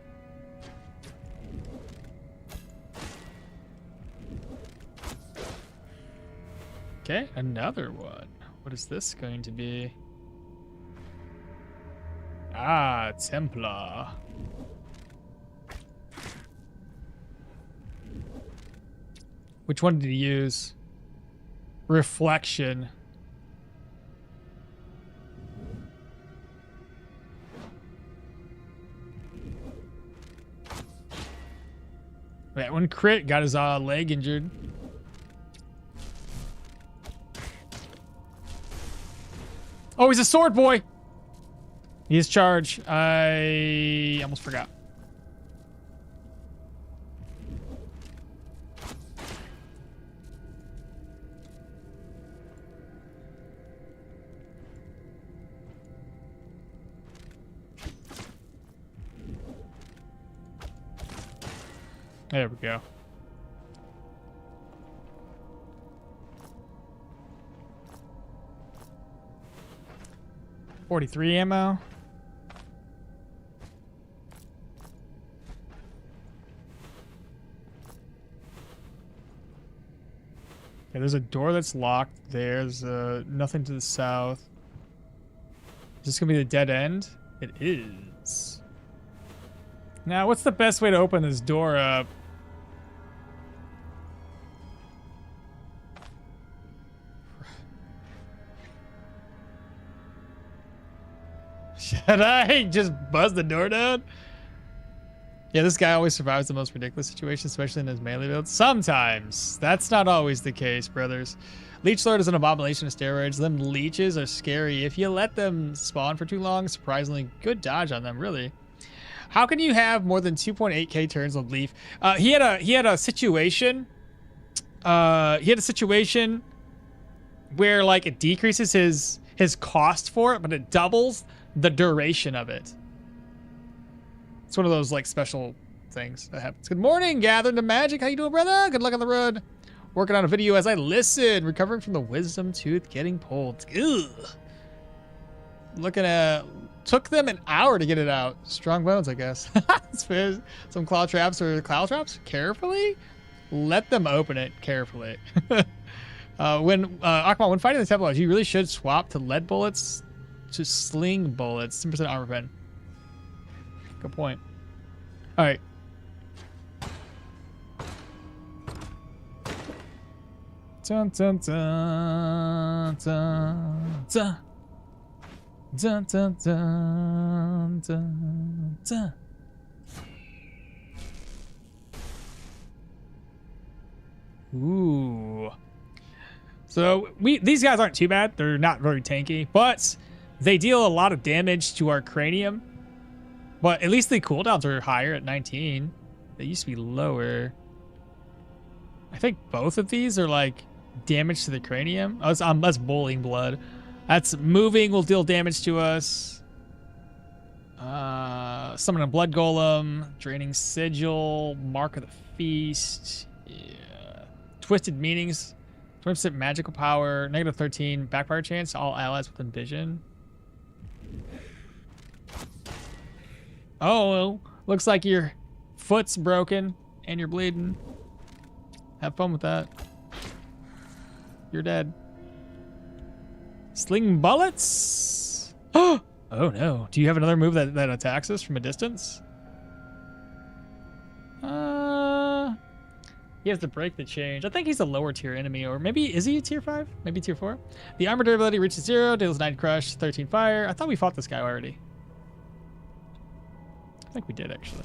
Okay, another one. What is this going to be? Ah, Templar. Which one did he use? Reflection. That one crit, got his leg injured. Oh, he's a sword boy. He is charge. I almost forgot. There we go. .43 ammo. Okay, there's a door that's locked there. There's nothing to the south. Is this gonna be the dead end? It is. Now, what's the best way to open this door up? Should I just buzz the door down? Yeah, this guy always survives the most ridiculous situations, especially in his melee builds. Sometimes. That's not always the case, brothers. Leech Lord is an abomination of steroids. Them leeches are scary. If you let them spawn for too long, surprisingly good dodge on them, really. How can you have more than 2.8k turns of Leaf? He had a situation. He had a situation where like it decreases his cost for it, but it doubles the duration of it. It's one of those like special things that happens. Good morning, Gathered to Magic. How you doing, brother? Good luck on the road. Working on a video as I listen. Recovering from the wisdom tooth getting pulled. Ugh. Looking at... Took them an hour to get it out. Strong bones, I guess. Some claw traps or claw traps? Carefully? Let them open it carefully. Okmall, when fighting the Templars, you really should swap to lead bullets to sling bullets. 10% armor pen. Good point. All right. Dun, dun, dun, dun, dun. Dun, dun, dun, dun, dun. Ooh. So these guys aren't too bad. They're not very tanky, but they deal a lot of damage to our cranium. But at least the cooldowns are higher at 19. They used to be lower. I think both of these are like damage to the cranium. Oh, that's boiling blood. That's moving will deal damage to us. Summon a blood golem, draining sigil, mark of the feast. Yeah. Twisted meanings, 20% magical power, -13 backfire chance to all allies within vision. Oh, looks like your foot's broken and you're bleeding. Have fun with that. You're dead. Sling bullets. Oh no. Do you have another move that attacks us from a distance? He has to break the change. I think he's a lower tier enemy, or maybe is he a tier 5? Maybe tier 4? The armor durability reaches 0, deals 9 crush, 13 fire. I thought we fought this guy already. I think we did actually.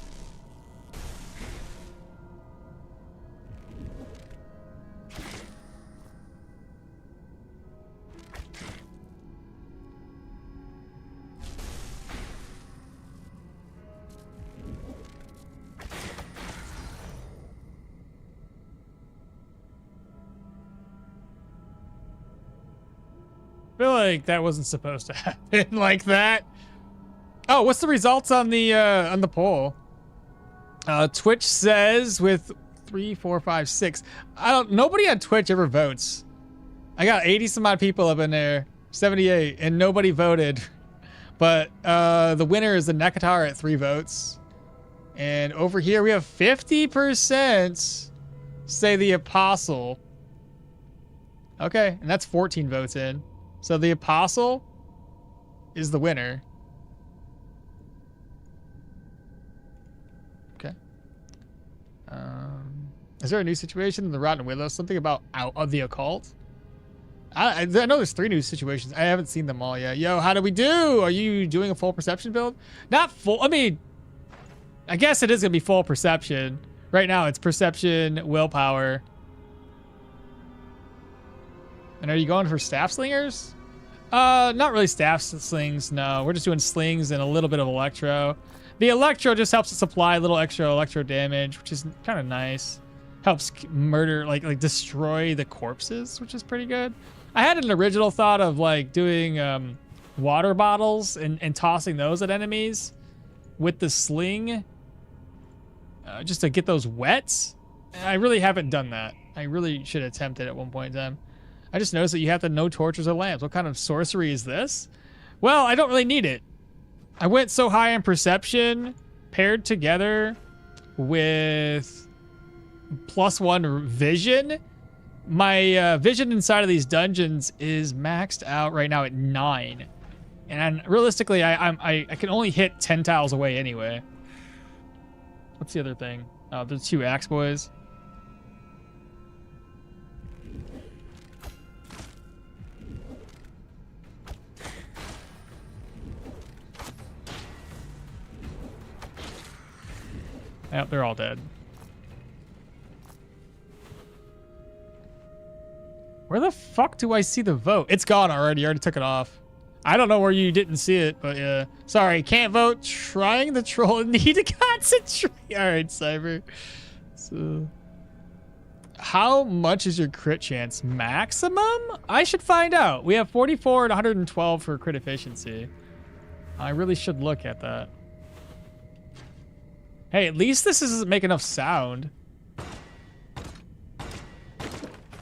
feel like that wasn't supposed to happen like that. Oh, what's the results on the poll? Twitch says with 3, 4, 5, 6. Nobody on Twitch ever votes. I got 80 some odd people up in there, 78, and nobody voted. But the winner is the Nekatar at 3 votes. And over here we have 50% say the Apostle. Okay, and that's 14 votes in. So the Apostle is the winner. Okay. Is there a new situation in the Rotten Willow? Something about out of the occult? I know there's 3 new situations. I haven't seen them all yet. Yo, how do we do? Are you doing a full perception build? Not full. I mean, I guess it is going to be full perception. Right now it's perception, willpower. And are you going for staff slingers? Not really staff slings, no. We're just doing slings and a little bit of electro. The electro just helps us apply a little extra electro damage, which is kind of nice. Helps murder, like destroy the corpses, which is pretty good. I had an original thought of like doing water bottles and tossing those at enemies with the sling, just to get those wet. I really haven't done that. I really should attempt it at one point in time. I just noticed that you have to know torches or lamps. What kind of sorcery is this? Well, I don't really need it. I went so high in perception, paired together with +1 vision. My vision inside of these dungeons is maxed out right now at 9. And realistically, I can only hit 10 tiles away anyway. What's the other thing? Oh, the 2 axe boys. Yep, they're all dead. Where the fuck do I see the vote? It's gone already. You already took it off. I don't know where you didn't see it, but yeah. Sorry, can't vote. Trying the troll. Need to concentrate. All right, Cyber. So, how much is your crit chance? Maximum? I should find out. We have 44 and 112 for crit efficiency. I really should look at that. Hey, at least this doesn't make enough sound.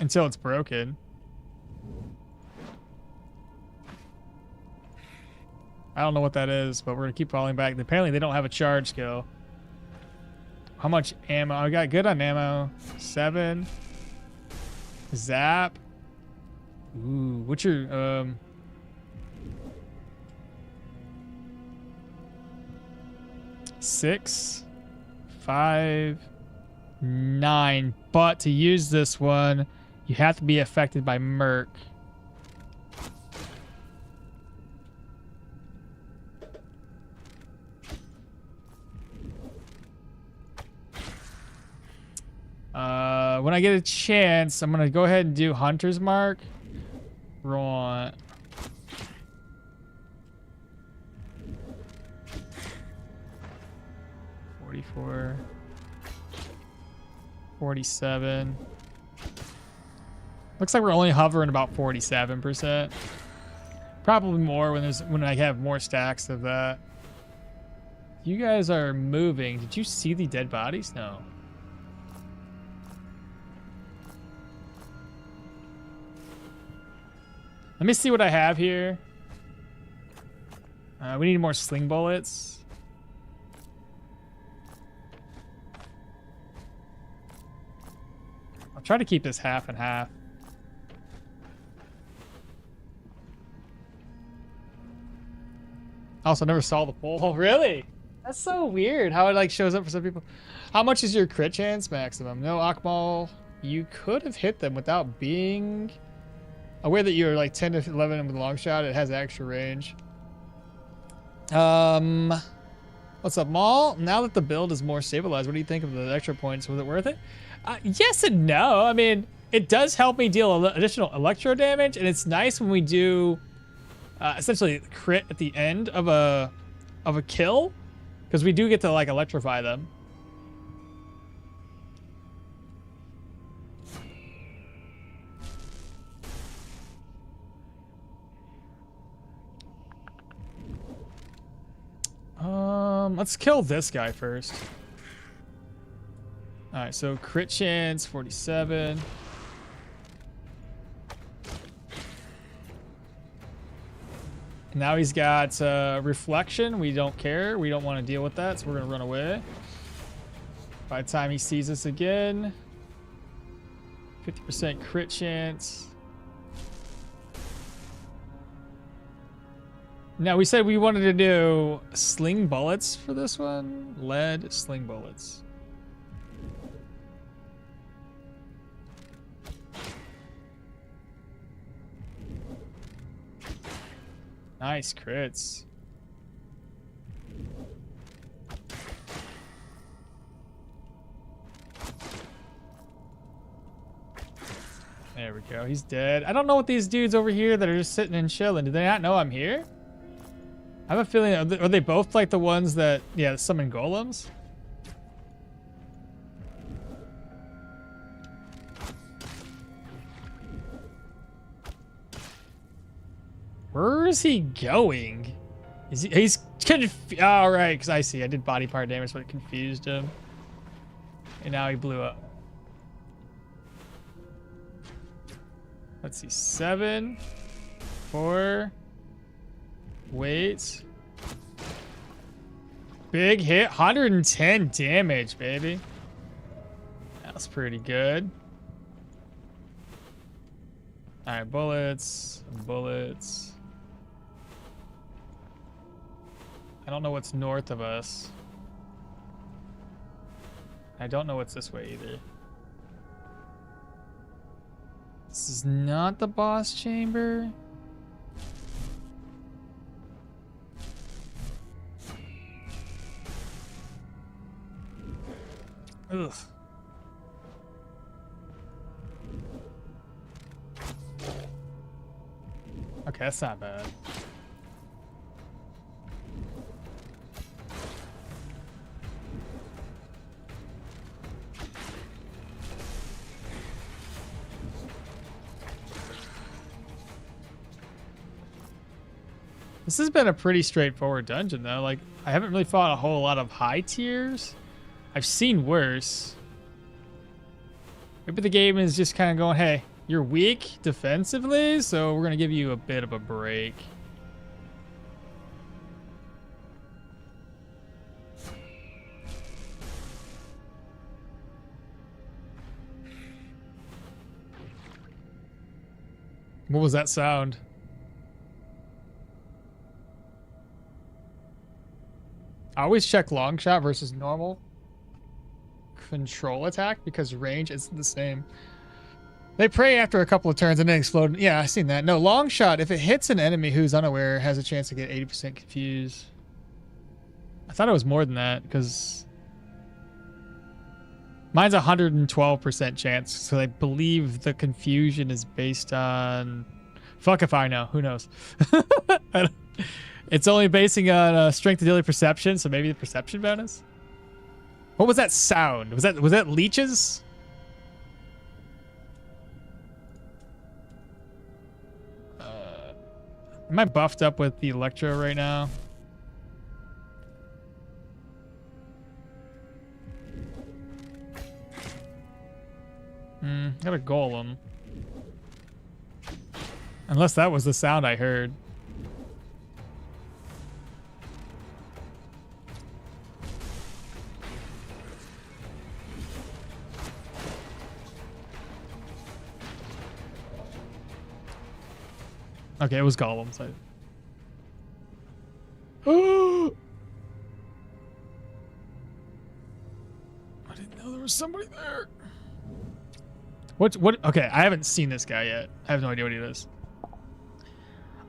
Until it's broken. I don't know what that is, but we're gonna keep falling back. Apparently they don't have a charge skill. How much ammo? I got good on ammo. 7. Zap. Ooh, what's your six, 5, 9. But to use this one, you have to be affected by Merc. When I get a chance, I'm gonna go ahead and do Hunter's Mark. Right. $44. 47. Looks like we're only hovering about 47%. Probably more when I have more stacks of that. You guys are moving. Did you see the dead bodies? No. Let me see what I have here. We need more sling bullets. I'll try to keep this half and half. Also, never saw the poll. Really? That's so weird how it like shows up for some people. How much is your crit chance maximum? No, okmall. You could have hit them without being aware that you're like 10 to 11 with a long shot. It has extra range. What's up, Maul? Now that the build is more stabilized, what do you think of the extra points? Was it worth it? Yes and no. I mean, it does help me deal additional electro damage, and it's nice when we do essentially crit at the end of a kill, because we do get to like electrify them. Let's kill this guy first. All right, so crit chance 47. Now he's got reflection. We don't care. We don't want to deal with that, so we're gonna run away. By the time he sees us again, 50% crit chance. Now we said we wanted to do sling bullets for this one. Lead sling bullets. Nice crits. There we go. He's dead. I don't know what these dudes over here that are just sitting and chilling. Do they not know I'm here? I have a feeling. Are they both like the ones that, yeah, summon golems? Where is he going? Is he? He's confused. Oh, right, because I see. I did body part damage, but it confused him. And now he blew up. Let's see. 7, 4. Wait. Big hit. 110 damage, baby. That's pretty good. All right, bullets. Bullets. I don't know what's north of us. I don't know what's this way either. This is not the boss chamber. Ugh. Okay, that's not bad. This has been a pretty straightforward dungeon, though. Like, I haven't really fought a whole lot of high tiers. I've seen worse. Maybe the game is just kind of going, hey, you're weak defensively, so we're going to give you a bit of a break. What was that sound? I always check long shot versus normal control attack because range isn't the same. They pray after a couple of turns and then explode. Yeah, I've seen that. No, long shot, if it hits an enemy who's unaware, has a chance to get 80% confused. I thought it was more than that because mine's 112% chance. So I believe the confusion is based on, fuck if I know, who knows? It's only basing on strength of daily perception, so maybe the perception bonus. What was that sound? Was that leeches? Am I buffed up with the electro right now? Got a golem. Unless that was the sound I heard. Okay, it was golems. I didn't know there was somebody there. What? Okay, I haven't seen this guy yet. I have no idea what he is.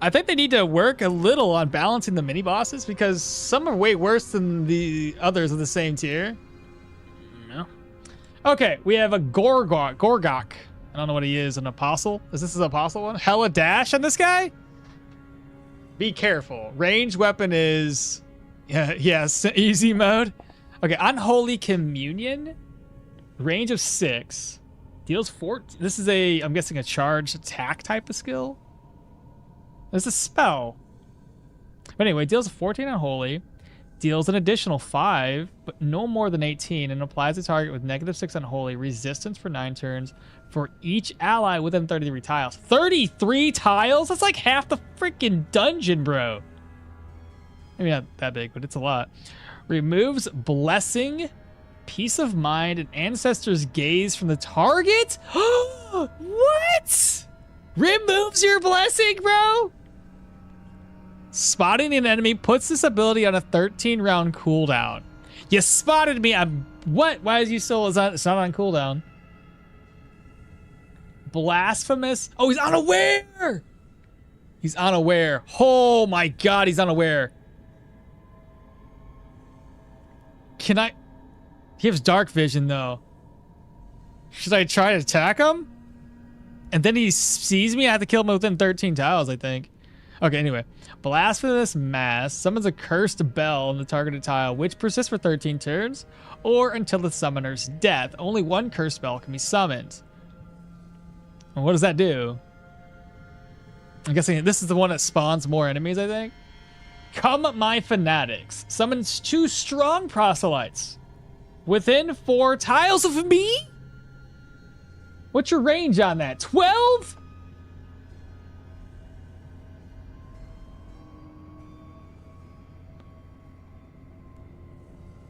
I think they need to work a little on balancing the mini bosses because some are way worse than the others of the same tier. No. Okay, we have a Gorgok. I don't know what he is, an apostle? Is this an apostle one? Hella dash on this guy? Be careful. Range weapon is, yes, easy mode. Okay, unholy communion. Range of 6. Deals 4. This is a, I'm guessing a charged attack type of skill. It's a spell. But anyway, deals 14 unholy. deals an additional 5, but no more than 18, and applies to target with -6 unholy resistance for 9 turns for each ally within 33 tiles. 33 tiles? That's like half the freaking dungeon, bro. Maybe not that big, but it's a lot. Removes blessing, peace of mind, and ancestor's gaze from the target? What? Removes your blessing, bro? Spotting an enemy puts this ability on a 13-round cooldown. You spotted me. What? Why is you still? It's not on cooldown. Blasphemous. Oh, he's unaware. He's unaware. Oh my God, he's unaware. Can I? He has dark vision though. Should I try to attack him? And then he sees me. I have to kill him within 13 tiles, I think. Okay, anyway. Blasphemous Mass summons a cursed bell on the targeted tile, which persists for 13 turns, or until the summoner's death. Only one cursed spell can be summoned. And what does that do? I'm guessing this is the one that spawns more enemies, I think. Come My Fanatics summons 2 strong proselytes within 4 tiles of me? What's your range on that? 12?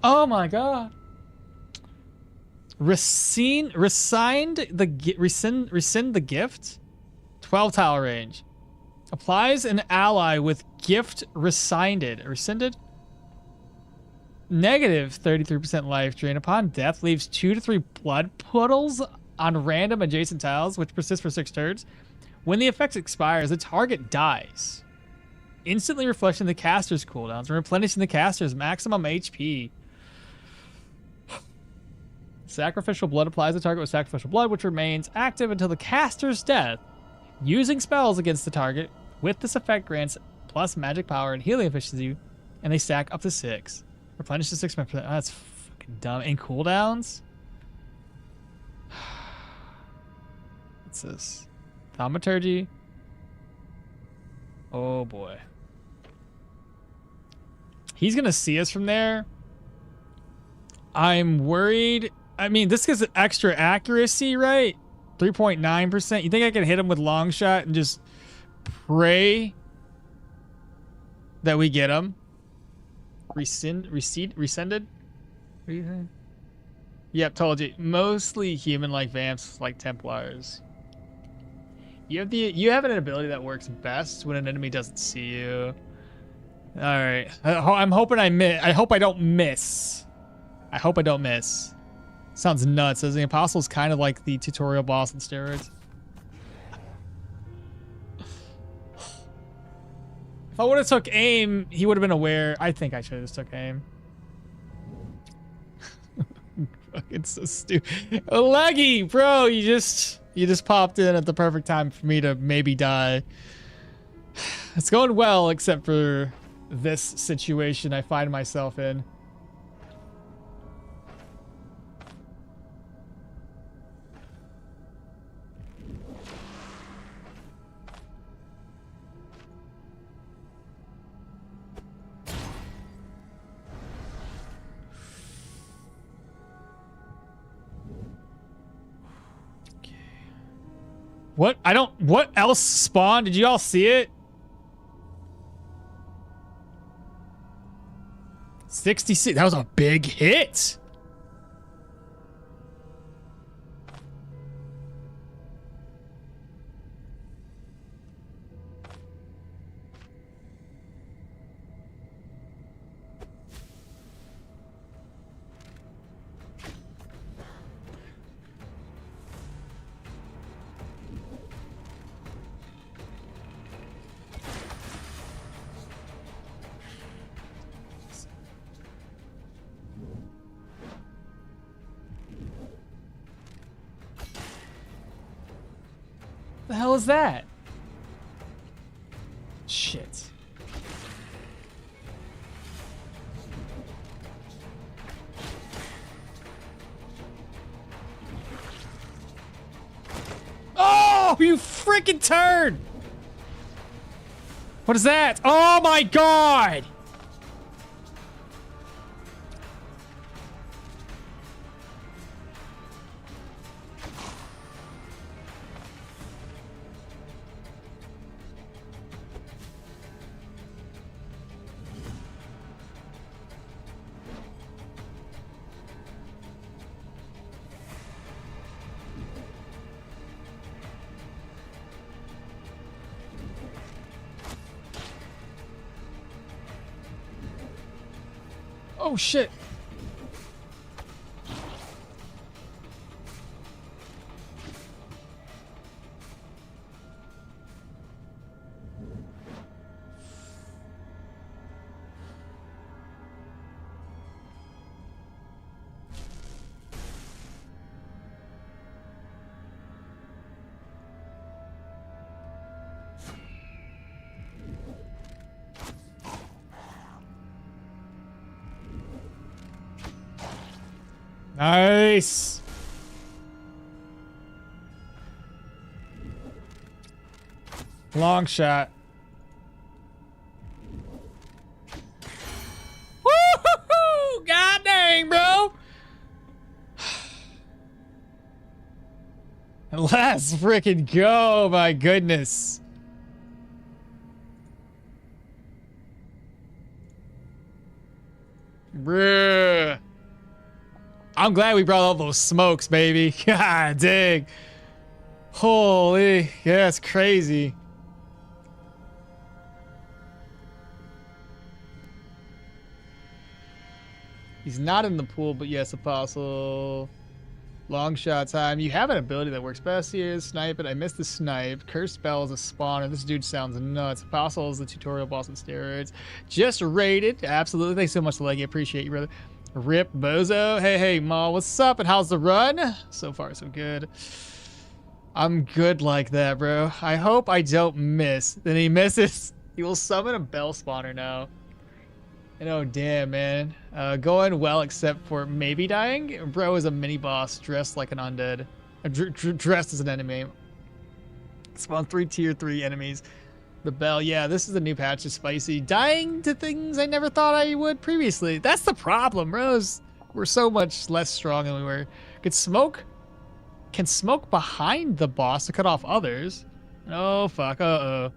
Oh my God. Rescind the gift. 12 tile range. Applies an ally with gift rescinded. Rescinded? Negative 33% life drain. Upon death, leaves 2 to 3 blood puddles on random adjacent tiles, which persist for 6 turns. When the effect expires, the target dies, instantly refreshing the caster's cooldowns and replenishing the caster's maximum HP. Sacrificial blood applies to target with sacrificial blood, which remains active until the caster's death. Using spells against the target with this effect grants plus magic power and healing efficiency, and they stack up to 6. Replenish to 6%. Oh, that's fucking dumb. And cooldowns? What's this? Thaumaturgy? Oh boy. He's gonna see us from there. I'm worried. I mean, this gives it extra accuracy, right? 3.9%. You think I can hit him with long shot and just pray that we get him? Rescinded? Yep, told you. Mostly human-like vamps, like Templars. You have an ability that works best when an enemy doesn't see you. All right. I'm hoping I hope I don't miss. I hope I don't miss. Sounds nuts. As the Apostle is kind of like the tutorial boss on steroids. If I would have took aim, he would have been aware. I think I should have just took aim. Fucking so stupid. Leggy, bro, you just popped in at the perfect time for me to maybe die. It's going well, except for this situation I find myself in. What else spawned? Did you all see it? 66. That was a big hit. The hell is that? Shit. Oh, you freaking turd! What is that? Oh my god! Oh shit. Nice. Long shot. Woo-hoo-hoo! God dang, bro. Let's freaking go, my goodness. Bruh. I'm glad we brought all those smokes, baby. God dang. Holy, yeah, that's crazy. He's not in the pool, but yes, Apostle. Long shot time. You have an ability that works best here. Snipe it. I missed the snipe. Curse spell is a spawner. This dude sounds nuts. Apostle is the tutorial boss on steroids. Just rated. Absolutely. Thanks so much, Leggy. Appreciate you, brother. Rip Bozo. Hey, Ma. What's up? And how's the run? So far, so good. I'm good like that, bro. I hope I don't miss. Then he misses. He will summon a bell spawner now. And oh, damn, man. Going well, except for maybe dying. Bro is a mini boss dressed like an undead. Dressed as an enemy. Spawn 3 tier 3 enemies. The bell, yeah, this is a new patch. It's spicy. Dying to things I never thought I would previously. That's the problem, bros. We're so much less strong than we were. Can smoke behind the boss to cut off others. Oh, fuck. Uh-oh.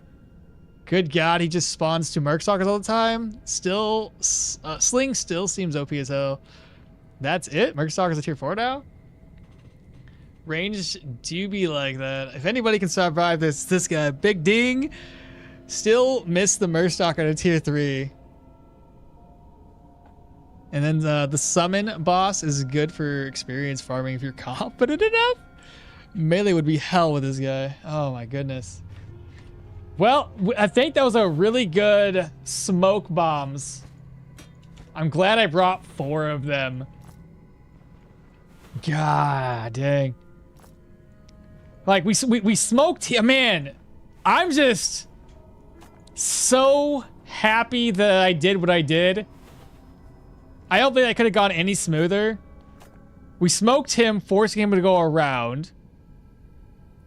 Good God, he just spawns 2 Mercstalkers all the time. Still, Sling still seems OP as hell. That's it? Mercstalkers are tier 4 now? Range do be like that. If anybody can survive this guy. Big Ding. Still missed the Mercstalker to tier 3. And then the summon boss is good for experience farming if you're confident enough. Melee would be hell with this guy. Oh my goodness. Well, I think that was a really good smoke bombs. I'm glad I brought 4 of them. God dang. Like we smoked him, man. I'm just so happy that I did what I did. I don't think I could have gone any smoother. We smoked him, forcing him to go around.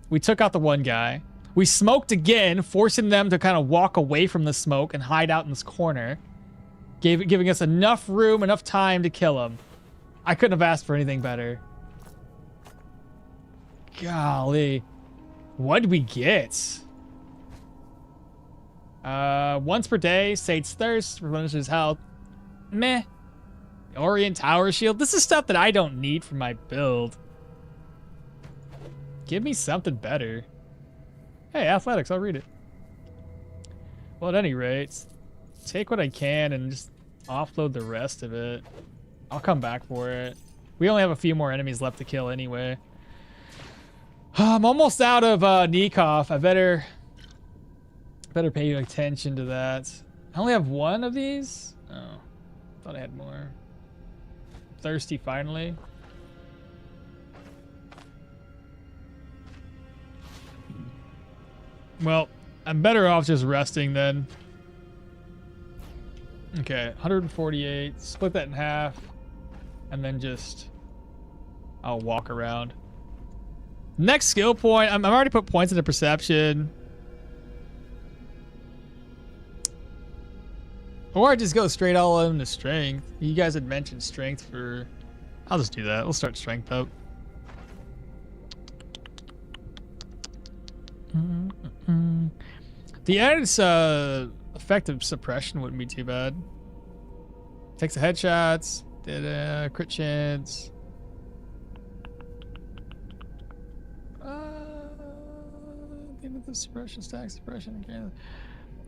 We took out the one guy. We smoked again, forcing them to kind of walk away from the smoke and hide out in this corner. Giving us enough room, enough time to kill him. I couldn't have asked for anything better. Golly. What did we get? Once per day, Sate's Thirst, replenishes health. Meh. Orient Tower Shield. This is stuff that I don't need for my build. Give me something better. Hey, athletics, I'll read it. Well, at any rate, take what I can and just offload the rest of it. I'll come back for it. We only have a few more enemies left to kill anyway. I'm almost out of Nikov. I better pay attention to that. I only have 1 of these? Oh, thought I had more. Thirsty finally. Well, I'm better off just resting then. Okay, 148. Split that in half. And then just... I'll walk around. Next skill point. I've already put points into perception. Or I just go straight all into strength. You guys had mentioned strength for... I'll just do that. We'll start strength up. The added effective suppression wouldn't be too bad. Takes the headshots. Did crit chance. The suppression, stack suppression again.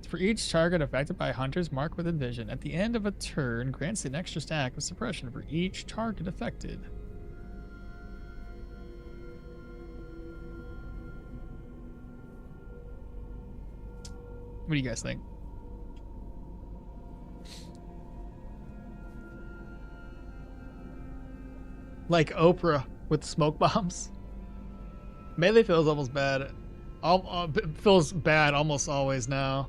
For each target affected by hunters marked with vision, at the end of a turn, grants an extra stack of suppression for each target affected. What do you guys think? Like Oprah with smoke bombs. Melee feels almost bad. Feels bad almost always now.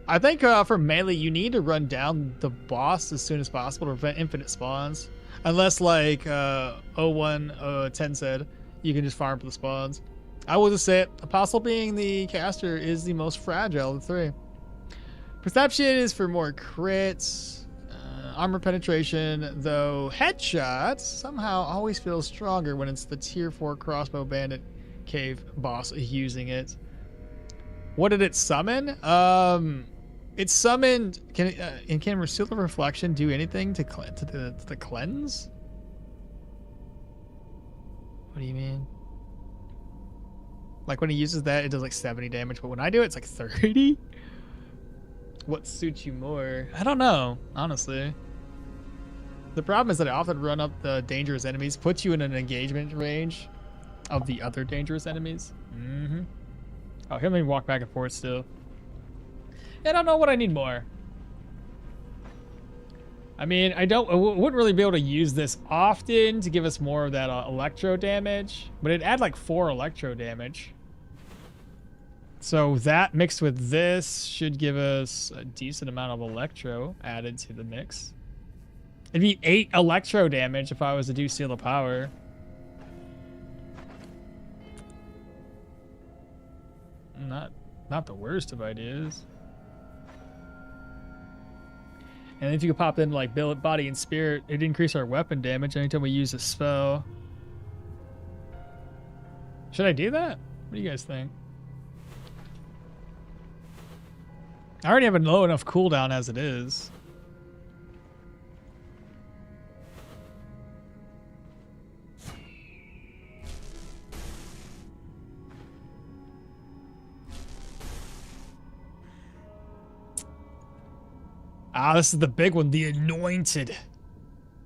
I think for melee, you need to run down the boss as soon as possible to prevent infinite spawns. Unless, like 10 said, you can just farm for the spawns. I will just say it. Apostle being the caster is the most fragile of the three. Perception is for more crits. Armor penetration, though headshots somehow always feel stronger when it's the tier 4 crossbow bandit cave boss using it. What did it summon? It summoned. Can Seal of Reflection do anything to the cleanse? What do you mean? Like when he uses that, it does like 70 damage, but when I do it, it's like 30. What suits you more? I don't know, honestly. The problem is that I often run up the dangerous enemies, puts you in an engagement range of the other dangerous enemies. Mm-hmm. Oh, he'll let me walk back and forth still. I don't know what I need more. I mean, I wouldn't really be able to use this often to give us more of that electro damage, but it'd add like 4 electro damage. So that mixed with this should give us a decent amount of electro added to the mix. It'd be 8 electro damage if I was to do Seal of Power. Not the worst of ideas. And if you could pop in like body and spirit, it'd increase our weapon damage anytime we use a spell. Should I do that? What do you guys think? I already have a low enough cooldown as it is. Ah, this is the big one, the Anointed.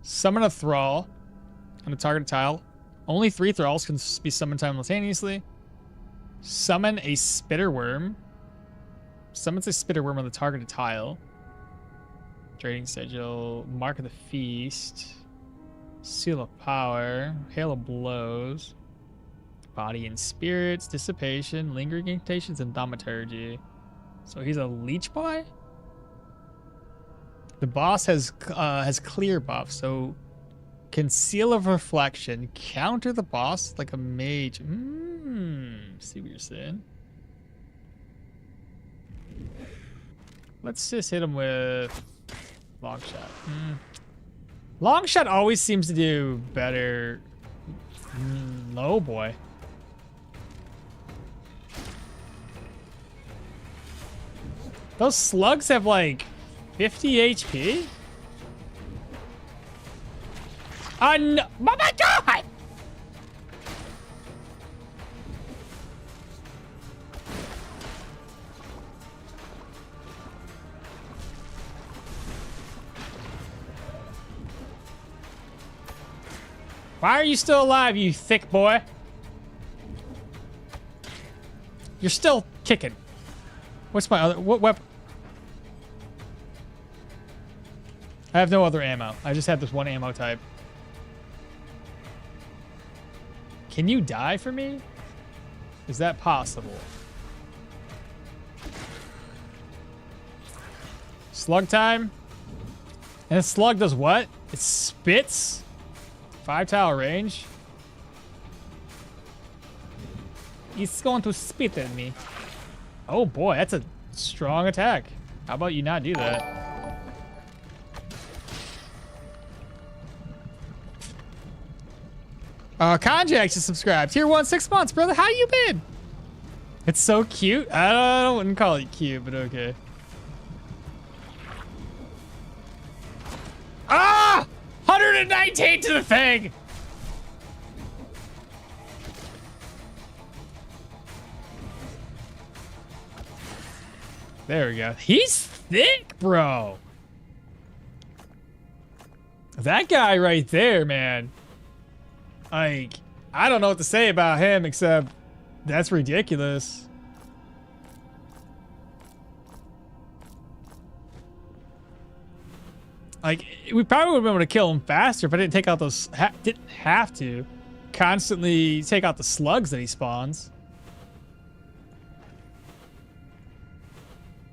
Summon a Thrall on a target tile. Only 3 Thralls can be summoned simultaneously. Summon a Spitterworm. Summons a Spitterworm on the targeted tile. Trading Sigil. Mark of the Feast. Seal of Power. Hail of Blows. Body and Spirits. Dissipation. Lingering Incantations. And Thaumaturgy. So he's a Leech Boy? The boss has clear buff, so can Seal of Reflection counter the boss like a mage? See what you're saying. Let's just hit him with long shot. Long shot always seems to do better. Oh boy. Those slugs have like 50 HP? Oh no! Oh my god! Why are you still alive, you thick boy? You're still kicking. What's my other... What weapon? I have no other ammo. I just have this one ammo type. Can you die for me? Is that possible? Slug time. And the slug does what? It spits? 5 tile range? He's going to spit at me. Oh boy, that's a strong attack. How about you not do that? Conjax just subscribed. Tier 1, 6 months, brother. How you been? It's so cute. I wouldn't call it cute, but okay. Ah! 119 to the thing! There we go. He's thick, bro. That guy right there, man. Like, I don't know what to say about him except that's ridiculous. Like, we probably would have been able to kill him faster if I didn't take out those... didn't have to constantly take out the slugs that he spawns.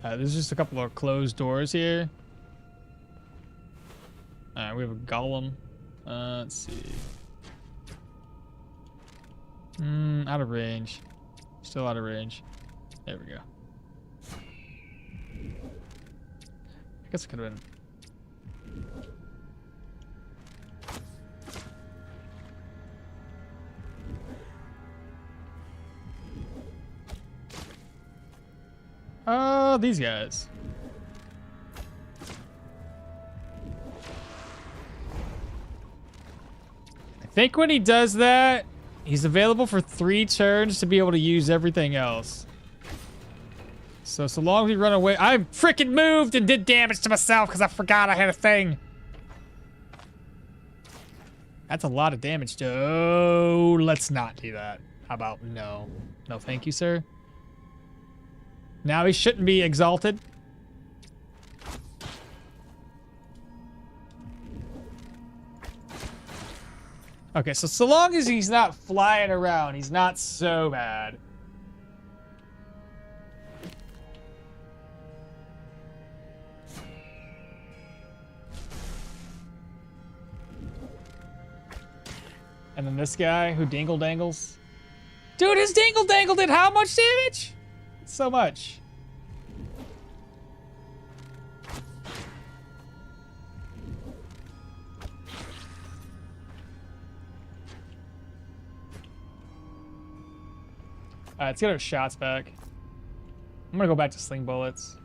There's just a couple of closed doors here. Alright, we have a golem. Let's see. Out of range. Still out of range. There we go. I guess it could have been... Oh, these guys. I think when he does that, he's available for 3 turns to be able to use everything else. So long as we run away... I freaking moved and did damage to myself because I forgot I had a thing. That's a lot of damage. Oh, let's not do that. How about no? No, thank you, sir. Now he shouldn't be exalted. Okay, so long as he's not flying around, he's not so bad. And then this guy who dingle dangles. Dude, his dingle dangle did how much damage? So much. Alright, let's get our shots back. I'm gonna go back to sling bullets.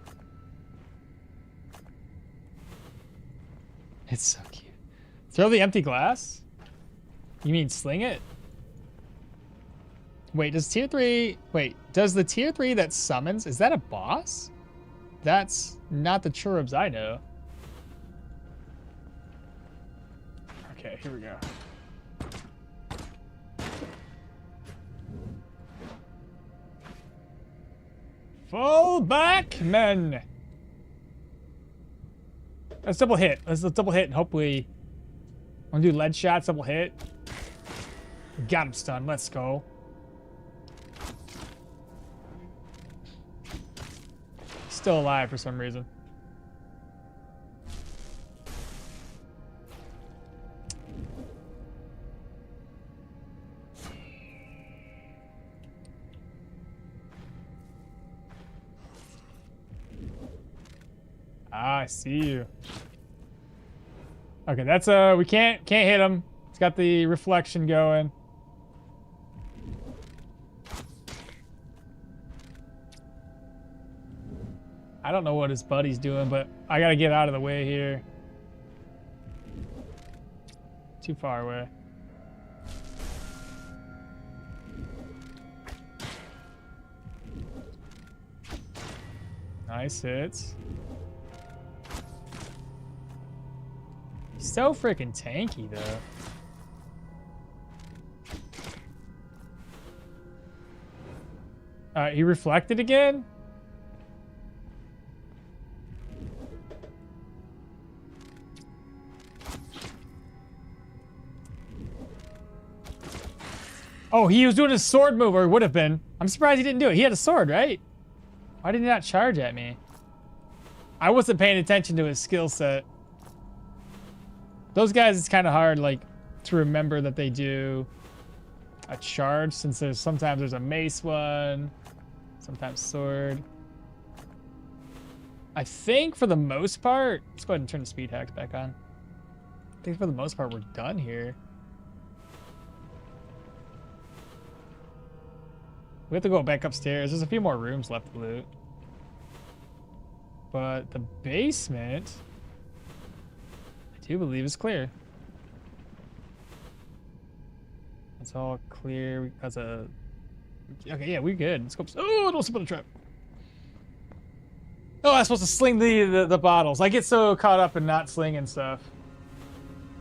It's so cute. Throw the empty glass? You mean sling it? Wait, does tier 3... Wait, does the tier 3 that summons... Is that a boss? That's not the cherubs I know. Okay, here we go. Fall back, men! Let's double hit. Let's double hit and hopefully... I'm gonna do lead shots, double hit. Got him stunned. Let's go. Still alive for some reason. Ah, I see you. Okay, that's we can't hit him. It's got the reflection going. I don't know what his buddy's doing, but I gotta get out of the way here. Too far away. Nice hits. He's so freaking tanky, though. He reflected again? Oh, he was doing a sword move, or would have been. I'm surprised he didn't do it. He had a sword, right? Why did he not charge at me? I wasn't paying attention to his skill set. Those guys, it's kind of hard, like, to remember that they do a charge, since sometimes there's a mace one, sometimes sword. I think for the most part, let's go ahead and turn the speed hacks back on. I think for the most part, we're done here. We have to go back upstairs. There's a few more rooms left to loot. But the basement, I do believe, is clear. It's all clear because of... Okay, yeah, we're good. Let's go... Oh, don't slip on the trap. Oh, I'm supposed to sling the bottles. I get so caught up in not slinging stuff.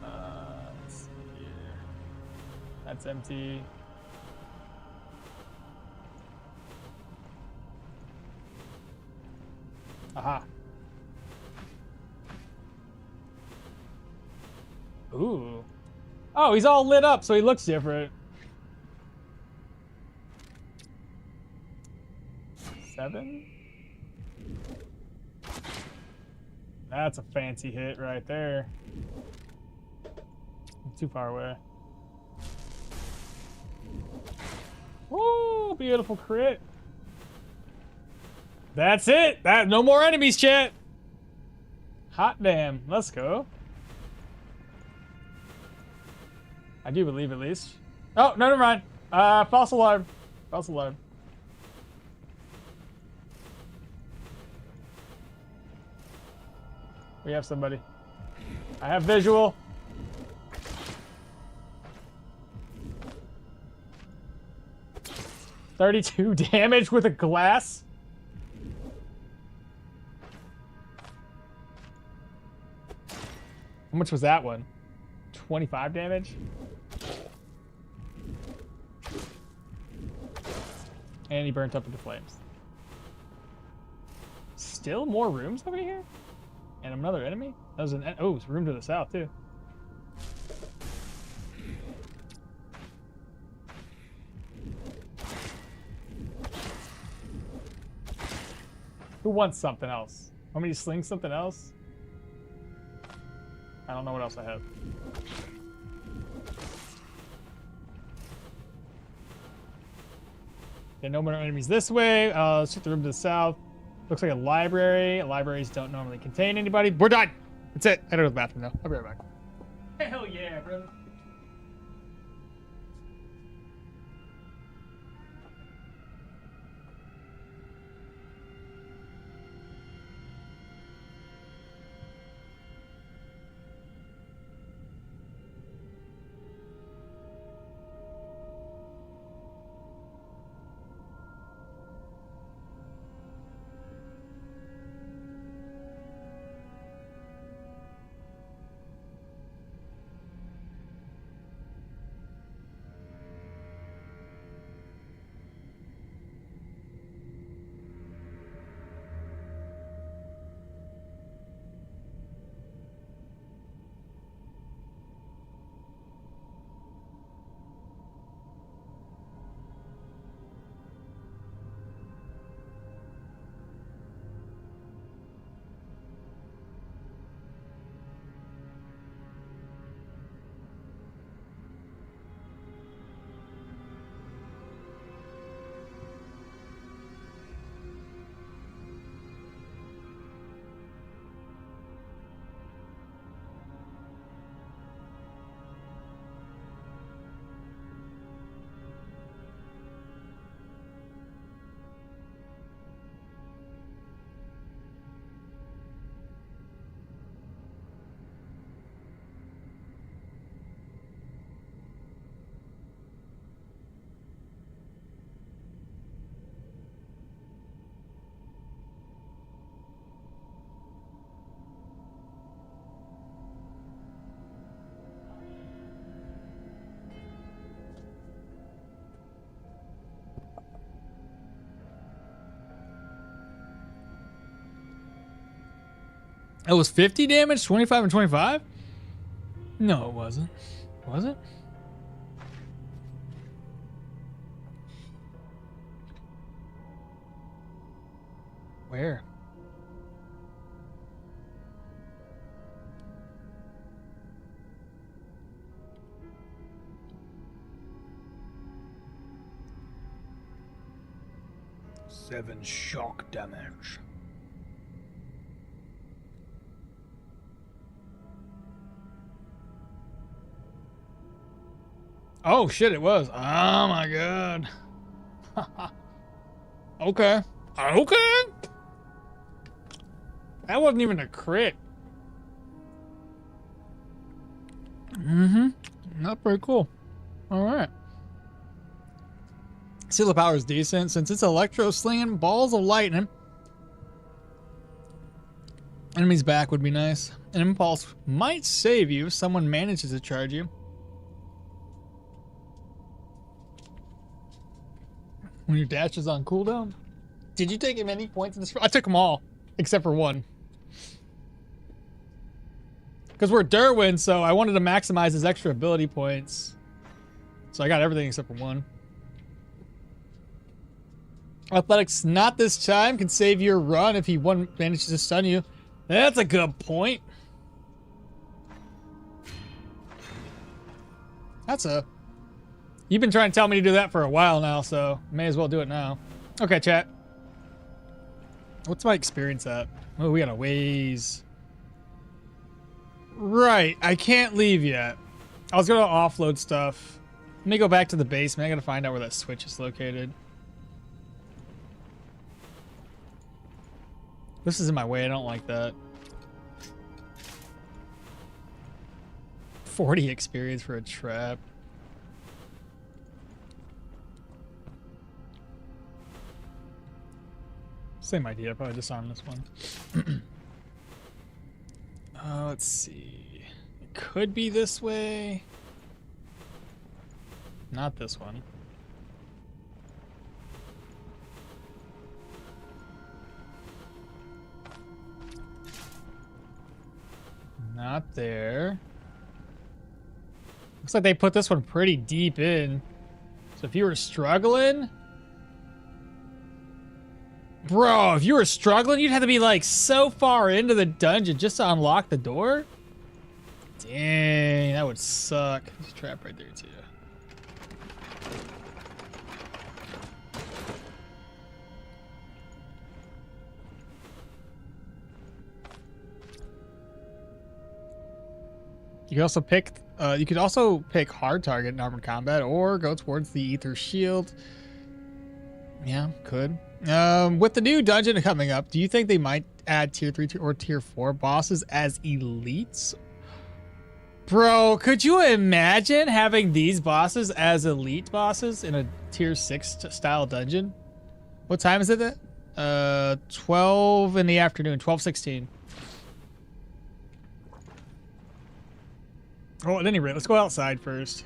Let's see here. That's empty. Aha. Ooh. Oh, he's all lit up, so he looks different. 7? That's a fancy hit right there. I'm too far away. Woo, beautiful crit. That's it. No more enemies, chat. Hot damn. Let's go. I do believe at least. Oh, no, never mind. False alarm. False alarm. We have somebody. I have visual. $32 damage with a glass. How much was that one? 25 damage? And he burnt up into flames. Still more rooms over here? And another enemy? That was oh, it's a room to the south too. Who wants something else? Want me to sling something else? I don't know what else I have. Okay, no more enemies this way. Let's check the room to the south. Looks like a library. Libraries don't normally contain anybody. We're done. That's it. I gotta go to the bathroom now. I'll be right back. Hell yeah, brother. It was 50 damage, 25 and 25? No, it wasn't. Was it? Where? Seven shock damage. Oh shit, it was. Oh my god. Okay. Okay. That wasn't even a crit. Mm-hmm. Not very cool. Alright. Seal of power is decent since it's electro slinging balls of lightning. Enemies back would be nice. An impulse might save you if someone manages to charge you. When your dash is on cooldown. Did you take him any points in this? I took them all, except for one. Because we're Dirwin, so I wanted to maximize his extra ability points. So I got everything except for one. Athletics not this time can save your run if he manages to stun you. That's a good point. You've been trying to tell me to do that for a while now, so may as well do it now. Okay, chat. What's my experience at? Oh, we got a ways. Right, I can't leave yet. I was gonna offload stuff. Let me go back to the basement. I gotta find out where that switch is located. This is in my way. I don't like that. 40 experience for a trap. Same idea. Probably disarm this one. Let's see. It could be this way. Not this one. Not there. Looks like they put this one pretty deep in. So if you were struggling... Bro, if you were struggling, you'd have to be like so far into the dungeon just to unlock the door? Dang, that would suck. There's a trap right there too. You could also pick hard target in armored combat or go towards the ether shield. Yeah, could. With the new dungeon coming up, do you think they might add tier 3 or tier 4 bosses as elites? Bro, could you imagine having these bosses as elite bosses in a tier 6 style dungeon? What time is it? 12 in the afternoon, 12:16. Oh, at any rate, let's go outside first.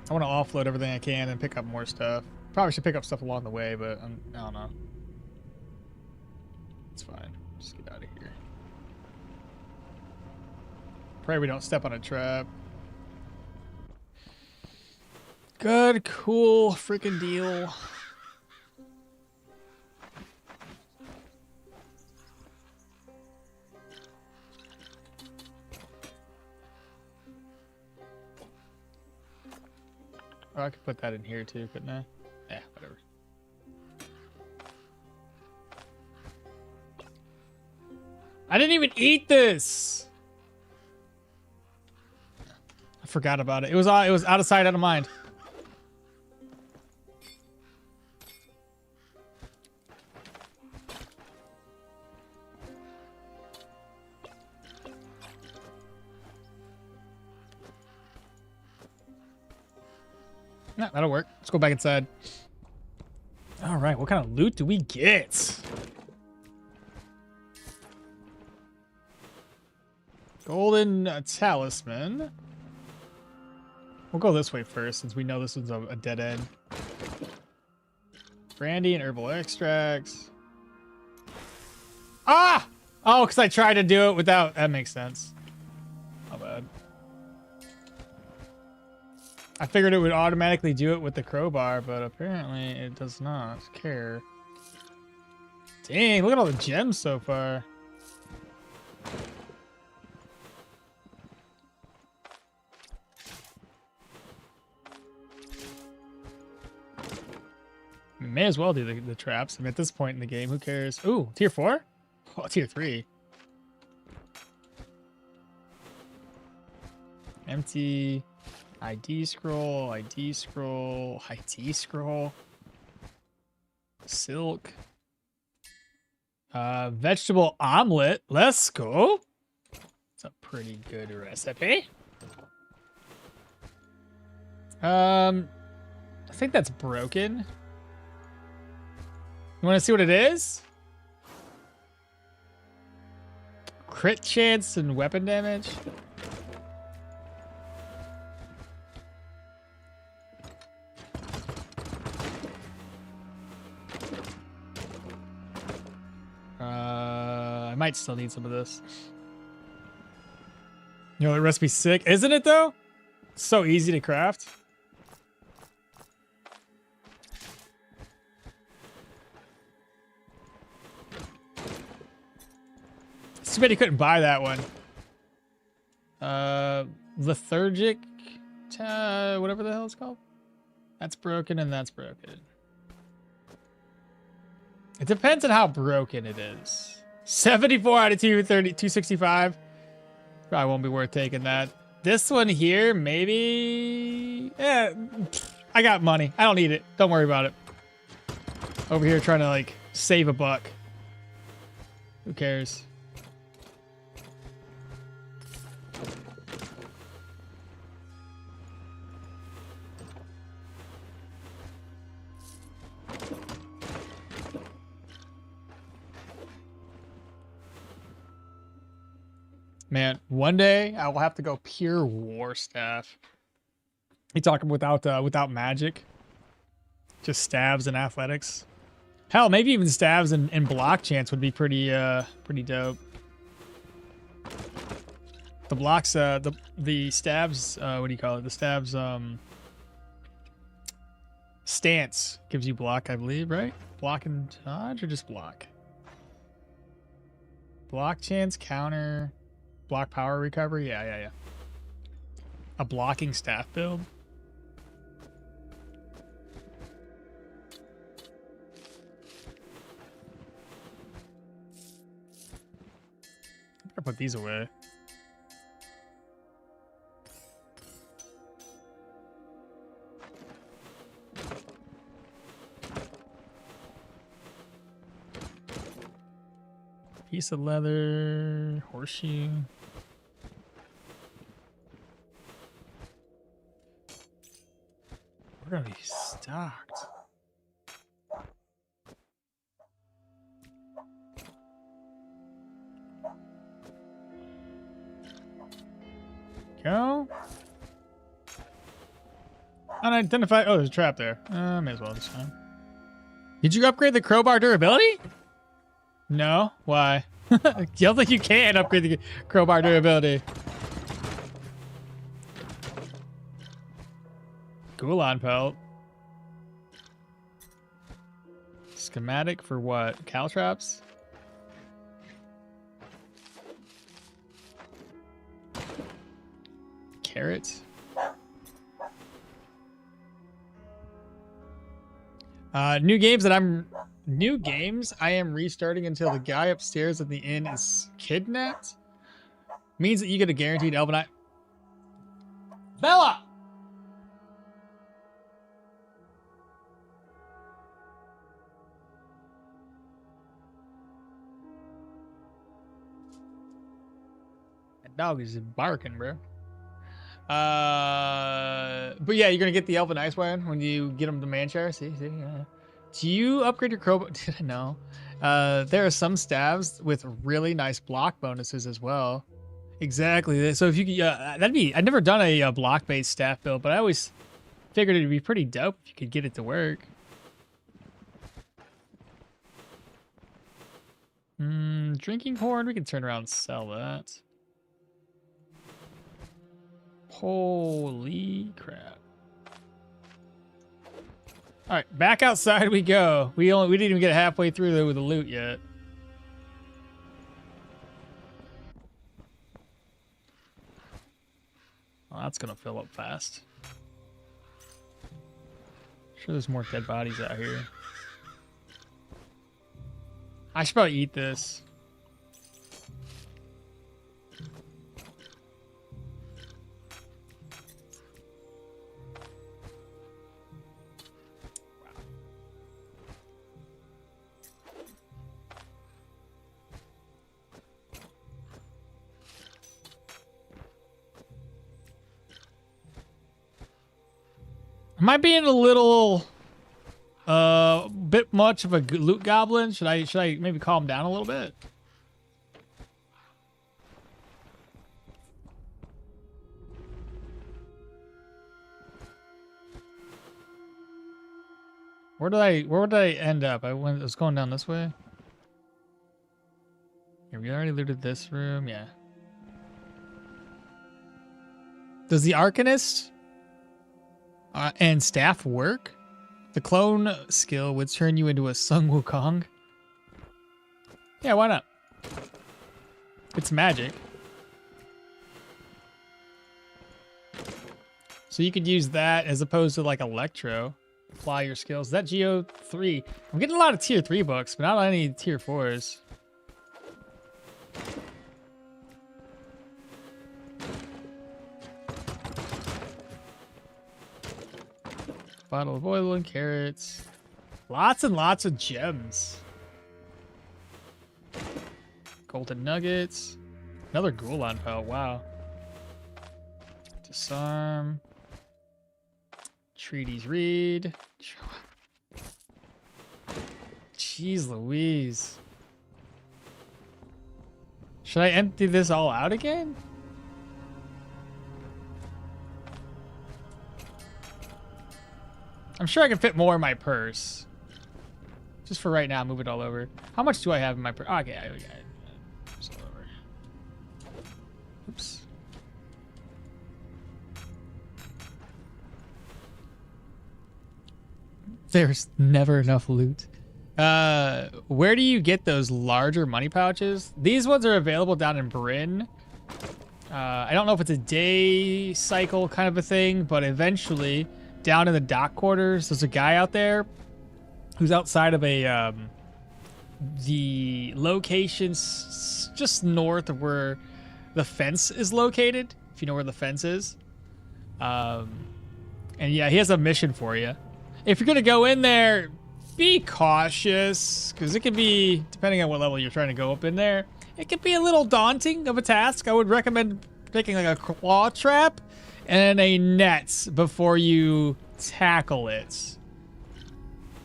I want to offload everything I can and pick up more stuff. Probably should pick up stuff along the way, but I don't know. It's fine. Just get out of here. Pray we don't step on a trap. Good, cool, freaking deal. Oh, I could put that in here too, couldn't I? Yeah, whatever. I didn't even eat this. I forgot about it. It was out of sight, out of mind. No, that'll work. Let's go back inside. All right, what kind of loot do we get? Golden talisman. We'll go this way first, since we know this is a dead end. Brandy and herbal extracts. Ah! Oh, because I tried to do it without... That makes sense. Not bad. I figured it would automatically do it with the crowbar, but apparently it does not care. Dang, look at all the gems so far. We may as well do the traps. I mean, at this point in the game, who cares? Ooh, tier 4? Oh, tier 3. Empty... ID scroll, ID scroll, ID scroll, silk, vegetable omelet. Let's go. It's a pretty good recipe. I think that's broken. You want to see what it is? crit chance and weapon damage. I might still need some of this. You know, the recipe's sick, isn't it though? It's so easy to craft. It's too bad you couldn't buy that one. Lethargic, whatever the hell it's called. That's broken and that's broken. It depends on how broken it is. 74 out of 230, 265. Probably won't be worth taking that. This one here, maybe. Yeah, I got money. I don't need it. Don't worry about it. Over here trying to like save a buck. Who cares? Man, one day I will have to go pure war staff. You talking without magic? Just stabs and athletics. Hell, maybe even stabs and block chance would be pretty dope. The blocks, the stabs, what do you call it? The stabs, stance gives you block, I believe, right? Block and dodge or just block? Block chance, counter. Block power recovery? Yeah. A blocking staff build? I'm gonna put these away. Piece of leather, horseshoe. We're gonna be stocked. Go. Unidentified. Oh, there's a trap there. May as well this time. Did you upgrade the crowbar durability? No. Why? You don't think you can upgrade the crowbar durability? Gulan pelt. Schematic for what? Caltrops? Carrot. New games I am restarting until the guy upstairs at the inn is kidnapped. Means that you get a guaranteed Elvenite. Bella! That dog is barking, bro. But yeah, you're gonna get the Elven Ice one when you get them to Manticore. See, yeah. Do you upgrade your crowbar? Did I know? There are some stabs with really nice block bonuses as well. Exactly. So if you could, that'd be. I've never done a block-based staff build, but I always figured it'd be pretty dope if you could get it to work. Drinking horn. We can turn around and sell that. Holy crap. All right, back outside we go. We didn't even get halfway through there with the loot yet. Well, that's gonna fill up fast. Sure there's more dead bodies out here. I should probably eat this. Am I being a little bit much of a loot goblin? Should I maybe calm down a little bit? Where would I end up? I was going down this way. Here, we already looted this room. Yeah. Does the Arcanist and staff work? The clone skill would turn you into a Sun Wukong. Yeah, why not? It's magic. So you could use that as opposed to like electro. Apply your skills. Is that Geo3? I'm getting a lot of tier 3 books, but not any tier 4s. Bottle of oil and carrots. Lots and lots of gems. Golden nuggets. Another Gulan pelt. Wow. Disarm. Treaties read. Jeez Louise. Should I empty this all out again? I'm sure I can fit more in my purse. Just for right now, move it all over. How much do I have in my purse? Oh, okay, I got it. Just all over. Oops. There's never enough loot. Where do you get those larger money pouches? These ones are available down in Bryn. I don't know if it's a day cycle kind of a thing, but eventually down in the dock quarters, there's a guy out there who's outside of a the locations just north of where the fence is located, if you know where the fence is. And yeah, he has a mission for you. If you're gonna go in there, be cautious, because it can be, depending on what level you're trying to go up in there, it can be a little daunting of a task. I would recommend taking like a claw trap and a net before you tackle it.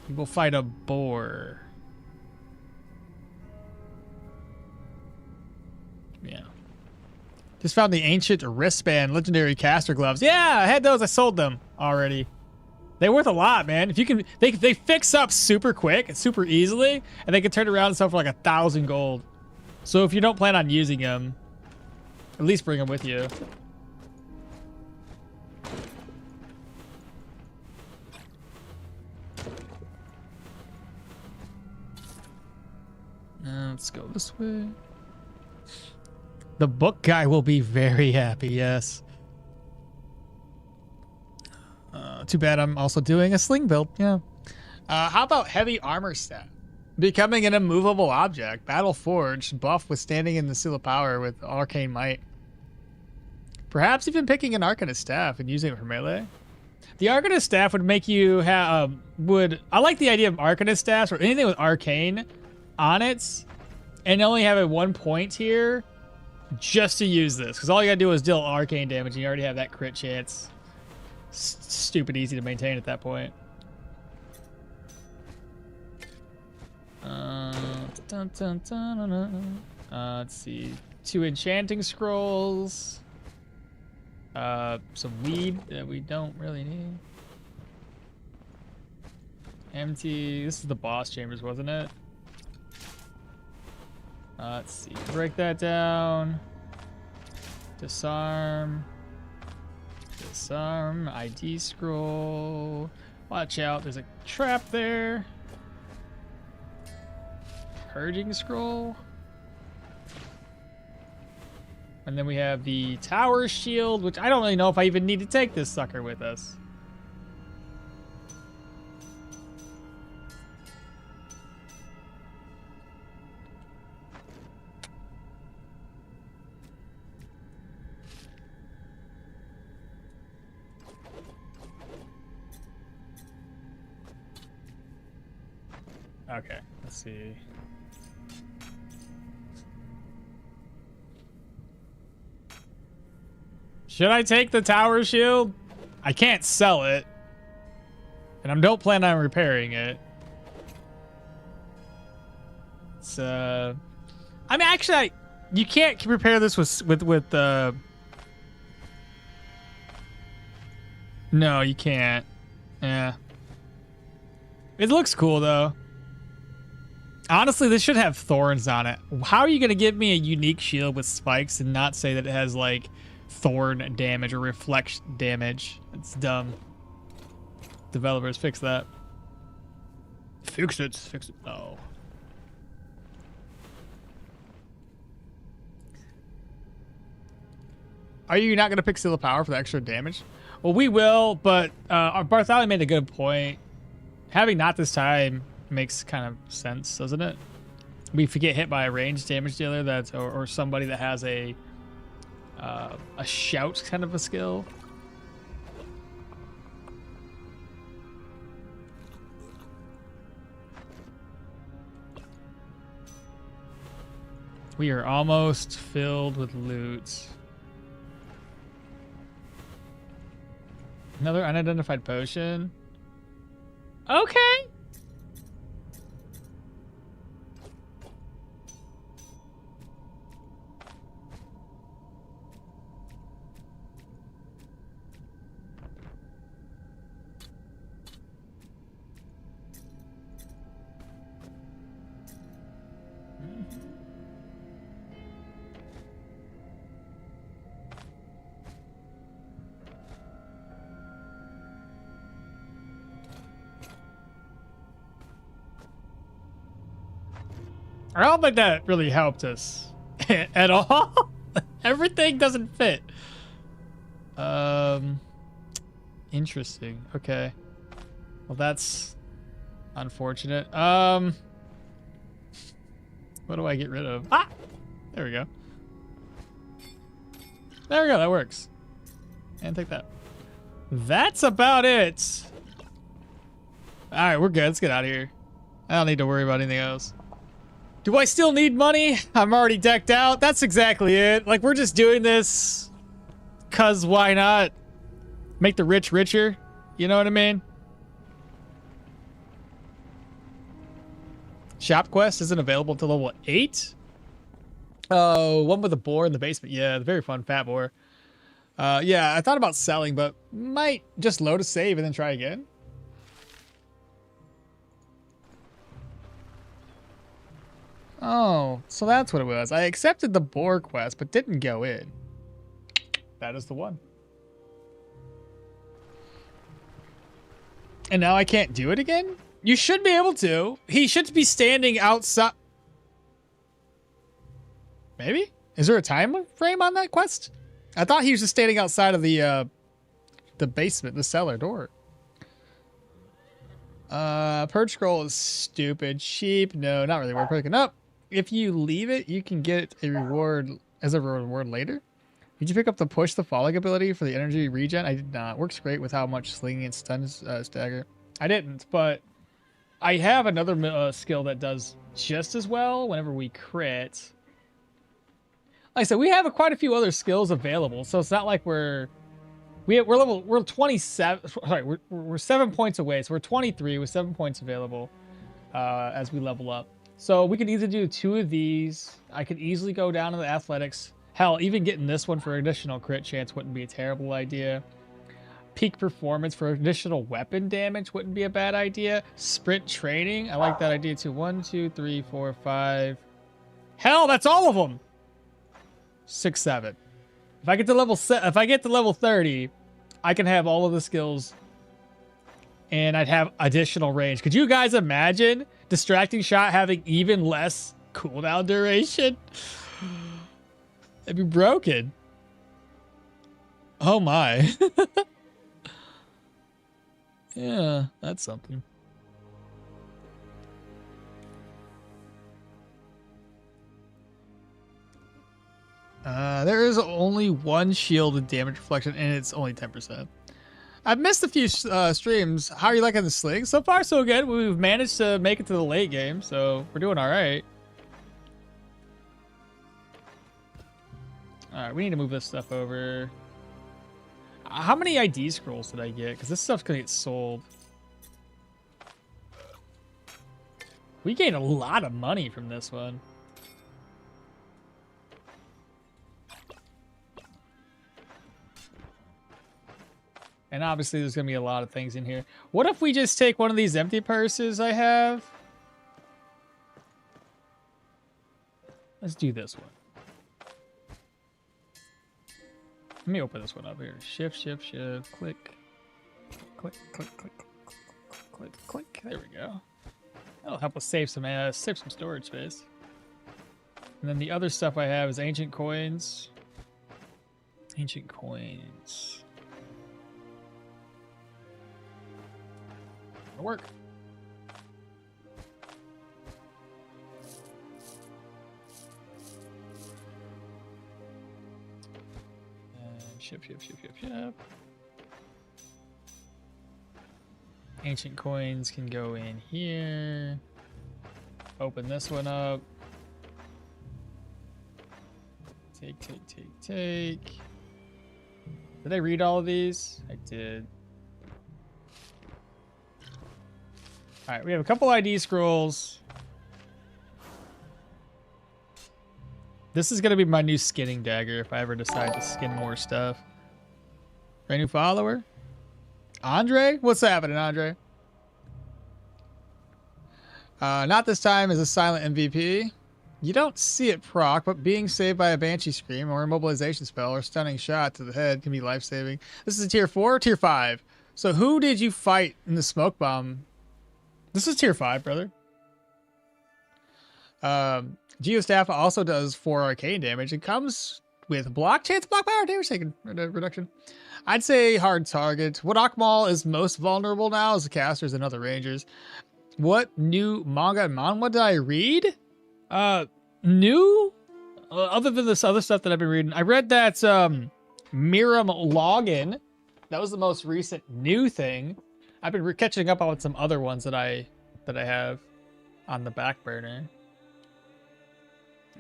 You will fight a boar. Yeah. Just found the ancient wristband, legendary caster gloves. Yeah, I had those. I sold them already. They're worth a lot, man. If you can, they fix up super quick, super easily, and they can turn around and sell for like 1,000 gold. So if you don't plan on using them, at least bring them with you. Let's go this way. The book guy will be very happy, yes. Too bad I'm also doing a sling build, yeah. How about heavy armor stat? Becoming an immovable object. Battle forged. Buff withstanding in the seal of power with arcane might. Perhaps even picking an Arcanist staff and using it for melee. The Arcanist staff would make you have... I like the idea of Arcanist staffs or anything with arcane on it. And only have a 1 point here just to use this. Because all you gotta do is deal arcane damage and you already have that crit chance. Stupid easy to maintain at that point. Let's see. 2 enchanting scrolls. Some weed that we don't really need. Empty. This is the boss chambers, wasn't it? Let's see. Break that down. Disarm. Disarm. ID scroll. Watch out. There's a trap there. Purging scroll. And then we have the tower shield, which I don't really know if I even need to take this sucker with us. Okay, let's see. Should I take the tower shield? I can't sell it. And I don't plan on repairing it. It's, I mean, actually, you can't repair this with no, you can't. Yeah. It looks cool though. Honestly, this should have thorns on it. How are you gonna give me a unique shield with spikes and not say that it has like thorn damage or reflect damage? It's dumb. Developers, fix that. Fix it. Fix it. Oh. Are you not gonna pick Seal of Power for the extra damage? Well, we will, but Bartholomew made a good point. Having not this time makes kind of sense, doesn't it? If you get hit by a ranged damage dealer that's or somebody that has a shout kind of a skill. We are almost filled with loot. Another unidentified potion. Okay. I don't think that really helped us at all. Everything doesn't fit. Interesting. Okay. Well, that's unfortunate. What do I get rid of? Ah! There we go. There we go. That works. And take that. That's about it. All right, we're good. Let's get out of here. I don't need to worry about anything else. Do I still need money? I'm already decked out. That's exactly it. Like, we're just doing this because why not? Make the rich richer. You know what I mean? Shop quest isn't available until level 8. Oh, one with a boar in the basement. Yeah, the very fun fat boar. Yeah, I thought about selling, but might just load a save and then try again. Oh, so that's what it was. I accepted the boar quest, but didn't go in. That is the one. And now I can't do it again? You should be able to. He should be standing outside. Maybe? Is there a time frame on that quest? I thought he was just standing outside of the basement, the cellar door. Purge scroll is stupid. Cheap. No, not really worth picking up. If you leave it, you can get a reward as a reward later. Did you pick up the push the falling ability for the energy regen? I did not. Works great with how much slinging and stun stagger. I didn't, but I have another skill that does just as well whenever we crit. Like I said, we have quite a few other skills available, so it's not like we're 27. Sorry, we're 7 points away, so we're 23 with 7 points available as we level up. So we could either do 2 of these. I could easily go down to the athletics. Hell, even getting this one for additional crit chance wouldn't be a terrible idea. Peak performance for additional weapon damage wouldn't be a bad idea. Sprint training, I like that idea too. 1, 2, 3, 4, 5. Hell, that's all of them. 6, 7. If I get to level 30, I can have all of the skills, and I'd have additional range. Could you guys imagine distracting shot having even less cooldown duration? It'd be broken. Oh my. Yeah, that's something. There is only one shield and damage reflection, and it's only 10%. I've missed a few streams. How are you liking the sling? So far, so good. We've managed to make it to the late game, so we're doing all right. All right, we need to move this stuff over. How many ID scrolls did I get? Because this stuff's gonna get sold. We gained a lot of money from this one. And obviously there's going to be a lot of things in here. What if we just take one of these empty purses I have? Let's do this one. Let me open this one up here. Shift, shift, shift. Click. Click, click, click, click, click, click. There we go. That'll help us save some storage space. And then the other stuff I have is ancient coins. Ancient coins. It'll work. Ship. Ancient coins can go in here. Open this one up. Take. Did I read all of these? I did. All right, we have a couple ID scrolls. This is going to be my new skinning dagger if I ever decide to skin more stuff. Brand new follower? Andre? What's happening, Andre? Not this time as a silent MVP. You don't see it proc, but being saved by a Banshee Scream or immobilization spell or stunning shot to the head can be life-saving. This is a tier 4 or tier 5? So who did you fight in the smoke bomb? This is tier 5, brother. Geostaff also does 4 arcane damage. It comes with block chance, block power, damage taken reduction. I'd say hard target. What okmall is most vulnerable now is the casters and other rangers. What new manga and manhwa did I read? New? Other than this other stuff that I've been reading. I read that Miram Login. That was the most recent new thing. I've been catching up on some other ones that I have on the back burner.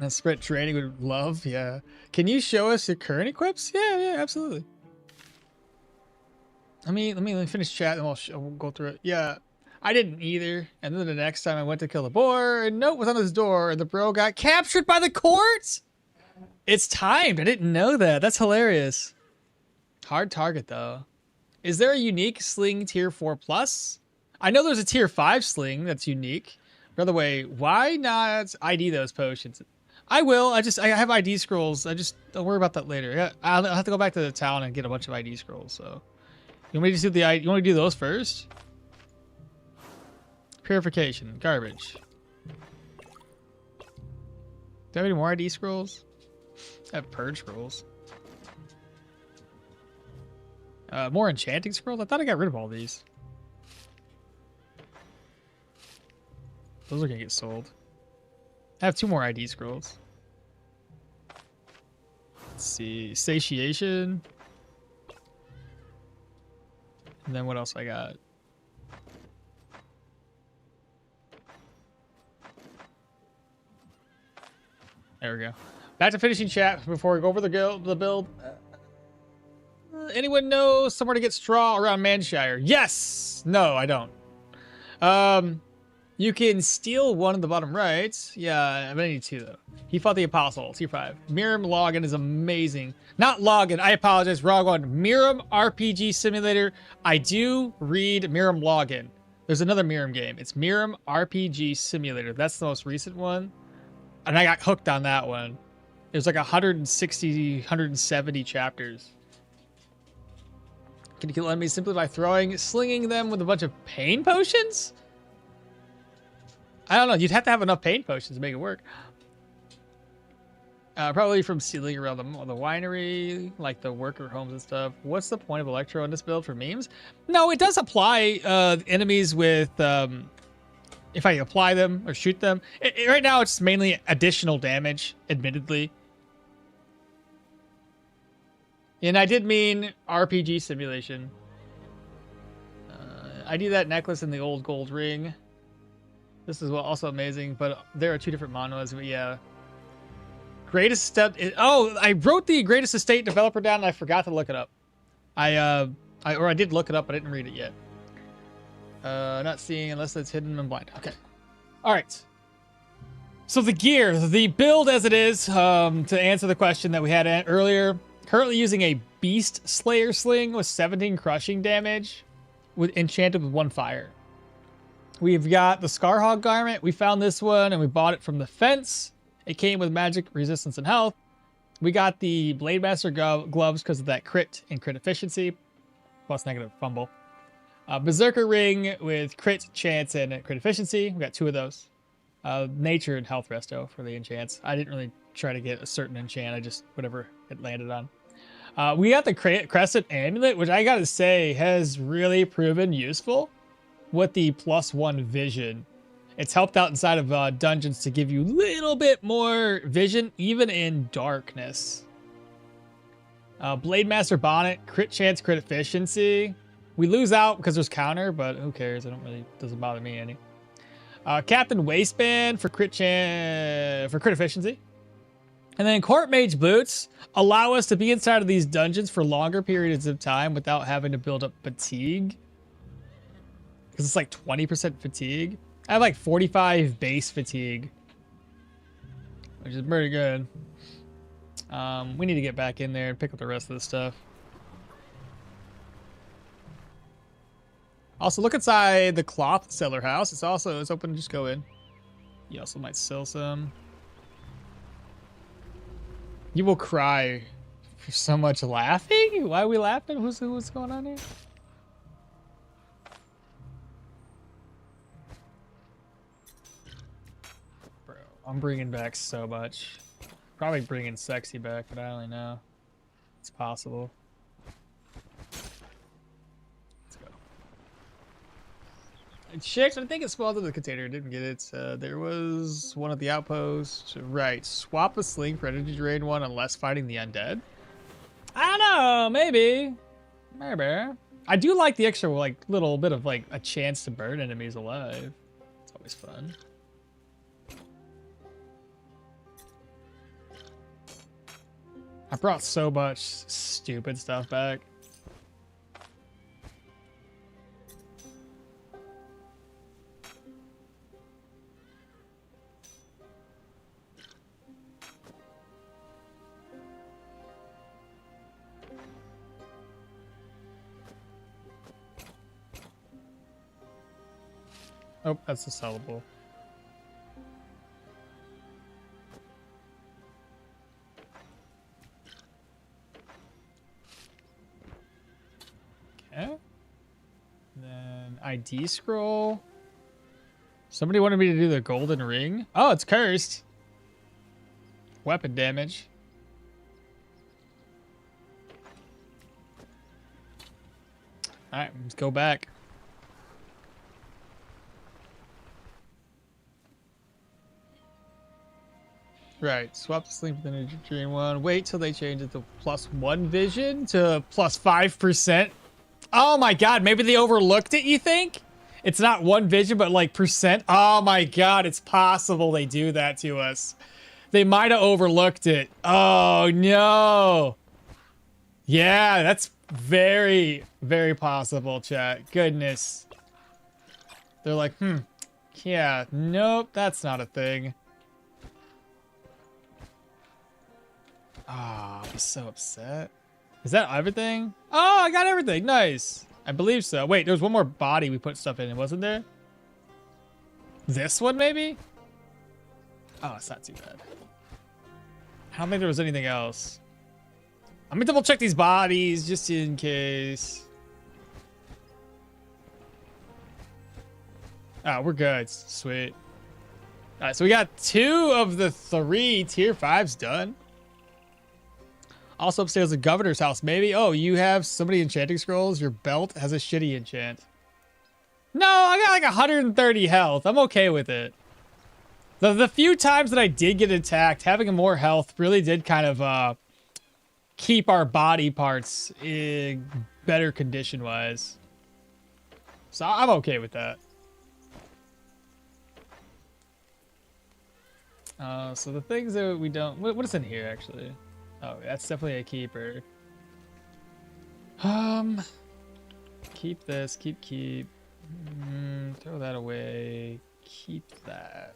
And sprint training would love, yeah. Can you show us your current equips? Yeah, absolutely. Let me finish chat and we'll go through it. Yeah, I didn't either. And then the next time I went to kill the boar, a note was on his door, and the bro got captured by the courts. It's timed. I didn't know that. That's hilarious. Hard target though. Is there a unique sling tier 4 plus? I know there's a tier 5 sling that's unique. By the way, why not ID those potions? I will. I have ID scrolls. Don't worry about that later. Yeah, I'll have to go back to the town and get a bunch of ID scrolls. So, you want me to do you want to do those first? Purification, garbage. Do I have any more ID scrolls? I have purge scrolls. More enchanting scrolls. I thought I got rid of all these. Those are gonna get sold. I have 2 more ID scrolls. Let's see. Satiation. And then what else I got? There we go. Back to finishing chat before we go over the build. Anyone know somewhere to get straw around Manshire? Yes! No, I don't. You can steal one in the bottom right. Yeah, I'm gonna need 2 though. He fought the Apostle, tier 5. Miram Login is amazing. Not Login, I apologize, wrong one. Miram RPG Simulator. I do read Miram Login. There's another Miram game. It's Miram RPG Simulator. That's the most recent one. And I got hooked on that one. There's like 160, 170 chapters. Can you kill enemies simply by slinging them with a bunch of pain potions? I don't know. You'd have to have enough pain potions to make it work. Probably from stealing around the winery, like the worker homes and stuff. What's the point of electro in this build for memes? No, it does apply enemies with... if I apply them or shoot them. Right now, it's mainly additional damage, admittedly. And I did mean RPG simulation. I do that necklace in the old gold ring. This is also amazing, but there are 2 different manhwas, but yeah. Greatest step oh, I wrote the greatest estate developer down and I forgot to look it up. I did look it up, but I didn't read it yet. Not seeing unless it's hidden and blind. Okay. All right. So the gear, the build as it is, to answer the question that we had earlier, Currently using a Beast Slayer sling with 17 crushing damage, with enchanted with 1 fire. We've got the Scarhog garment. We found this one and we bought it from the fence. It came with magic resistance and health. We got the Blade Master gloves because of that crit and crit efficiency, plus negative fumble. Berserker ring with crit chance and crit efficiency. We got 2 of those. Nature and health resto for the enchants. I didn't really try to get a certain enchant. I just whatever it landed on. We got the Crescent Amulet, which I gotta say has really proven useful with the +1 vision. It's helped out inside of dungeons to give you a little bit more vision, even in darkness. Blade Master Bonnet, crit chance, crit efficiency. We lose out because there's counter, but who cares? Doesn't bother me any. Captain Waistband for crit efficiency. And then Court Mage Boots allow us to be inside of these dungeons for longer periods of time without having to build up fatigue. Because it's like 20% fatigue. I have like 45 base fatigue, which is pretty good. We need to get back in there and pick up the rest of the stuff. Also, look inside the cloth seller house. It's open to just go in. You also might sell some. You will cry for so much laughing? Why are we laughing? What's going on here? Bro, I'm bringing back so much. Probably bringing sexy back, but I don't know. It's possible. Let's go. I checked. I think it spawned in the container. Didn't get it. There was one at the outpost. Right. Swap the sling for energy drain one unless fighting the undead. I don't know. Maybe. I do like the extra like little bit of like a chance to burn enemies alive. It's always fun. I brought so much stupid stuff back. Oh, that's a sellable. Okay. Then ID scroll. Somebody wanted me to do the golden ring. Oh, it's cursed. Weapon damage. All right, let's go back. Right, swap the sleep with energy drain one. Wait till they change it to +1 vision to +5%. Oh my god, maybe they overlooked it, you think? It's not 1 vision, but like percent. Oh my god, it's possible they do that to us. They might have overlooked it. Oh no. Yeah, that's very, very possible, chat. Goodness. They're like, yeah, nope, that's not a thing. Ah, oh, I'll be so upset. Is that everything? Oh, I got everything. Nice. I believe so. Wait, there was one more body we put stuff in, wasn't there? This one, maybe? Oh, it's not too bad. I don't think there was anything else. I'm gonna double check these bodies just in case. Oh, we're good. Sweet. All right, so we got 2 of the 3 tier 5s done. Also upstairs, the governor's house, maybe. Oh, you have so many enchanting scrolls. Your belt has a shitty enchant. No, I got like 130 health. I'm okay with it. The few times that I did get attacked, having more health really did kind of keep our body parts in better condition-wise. So I'm okay with that. So the things that we don't... What is in here, actually? Oh, that's definitely a keeper. Keep this. Keep. Throw that away. Keep that.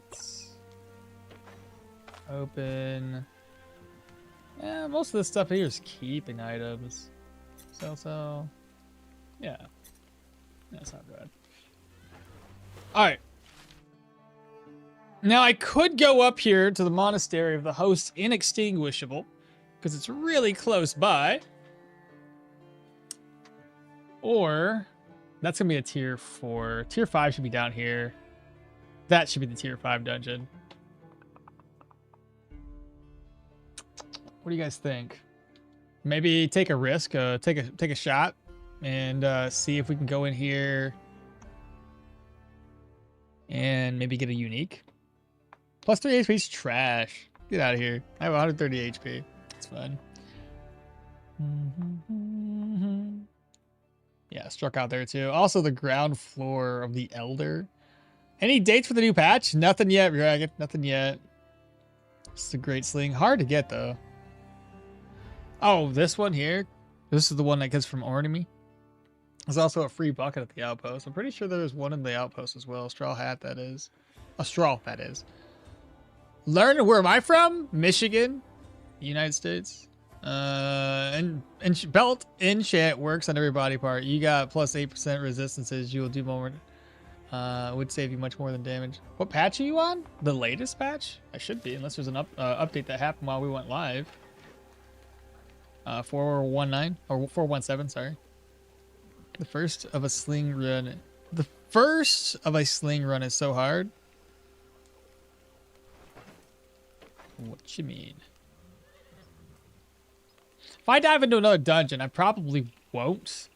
Open. Yeah, most of this stuff here is keeping items. So. Yeah. That's not bad. Alright. Now I could go up here to the Monastery of the Host Inextinguishable, because it's really close by. Or, that's going to be a tier 4. Tier 5 should be down here. That should be the tier 5 dungeon. What do you guys think? Maybe take a risk, take a shot, and see if we can go in here and maybe get a unique. Plus 3 HP is trash. Get out of here. I have 130 HP. It's fun. Yeah, struck out there too. Also, the ground floor of the Elder. Any dates for the new patch? Nothing yet, Dragon. Nothing yet. It's a great sling. Hard to get, though. Oh, this one here. This is the one that gets from Ornamy. There's also a free bucket at the outpost. I'm pretty sure there's one in the outpost as well. Straw hat, that is. A straw, that is. Learn, where am I from? Michigan, United States. And belt enchant works on every body part. You got plus 8% resistances. You will do more. Would save you much more than damage. What patch are you on? The latest patch? I should be, unless there's an update that happened while we went live. 419 or 417. Sorry. The first of a sling run. The first of a sling run is so hard. What you mean? If I dive into another dungeon, I probably won't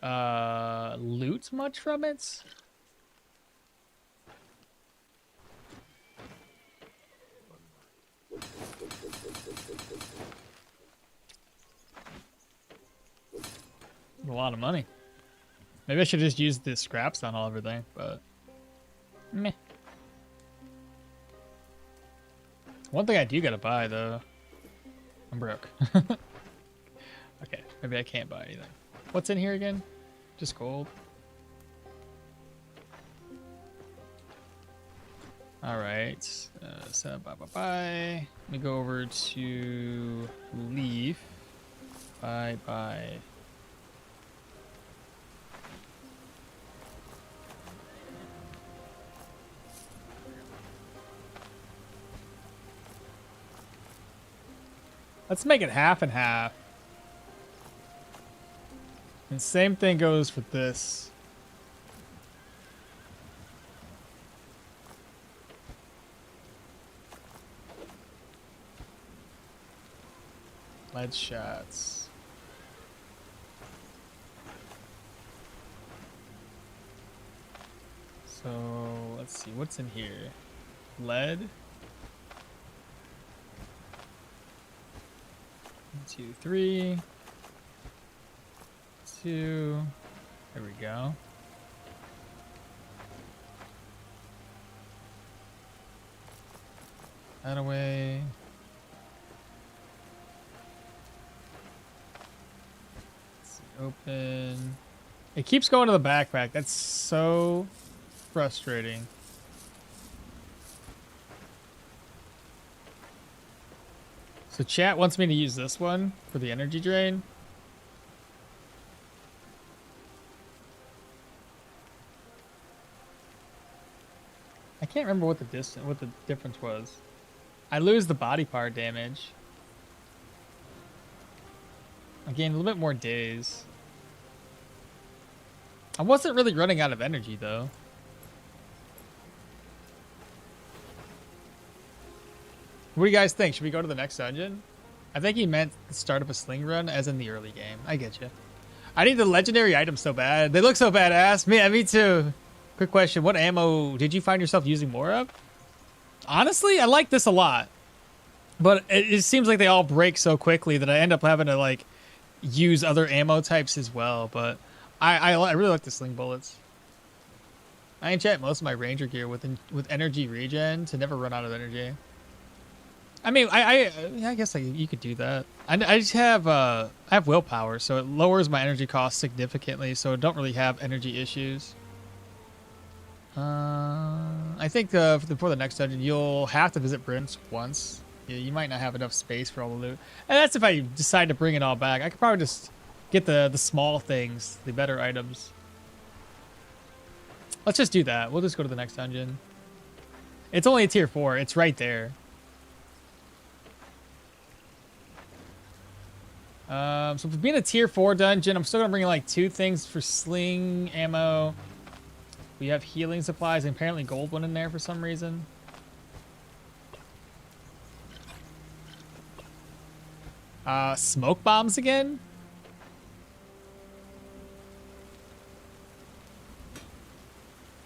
loot much from it. A lot of money. Maybe I should just use the scraps on all everything, but meh. One thing I do gotta buy though. I'm broke. Okay, maybe I can't buy anything. What's in here again? Just gold. All right. So bye. Let me go over to Leaf. Bye. Let's make it half and half. And same thing goes for this. Lead shots. So let's see what's in here. Lead. 1, 2, 3. 2. There we go. That away. Let's see, open. It keeps going to the backpack. That's so frustrating. So chat wants me to use this one for the energy drain. I can't remember what the difference was. I lose the body part damage. I gain a little bit more days. I wasn't really running out of energy though. What do you guys think? Should we go to the next dungeon? I think he meant the start of a sling run, as in the early game. I get you. I need the legendary items so bad. They look so badass. Me too. Quick question. What ammo did you find yourself using more of? Honestly, I like this a lot. But it seems like they all break so quickly that I end up having to like use other ammo types as well. But I really like the sling bullets. I enchant most of my ranger gear with energy regen to never run out of energy. I mean, I guess you could do that. I just have I have willpower, so it lowers my energy cost significantly. So I don't really have energy issues. I think for the next dungeon, you'll have to visit Bryn's once. Yeah, you might not have enough space for all the loot. And that's if I decide to bring it all back. I could probably just get the small things, the better items. Let's just do that. We'll just go to the next dungeon. It's only a tier 4. It's right there. So for being a tier 4 dungeon, I'm still gonna bring like 2 things for sling ammo. We have healing supplies and apparently gold one in there for some reason. Smoke bombs again?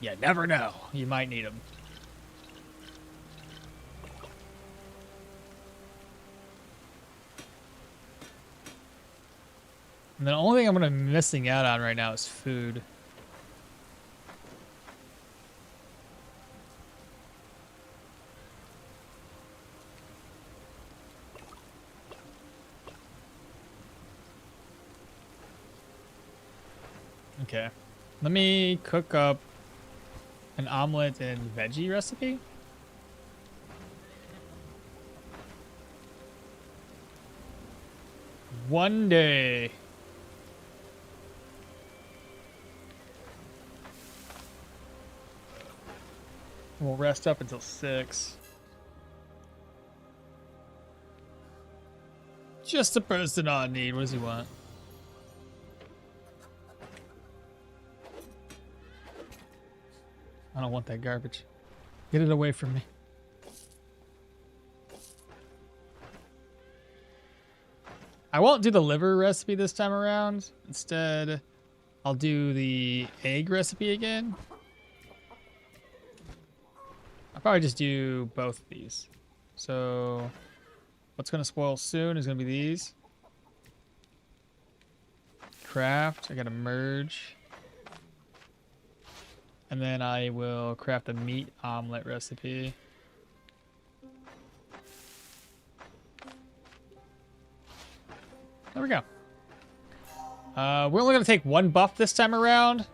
You never know. You might need them. And the only thing I'm gonna be missing out on right now is food. Okay. Let me cook up an omelet and veggie recipe. One day. We'll rest up until 6. Just a person on need. What does he want? I don't want that garbage. Get it away from me. I won't do the liver recipe this time around. Instead, I'll do the egg recipe again. I'll probably just do both of these. So, what's going to spoil soon is going to be these. Craft. I got to merge. And then I will craft a meat omelet recipe. There we go. We're only going to take 1 buff this time around.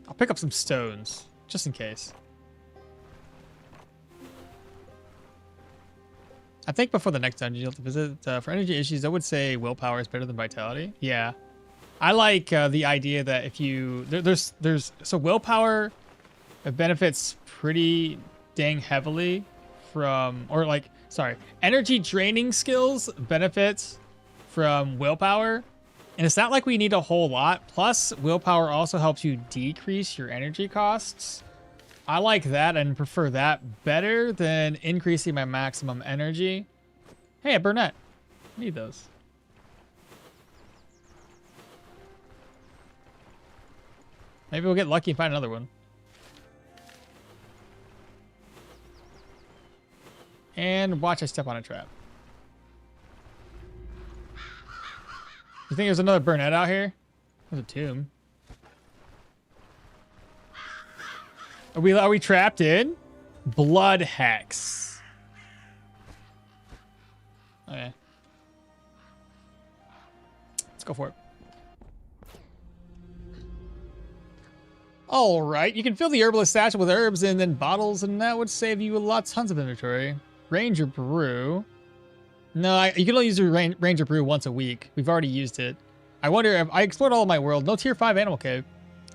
I'll pick up some stones, just in case. I think before the next dungeon you'll have to visit. For energy issues, I would say willpower is better than vitality. Yeah. I like the idea that if you... So willpower benefits pretty dang heavily from... Or like, sorry. Energy draining skills benefits from willpower. And it's not like we need a whole lot. Plus, willpower also helps you decrease your energy costs. I like that and prefer that better than increasing my maximum energy. Hey, a Burnett. Need those. Maybe we'll get lucky and find another one. And watch I step on a trap. You think there's another Burnett out here? There's a tomb. Are we trapped in? Blood hex. Okay. Let's go for it. All right, you can fill the herbalist satchel with herbs and then bottles, and that would save you tons of inventory. Ranger brew. No, you can only use the Ranger brew once a week. We've already used it. I wonder if I explored all of my world. No tier 5 animal cave.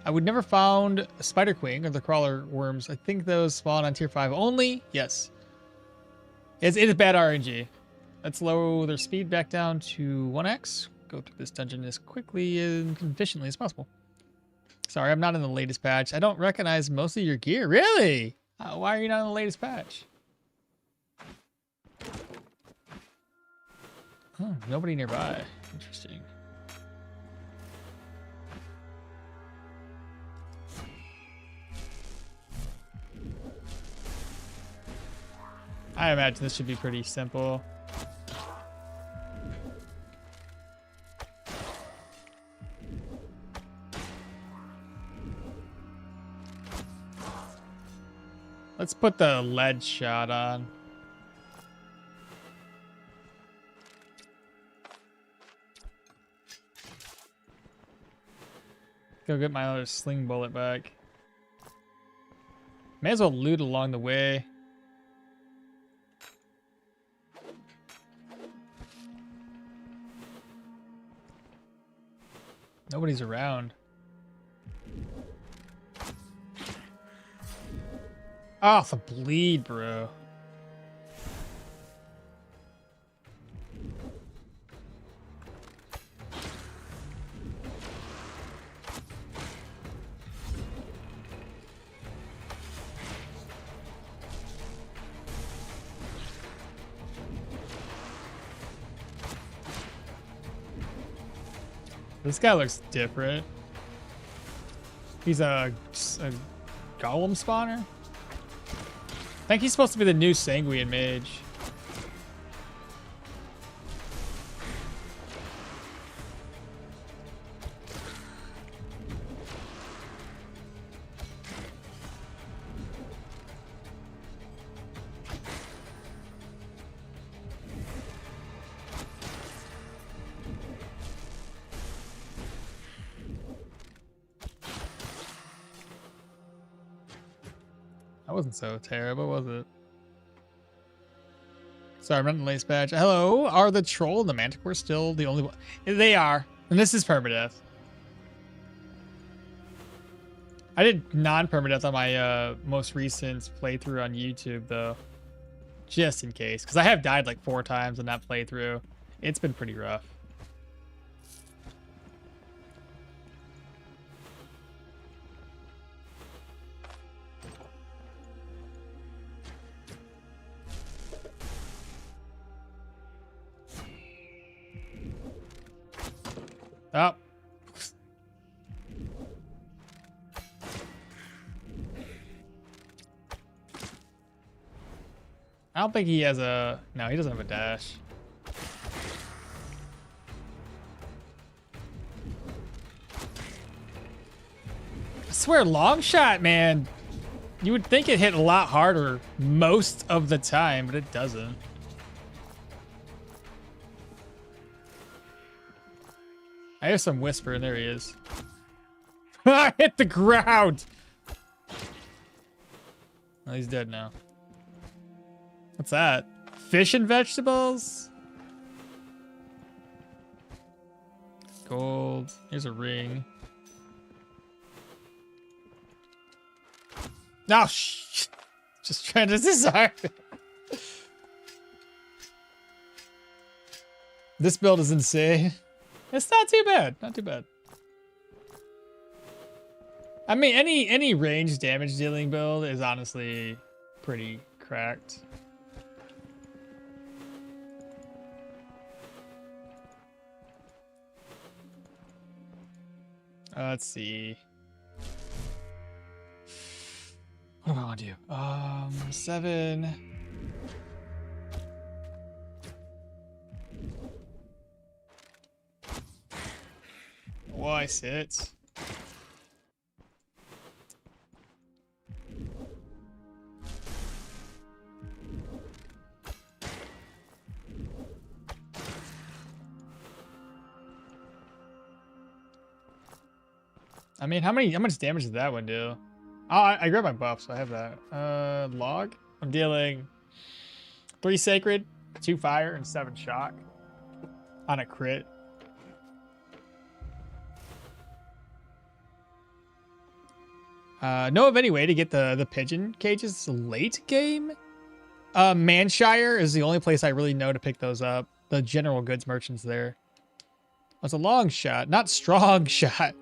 I would never found a spider queen or the crawler worms. I think those spawn on tier 5 only. Yes. It is bad RNG. Let's lower their speed back down to 1x. Go through this dungeon as quickly and efficiently as possible. Sorry, I'm not in the latest patch. I don't recognize most of your gear. Really? Why are you not in the latest patch? Oh, nobody nearby. Interesting. I imagine this should be pretty simple. Let's put the lead shot on. Go get my other sling bullet back. May as well loot along the way. Nobody's around. Oh, the bleed, bro. This guy looks different. He's a golem spawner. I think he's supposed to be the new Sanguine Mage. That wasn't so terrible, was it? Sorry, I'm running the lace badge. Hello, are the troll and the Manticore still the only one? They are, and this is permadeath. I did non-permadeath on my most recent playthrough on YouTube, though, just in case, because I have died like 4 times in that playthrough. It's been pretty rough. Oh. I don't think he has a... No, he doesn't have a dash. I swear, long shot, man. You would think it hit a lot harder most of the time, but it doesn't. I hear some whisper, and there he is. I hit the ground! Oh, he's dead now. What's that? Fish and vegetables? Gold. Here's a ring. No, shh! Just trying to disarm it. This build is insane. It's not too bad. Not too bad. I mean, any range damage dealing build is honestly pretty cracked. Let's see. What do I want to do? 7. Why sit? I mean, how much damage did that one do? Oh, I grabbed my buff, so I have that. Log? I'm dealing 3 sacred, 2 fire, and 7 shock on a crit. Know of any way to get the pigeon cages late game? Manshire is the only place I really know to pick those up. The general goods merchants there. That's a long shot, not strong shot.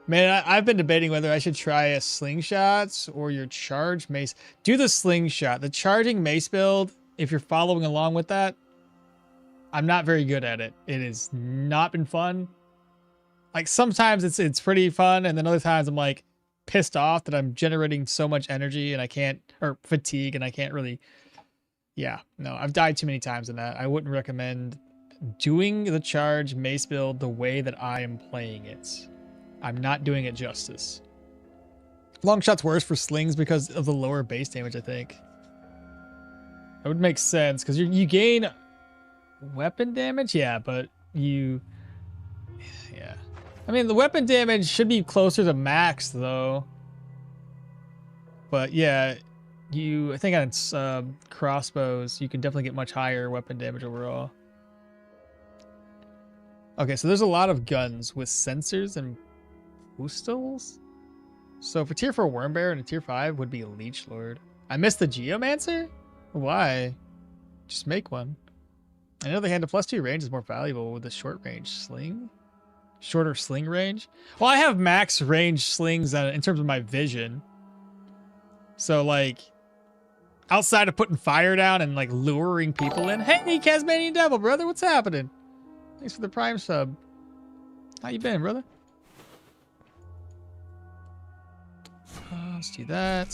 Man, I've been debating whether I should try a slingshot or your charge mace. Do the slingshot. The charging mace build, if you're following along with that, I'm not very good at it. It has not been fun. Like sometimes it's pretty fun, and then other times I'm like pissed off that I'm generating so much energy and I can't, or fatigue, and I can't really. Yeah, no, I've died too many times in that. I wouldn't recommend doing the charge mace build the way that I am playing it. I'm not doing it justice. Long shot's worse for slings because of the lower base damage, I think. That would make sense, because you gain weapon damage? Yeah, but you... Yeah. I mean, the weapon damage should be closer to max, though. But yeah, I think on crossbows, you can definitely get much higher weapon damage overall. Okay, so there's a lot of guns with sensors and boostals. So for tier 4 Wormbear and a tier 5 would be a Leech Lord. I missed the Geomancer? Why? Just make one. On the other hand, a +2 range is more valuable with a short range sling. Shorter sling range. Well, I have max range slings in terms of my vision. So like, outside of putting fire down and like luring people in. Hey, Casmanian Devil, brother, what's happening? Thanks for the Prime sub. How you been, brother? Let's do that.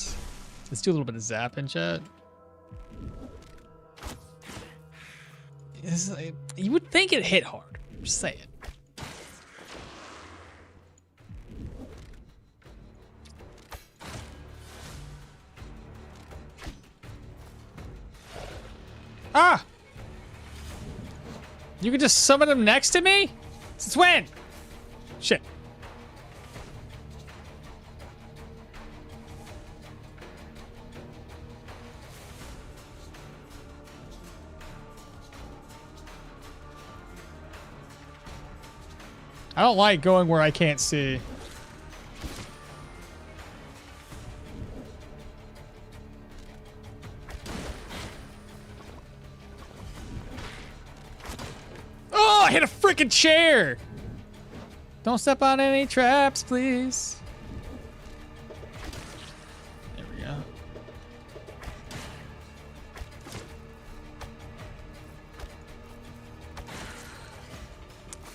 Let's do a little bit of zap in chat. You would think it hit hard. Just say it. Ah! You could just summon him next to me? Since when? Shit. I don't like going where I can't see. Oh, I hit a freaking chair! Don't step on any traps, please. There we go.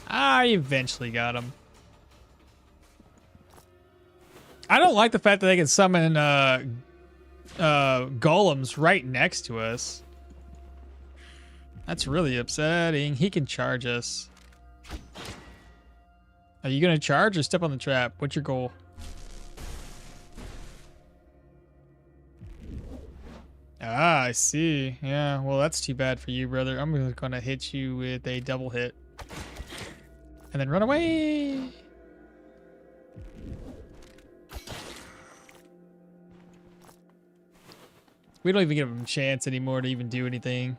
I eventually got him. I don't like the fact that they can summon golems right next to us. That's really upsetting. He can charge us. Are you gonna charge or step on the trap? What's your goal? Ah, I see. Yeah, well, that's too bad for you, brother. I'm gonna hit you with a double hit. And then run away. We don't even give him a chance anymore to even do anything.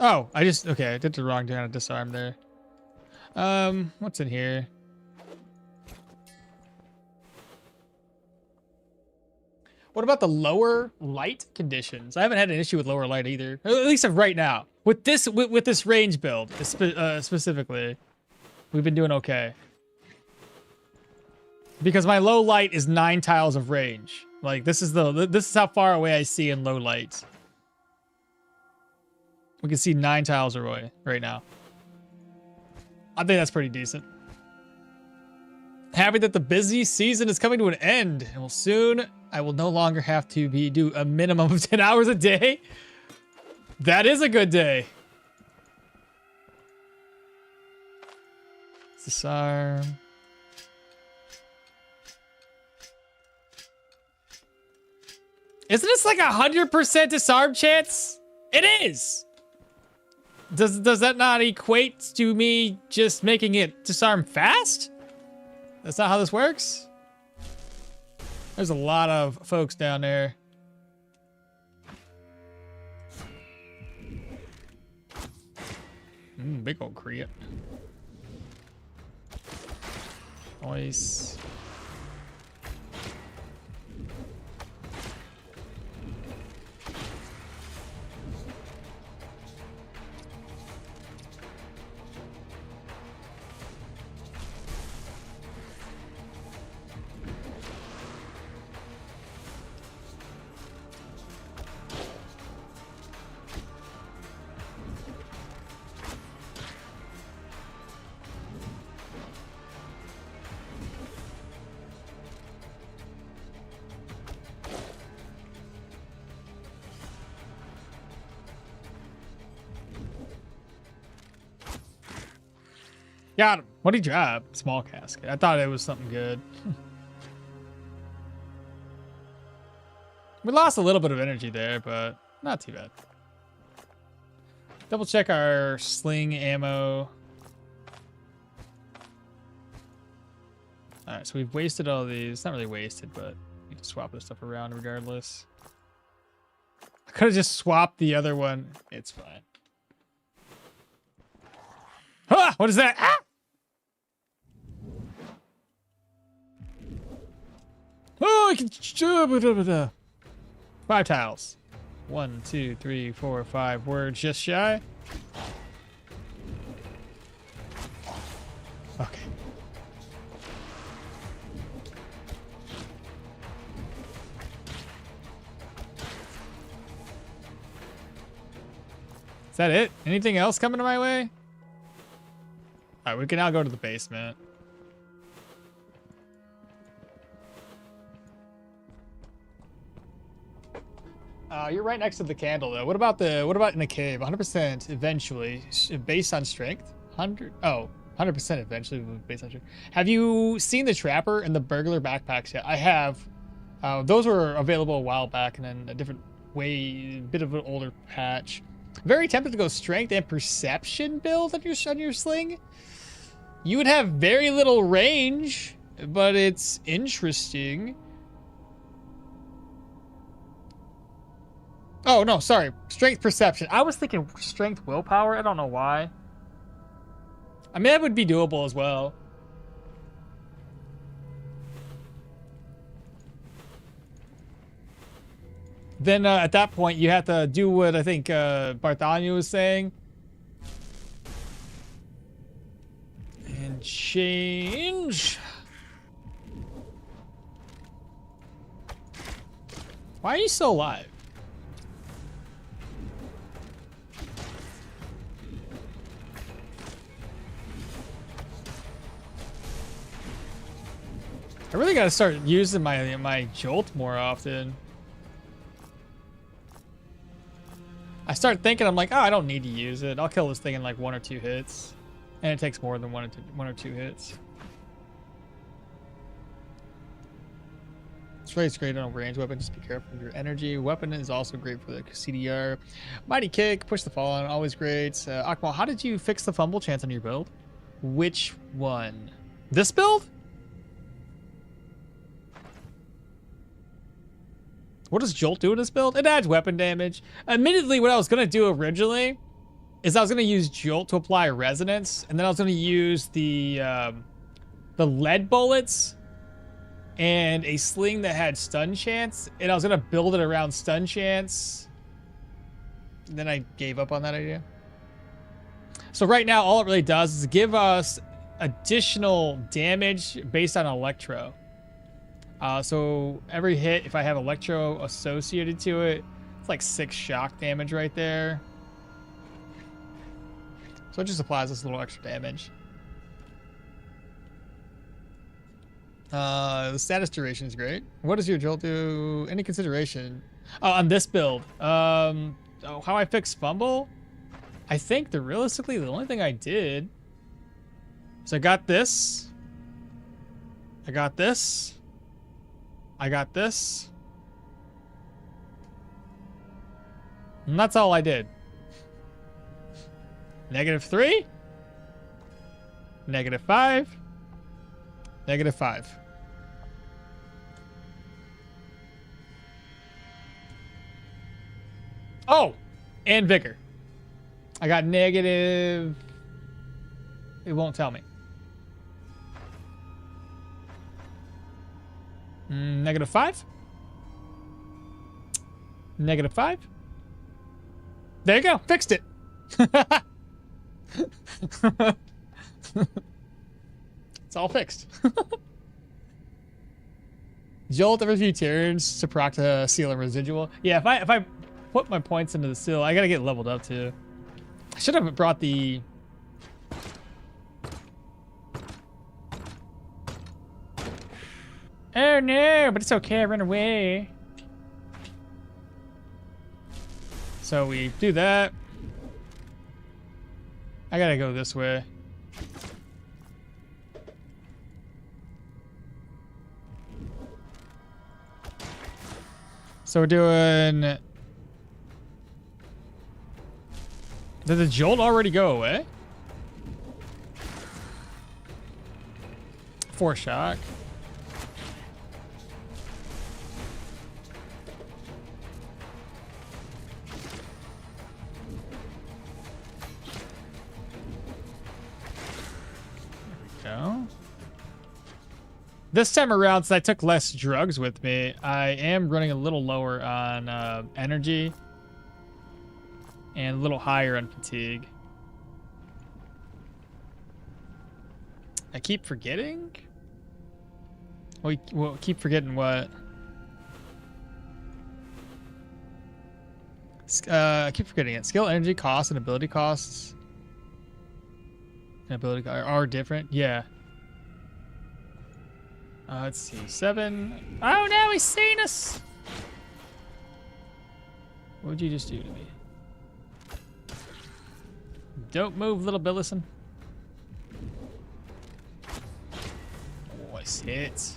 Oh, okay, I did the wrong kind of disarm there. What's in here? What about the lower light conditions? I haven't had an issue with lower light either. At least of right now. With this range build, specifically, we've been doing okay. Because my low light is 9 tiles of range. Like this is how far away I see in low light. We can see 9 tiles away right now. I think that's pretty decent. Happy that the busy season is coming to an end, and I will no longer have to do a minimum of 10 hours a day. That is a good day. Disarm. Isn't this like 100% disarm chance? It is. Does that not equate to me just making it disarm fast? That's not how this works? There's a lot of folks down there. Big old crit. Nice. Got him. What did he drop? Small casket. I thought it was something good. We lost a little bit of energy there, but not too bad. Double check our sling ammo. All right, so we've wasted all these. Not really wasted, but we can swap this stuff around regardless. I could have just swapped the other one. It's fine. Ah! What is that? Ah! Oh, I can... 5 tiles. 1, 2, 3, 4, 5. We're just shy. Okay. Is that it? Anything else coming to my way? All right, we can now go to the basement. You're right next to the candle, though. What about in a cave? 100% eventually, based on strength. 100 eventually based on strength. Have you seen the trapper and the burglar backpacks yet? I have. Those were available a while back, and then a different way, bit of an older patch. Very tempted to go strength and perception build on your sling. You would have very little range, but it's interesting. Oh, no, sorry. Strength perception. I was thinking strength willpower. I don't know why. I mean, that would be doable as well. Then at that point, you have to do what I think Bartholomew was saying. And change. Why are you still alive? I really gotta start using my jolt more often. I start thinking, I'm like, oh, I don't need to use it. I'll kill this thing in like 1 or 2 hits. And it takes more than one or two hits. It's great on a ranged weapon. Just be careful with your energy. Weapon is also great for the CDR. Mighty Kick, push the fall on, always great. Okmall, how did you fix the fumble chance on your build? Which one? This build? What does Jolt do in this build? It adds weapon damage. Admittedly, what I was going to do originally is I was going to use Jolt to apply resonance, and then I was going to use the lead bullets and a sling that had stun chance, and I was going to build it around stun chance. And then I gave up on that idea. So right now, all it really does is give us additional damage based on electro. So every hit, if I have electro associated to it, it's like 6 shock damage right there. So it just applies this little extra damage. The status duration is great. What does your jolt do? Any consideration? Oh, on this build. How I fix fumble? I think realistically the only thing I did is I got this. I got this. I got this. And that's all I did. -3. -5. -5. Oh! And vigor. I got negative. It won't tell me. -5. -5. There you go. Fixed it. It's all fixed. Jolt every few turns to proc the seal and residual. Yeah, if I put my points into the seal, I gotta get leveled up too. I should have brought the... Oh no, but it's okay, I ran away. So we do that. I gotta go this way. So we're doing... Did the jolt already go away? 4 shock. This time around, since I took less drugs with me, I am running a little lower on energy and a little higher on fatigue. I keep forgetting? Well, keep forgetting what? I keep forgetting it. Skill, energy costs, and ability costs. And ability are different. Yeah. Let's see. 7. Oh no, he's seen us! What would you just do to me? Don't move, little Billison. Nice hit.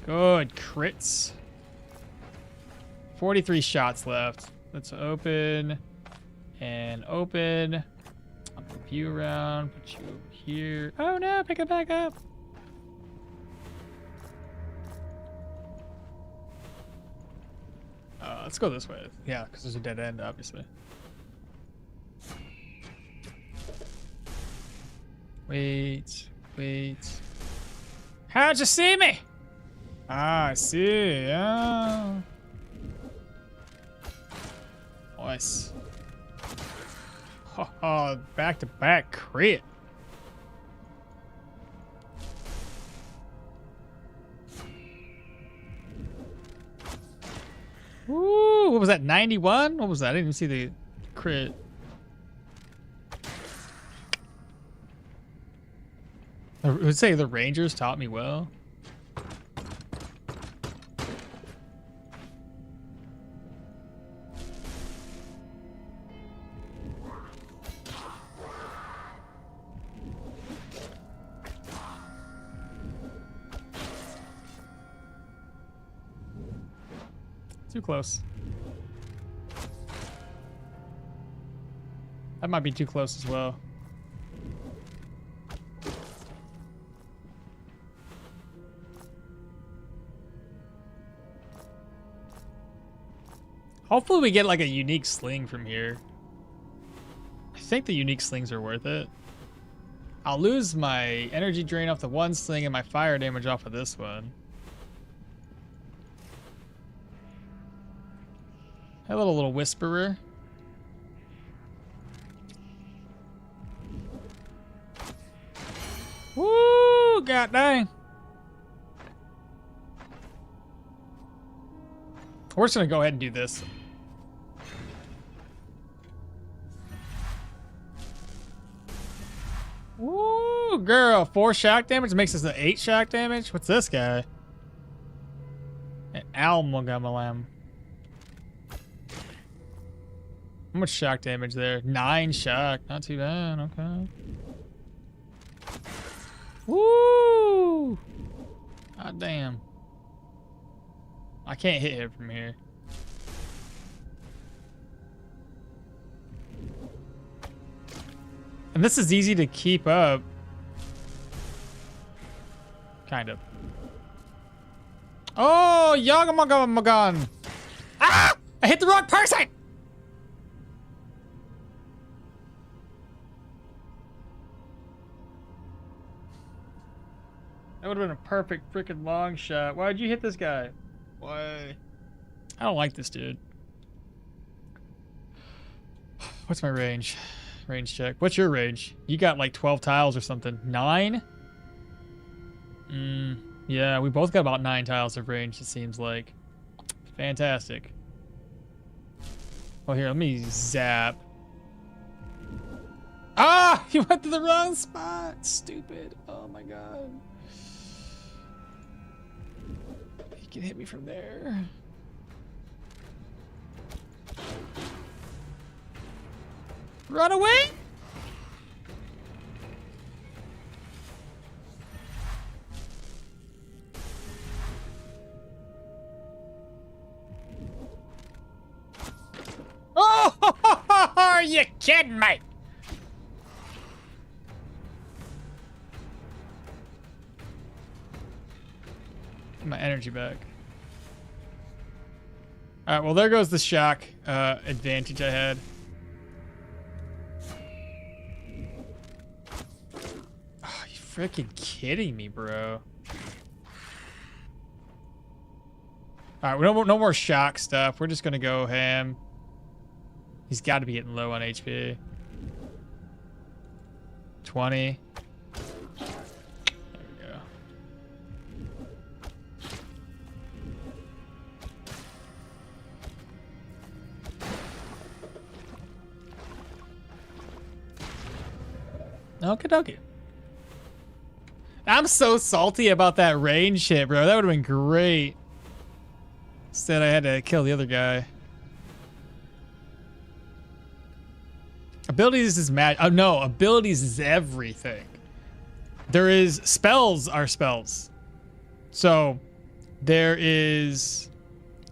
Good crits. 43 shots left. Let's open and open. I'll move you around. Put you over here. Oh no, pick it back up. Let's go this way. Yeah, because there's a dead end, obviously. Wait. How'd you see me? Ah, I see. Yeah. Nice. Oh, back-to-back crit. Woo! What was that? 91? What was that? I didn't even see the crit. I would say the Rangers taught me well. Too close. That might be too close as well. Hopefully we get like a unique sling from here. I think the unique slings are worth it. I'll lose my energy drain off the one sling and my fire damage off of this one. Hello, little whisperer. Woo! God dang. We're just gonna go ahead and do this. Woo, girl. 4 shock damage makes us an 8 shock damage. What's this guy? An Almogamalam. How much shock damage there? 9 shock. Not too bad. Okay. Woo! God damn. I can't hit him from here. And this is easy to keep up. Kind of. Oh, Yagamagan. Ah! I hit the wrong person! That would have been a perfect freaking long shot. Why'd you hit this guy? Why? I don't like this dude. What's my range? Range check. What's your range? You got like 12 tiles or something. 9? Yeah, we both got about 9 tiles of range, it seems like. Fantastic. Oh, here, let me zap. Ah! You went to the wrong spot! Stupid. Oh my god. He can hit me from there. Run away! Oh! Are you kidding me? My energy back. All right, well, there goes the shock advantage I had. Oh, you freaking kidding me, bro. All right, no more shock stuff. We're just gonna go ham. He's got to be getting low on HP. 20. There we go. Okie dokie. I'm so salty about that range shit, bro. That would have been great. Instead, I had to kill the other guy. Abilities is oh no, abilities is everything. There is spells are spells. So there is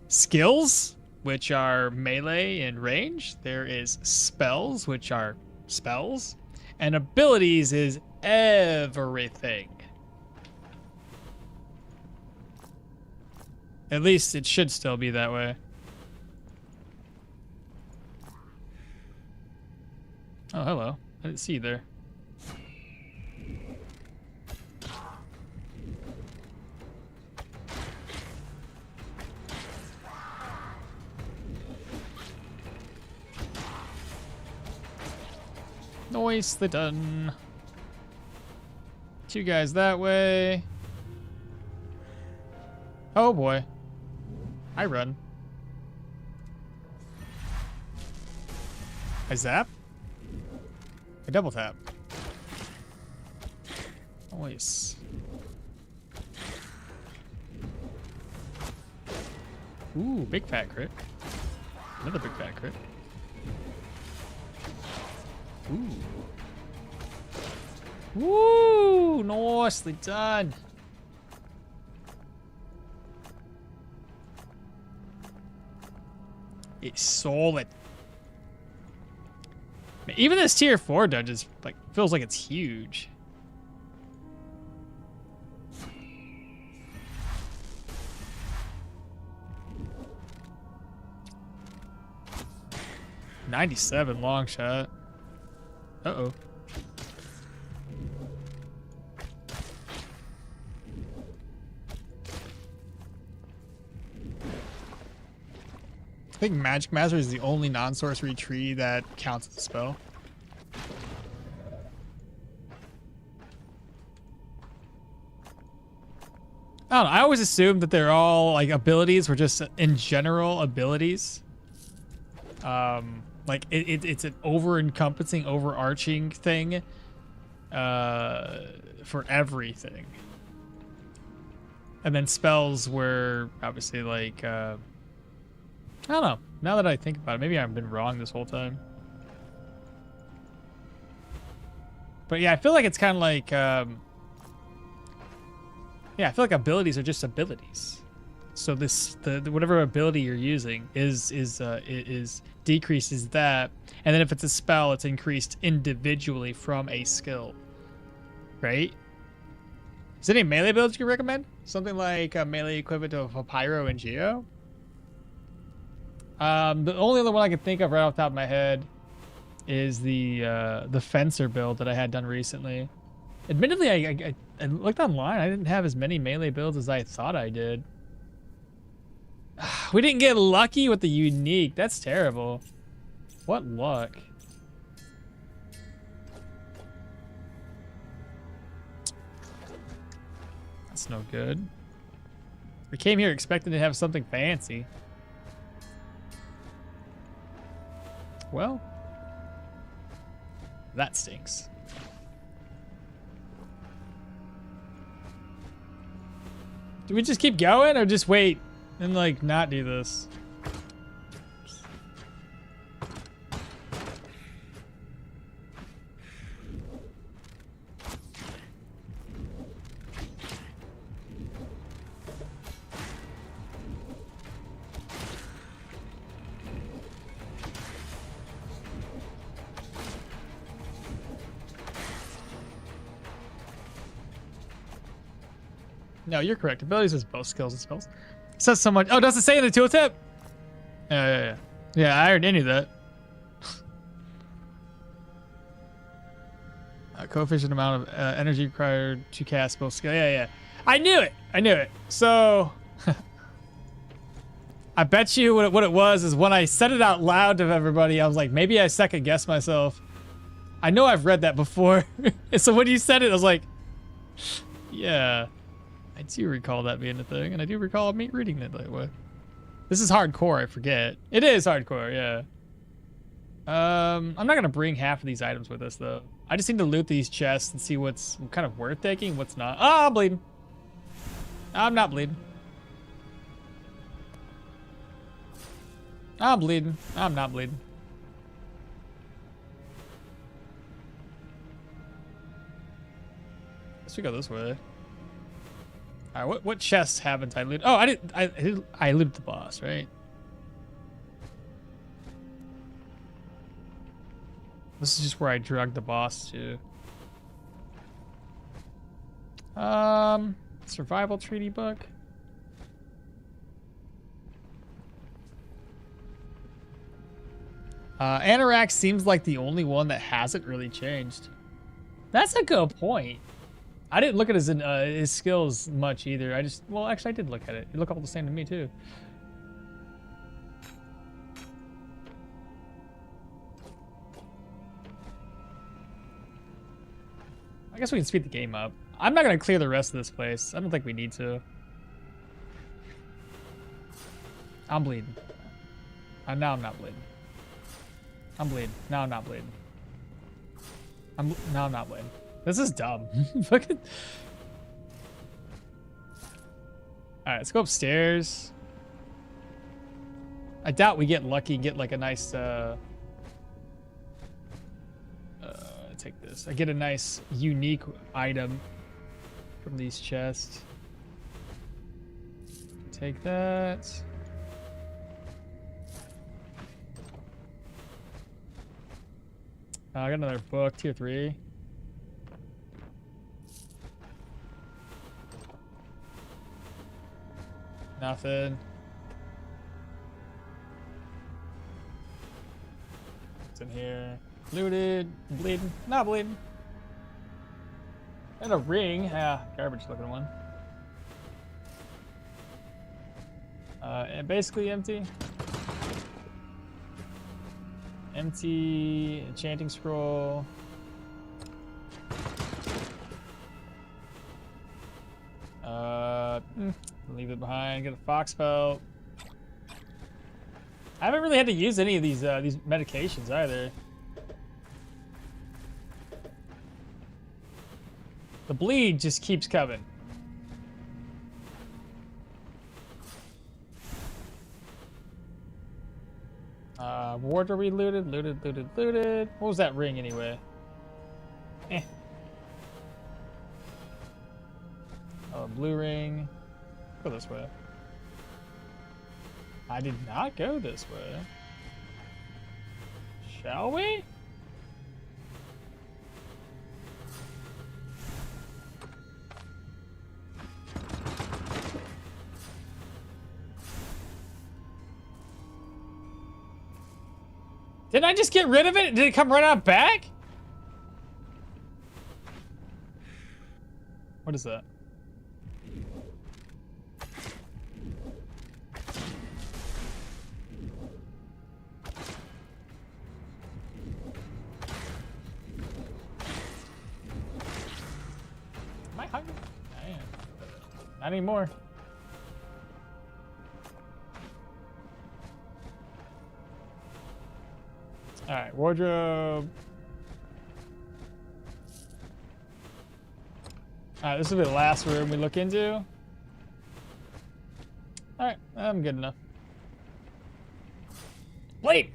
skills, which are melee and range. There is spells, which are spells. And abilities is everything. At least it should still be that way. Oh, hello. I didn't see you there. Nicely done. Two guys that way. Oh boy. I run. I zap. I double tap. Nice. Ooh, big fat crit. Another big fat crit. Ooh. Woo! Nicely done. It's solid. Even this tier 4 dungeon like feels like it's huge. $97 long shot. Uh-oh. I think Magic Master is the only non-sorcery tree that counts as a spell. I don't know. I always assumed that they're all like abilities were just in general abilities. Like it's an over-encompassing, overarching thing for everything. And then spells were obviously like I don't know. Now that I think about it, maybe I've been wrong this whole time. But yeah, I feel like it's kind of like, yeah, I feel like abilities are just abilities. So the whatever ability you're using is decreases that, and then if it's a spell, it's increased individually from a skill, right? Is there any melee builds you recommend? Something like a melee equivalent of a Pyro and Geo? The only other one I can think of right off the top of my head is the Fencer build that I had done recently. Admittedly, I looked online. I didn't have as many melee builds as I thought I did. We didn't get lucky with the unique. That's terrible. What luck. That's no good. We came here expecting to have something fancy. Well, that stinks. Do we just keep going or just wait and like not do this? No, you're correct. Abilities is both skills and spells. It says so much. Oh, does it say in the tooltip? Yeah. Yeah, I already knew that. Coefficient amount of energy required to cast both skill. Yeah. I knew it. So I bet you what it was is when I said it out loud to everybody, I was like, maybe I second guessed myself. I know I've read that before. And so when you said it, I was like, yeah, I do recall that being a thing. And I do recall me reading it that way. This is hardcore, I forget. It is hardcore, yeah. I'm not going to bring half of these items with us, though. I just need to loot these chests and see what's kind of worth taking, what's not. Oh, I'm bleeding. I'm not bleeding. I'm bleeding. I'm not bleeding. Let's go this way. All right, what chests haven't I looted? Oh, I looted the boss, right? This is just where I drugged the boss to. Survival treaty book. Anorak seems like the only one that hasn't really changed. That's a good point. I didn't look at his skills much either. Well, actually I did look at it. It looked all the same to me too. I guess we can speed the game up. I'm not gonna clear the rest of this place. I don't think we need to. I'm bleeding. Now I'm not bleeding. I'm bleeding. Now I'm not bleeding. Now I'm not bleeding. This is dumb. Look at. All right, let's go upstairs. I doubt we get lucky and get like a nice. Take this. I get a nice unique item from these chests. Take that. I got another book, tier 3. Nothing. What's in here? Looted. Bleeding. Not bleeding. And a ring. Ah, garbage looking one. And basically empty. Empty enchanting scroll. Leave it behind. Get a fox pelt. I haven't really had to use any of these medications either. The bleed just keeps coming. Wardrobe we looted. What was that ring anyway? Eh. Oh, a blue ring. Go this way. I did not go this way. Shall we? Didn't I just get rid of it? Did it come right out back? What is that? Am I hungry? I am. Not anymore. All right, wardrobe. All right, this will be the last room we look into. All right, I'm good enough. Wait.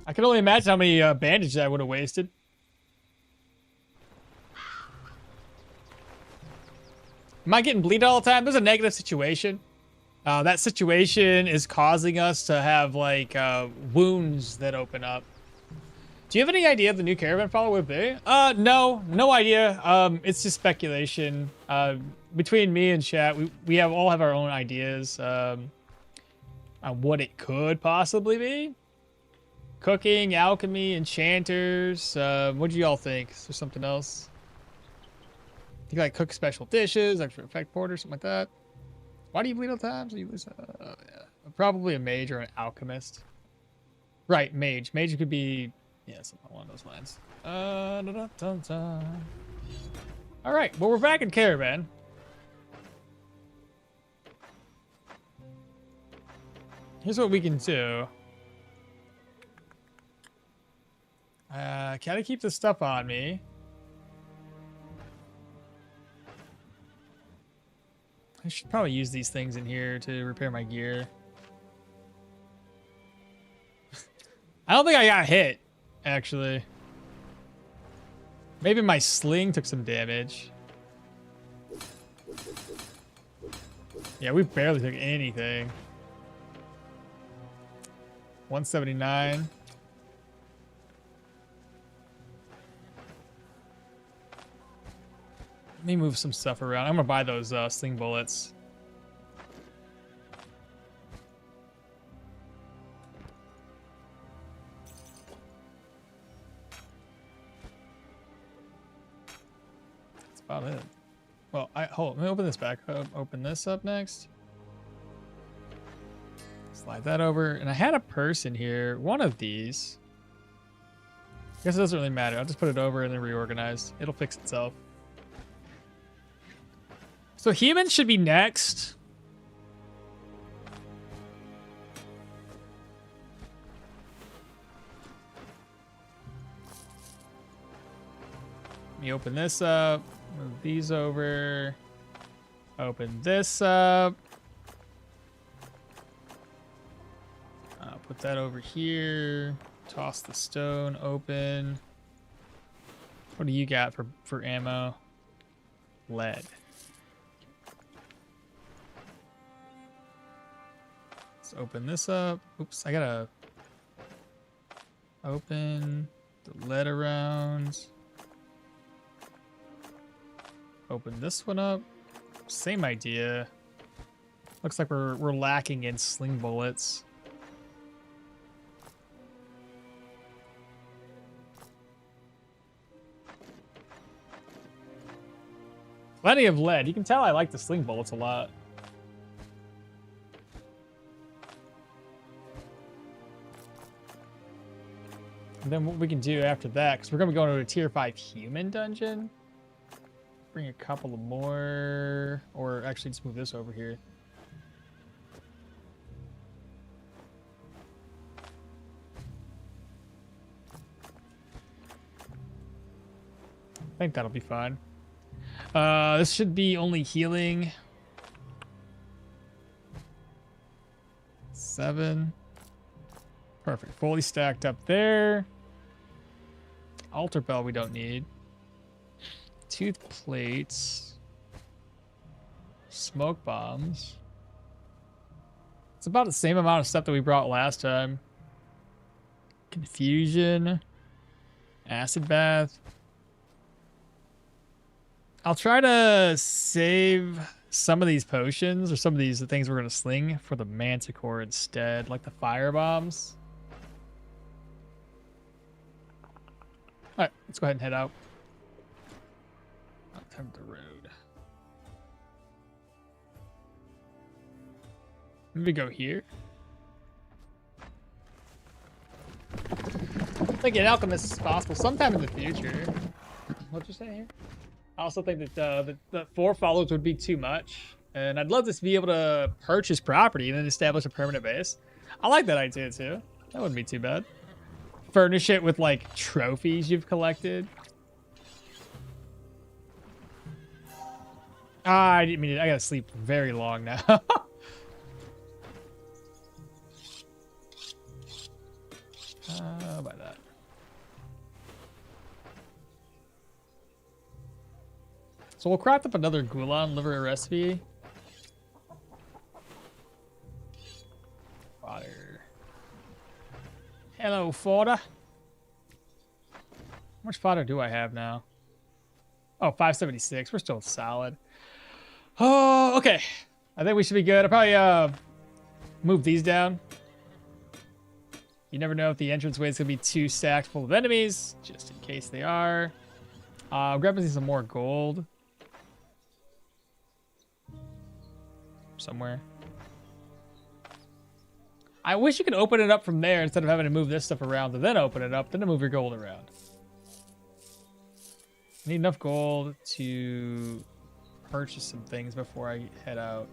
I can only imagine how many bandages I would have wasted. Am I getting bleeded all the time? There's a negative situation. That situation is causing us to have like wounds that open up. Do you have any idea of the new caravan follower would be? No idea. It's just speculation. Between me and chat, we all have our own ideas on what it could possibly be. Cooking, alchemy, enchanters. What do y'all think? Is there something else? You like cook special dishes, extra effect porter, something like that. Why do you bleed all the time? So you lose. Yeah. Probably a mage or an alchemist. Right, mage. Mage could be, yeah, something along those lines. All right, well, we're back in Caravan. Here's what we can do. Can I keep this stuff on me? I should probably use these things in here to repair my gear. I don't think I got hit, actually. Maybe my sling took some damage. Yeah, we barely took anything. 179. Let me move some stuff around. I'm gonna buy those sling bullets. That's about it. Well, hold on, let me open this back up. Open this up next. Slide that over. And I had a purse in here. One of these. I guess it doesn't really matter. I'll just put it over and then reorganize. It'll fix itself. So humans should be next. Let me open this up. Move these over. Open this up. Put that over here. Toss the stone open. What do you got for ammo? Lead. Let's open this up. Oops, I gotta open the lead around. Open this one up. Same idea. Looks like we're lacking in sling bullets. Plenty of lead. You can tell I like the sling bullets a lot. And then what we can do after that, because we're going to be going to a tier 5 human dungeon. Bring a couple of more, or actually just move this over here. I think that'll be fine. This should be only healing. 7. Perfect. Fully stacked up there. Altar bell we don't need. Tooth plates. Smoke bombs. It's about the same amount of stuff that we brought last time. Confusion. Acid bath. I'll try to save some of these potions or some of these things we're going to sling for the Manticore instead, like the fire bombs. All right, let's go ahead and head out. Time the road. Maybe go here. I think an alchemist is possible sometime in the future. What'd you say here? I also think that the 4 follows would be too much. And I'd love to be able to purchase property and then establish a permanent base. I like that idea too. That wouldn't be too bad. Furnish it with like trophies you've collected. I didn't mean to, I gotta sleep very long now. How about that? So we'll craft up another Gulan liver recipe. Fodder. Hello, fodder. How much fodder do I have now? Oh, 576. We're still solid. Oh, okay. I think we should be good. I'll probably move these down. You never know if the entranceway is going to be too stacked full of enemies, just in case they are. Grabbing some more gold. somewhere. I wish you could open it up from there instead of having to move this stuff around and then open it up, then to move your gold around. I need enough gold to purchase some things before I head out.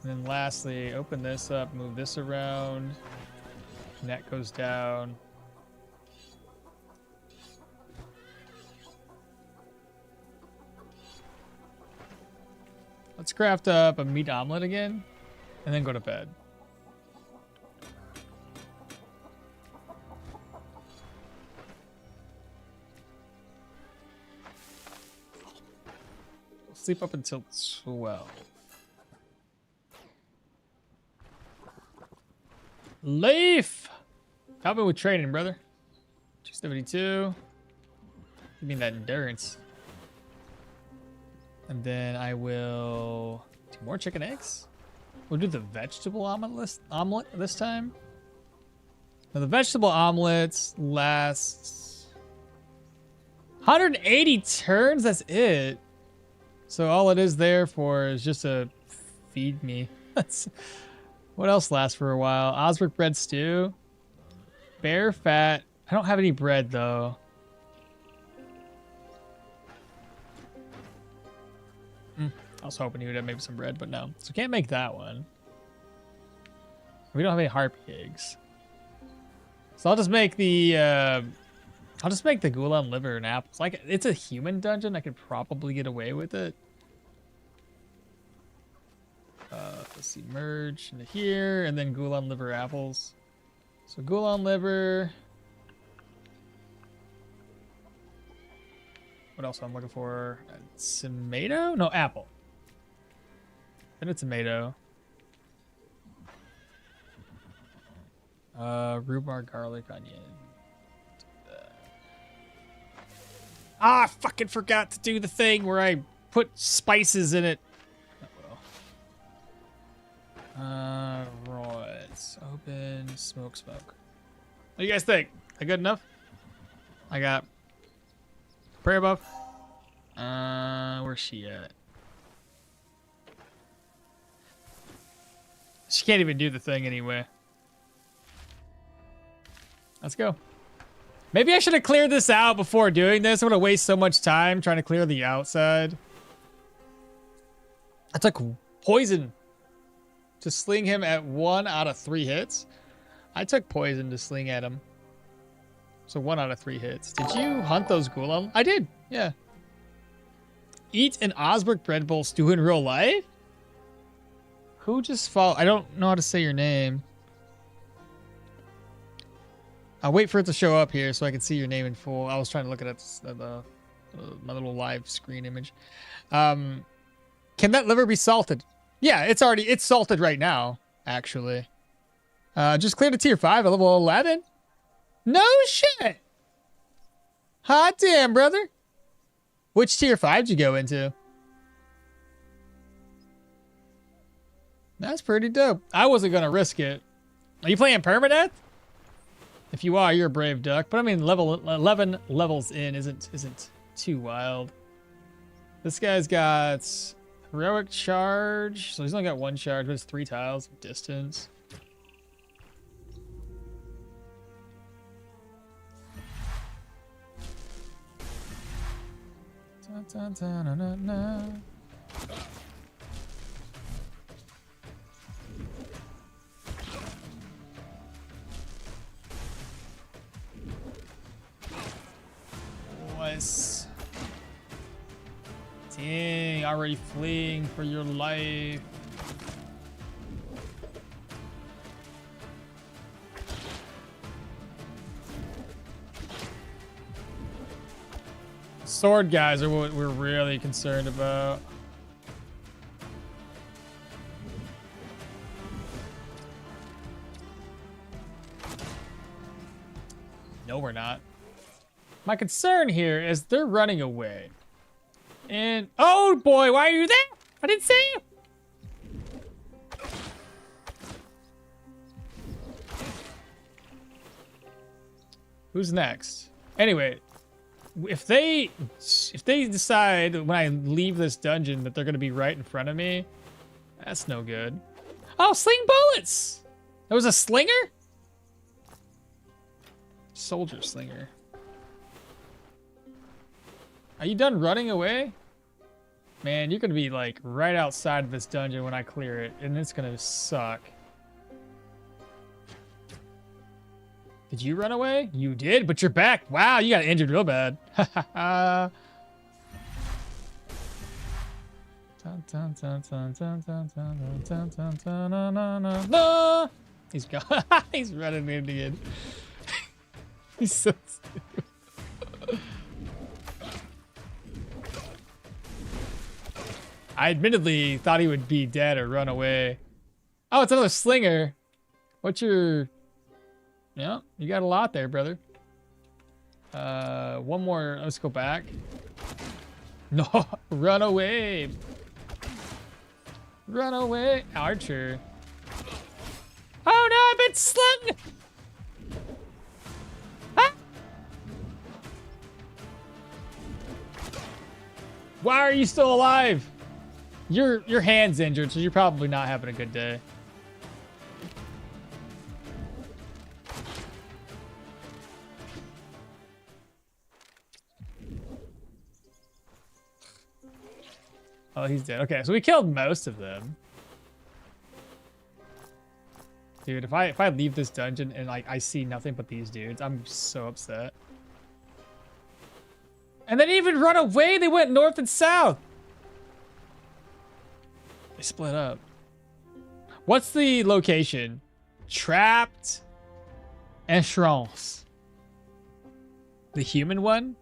And then lastly, open this up, move this around. Net goes down. Let's craft up a meat omelet again, and then go to bed. Sleep up until 12. Leaf! Help me with training, brother. 272. Give me that endurance. And then I will do more chicken eggs. We'll do the vegetable omelet this time. Now the vegetable omelets last 180 turns. That's it. So all it is there for is just to feed me. What else lasts for a while? Osric bread stew. Bear fat. I don't have any bread though. I was hoping you would have maybe some bread, but no. So can't make that one. We don't have any harpy eggs. So I'll just make the ghoul liver and apples. Like, it's a human dungeon. I could probably get away with it. Let's see, merge into here, and then ghoul liver apples. So ghoul liver. What else am I looking for? Tomato? No, apple. Then a tomato. Rhubarb, garlic, onion. Ah, I fucking forgot to do the thing where I put spices in it. Right. Open, smoke. What do you guys think? Is that good enough? I got prayer buff. Where's she at? She can't even do the thing anyway. Let's go. Maybe I should have cleared this out before doing this. I'm gonna waste so much time trying to clear the outside. I took poison to sling him at 1 out of 3 hits. I took poison to sling at him. So 1 out of 3 hits. Did you hunt those ghoul? I did, yeah. Eat an Osbrick bread bowl stew in real life? Who just followed? I don't know how to say your name. I'll wait for it to show up here so I can see your name in full. I was trying to look at it, my little live screen image. Can that liver be salted? Yeah, it's salted right now, actually. Just cleared a tier 5 at level 11. No shit. Hot damn, brother. Which tier 5 did you go into? That's pretty dope. I wasn't gonna risk it. Are you playing permadeath? If you are, you're a brave duck. But I mean, level 11 levels in isn't too wild. This guy's got heroic charge, so he's only got 1 charge, but it's 3 tiles of distance. Dun, dun, dun, dun, dun, dun. Nice. Dang, already fleeing for your life. Sword guys are what we're really concerned about. No, we're not. My concern here is they're running away. And, oh boy, why are you there? I didn't see you. Who's next? Anyway, if they decide when I leave this dungeon that they're gonna be right in front of me, that's no good. Oh, sling bullets! There was a slinger? Soldier slinger. Are you done running away? Man, you're gonna be like right outside of this dungeon when I clear it, and it's gonna suck. Did you run away? You did, but you're back. Wow, you got injured real bad. He's gone. He's running in again. He's so stupid. I admittedly thought he would be dead or run away. Oh, it's another slinger. What's your... Yeah, you got a lot there, brother. One more. Let's go back. No, run away. Run away. Archer. Oh no, I've been slung. Ah! Why are you still alive? Your hand's injured, so you're probably not having a good day. Oh, he's dead. Okay, so we killed most of them. Dude, if I leave this dungeon and like I see nothing but these dudes, I'm so upset. And they didn't even run away. They went north and south. They split up. What's the location? Trapped Entrance. The human one?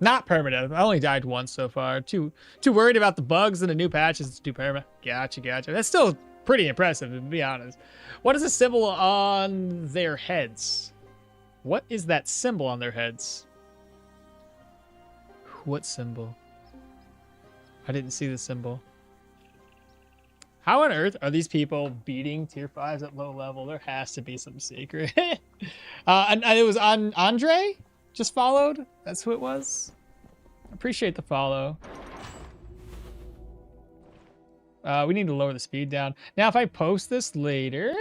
Not permadeath. I only died once so far. Too worried about the bugs and the new patches to do perma. Gotcha. That's still pretty impressive, to be honest. What is the symbol on their heads? What is that symbol on their heads? What symbol? I didn't see the symbol. How on earth are these people beating tier 5s at low level? There has to be some secret. And it was on Andre? Just followed? That's who it was? Appreciate the follow. We need to lower the speed down. Now, if I post this later,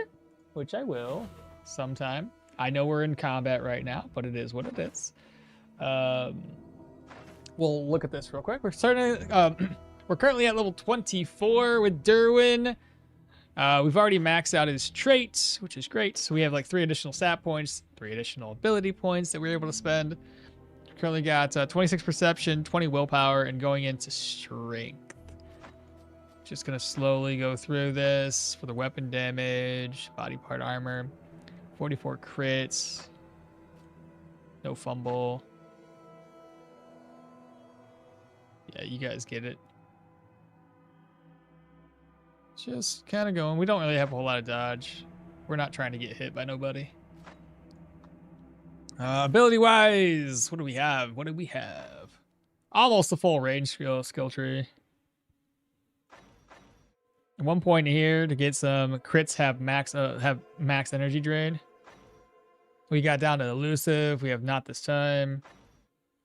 which I will sometime. I know we're in combat right now, but it is what it is. We'll look at this real quick. We're currently at level 24 with Dirwin. We've already maxed out his traits, which is great. So we have like 3 additional stat points, 3 additional ability points that we're able to spend. Currently got 26 perception, 20 willpower, and going into strength. Just gonna slowly go through this for the weapon damage, body part armor, 44 crits, no fumble. Yeah, you guys get it. Just kind of going. We don't really have a whole lot of dodge. We're not trying to get hit by nobody. Ability-wise, what do we have? What do we have? Almost a full range skill tree. At one point here to get some crits have max energy drain. We got down to elusive. We have not this time.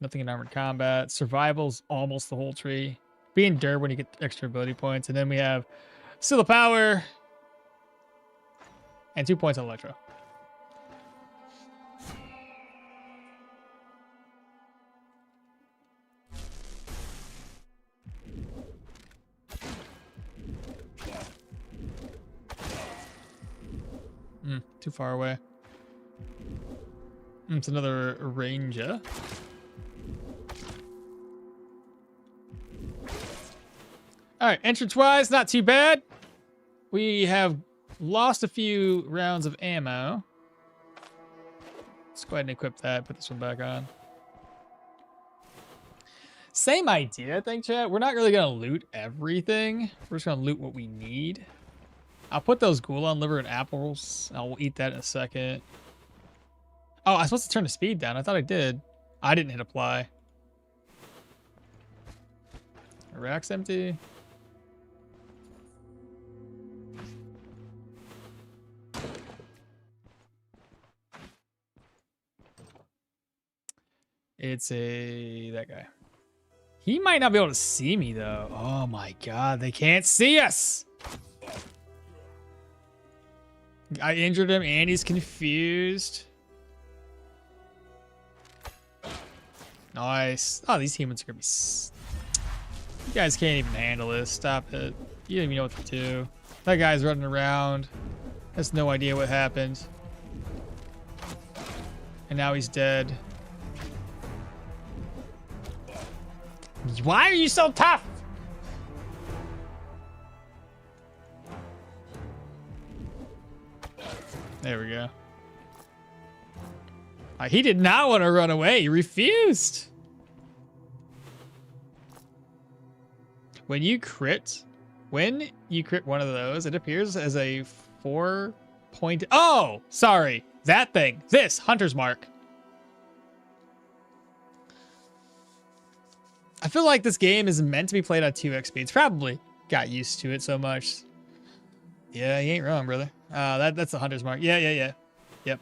Nothing in armored combat. Survival's almost the whole tree. Being Dirwin when you get extra ability points, and then we have Seal of Power and 2 points on electro. Too far away. It's another ranger. All right, entrance-wise, not too bad. We have lost a few rounds of ammo. Let's go ahead and equip that. Put this one back on. Same idea, I think, chat. We're not really going to loot everything. We're just going to loot what we need. I'll put those ghoulon liver and apples. I'll eat that in a second. Oh, I'm supposed to turn the speed down. I thought I did. I didn't hit apply. Rack's empty. It's that guy. He might not be able to see me though. Oh my god, they can't see us. I injured him and he's confused. Nice. Oh, these humans are gonna be... You guys can't even handle this. Stop it. You don't even know what to do. That guy's running around. Has no idea what happened. And now he's dead. Why are you so tough? There we go. He did not want to run away. He refused. When you crit one of those, it appears as a 4-point... Oh, sorry. That thing. This, Hunter's Mark. I feel like this game is meant to be played at 2x speeds. Probably got used to it so much. Yeah, you ain't wrong, brother. That's the Hunter's Mark. Yeah. Yep.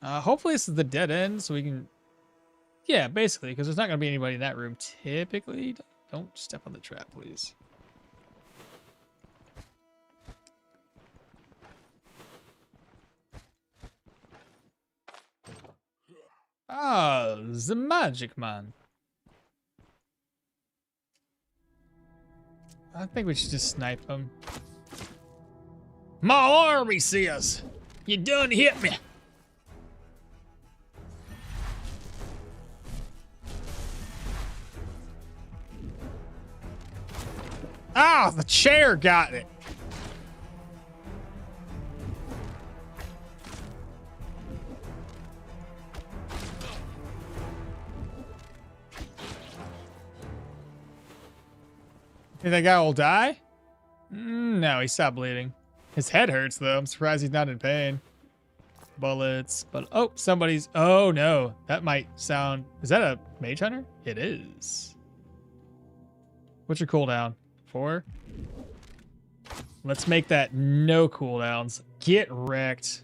Hopefully this is the dead end so we can... Yeah, basically, because there's not going to be anybody in that room. Typically, don't step on the trap, please. Ah, the magic man. I think we should just snipe him. My army see us. You done hit me. Ah, the chair got it. Think that guy will die? No, he stopped bleeding. His head hurts though. I'm surprised he's not in pain. Bullets, but oh, somebody's... Oh no, that might sound... Is that a mage hunter? It is. What's your cooldown? 4? Let's make that no cooldowns. Get wrecked.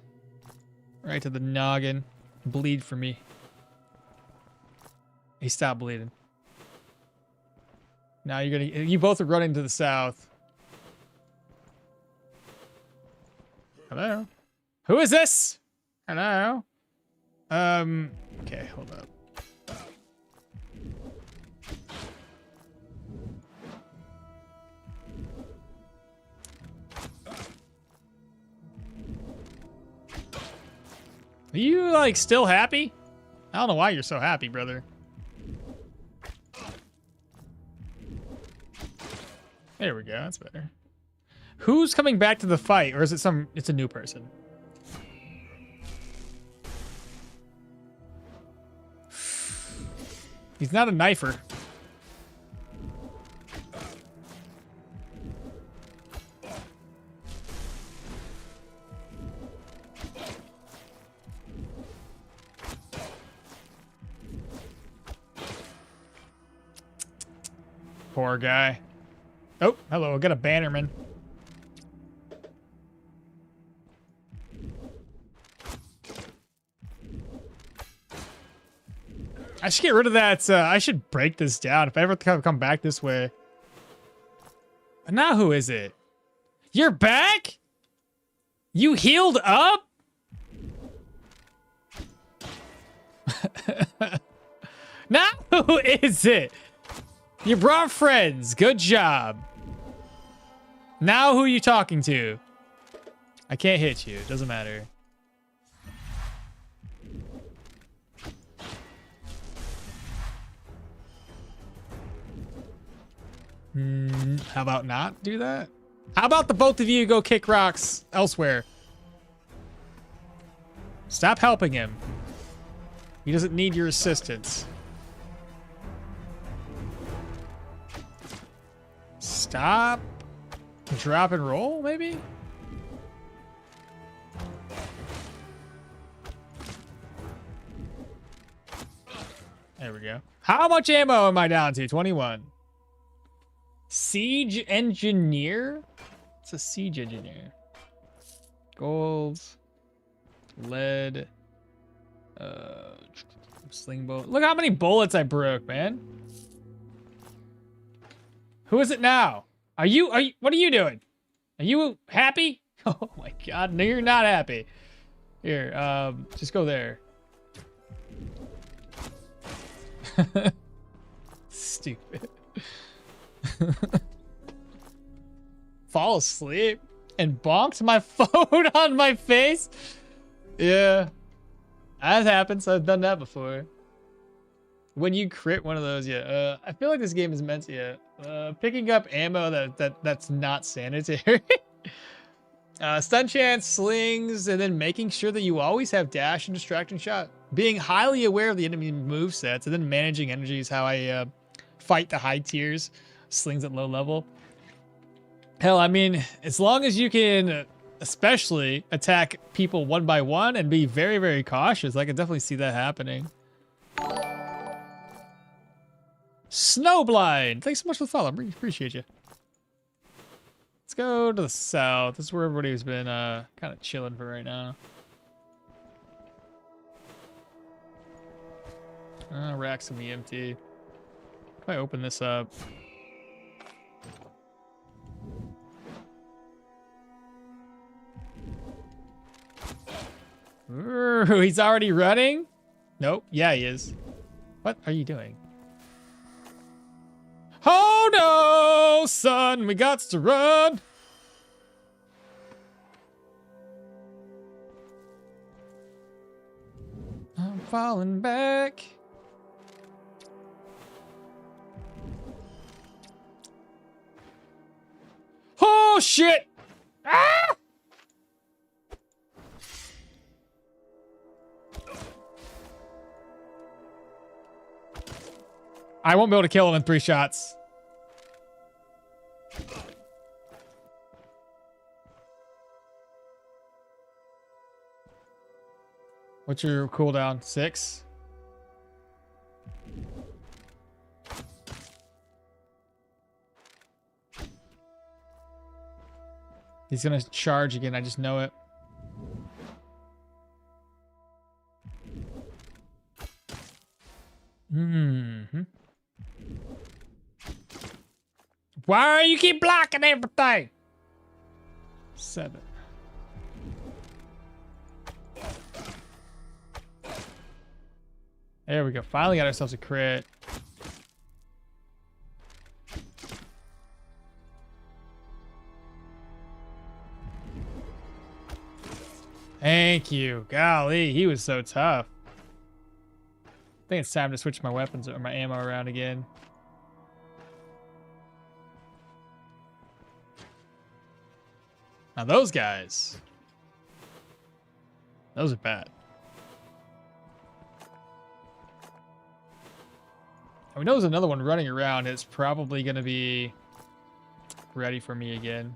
Right to the noggin. Bleed for me. He stopped bleeding. Now you're gonna... You both are running to the south. Hello? Who is this? Hello? Okay, hold up. Are you, like, still happy? I don't know why you're so happy, brother. There we go, that's better. Who's coming back to the fight, or is it it's a new person? He's not a knifer. Poor guy. Oh, hello, I got a bannerman. I should get rid of that. I should break this down if I ever come back this way. But now who is it? You're back? You healed up? Now who is it? You brought friends. Good job. Now who are you talking to? I can't hit you. It doesn't matter. How about not do that? How about the both of you go kick rocks elsewhere? Stop helping him. He doesn't need your assistance. Stop. Drop and roll, maybe? There we go. How much ammo am I down to? 21. Siege engineer? It's a siege engineer. Gold. lead. Sling bolt. Look how many bullets I broke, man. Who is it now? Are you, what are you doing? Are you happy? Oh my God, no, you're not happy. Here, just go there. Stupid. Fall asleep and bonked my phone on my face? Yeah. That happens. I've done that before. When you crit one of those, yeah. I feel like this game is meant to, yeah. Picking up ammo that's not sanitary. Stun chance, slings, and then making sure that you always have dash and distracting shot. Being highly aware of the enemy movesets, and then managing energy is how I fight the high tiers. Slings at low level. Hell, I mean, as long as you can especially attack people one by one and be very, very cautious, I can definitely see that happening. Snowblind! Thanks so much for the follow. I really appreciate you. Let's go to the south. This is where everybody's been kind of chilling for right now. Racks in the empty. If I open this up. Ooh, he's already running? Nope. Yeah, he is. What are you doing? Oh no, son, we got to run. I'm falling back. Oh shit! Ah! I won't be able to kill him in 3 shots. What's your cooldown? 6? He's gonna charge again, I just know it. Mm-hmm. Why you keep blocking everything? 7. There we go. Finally got ourselves a crit. Thank you. Golly, he was so tough. I think it's time to switch my weapons or my ammo around again. Now those guys. Those are bad. And we know there's another one running around. It's probably going to be ready for me again.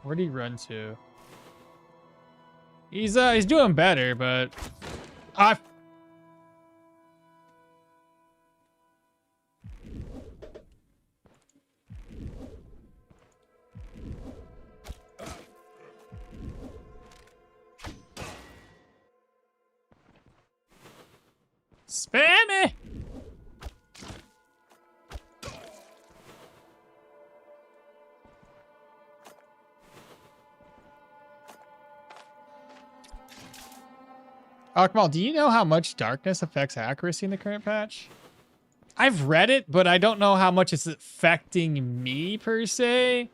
Where'd he run to? He's doing better, but spam me. Okmall, do you know how much darkness affects accuracy in the current patch? I've read it, but I don't know how much it's affecting me per se.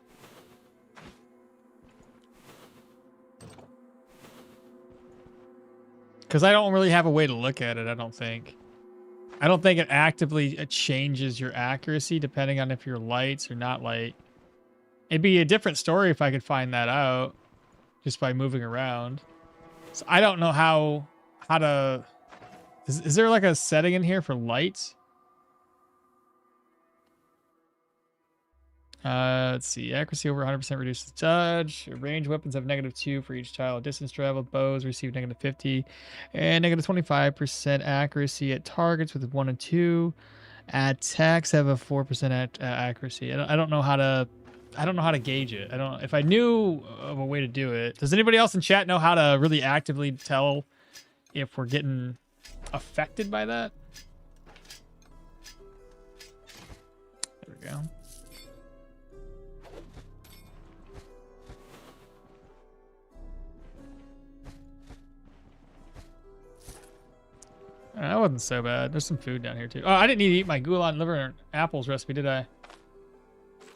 Because I don't really have a way to look at it, I don't think. I don't think it actively changes your accuracy depending on if you're light or not light. It'd be a different story if I could find that out just by moving around. So I don't know how to... Is there like a setting in here for light? Let's see. Accuracy over 100% reduces dodge. Range weapons have -2 for each tile. Distance traveled. Bows receive -50. And -25% accuracy at targets with 1 and 2. Attacks have a 4% accuracy. I don't know how to I don't know how to gauge it. I don't. If I knew of a way to do it, does anybody else in chat know how to really actively tell if we're getting affected by that? There we go. That wasn't so bad. There's some food down here too. Oh, I didn't need to eat my goulan liver and apples recipe, did I?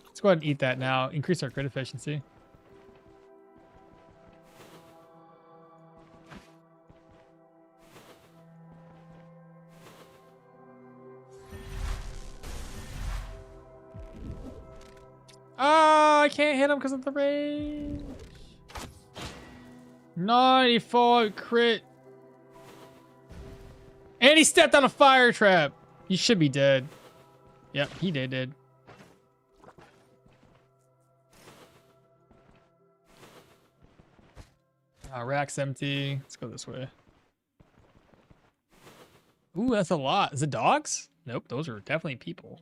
Let's go ahead and eat that now. Increase our crit efficiency. Oh, I can't hit him because of the range. 95 crit. And he stepped on a fire trap. He should be dead. Yep, he did. Rack's empty. Let's go this way. Ooh, that's a lot. Is it dogs? Nope, those are definitely people.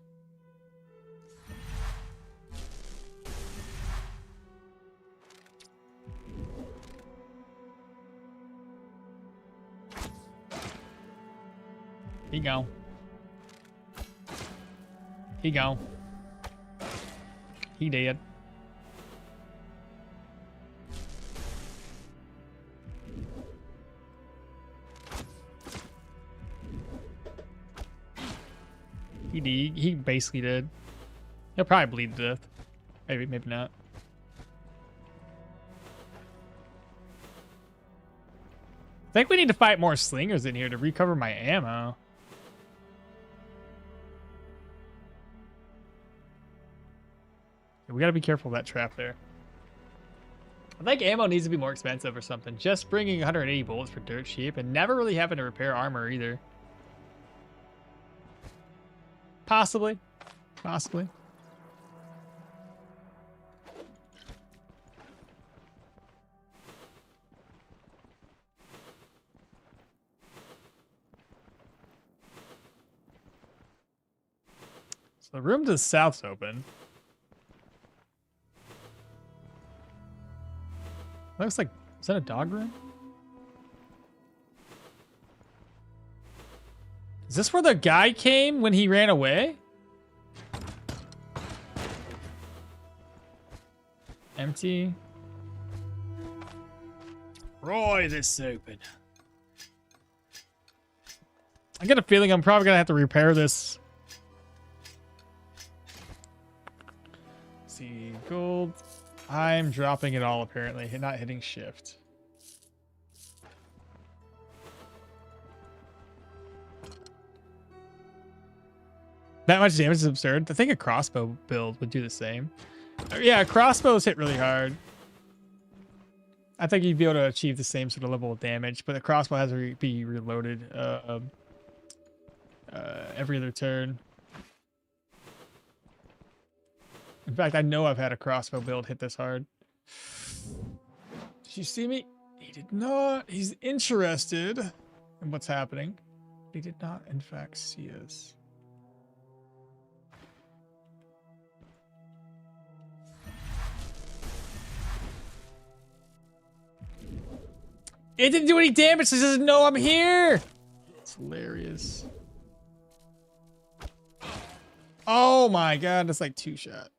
He gone. He gone. He dead. He basically did. He'll probably bleed to death. Maybe not. I think we need to fight more slingers in here to recover my ammo. We gotta be careful of that trap there. I think ammo needs to be more expensive or something. Just bringing 180 bullets for dirt cheap and never really having to repair armor either. Possibly. Possibly. So the room to the south's open. Looks like, is that a dog room? Is this where the guy came when he ran away? Empty. Roy, this open. I get a feeling I'm probably gonna have to repair this. Let's see, gold. I'm dropping it all apparently, not hitting shift. That much damage is absurd. I think a crossbow build would do the same. Yeah, crossbows hit really hard. I think you'd be able to achieve the same sort of level of damage, but the crossbow has to be reloaded every other turn. In fact, I know I've had a crossbow build hit this hard. Did you see me? He did not. He's interested in what's happening. He did not, in fact, see us. It didn't do any damage, so he doesn't know I'm here. It's hilarious. Oh my god, that's like 2-shot.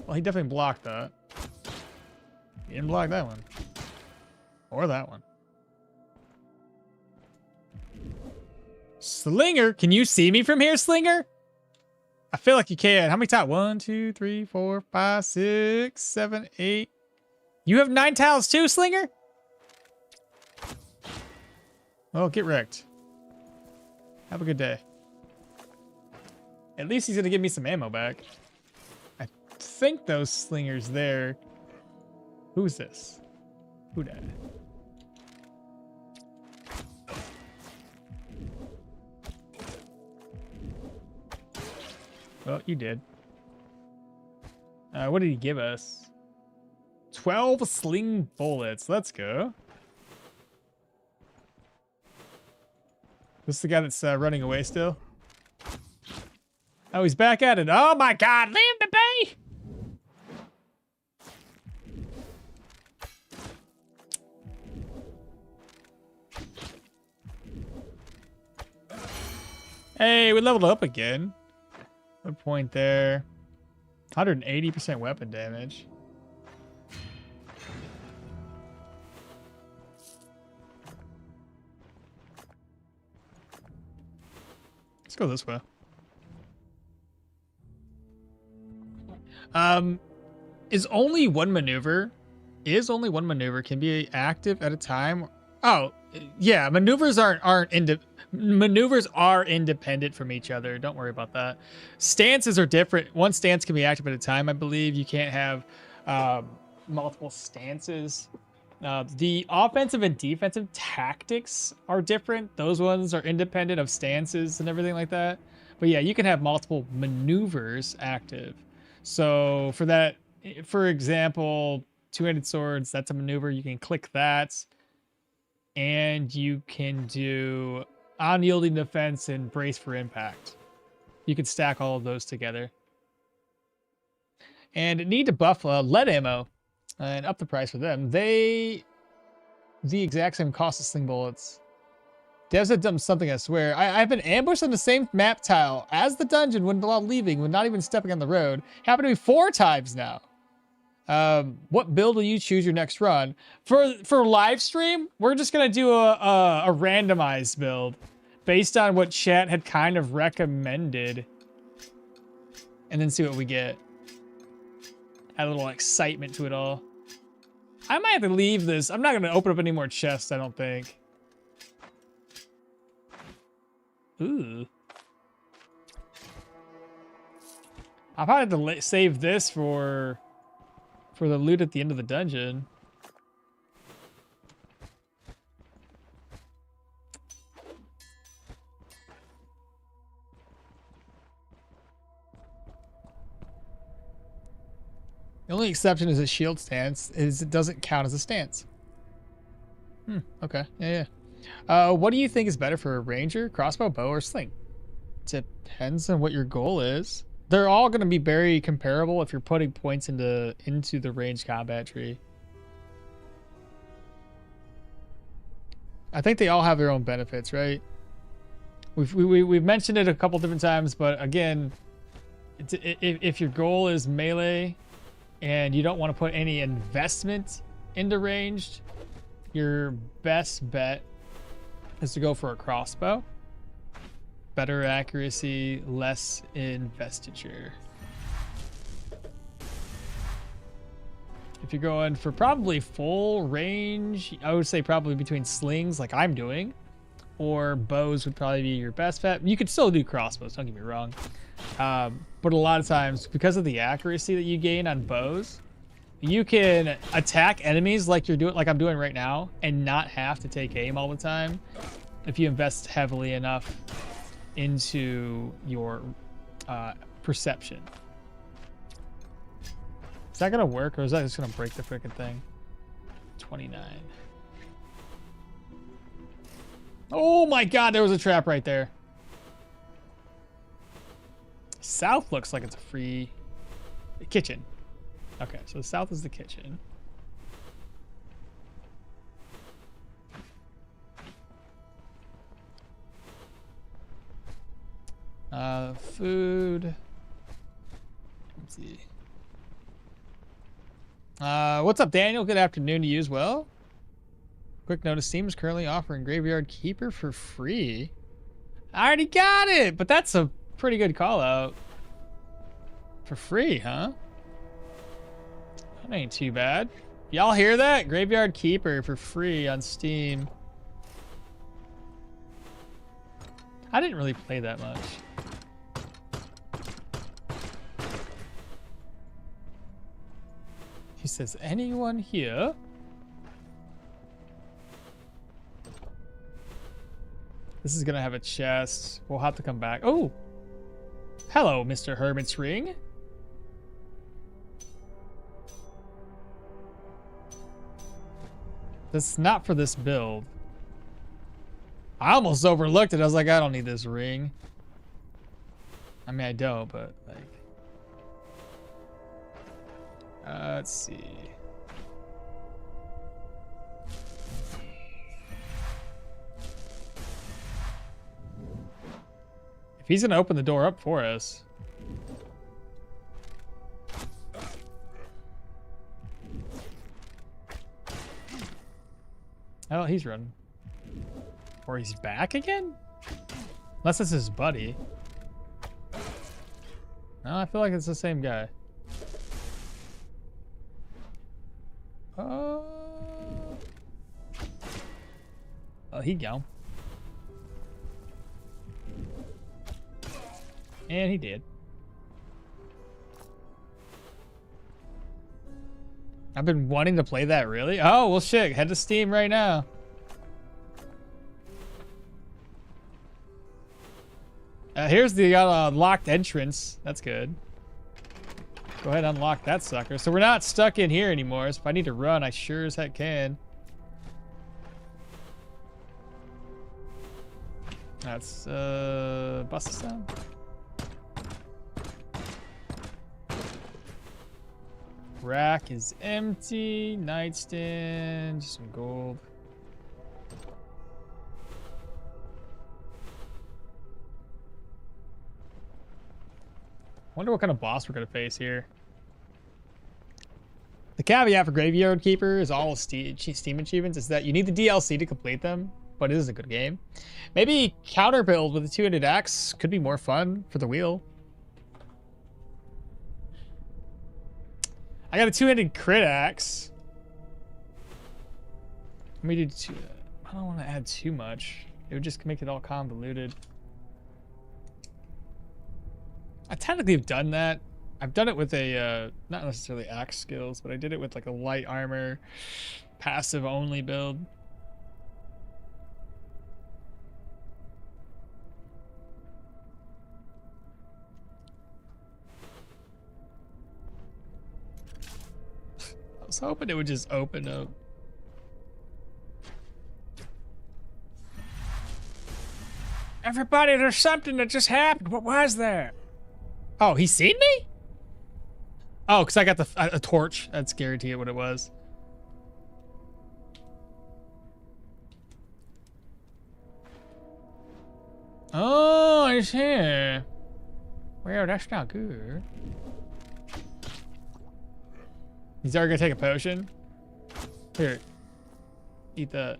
Well, he definitely blocked that. He didn't block that one. Or that one. Slinger, can you see me from here, Slinger? I feel like you can. How many tiles? 1, 2, 3, 4, 5, 6, 7, 8. You have 9 tiles too, Slinger? Well, get wrecked. Have a good day. At least he's gonna give me some ammo back. I think those slingers there. Who's this? Who died? Well, you did. What did he give us? 12 sling bullets. Let's go. This is the guy that's running away still. Oh, he's back at it. Oh my God, leave me be! Hey, we leveled up again. Good point there. 180% weapon damage. Let's go this way. Is only one maneuver can be active at a time? Oh, yeah, maneuvers are independent from each other. Don't worry about that. Stances are different. One stance can be active at a time, I believe. You can't have multiple stances. The offensive and defensive tactics are different. Those ones are independent of stances and everything like that. But yeah, you can have multiple maneuvers active. So for that, for example, two-handed swords, that's a maneuver. You can click that. And you can do unyielding defense and brace for impact. You can stack all of those together. And need to buff lead ammo and up the price for them. The exact same cost as sling bullets. Devs have done something, I swear. I've been ambushed on the same map tile as the dungeon while leaving, when not even stepping on the road. Happened to me 4 times now. What build will you choose your next run? For live stream, we're just gonna do a randomized build based on what chat had kind of recommended, and then see what we get. Add a little excitement to it all. I might have to leave this. I'm not gonna open up any more chests, I don't think. Ooh. I'll probably have to save this for the loot at the end of the dungeon. The only exception is a shield stance, is it doesn't count as a stance. Okay, yeah. What do you think is better for a ranger, crossbow, bow, or sling? Depends on what your goal is. They're all going to be very comparable if you're putting points into the ranged combat tree. I think they all have their own benefits, right? We've mentioned it a couple different times, but again, if your goal is melee and you don't want to put any investment into ranged, your best bet is to go for a crossbow. Better accuracy, less investiture. If you're going for probably full range, I would say probably between slings, like I'm doing, or bows would probably be your best bet. You could still do crossbows, don't get me wrong. But a lot of times, because of the accuracy that you gain on bows, you can attack enemies like I'm doing right now, and not have to take aim all the time if you invest heavily enough into your perception. Is that gonna work, or is that just gonna break the freaking thing? 29. Oh my God, there was a trap right there. South looks like it's a free kitchen. Okay, so south is the kitchen. Food. Let's see. What's up, Daniel? Good afternoon to you as well. Quick notice, Steam is currently offering Graveyard Keeper for free. I already got it, but that's a pretty good call out. For free, huh? That ain't too bad. Y'all hear that? Graveyard Keeper for free on Steam. I didn't really play that much. He says, anyone here? This is gonna have a chest. We'll have to come back. Oh! Hello, Mr. Hermit's Ring. This is not for this build. I almost overlooked it. I was like, I don't need this ring. I mean, I don't, but like... let's see. If he's gonna open the door up for us. Oh, he's running. Or he's back again? Unless this is his buddy. No, I feel like it's the same guy. Oh, he go. And he did. I've been wanting to play that, really? Oh, well, shit. Head to Steam right now. Here's the locked entrance. That's good. Go ahead and unlock that sucker. So we're not stuck in here anymore. So if I need to run, I sure as heck can. That's, bus down. Rack is empty. Nightstand, just some gold. Wonder what kind of boss we're gonna face here. The caveat for Graveyard Keeper is all Steam achievements is that you need the DLC to complete them, but it is a good game. Maybe counter build with a two-handed axe could be more fun for the wheel. I got a two-handed crit axe. Let me do two. I don't want to add too much. It would just make it all convoluted. I technically have done that. I've done it with a, not necessarily axe skills, but I did it with like a light armor, passive only build. I was hoping it would just open up. Everybody, there's something that just happened. What was that? Oh, he seen me? Oh, because I got a torch. That's guaranteed what it was. Oh, he's here. Well, that's not good. He's already gonna take a potion. Here. Eat that.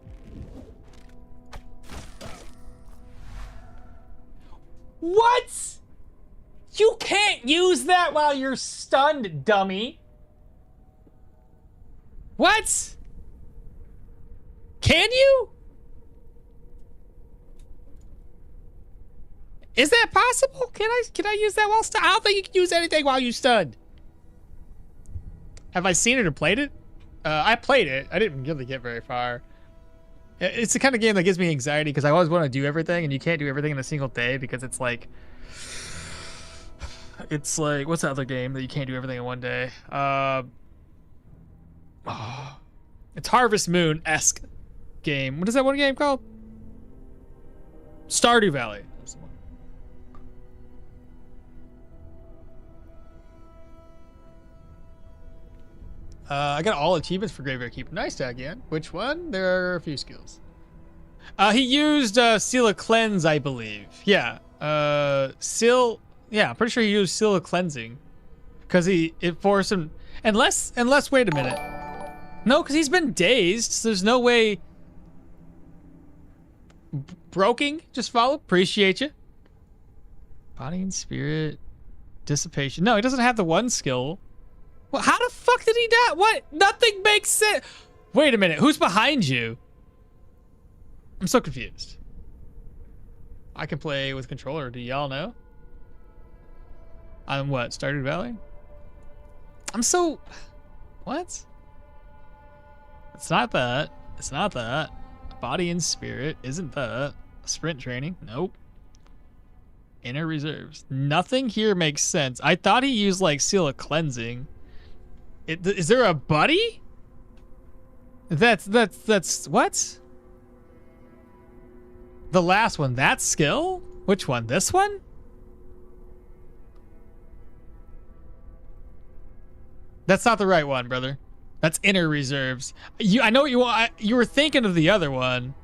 What? You can't use that while you're stunned, dummy. What? Can you? Is that possible? Can I use that while stunned? I don't think you can use anything while you stunned. Have I seen it or played it? I played it. I didn't really get very far. It's the kind of game that gives me anxiety because I always want to do everything, and you can't do everything in a single day because it's like, what's that other game that you can't do everything in one day? It's Harvest Moon-esque game. What is that one game called? Stardew Valley. That's the one. I got all achievements for Graveyard Keeper. Nice tag again. Which one? There are a few skills. He used Seal of Cleanse, I believe. Yeah. Seal. Yeah, I'm pretty sure he used Seal of Cleansing, because it forced him. Unless, wait a minute. No, because he's been dazed. So there's no way. Broking, just follow. Appreciate you. Body and spirit, dissipation. No, he doesn't have the one skill. Well, how the fuck did he die? What? Nothing makes sense. Wait a minute. Who's behind you? I'm so confused. I can play with controller. Do y'all know? I'm what? Stardew Valley? I'm so... What? It's not that. It's not that. Body and spirit isn't that. Sprint training? Nope. Inner reserves. Nothing here makes sense. I thought he used like Seal of Cleansing. Is there a buddy? That's what? The last one, that skill? Which one? This one? That's not the right one, brother. That's inner reserves. I know what you want. You were thinking of the other one,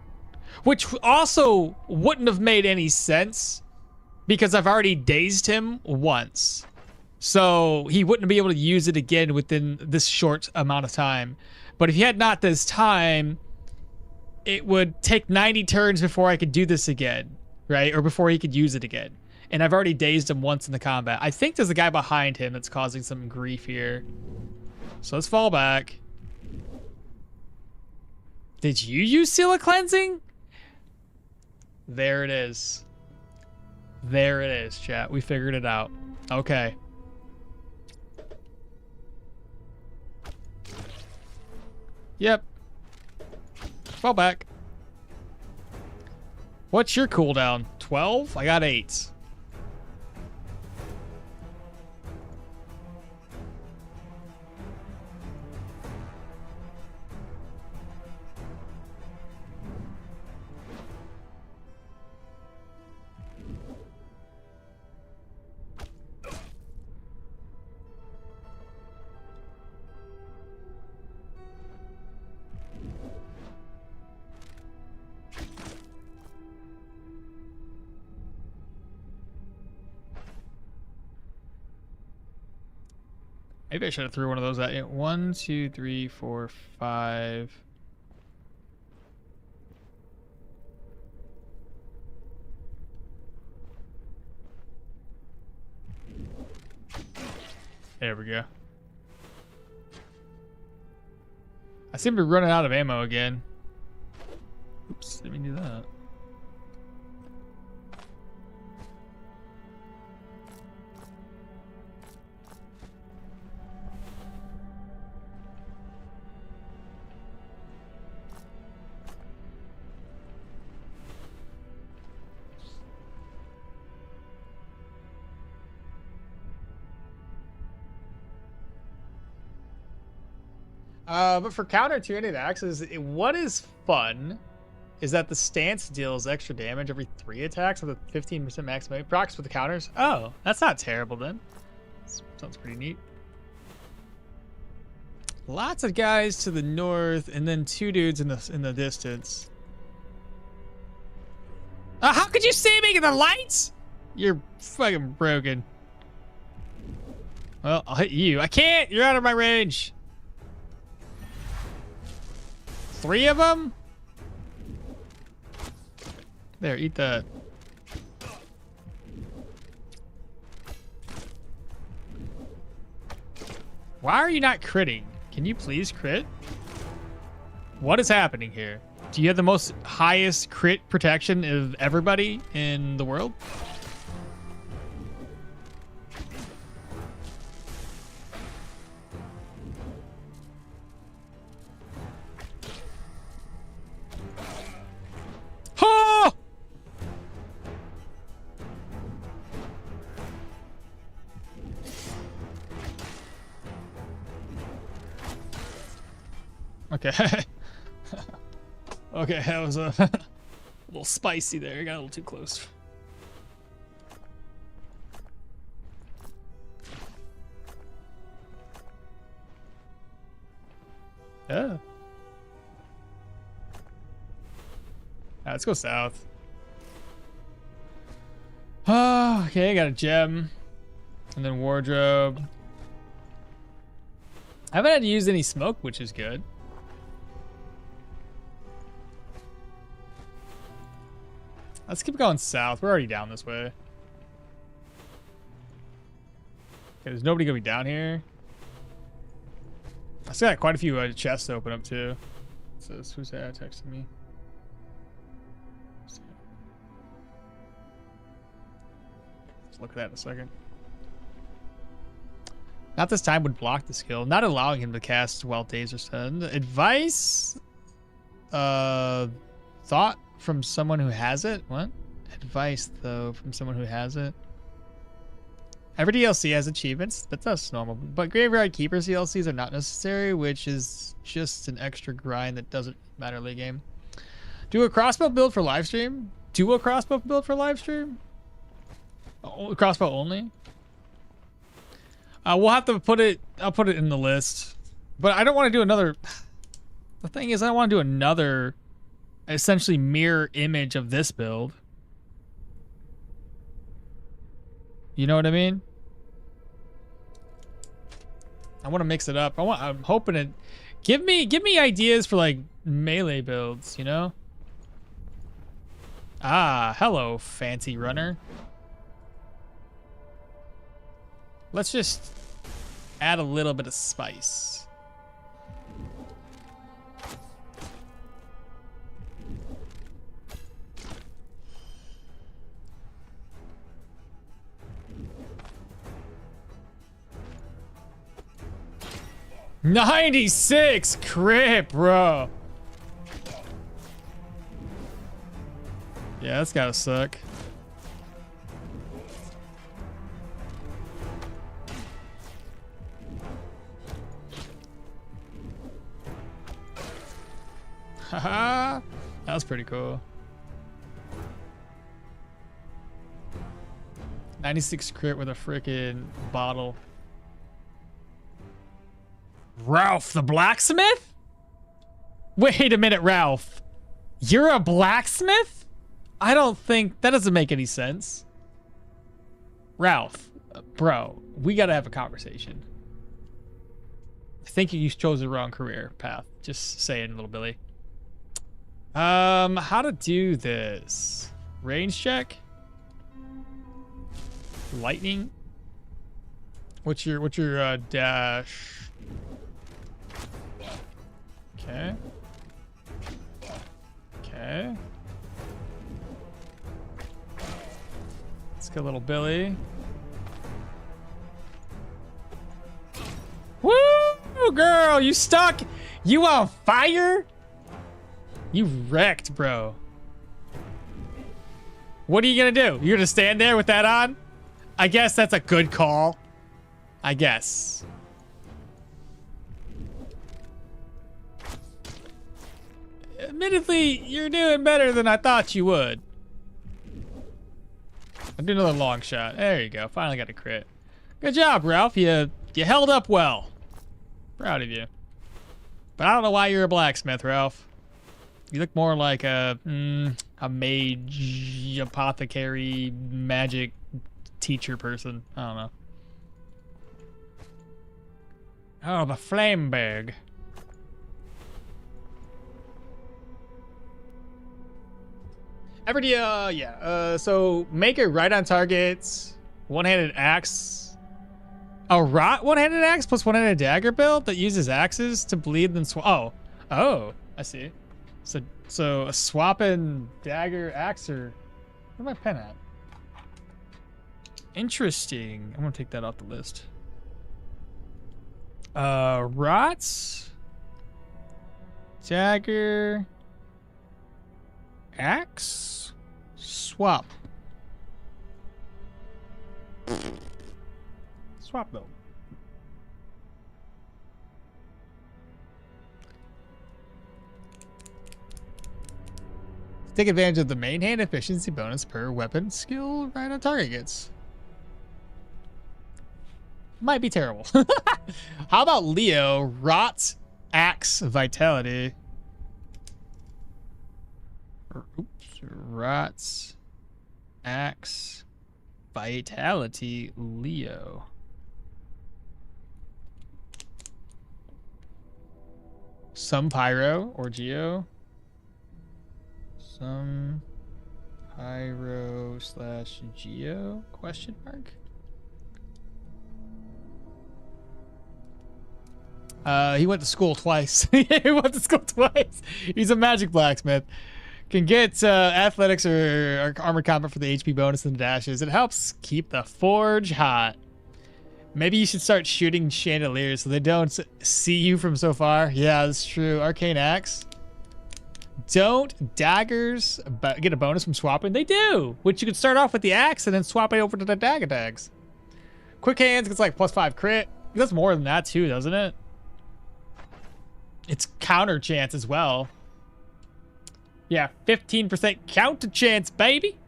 which also wouldn't have made any sense because I've already dazed him once. So he wouldn't be able to use it again within this short amount of time. But if he had not this time, it would take 90 turns before I could do this again, right? Or before he could use it again. And I've already dazed him once in the combat. I think there's a guy behind him that's causing some grief here. So let's fall back. Did you use Seal of Cleansing? There it is. There it is, chat. We figured it out. Okay. Yep. Fall back. What's your cooldown? 12? I got 8. Maybe I should have threw one of those at you. 1, 2, 3, 4, 5. There we go. I seem to be running out of ammo again. Oops, didn't mean to do that. But for counter to any of the axes, what is fun is that the stance deals extra damage every 3 attacks with a 15% maximum procs with the counters. Oh, that's not terrible then. Sounds pretty neat. Lots of guys to the north, and then 2 dudes in the distance. How could you see me in the lights? You're fucking broken. Well, I'll hit you. I can't. You're out of my range. 3 of them? There, eat that. Why are you not critting? Can you please crit? What is happening here? Do you have the most highest crit protection of everybody in the world? Okay. Okay, that was a little spicy there. Got a little too close. Yeah. Let's go south. Oh, okay, I got a gem. And then wardrobe. I haven't had to use any smoke, which is good. Let's keep going south. We're already down this way. Okay, there's nobody gonna be down here. I still got quite a few chests to open up too. So who's that texting me? Let's look at that in a second. Not this time would block the skill, not allowing him to cast while taser stun. Advice? Thought from someone who has it? What? Advice, though, from someone who has it. Every DLC has achievements. That's normal. But Graveyard Keepers DLCs are not necessary, which is just an extra grind that doesn't matter late game. Do a crossbow build for live stream? do a crossbow build for live stream? Oh, crossbow only? We'll have to put it, I'll put it in the list. But I don't want to do another, the thing is I don't want to do another essentially mirror image of this build. You know what I mean? I want to mix it up. I'm hoping it, give me ideas for like melee builds, you know? Ah, hello, fancy runner. Let's just add a little bit of spice. $96 crit, bro. Yeah, that's gotta suck. Haha, that was pretty cool. 96 crit with a freaking bottle. Ralph the blacksmith? Wait a minute, Ralph. You're a blacksmith? I don't think that doesn't make any sense. Ralph, bro, we gotta have a conversation. I think you chose the wrong career path. Just saying, little Billy. How to do this? Range check? Lightning? What's your dash? Okay. Okay. Let's get little Billy. Woo, girl, you stuck? You on fire? You wrecked, bro. What are you gonna do? You're gonna stand there with that on? I guess that's a good call. I guess. Admittedly, you're doing better than I thought you would. I'll do another long shot. There you go. Finally got a crit. Good job, Ralph. You held up well. Proud of you. But I don't know why you're a blacksmith, Ralph. You look more like a mage, apothecary, magic teacher person. I don't know. Oh, the flame bag. So make it right on targets. One-handed axe. A rot one-handed axe plus one-handed dagger build that uses axes to bleed and swap. Oh, I see. So a swapping dagger axe or where's my pen at? Interesting. I'm gonna take that off the list. Rots, dagger, axe, swap. Swap build. Take advantage of the main hand efficiency bonus per weapon skill right on target gets. Might be terrible. How about Leo? Rot, axe, vitality. Oops. Rot, axe, vitality, Leo. Some pyro or geo. Some pyro slash geo question mark. He went to school twice. He went to school twice. He's a magic blacksmith. Can get athletics or armored combat for the HP bonus and the dashes. It helps keep the forge hot. Maybe you should start shooting chandeliers so they don't see you from so far. Yeah, that's true. Arcane axe. Don't daggers get a bonus from swapping? They do, which you could start off with the axe and then swap it over to the dagger tags. Quick hands gets like +5 crit. It does more than that too, doesn't it? It's counter chance as well. Yeah, 15% counter chance, baby.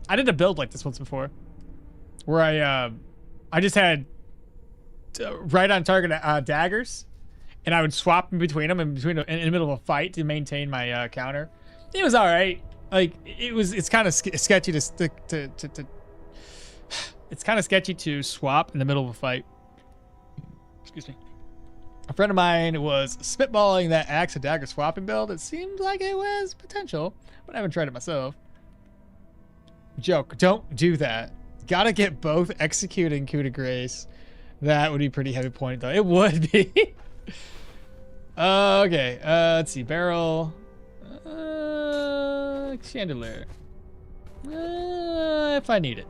I did a build like this once before, where I just had right on target daggers, and I would swap in between them in the middle of a fight to maintain my counter. It was all right. Like it's kind of sketchy to stick to. It's kind of sketchy to swap in the middle of a fight. Excuse me. A friend of mine was spitballing that axe and dagger swapping build. It seemed like it was potential, but I haven't tried it myself. Joke, don't do that. Gotta get both executing coup de grace. That would be pretty heavy point though. It would be. Okay, let's see. Barrel. Chandelier. If I need it.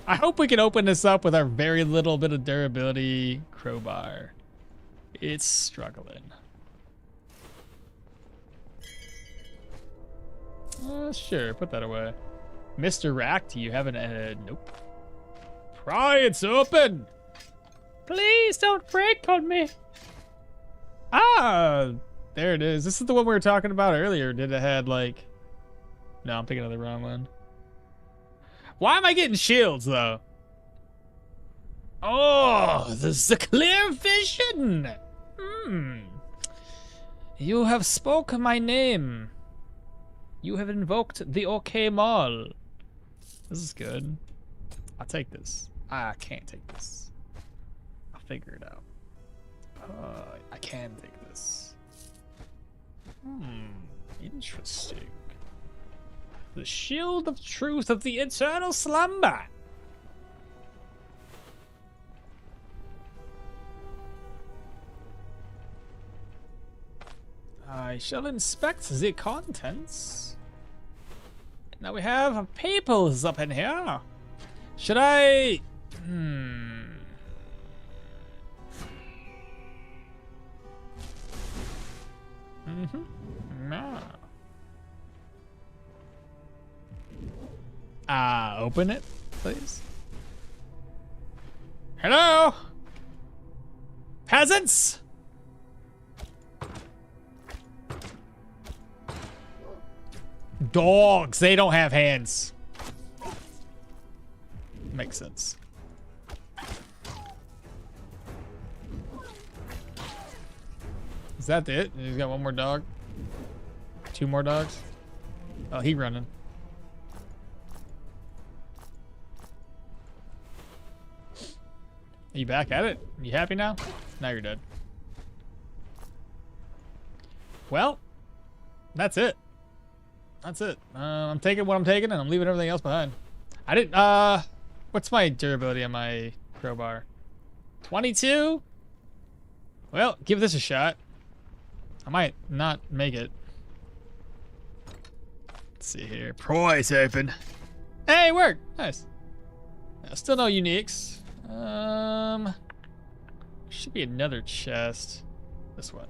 I hope we can open this up with our very little bit of durability crowbar. It's struggling. Sure, put that away. Mr. Rack, do you have an nope. Pry, it's open! Please don't break on me. Ah, there it is. This is the one we were talking about earlier. Did it had like... No, I'm thinking of the wrong one. Why am I getting shields, though? Oh, this is a clear vision. You have spoken my name. You have invoked the okmall. This is good. I'll take this. I can't take this. I'll figure it out. I can take this. Interesting. The shield of truth of the eternal slumber. I shall inspect the contents. Now we have papers up in here. Should I... No. Open it, please. Hello? Peasants? Dogs, they don't have hands. Makes sense. Is that it? He's got one more dog? Two more dogs? Oh, he running. Are you back at it? You happy now? Now you're dead. Well, that's it. That's it. I'm taking what I'm taking and I'm leaving everything else behind. I didn't, what's my durability on my crowbar? 22? Well, give this a shot. I might not make it. Let's see here. Prize open. Hey, it worked. Nice. Still no uniques. Should be another chest. This one.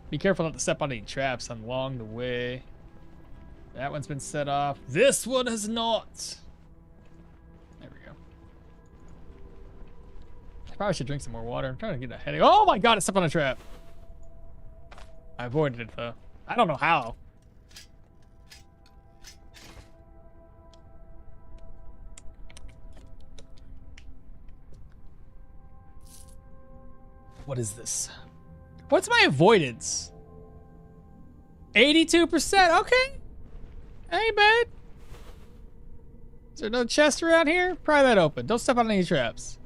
Be careful not to step on any traps along the way. That one's been set off. This one has not. There we go. I probably should drink some more water. I'm trying to get a headache. Oh my god, it stepped on a trap. I avoided it though. I don't know how. What is this? What's my avoidance? 82%. Okay. Hey, man. Is there no chest around here? Pry that open. Don't step on any traps.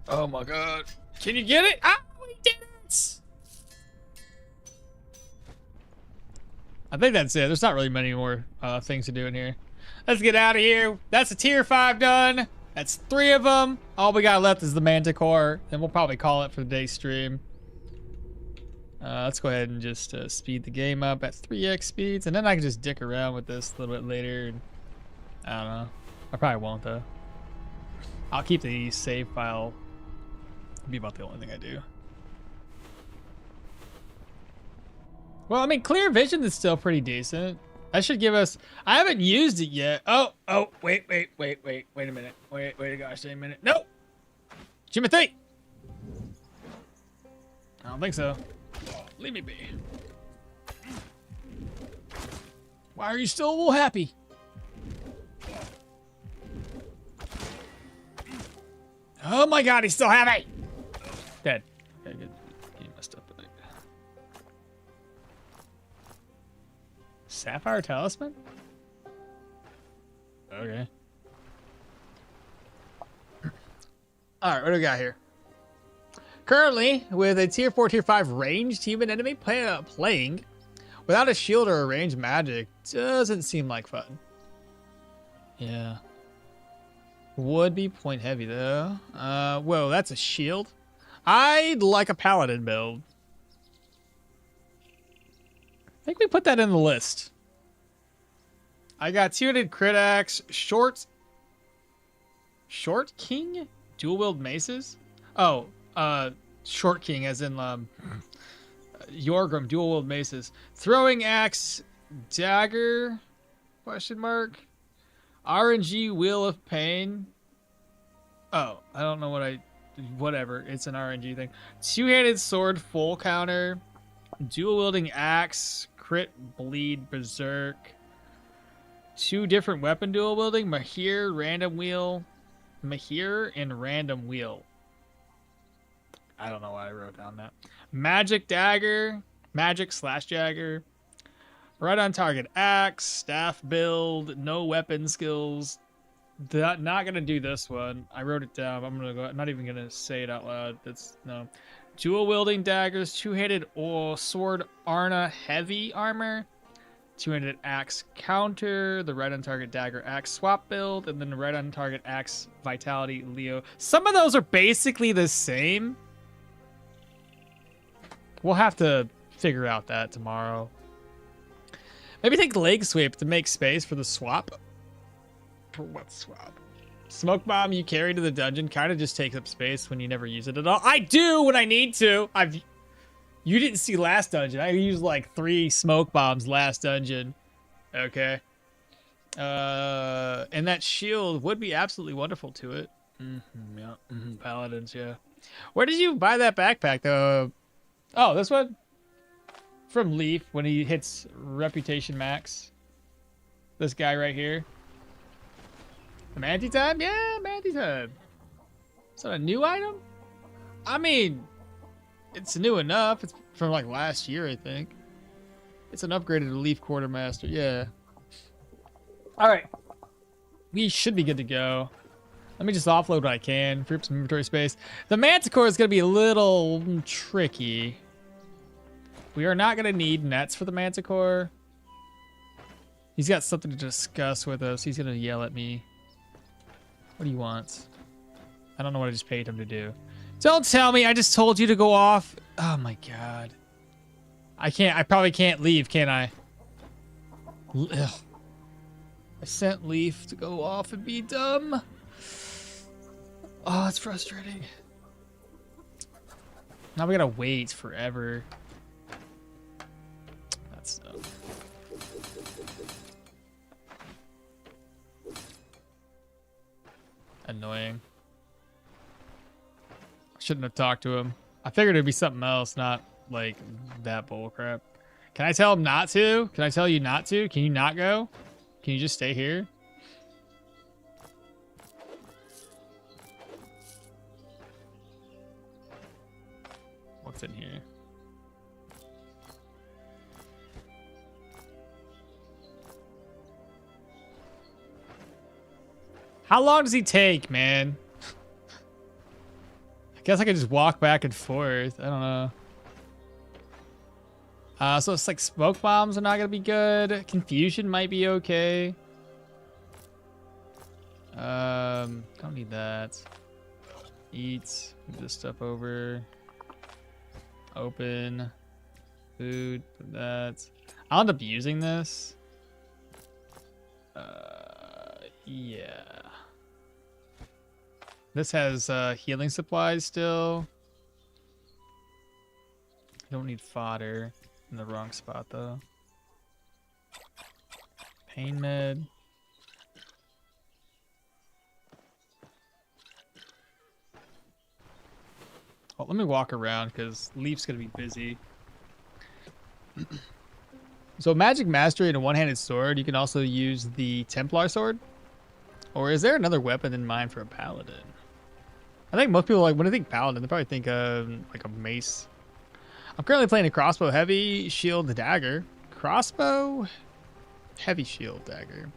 Oh my god. Can you get it? Ah, we did it! I think that's it. There's not really many more things to do in here. Let's get out of here. That's a tier 5 done. That's 3 of them. All we got left is the Manticore, and we'll probably call it for the day's stream. Let's go ahead and just speed the game up at 3x speeds, and then I can just dick around with this a little bit later. And I don't know. I probably won't, though. I'll keep the save file. It'll be about the only thing I do. Well, I mean, clear vision is still pretty decent. That should give us... I haven't used it yet. Oh, wait a minute. Wait a gosh, a minute. Nope. Jimothy! I don't think so. Leave me be. Why are you still a little happy? Oh my god, he's still happy! Dead. Okay, good. He messed up, I think. Sapphire Talisman? Okay. Alright, what do we got here? Currently, with a tier 4, tier 5 ranged human enemy playing without a shield or a ranged magic, doesn't seem like fun. Yeah. Would be point heavy though. Whoa, that's a shield. I'd like a paladin build. I think we put that in the list. I got two-handed crit axe, short king, dual wield maces. Oh, short king as in Yorgrim, dual wield maces, throwing axe, dagger, question mark. RNG Wheel of Pain. Oh, I don't know what whatever. It's an RNG thing. Two-handed sword, full counter. Dual wielding axe, crit, bleed, berserk. Two different weapon dual wielding. Mahir, random wheel. Mahir and random wheel. I don't know why I wrote down that. Magic dagger. Magic slash dagger. Right on target axe, staff build, no weapon skills. Not gonna do this one. I wrote it down. I'm gonna go. I'm not even gonna say it out loud. That's no. Dual wielding daggers, two-handed sword, Arna heavy armor, two-handed axe counter, the right on target dagger axe swap build, and then the right on target axe vitality Leo. Some of those are basically the same. We'll have to figure out that tomorrow. Maybe take leg sweep to make space for the swap. For what swap? Smoke bomb you carry to the dungeon kind of just takes up space when you never use it at all. I do when I need to. You didn't see last dungeon. I used like 3 smoke bombs last dungeon. Okay. And that shield would be absolutely wonderful to it. Yeah. Paladins, yeah. Where did you buy that backpack though? Oh, this one? From Leaf when he hits reputation max. This guy right here. The Manti time? Yeah, Manti time. Is that a new item? I mean, it's new enough. It's from like last year, I think. It's an upgraded Leaf Quartermaster. Yeah. All right. We should be good to go. Let me just offload what I can. Free up some inventory space. The Manticore is going to be a little tricky. We are not going to need nets for the Manticore. He's got something to discuss with us. He's going to yell at me. What do you want? I don't know what I just paid him to do. Don't tell me I just told you to go off. Oh my god. I probably can't leave, can I? Ugh. I sent Leaf to go off and be dumb. Oh, it's frustrating. Now we gotta wait forever. That's annoying. I shouldn't have talked to him. I figured it'd be something else, not like that bullcrap. Can I tell him not to? Can I tell you not to? Can you not go? Can you just stay here? What's in here? How long does he take, man? I guess I could just walk back and forth. I don't know. So it's like smoke bombs are not gonna be good. Confusion might be okay. Don't need that. Eat. Move this stuff over. Open. Food. Put that. I'll end up using this. Yeah. This has healing supplies still. I don't need fodder. In the wrong spot though. Pain med. Well, let me walk around because Leaf's gonna be busy. So magic mastery and a one-handed sword. You can also use the Templar sword. Or is there another weapon in mind for a paladin? I think most people, like, when they think paladin, they probably think of like a mace. I'm currently playing a crossbow heavy shield dagger. Crossbow heavy shield dagger.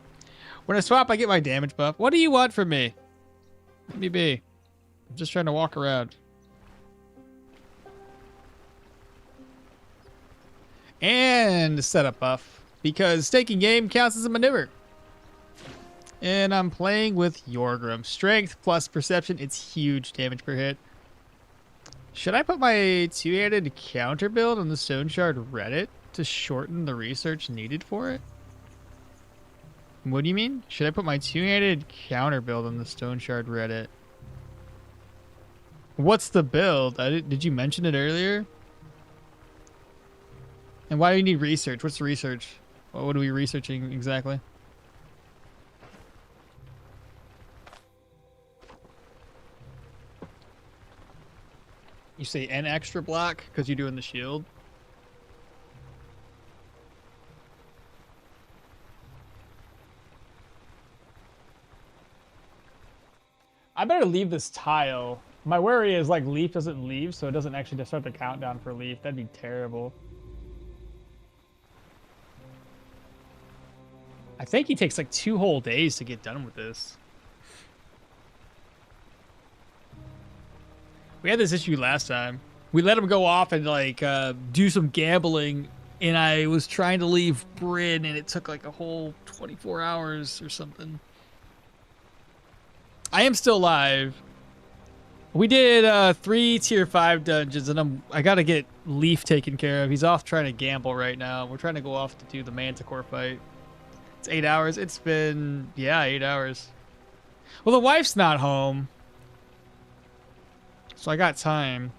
When I swap, I get my damage buff. What do you want from me? Let me be. I'm just trying to walk around. And setup buff. Because staking game counts as a maneuver. And I'm playing with Yorgrim. Strength plus perception. It's huge damage per hit. Should I put my two-handed counter build on the Stoneshard Reddit to shorten the research needed for it? What do you mean? Should I put my two-handed counter build on the Stoneshard Reddit? What's the build? Did you mention it earlier? And why do you need research? What's the research? What are we researching exactly? You say an extra block because you're doing the shield? I better leave this tile. My worry is like Leaf doesn't leave, so it doesn't actually just start the countdown for Leaf. That'd be terrible. I think he takes like 2 whole days to get done with this. We had this issue last time. We let him go off and like do some gambling, and I was trying to leave Bryn, and it took like a whole 24 hours or something. I am still live. We did 3 tier 5 dungeons, and I gotta get Leaf taken care of. He's off trying to gamble right now. We're trying to go off to do the Manticore fight. It's 8 hours. It's been, yeah, 8 hours. Well, the wife's not home, so I got time.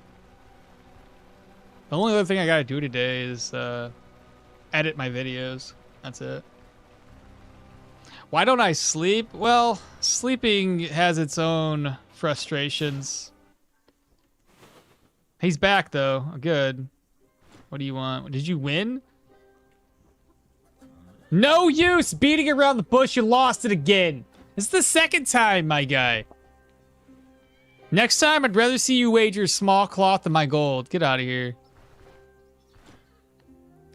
The only other thing I gotta do today is edit my videos. That's it. Why don't I sleep? Well, sleeping has its own frustrations. He's back, though. Good. What do you want? Did you win? No use beating around the bush. You lost it again. This is the second time, my guy. Next time, I'd rather see you wager small cloth than my gold. Get out of here.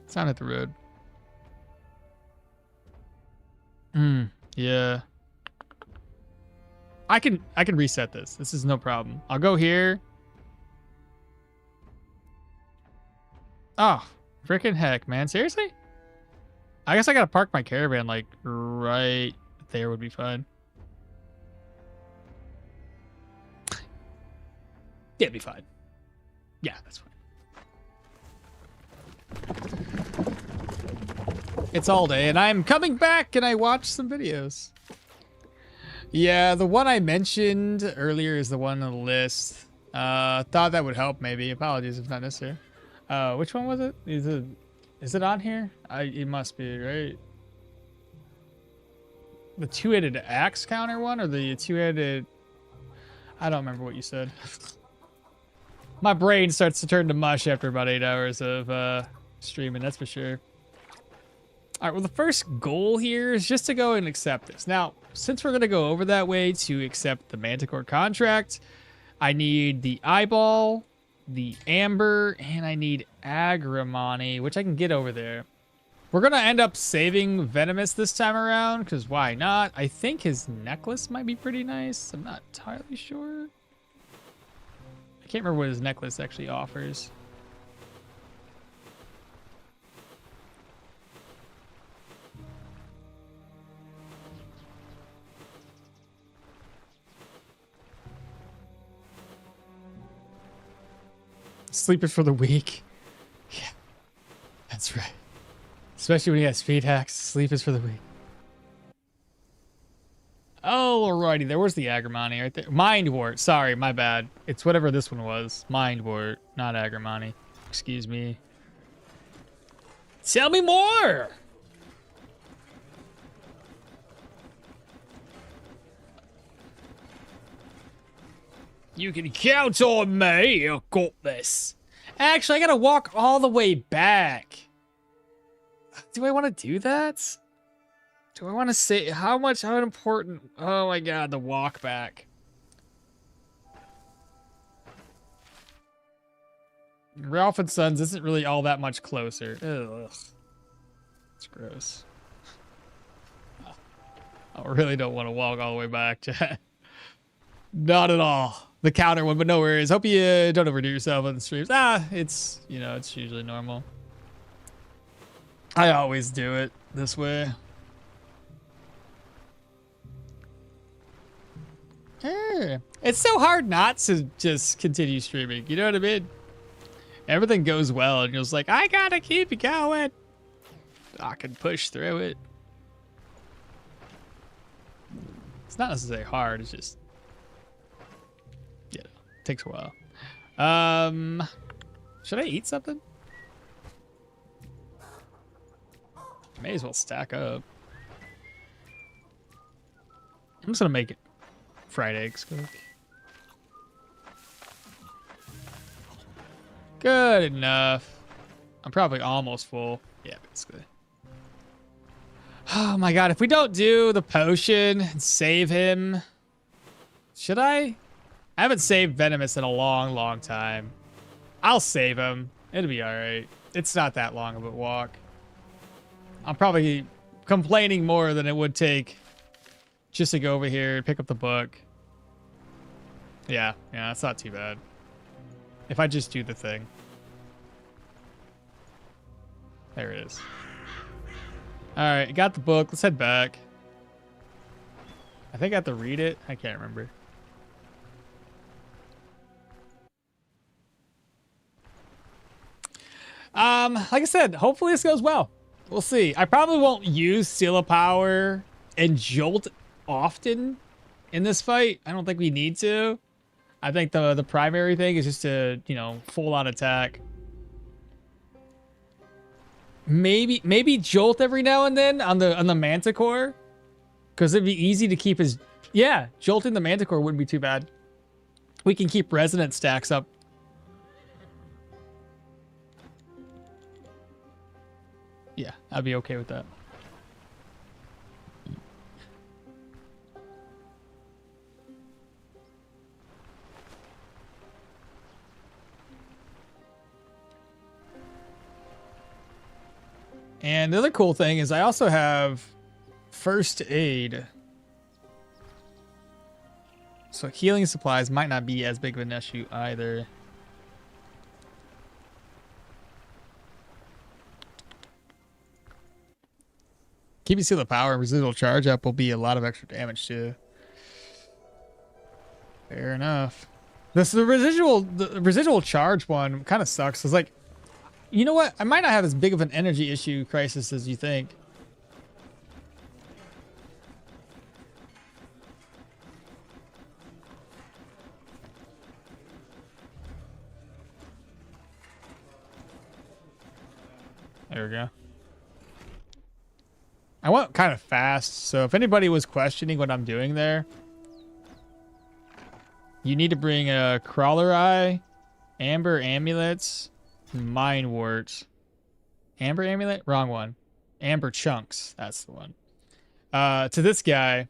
It's not at the road. Yeah. I can reset this. This is no problem. I'll go here. Oh, freaking heck, man. Seriously? I guess I gotta park my caravan like right there would be fine. Yeah, it'd be fine. Yeah, that's fine. It's all day, and I'm coming back, and I watched some videos. Yeah, the one I mentioned earlier is the one on the list. Thought that would help, maybe. Apologies if not necessary. Which one was it? Is it on here? It must be, right? The two-headed axe counter one, or the two-headed... I don't remember what you said. My brain starts to turn to mush after about 8 hours of streaming, that's for sure. All right, well, the first goal here is just to go and accept this. Now, since we're going to go over that way to accept the Manticore contract, I need the eyeball, the amber, and I need agrimony, which I can get over there. We're going to end up saving Venomous this time around, because why not? I think his necklace might be pretty nice. I'm not entirely sure. I can't remember what his necklace actually offers. Sleepers for the weak. Yeah, that's right. Especially when he has speed hacks. Sleep is for the weak. Oh, alrighty. There was the agrimony right there. Mind wart. Sorry, my bad. It's whatever this one was. Mind wart, not agrimony. Excuse me. Tell me more! You can count on me. I got this. Actually, I gotta walk all the way back. Do I want to do that? Do I want to say how important? Oh my god, the walk back. Ralph and Sons isn't really all that much closer. Ugh. It's gross. I really don't want to walk all the way back, chat. Not at all. The counter one, but no worries. Hope you don't overdo yourself on the streams. It's, you know, it's usually normal. I always do it this way. It's so hard not to just continue streaming. You know what I mean? Everything goes well, and you're just like, I gotta keep it going. I can push through it. It's not necessarily hard. It's just, you know, it takes a while. Should I eat something? May as well stack up. I'm just gonna make it fried eggs quick. Good enough. I'm probably almost full. Yeah, basically. Oh my god, if we don't do the potion and save him, should I? I haven't saved Venomous in a long, long time. I'll save him. It'll be alright. It's not that long of a walk. I'm probably complaining more than it would take just to go over here and pick up the book. Yeah, it's not too bad. If I just do the thing. There it is. Alright, got the book. Let's head back. I think I have to read it. I can't remember. Like I said, hopefully this goes well. We'll see. I probably won't use Seal of Power and Jolt often in this fight. I don't think we need to. I think the primary thing is just to, you know, full on attack. Maybe Jolt every now and then on the Manticore, because it'd be easy to keep his. Yeah, jolting the Manticore wouldn't be too bad. We can keep resonance stacks up. Yeah, I'd be okay with that. And the other cool thing is I also have first aid. So healing supplies might not be as big of an issue either. Keeping Seal of Power and residual charge up will be a lot of extra damage too. Fair enough. The residual charge one kind of sucks. It's like, you know what? I might not have as big of an energy issue crisis as you think. There we go. I went kind of fast, so if anybody was questioning what I'm doing there, you need to bring a Crawler Eye, Amber Amulets, Mine Wort. Amber Amulet? Wrong one. Amber Chunks. That's the one. To this guy,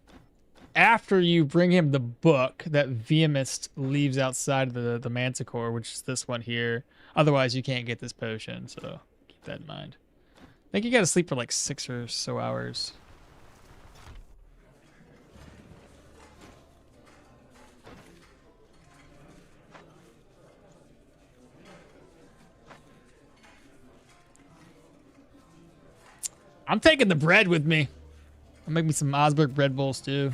after you bring him the book that Vehemist leaves outside of the Manticore, which is this one here. Otherwise, you can't get this potion, so keep that in mind. I think you gotta sleep for like 6 or so hours. I'm taking the bread with me. I'll make me some Osberg bread bowls too.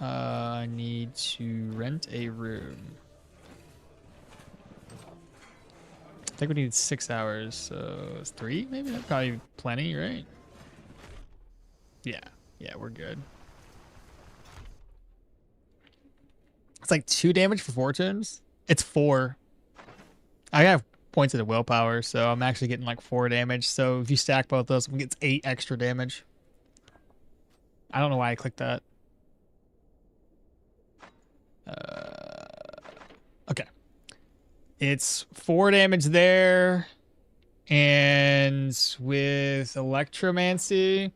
I need to rent a room. I think we need 6 hours, so it's 3 maybe? That's probably plenty, right? Yeah, we're good. It's like 2 damage for fortunes. It's 4. I have points of the willpower, so I'm actually getting like 4 damage. So if you stack both those, it gets 8 extra damage. I don't know why I clicked that. Okay. It's 4 damage there. And with Electromancy,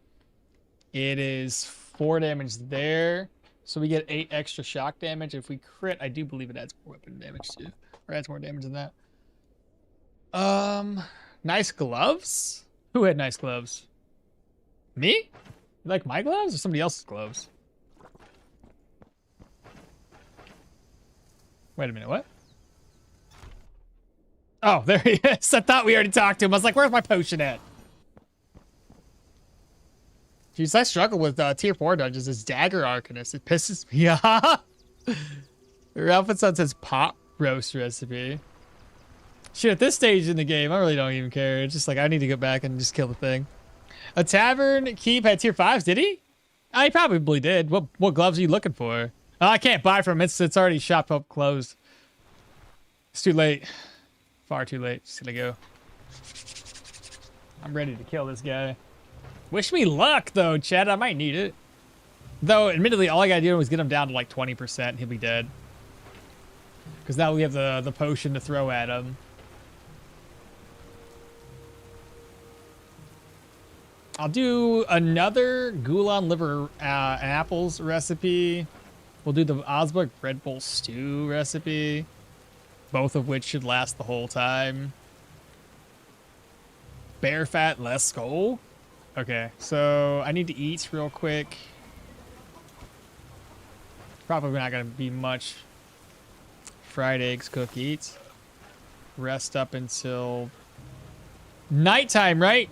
it is 4 damage there. So we get 8 extra shock damage. If we crit, I do believe it adds more weapon damage too. Or adds more damage than that. Nice gloves? Who had nice gloves? Me? You like my gloves or somebody else's gloves? Wait a minute, what? Oh, there he is. I thought we already talked to him. I was like, where's my potion at? Jeez, I struggle with tier 4 dungeons. This Dagger Arcanist. It pisses me off. Your outfit sun says pot roast recipe. Shit, at this stage in the game, I really don't even care. It's just like, I need to get back and just kill the thing. A tavern keep had tier 5s, did he? Oh, he probably did. What gloves are you looking for? Oh, I can't buy from him. It's already shop up closed. It's too late. Far too late. Just gonna go. I'm ready to kill this guy. Wish me luck, though, Chad. I might need it. Though, admittedly, all I gotta do was get him down to like 20%. He'll be dead. Because now we have the potion to throw at him. I'll do another Goulan liver apples recipe. We'll do the Osberg Red Bull stew recipe. Both of which should last the whole time. Bear fat, less skull. Okay, so I need to eat real quick. Probably not gonna be much. Fried eggs, cook, eat. Rest up until nighttime, right?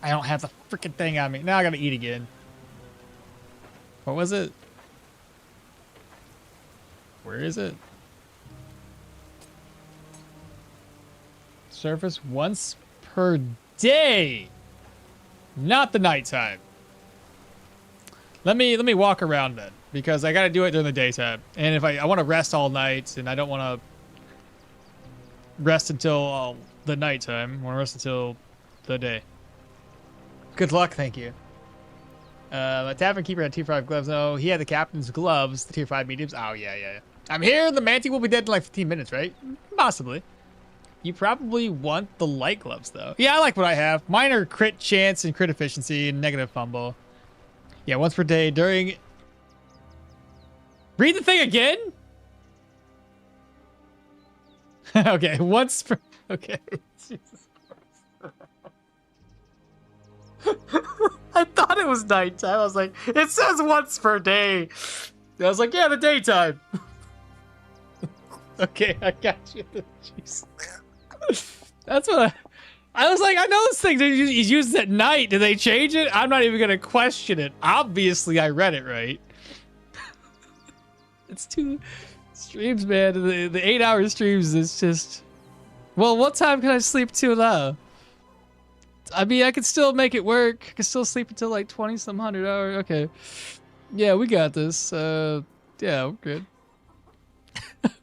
I don't have the freaking thing on me. Now I gotta eat again. What was it? Where is it? Surface once per day. Not the nighttime. Let me walk around then, because I gotta do it during the daytime. And if I want to rest all night, and I don't want to rest until the nighttime. I want to rest until the day. Good luck, thank you. The tavern keeper had tier 5 gloves. No, he had the captain's gloves, the tier 5 mediums. Oh, yeah. I'm here. The Manti will be dead in like 15 minutes, right? Possibly. You probably want the light gloves, though. Yeah, I like what I have. Mine are crit chance and crit efficiency and negative fumble. Yeah, once per day during... Read the thing again? Okay, once per... Okay. Jesus Christ. I thought it was nighttime. I was like, it says once per day. I was like, yeah, the daytime. Okay, I got you. Jeez. That's what I was like, I know this thing is used at night. Did they change it? I'm not even going to question it. Obviously, I read it right. It's 2 streams, man. The 8-hour streams is just... Well, what time can I sleep till now? I mean, I could still make it work. I could still sleep until like 20-some hundred hours. Okay. Yeah, we got this. Yeah, we're good.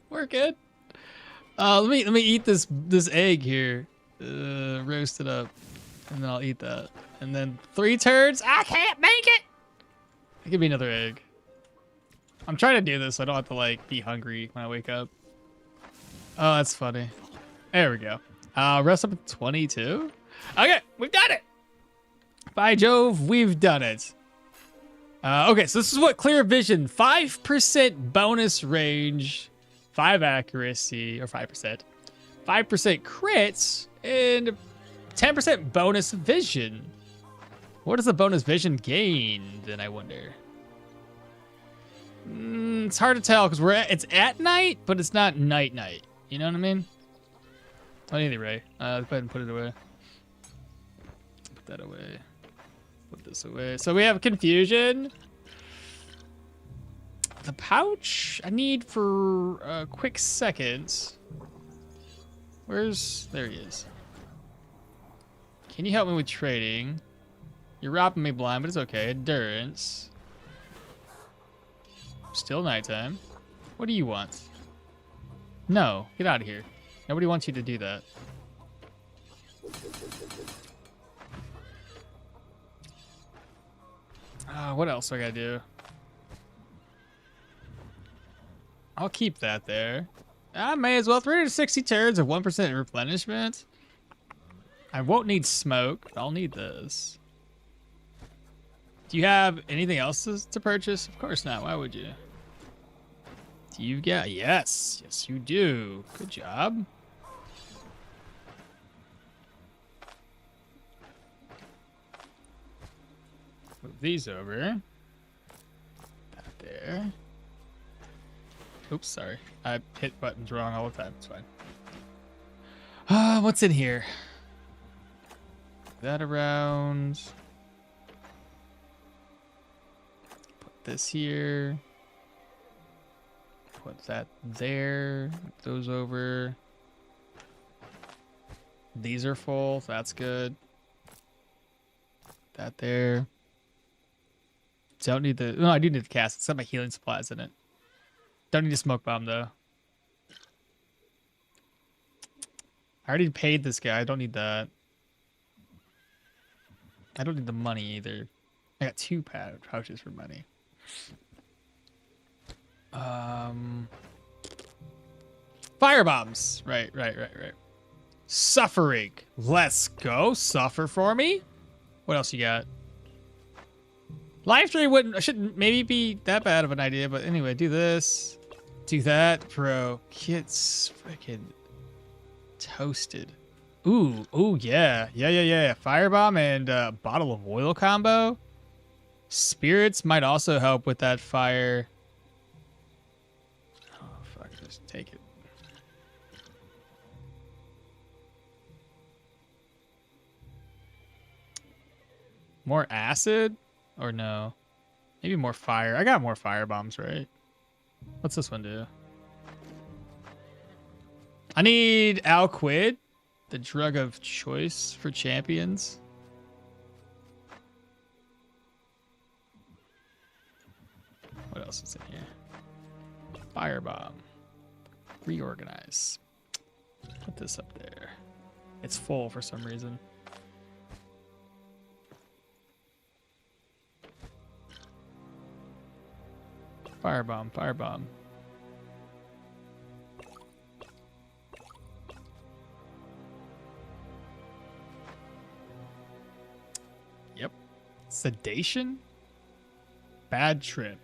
We're good. Let me eat this egg here. Roast it up. And then I'll eat that. And then 3 turds. I can't make it! Give me another egg. I'm trying to do this so I don't have to like be hungry when I wake up. Oh, that's funny. There we go. Rest up at 22. Okay, we've done it. By Jove, we've done it. Okay, so this is what clear vision, 5% bonus range, 5 accuracy, or 5%, 5% crits, and 10% bonus vision. What does the bonus vision gain, then, I wonder? It's hard to tell, because it's at night, but it's not night. You know what I mean? Oh, anyway, go ahead and put it away. Put that away. Put this away. So we have confusion. The pouch I need for a quick second. There he is. Can you help me with trading? You're robbing me blind, but it's okay. Endurance. Still nighttime. What do you want? No, get out of here. Nobody wants you to do that. What else do I gotta do? I'll keep that there. I may as well. 360 turns of 1% replenishment. I won't need smoke. I'll need this. Do you have anything else to purchase? Of course not. Why would you? Do you get? Yes. Yes, you do. Good job. Move these over. That there. Oops, sorry. I hit buttons wrong all the time. It's fine. What's in here? That around. Put this here. Put that there. Those over. These are full. So that's good. That there. Don't need the. No, I do need the cast. It's got my healing supplies in it. Don't need a smoke bomb though. I already paid this guy. I don't need that. I don't need the money either. I got 2 pouches for money. Fire bombs. Right. Suffering. Let's go. Suffer for me. What else you got? Live stream shouldn't maybe be that bad of an idea, but anyway, do this. Do that, bro. Gets freaking toasted. Ooh, yeah. Firebomb and bottle of oil combo. Spirits might also help with that fire. Oh, fuck, just take it. More acid? Or no? Maybe more fire. I got more fire bombs, right? What's this one do? I need Alquid, the drug of choice for champions. What else is in here? Firebomb. Reorganize. Put this up there. It's full for some reason. Firebomb. Yep. Sedation? Bad trip.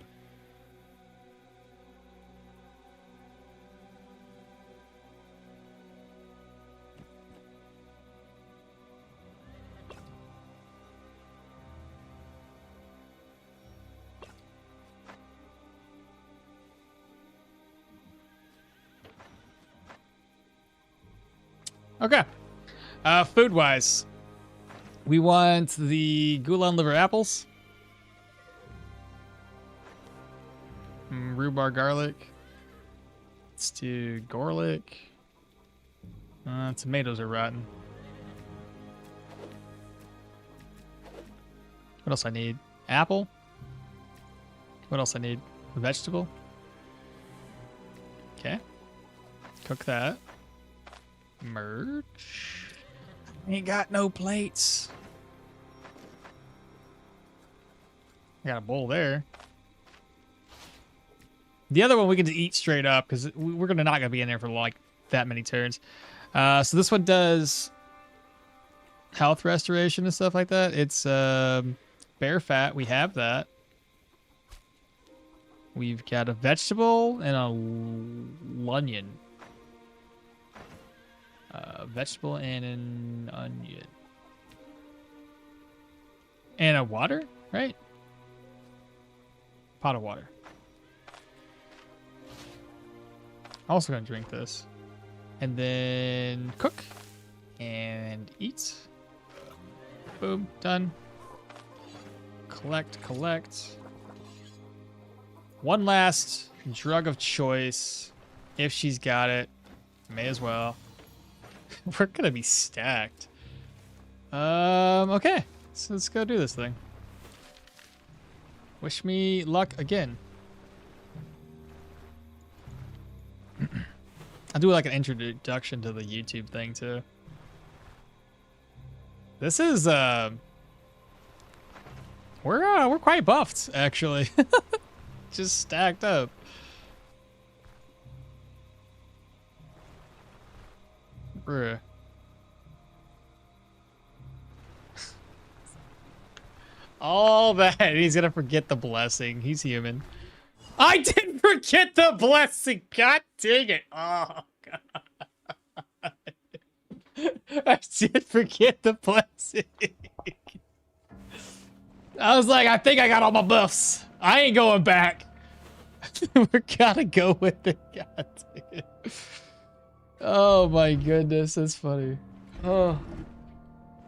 Okay. Food-wise, we want the Gulan liver apples, rhubarb garlic. Let's do garlic. Tomatoes are rotten. What else I need? Apple. What else I need? A vegetable. Okay. Cook that. Merch. Ain't got no plates. I got a bowl there. The other one we can just eat straight up because we're not gonna be in there for like that many turns. So this one does health restoration and stuff like that. It's bear fat. We have that. We've got a vegetable and a onion. Vegetable and an onion. And a water, right? Pot of water. Also gonna drink this. And then cook. And eat. Boom, done. Collect. One last drug of choice. If she's got it. May as well. We're gonna be stacked. Okay. So let's go do this thing. Wish me luck again. I'll do like an introduction to the YouTube thing too. This is We're quite buffed, actually. Just stacked up. Bruh. All that. He's gonna forget the blessing. He's human. I didn't forget the blessing. God dang it. Oh, God. I did forget the blessing. I was like, I think I got all my buffs. I ain't going back. We're gotta go with it. God dang it. Oh my goodness, that's funny. Oh.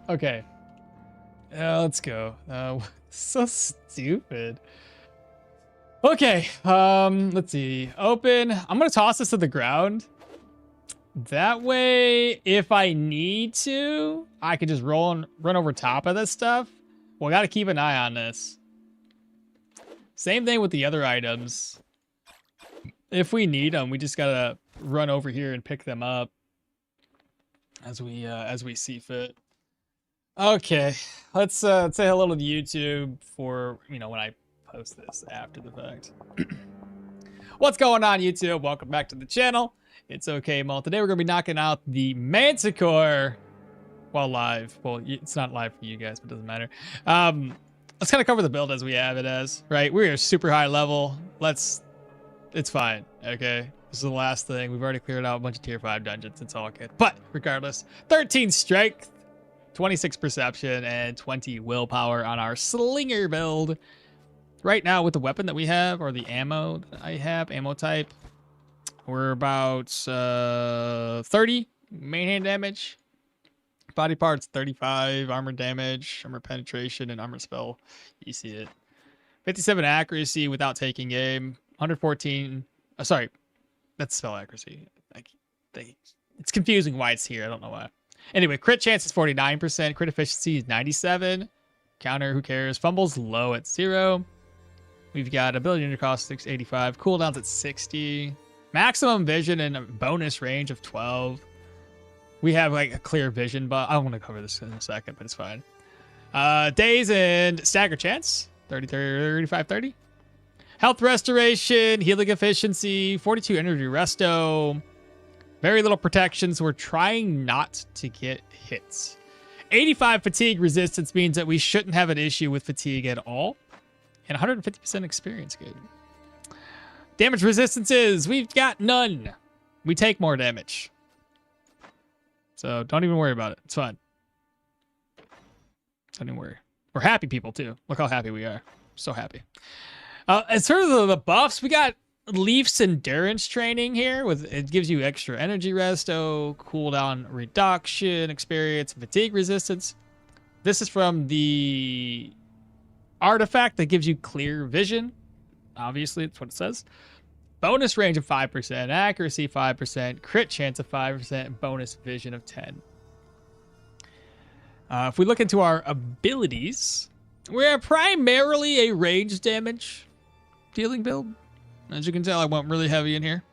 Okay. Let's go. So stupid. Okay, let's see. Open. I'm gonna toss this to the ground. That way, if I need to, I can just run over top of this stuff. Well, I gotta keep an eye on this. Same thing with the other items. If we need them, we just gotta run over here and pick them up as we see fit. Okay, let's say hello to YouTube for, you know, when I post this after the fact. What's going on, YouTube? Welcome back to the channel. It's okmall. Today we're gonna be knocking out the Manticore while live. Well, it's not live for you guys, but it doesn't matter. Let's kind of cover the build as we have it as, right? We are super high level. It's fine, okay? This is the last thing. We've already cleared out a bunch of tier 5 dungeons. It's all good. But regardless, 13 strength, 26 perception, and 20 willpower on our Slinger build. Right now, with the weapon that we have, or the ammo that I have, ammo type, we're about 30 main hand damage. Body parts, 35 armor damage, armor penetration, and armor spell. You see it. 57 accuracy without taking aim. 114. Sorry, that's spell accuracy. It's confusing why it's here. I don't know why. Anyway, crit chance is 49%. Crit efficiency is 97. Counter, who cares? Fumbles low at 0. We've got ability under cost 685. Cooldowns at 60. Maximum vision and bonus range of 12. We have like a clear vision, but I want to cover this in a second, but it's fine. Days and stagger chance 30, 35, 30. Health restoration, healing efficiency, 42 energy resto. Very little protection, so we're trying not to get hits. 85 fatigue resistance means that we shouldn't have an issue with fatigue at all. And 150% experience gain. Damage resistances, we've got none. We take more damage. So don't even worry about it. It's fine. Don't even worry. We're happy people too. Look how happy we are. So happy. As far as the buffs, we got Leaf's endurance training here. It gives you extra energy resto, cooldown reduction, experience, fatigue resistance. This is from the artifact that gives you clear vision. Obviously, that's what it says. Bonus range of 5%, accuracy 5%, crit chance of 5%, bonus vision of 10. If we look into our abilities, we're primarily a range damage dealing build. As you can tell, I went really heavy in here.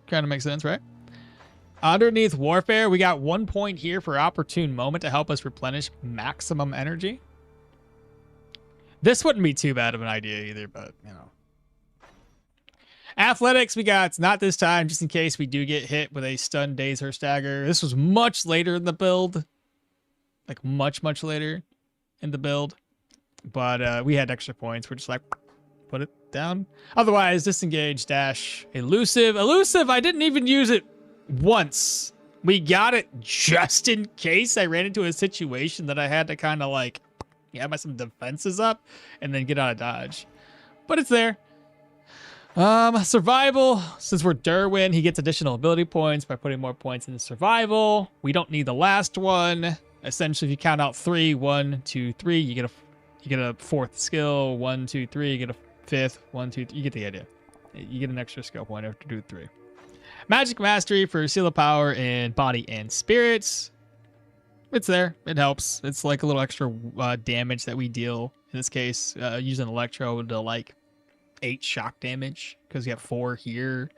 Kind of makes sense, right? Underneath warfare, we got 1 point here for opportune moment to help us replenish maximum energy. This wouldn't be too bad of an idea either, but, you know. Athletics, we got, it's not this time, just in case we do get hit with a stun, daze, or stagger. This was much later in the build. Like, much, much later in the build. But we had extra points. We're just like, put it down. Otherwise, disengage, dash, elusive. Elusive, I didn't even use it once. We got it just in case I ran into a situation that I had to kind of like, have some defenses up and then get out of dodge. But it's there. Survival, since we're Dirwin, he gets additional ability points by putting more points into survival. We don't need the last one. Essentially, if you count out 3, 1, 2, 3, you get a fourth skill. 1, 2, 3, you get a fifth. 1, 2, 3, you get the idea. You get an extra skill point after do 3. Magic mastery for seal of power in body and spirits. It's there. It helps. It's like a little extra damage that we deal. In this case, using electro to like 8 shock damage because you have 4 here,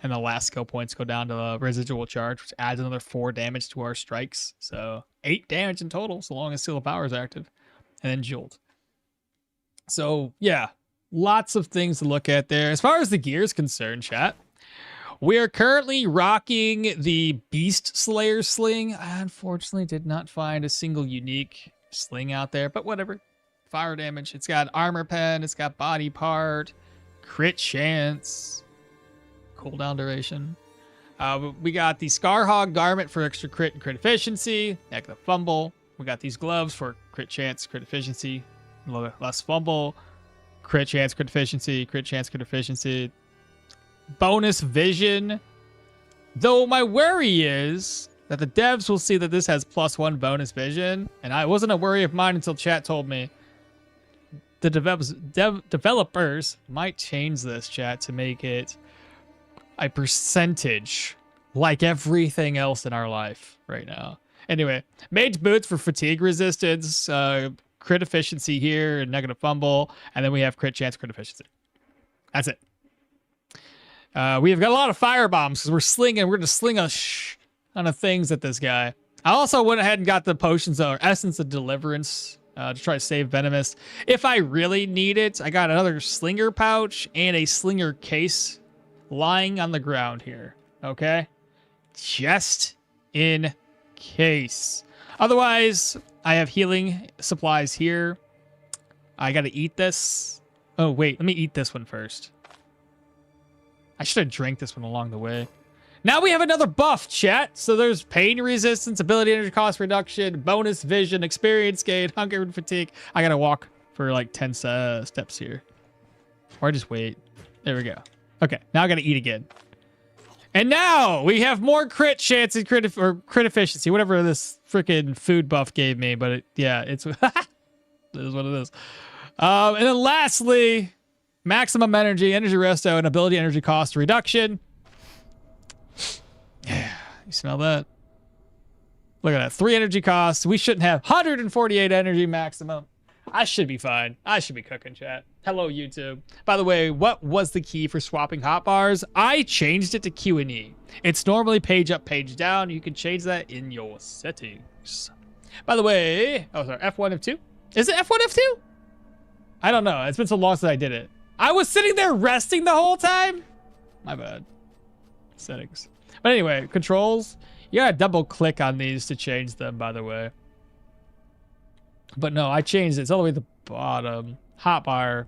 and the last skill points go down to a residual charge, which adds another 4 damage to our strikes. So 8 damage in total, so long as seal of power is active, and then jolt. So yeah, lots of things to look at there. As far as the gear is concerned, chat, we are currently rocking the Beast Slayer sling. I unfortunately did not find a single unique sling out there, but whatever. Fire damage. It's got armor pen. It's got body part, crit chance, cooldown duration. We got the Scarhog garment for extra crit and crit efficiency. Heck, the fumble. We got these gloves for crit chance, crit efficiency, less fumble, crit chance, crit efficiency, crit chance, crit efficiency. Bonus vision. Though my worry is that the devs will see that this has +1 bonus vision, and I wasn't a worry of mine until chat told me. The developers might change this, chat, to make it a percentage like everything else in our life right now. Anyway, mage boots for fatigue resistance, crit efficiency here, and negative fumble, and then we have crit chance, crit efficiency. That's it. We have got a lot of fire bombs because we're going to sling a ton of things at this guy. I also went ahead and got the potions or essence of deliverance to try to save venomous. If I really need it, I got another slinger pouch and a slinger case lying on the ground here. Okay? Just in case. Otherwise, I have healing supplies here. I got to eat this. Oh, wait. Let me eat this one first. I should have drank this one along the way. Now we have another buff, chat. So there's pain resistance, ability energy cost reduction, bonus vision, experience gain, hunger and fatigue. I gotta walk for like 10 steps here. Or just wait. There we go. Okay, now I gotta eat again. And now we have more crit chance and crit efficiency, whatever this freaking food buff gave me. But it's this is what it is. And then lastly, maximum energy resto, and ability energy cost reduction. Yeah, you smell that? Look at that. 3 energy costs. We shouldn't have 148 energy maximum. I should be fine. I should be cooking, chat. Hello, YouTube. By the way, what was the key for swapping hotbars? I changed it to Q and E. It's normally page up, page down. You can change that in your settings. By the way, oh, sorry, F1, F2? Is it F1, F2? I don't know. It's been so long since I did it. I was sitting there resting the whole time. My bad. Settings. But anyway, controls. You gotta double click on these to change them, by the way. But no, I changed it. It's all the way at the bottom. Hotbar.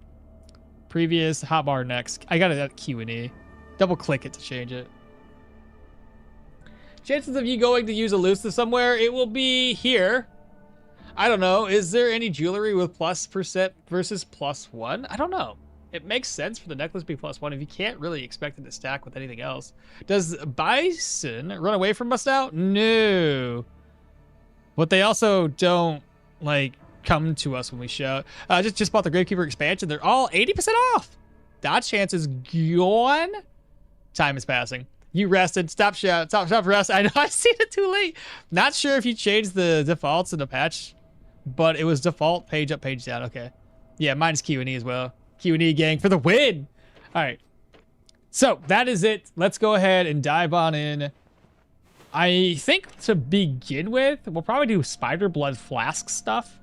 Previous, hotbar next. I got it at Q and E. Double click it to change it. Chances of you going to use elusive somewhere, it will be here. I don't know. Is there any jewelry with +% versus +1? I don't know. It makes sense for the necklace to be +1 if you can't really expect it to stack with anything else. Does Bison run away from us now? No. But they also don't, like, come to us when we shout. Just bought the Gravekeeper expansion. They're all 80% off. Dodge chance is gone. Time is passing. You rested. Stop shout. Stop rest. I know I seen it too late. Not sure if you changed the defaults in the patch, but it was default page up, page down. Okay. Yeah, mine's Q and E as well. Q and E gang for the win. All right. So that is it. Let's go ahead and dive on in. I think to begin with, we'll probably do Spider Blood Flask stuff.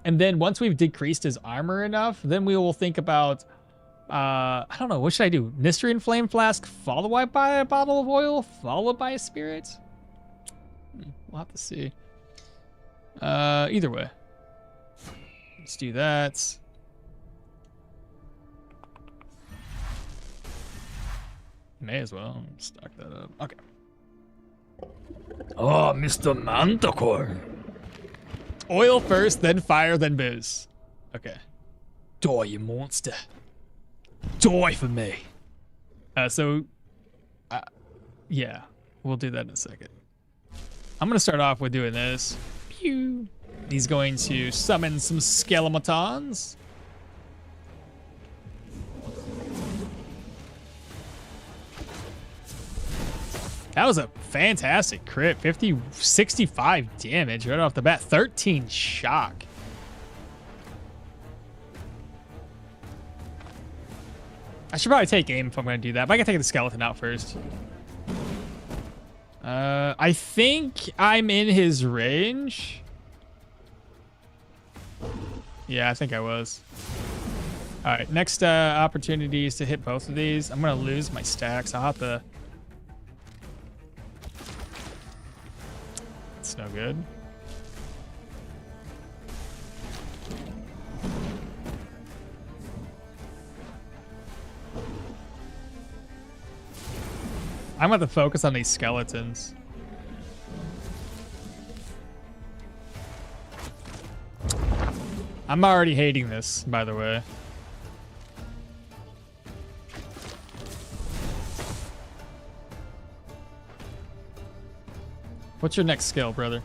And then once we've decreased his armor enough, then we will think about, I don't know, what should I do? Nistrian Flame Flask followed by a bottle of oil, followed by a spirit? We'll have to see. Either way. Let's do that. May as well stock that up. Okay. Oh, Mr. Manticore. Oil first, then fire, then booze. Okay. Die, you monster. Die for me. Yeah, we'll do that in a second. I'm gonna start off with doing this. Pew. He's going to summon some skeletons. That was a fantastic crit. 65 damage right off the bat. 13 shock. I should probably take aim if I'm going to do that, but I can take the skeleton out first. I think I'm in his range. Yeah, I think I was. All right, next opportunity is to hit both of these. I'm gonna lose my stacks. I'll have to. It's no good. I'm gonna have to focus on these skeletons. I'm already hating this, by the way. What's your next skill, brother?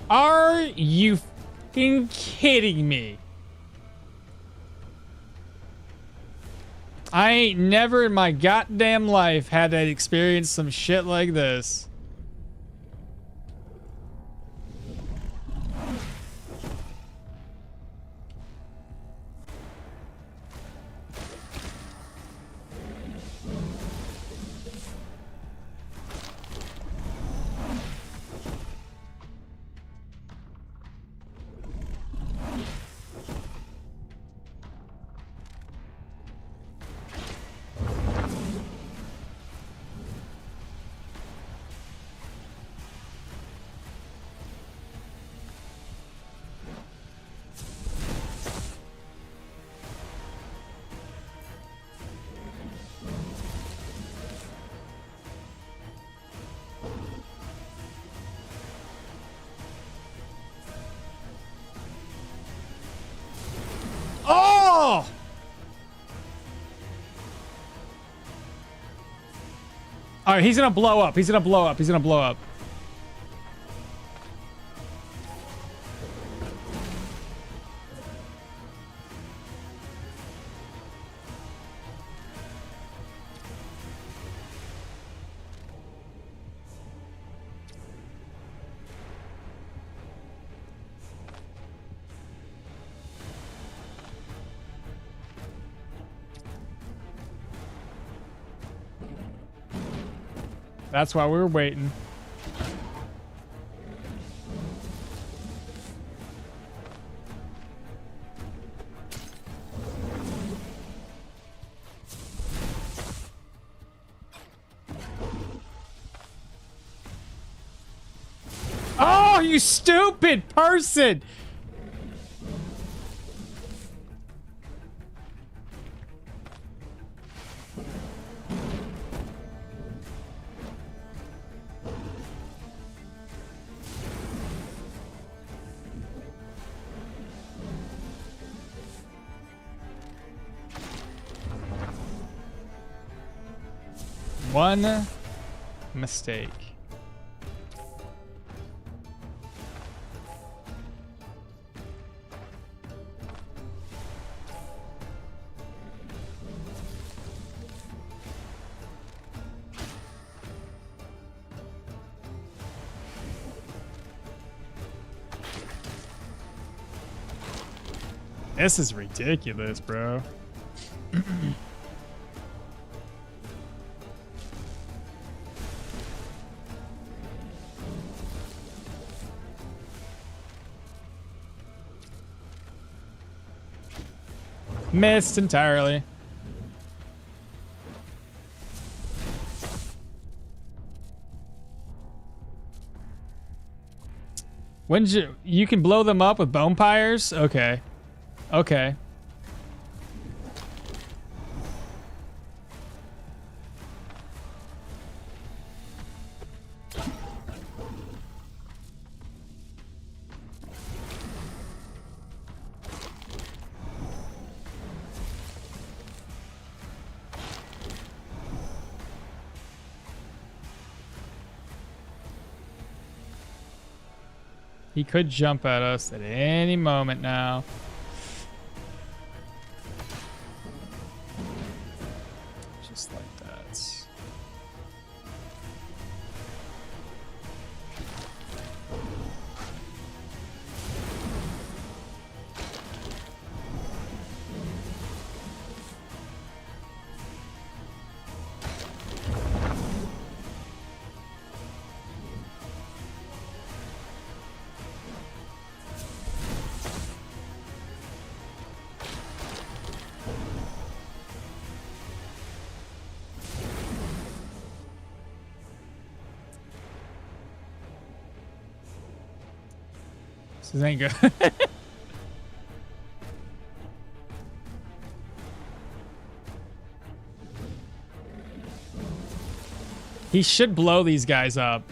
Are you fucking kidding me? I ain't never in my goddamn life had to experience some shit like this. Oh! All right, he's gonna blow up. He's gonna blow up. He's gonna blow up. That's why we were waiting. Oh, you stupid person! One mistake. This is ridiculous, bro. Missed entirely. When you can blow them up with bone pyres? Okay. Okay. He could jump at us at any moment now. Just like that. This ain't good. He should blow these guys up.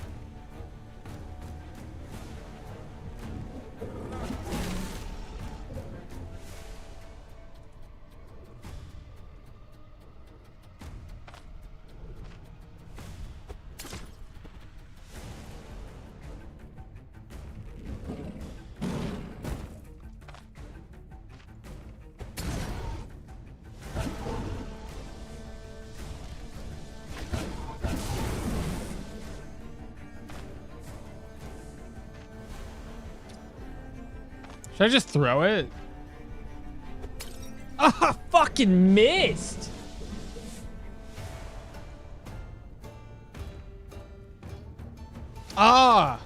Should I just throw it? Ah, fucking missed. Ah.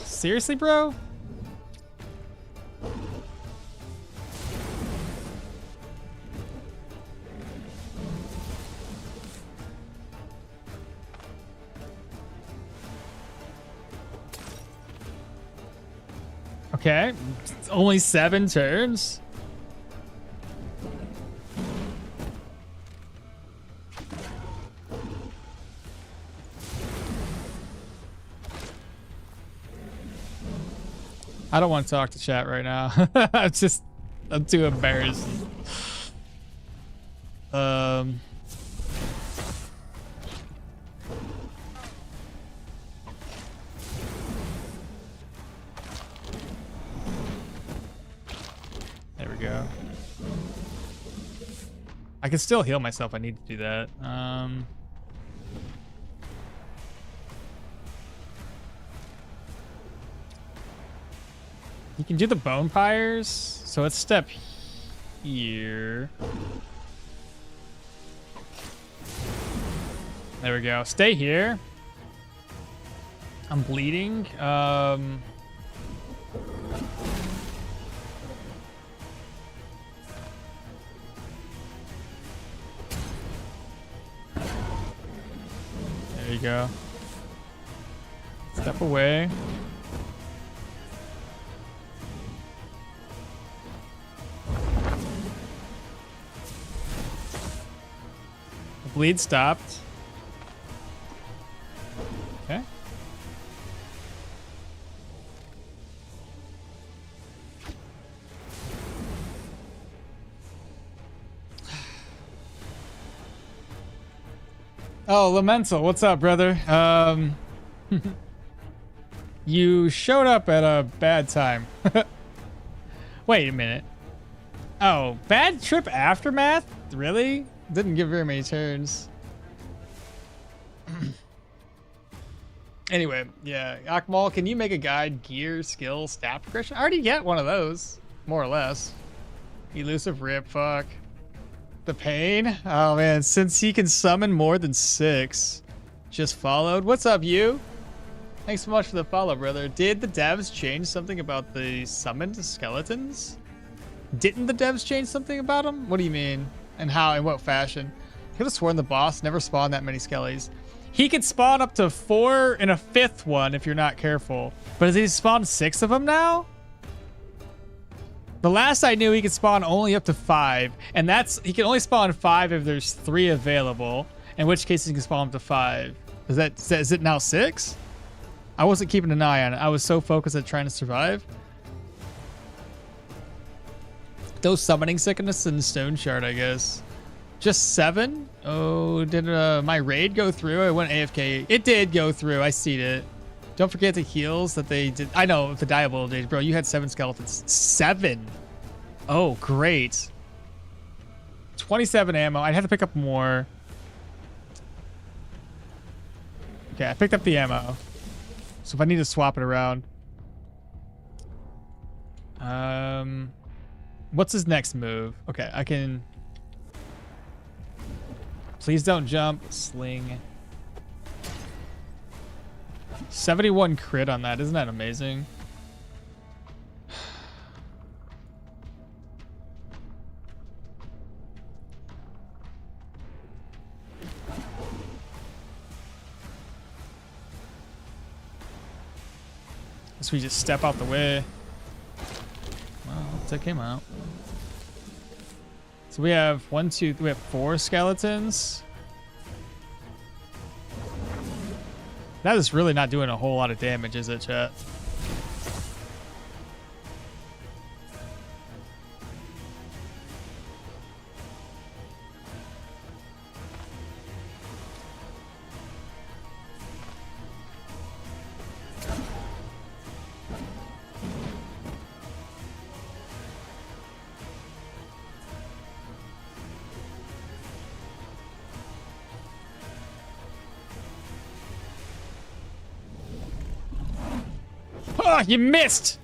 Seriously, bro? Okay, it's only 7 turns. I don't want to talk to chat right now. I'm too embarrassed. There we go. I can still heal myself. I need to do that. You can do the bone pyres. So let's step here. There we go. Stay here. I'm bleeding. There you go. Step away. The bleed stopped. Okay. Oh, Lamental, what's up, brother? You showed up at a bad time. Wait a minute. Oh, bad trip aftermath? Really? Didn't give very many turns. Anyway, yeah. Okmall, can you make a guide, gear, skill, stat progression? I already get one of those, more or less. Elusive rip, fuck. The pain? Oh man, since he can summon more than 6. Just followed. What's up, you? Thanks so much for the follow, brother. Did the devs change something about the summoned skeletons? Didn't the devs change something about them? What do you mean? And how, in what fashion? I could have sworn the boss never spawned that many skellies. He could spawn up to 4 and a 5th one if you're not careful. But has he spawned 6 of them now? The last I knew, he could spawn only up to 5. And that's, he can only spawn 5 if there's 3 available. In which case he can spawn up to 5. Is it now 6? I wasn't keeping an eye on it. I was so focused at trying to survive. Those summoning sickness and Stoneshard, I guess. Just 7? Oh, did my raid go through? I went AFK. It did go through. I seen it. Don't forget the heals that they did. I know, the diable days, bro. You had 7 skeletons. 7? Oh, great. 27 ammo. I'd have to pick up more. Okay, I picked up the ammo. So if I need to swap it around. What's his next move? Okay, I can... Please don't jump. Sling. 71 crit on that. Isn't that amazing? Guess we just step out the way. Well, took him out. So we have we have 4 skeletons. That is really not doing a whole lot of damage, is it, chat? Oh, you missed!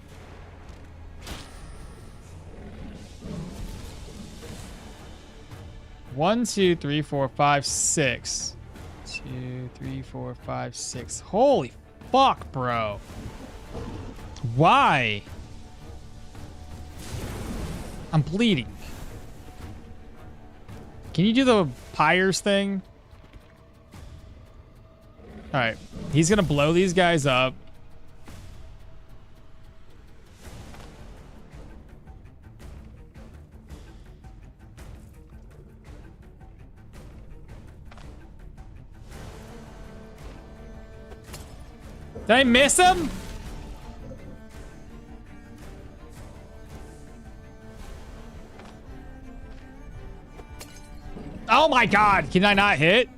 One, two, three, four, five, six. 2, 3, 4, 5, 6. Holy fuck, bro. Why? I'm bleeding. Can you do the pyres thing? Alright. He's gonna blow these guys up. Did I miss him? Oh my god, can I not hit?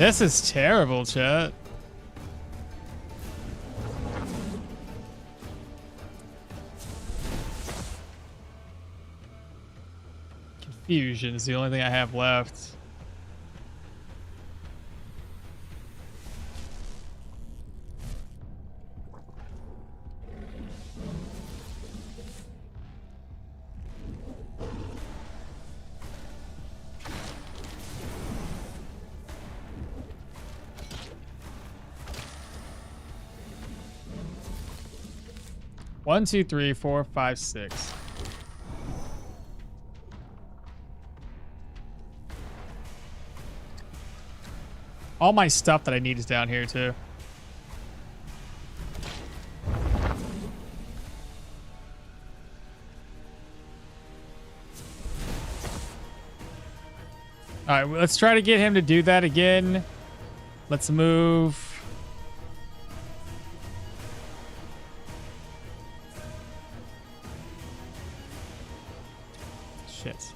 This is terrible, chat. Confusion is the only thing I have left. One, two, three, four, five, six. All my stuff that I need is down here too. All right, let's try to get him to do that again. Let's move. Shit.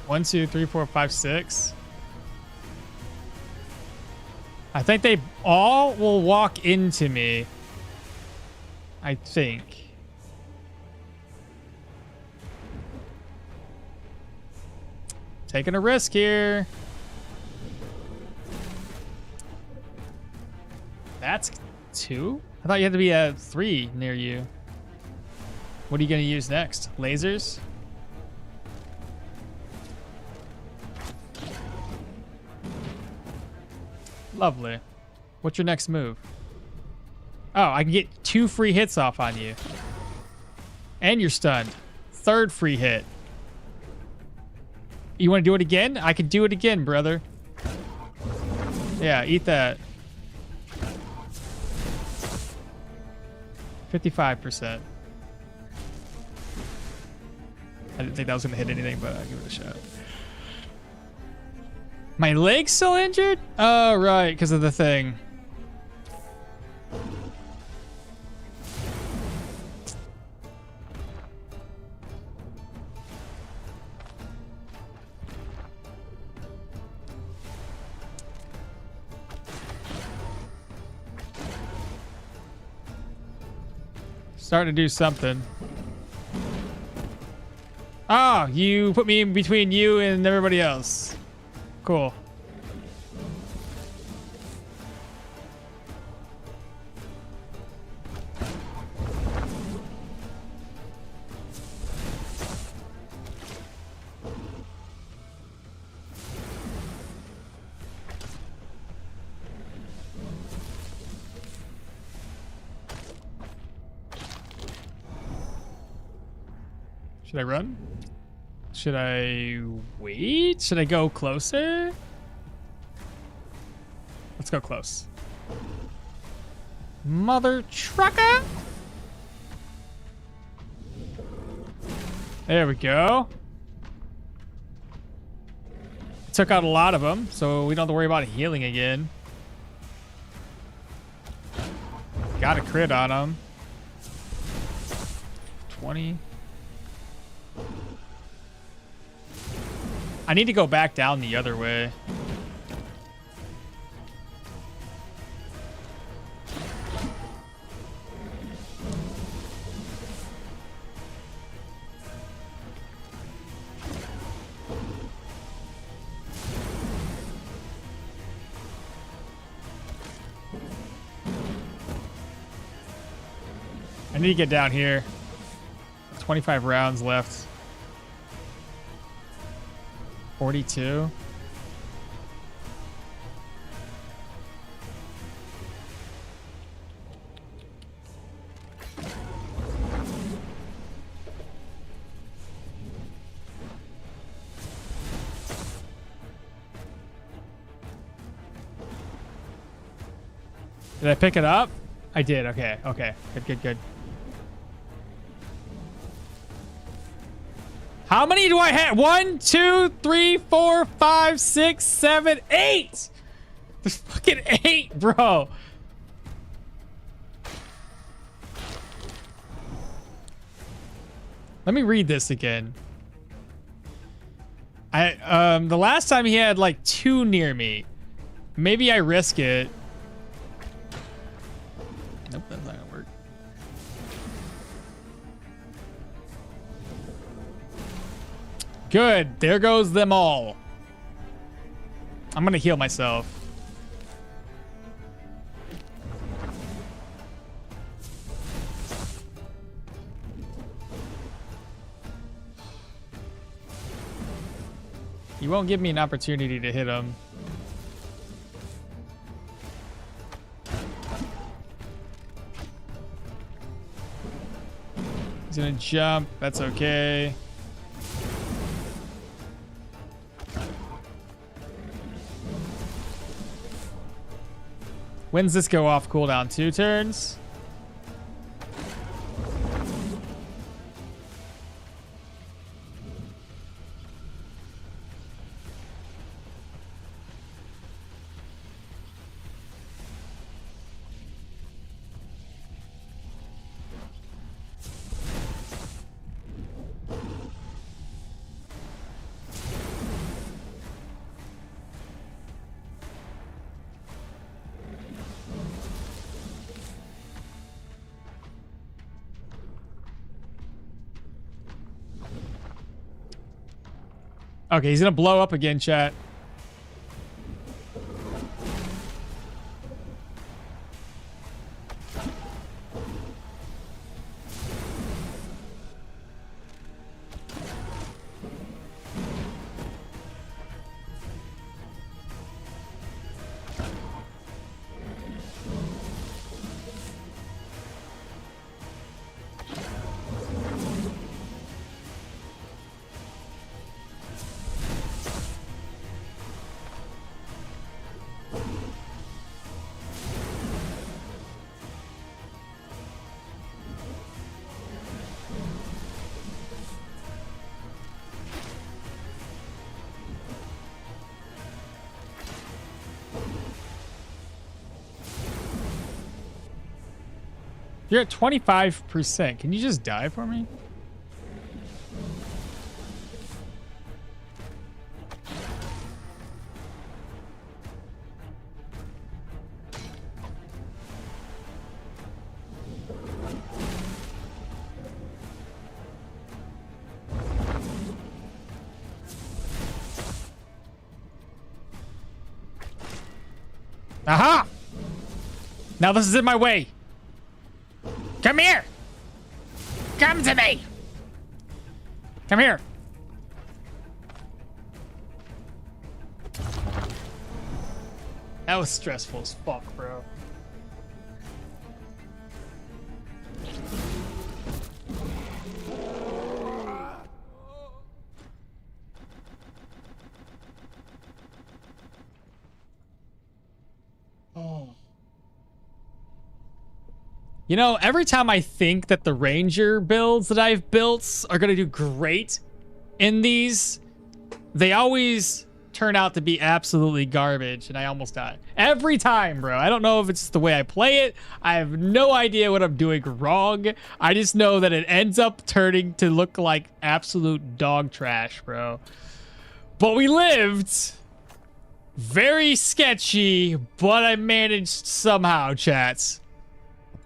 One, two, three, four, five, six. I think they all will walk into me. I think. Taking a risk here. That's 2? I thought you had to be at 3 near you. What are you going to use next? Lasers? Lovely. What's your next move? Oh, I can get 2 free hits off on you. And you're stunned. 3rd free hit. You want to do it again? I can do it again, brother. Yeah, eat that. 55%. I didn't think that was going to hit anything, but I'll give it a shot. My leg's still injured? Oh, right, because of the thing. Starting to do something. Oh, you put me in between you and everybody else. Cool. Should I run? Should I wait? Should I go closer? Let's go close. Mother trucker! There we go. Took out a lot of them, so we don't have to worry about healing again. Got a crit on him. 20. I need to go back down the other way. I need to get down here. 25 rounds left. 42. Did I pick it up? I did. Okay. Okay. Good, good, good. How many do I have? 1, 2, 3, 4, 5, 6, 7, 8. There's fucking 8, bro. Let me read this again. The last time he had like 2 near me. Maybe I risk it. Nope, that's not gonna work. Good. There goes them all. I'm gonna heal myself. You won't give me an opportunity to hit him. He's gonna jump. That's okay. When's this go off cooldown? 2 turns? Okay, he's gonna blow up again, chat. You're at 25%. Can you just die for me? Aha! Now this is in my way. Come here. Come to me. Come here. That was stressful as fuck, bro. Oh. You know, every time I think that the Ranger builds that I've built are gonna do great in these, they always turn out to be absolutely garbage, and I almost die. Every time, bro. I don't know if it's just the way I play it. I have no idea what I'm doing wrong. I just know that it ends up turning to look like absolute dog trash, bro. But we lived. Very sketchy, but I managed somehow, chats.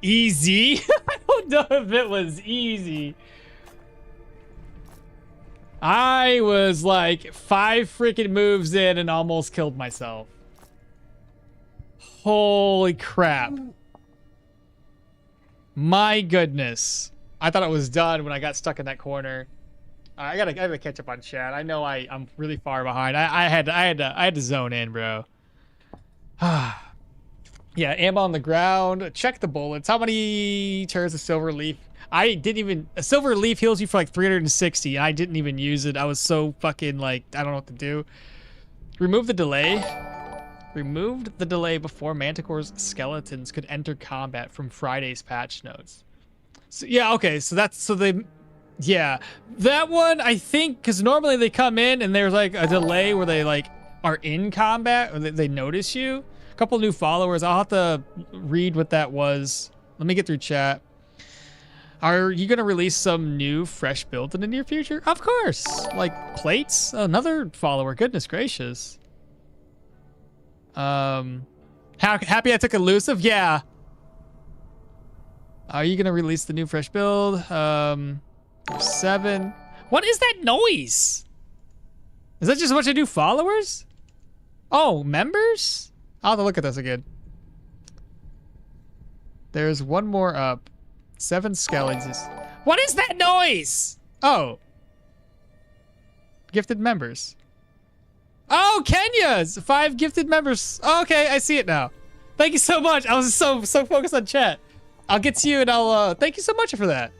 Easy? I don't know if it was easy. I was like 5 freaking moves in and almost killed myself. Holy crap. My goodness. I thought it was done when I got stuck in that corner. I gotta catch up on chat. I know I'm really far behind. I had to zone in, bro. Yeah, ammo on the ground. Check the bullets. How many turns of silver leaf? I didn't even... A silver leaf heals you for like 360, and I didn't even use it. I was so fucking like, I don't know what to do. Remove the delay. Removed the delay before Manticore's skeletons could enter combat from Friday's patch notes. So yeah, okay, so that's... So they... Yeah, that one, I think, because normally they come in and there's like a delay where they like are in combat, or they notice you. A couple new followers. I'll have to read what that was. Let me get through chat. Are you going to release some new fresh build in the near future? Of course. Like plates? Another follower. Goodness gracious. Happy I took elusive? Yeah. Are you going to release the new fresh build? 7. What is that noise? Is that just a bunch of new followers? Oh, members? I'll have to look at this again. There's one more up. 7 skeletons. What is that noise? Oh. Gifted members. Oh, Kenya's 5 gifted members. Oh, okay, I see it now. Thank you so much. I was so focused on chat. I'll get to you and I'll thank you so much for that.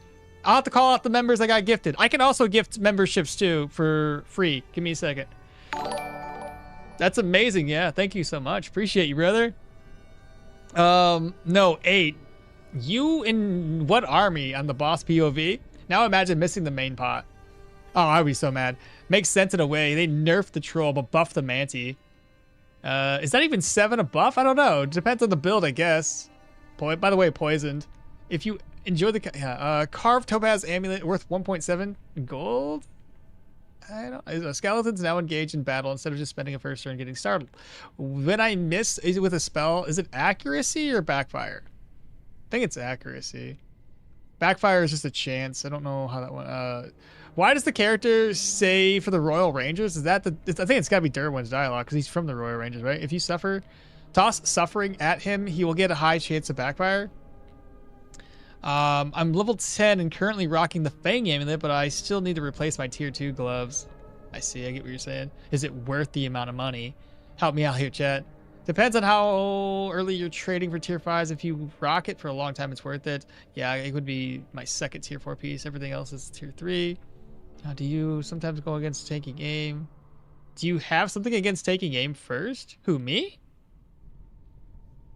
I'll have to call out the members I got gifted. I can also gift memberships too for free. Give me a second. That's amazing. Yeah, thank you so much. Appreciate you, brother. No, 8. You in what army on the boss POV? Now imagine missing the main pot. Oh, I'd be so mad. Makes sense in a way. They nerfed the troll but buffed the manti. Is that even 7 a buff? I don't know. It depends on the build, I guess. By the way, poisoned. If you enjoy the carved topaz amulet worth 1.7 gold. I don't. Skeletons now engaged in battle instead of just spending a first turn getting startled. When I miss, is it with a spell? Is it accuracy or backfire? I think it's accuracy. Backfire is just a chance. I don't know how that one. Why does the character say for the Royal Rangers? Is that the? I think it's got to be Dirwin's dialogue because he's from the Royal Rangers, right? If you toss suffering at him, he will get a high chance of backfire. I'm level 10 and currently rocking the Fang amulet, but I still need to replace my tier 2 gloves. I see. I get what you're saying. Is it worth the amount of money? Help me out here, chat. Depends on how early you're trading for tier 5s. If you rock it for a long time, it's worth it. Yeah, it would be my second tier 4 piece. Everything else is tier 3. Now, do you sometimes go against taking aim? Do you have something against taking aim first? Who, me?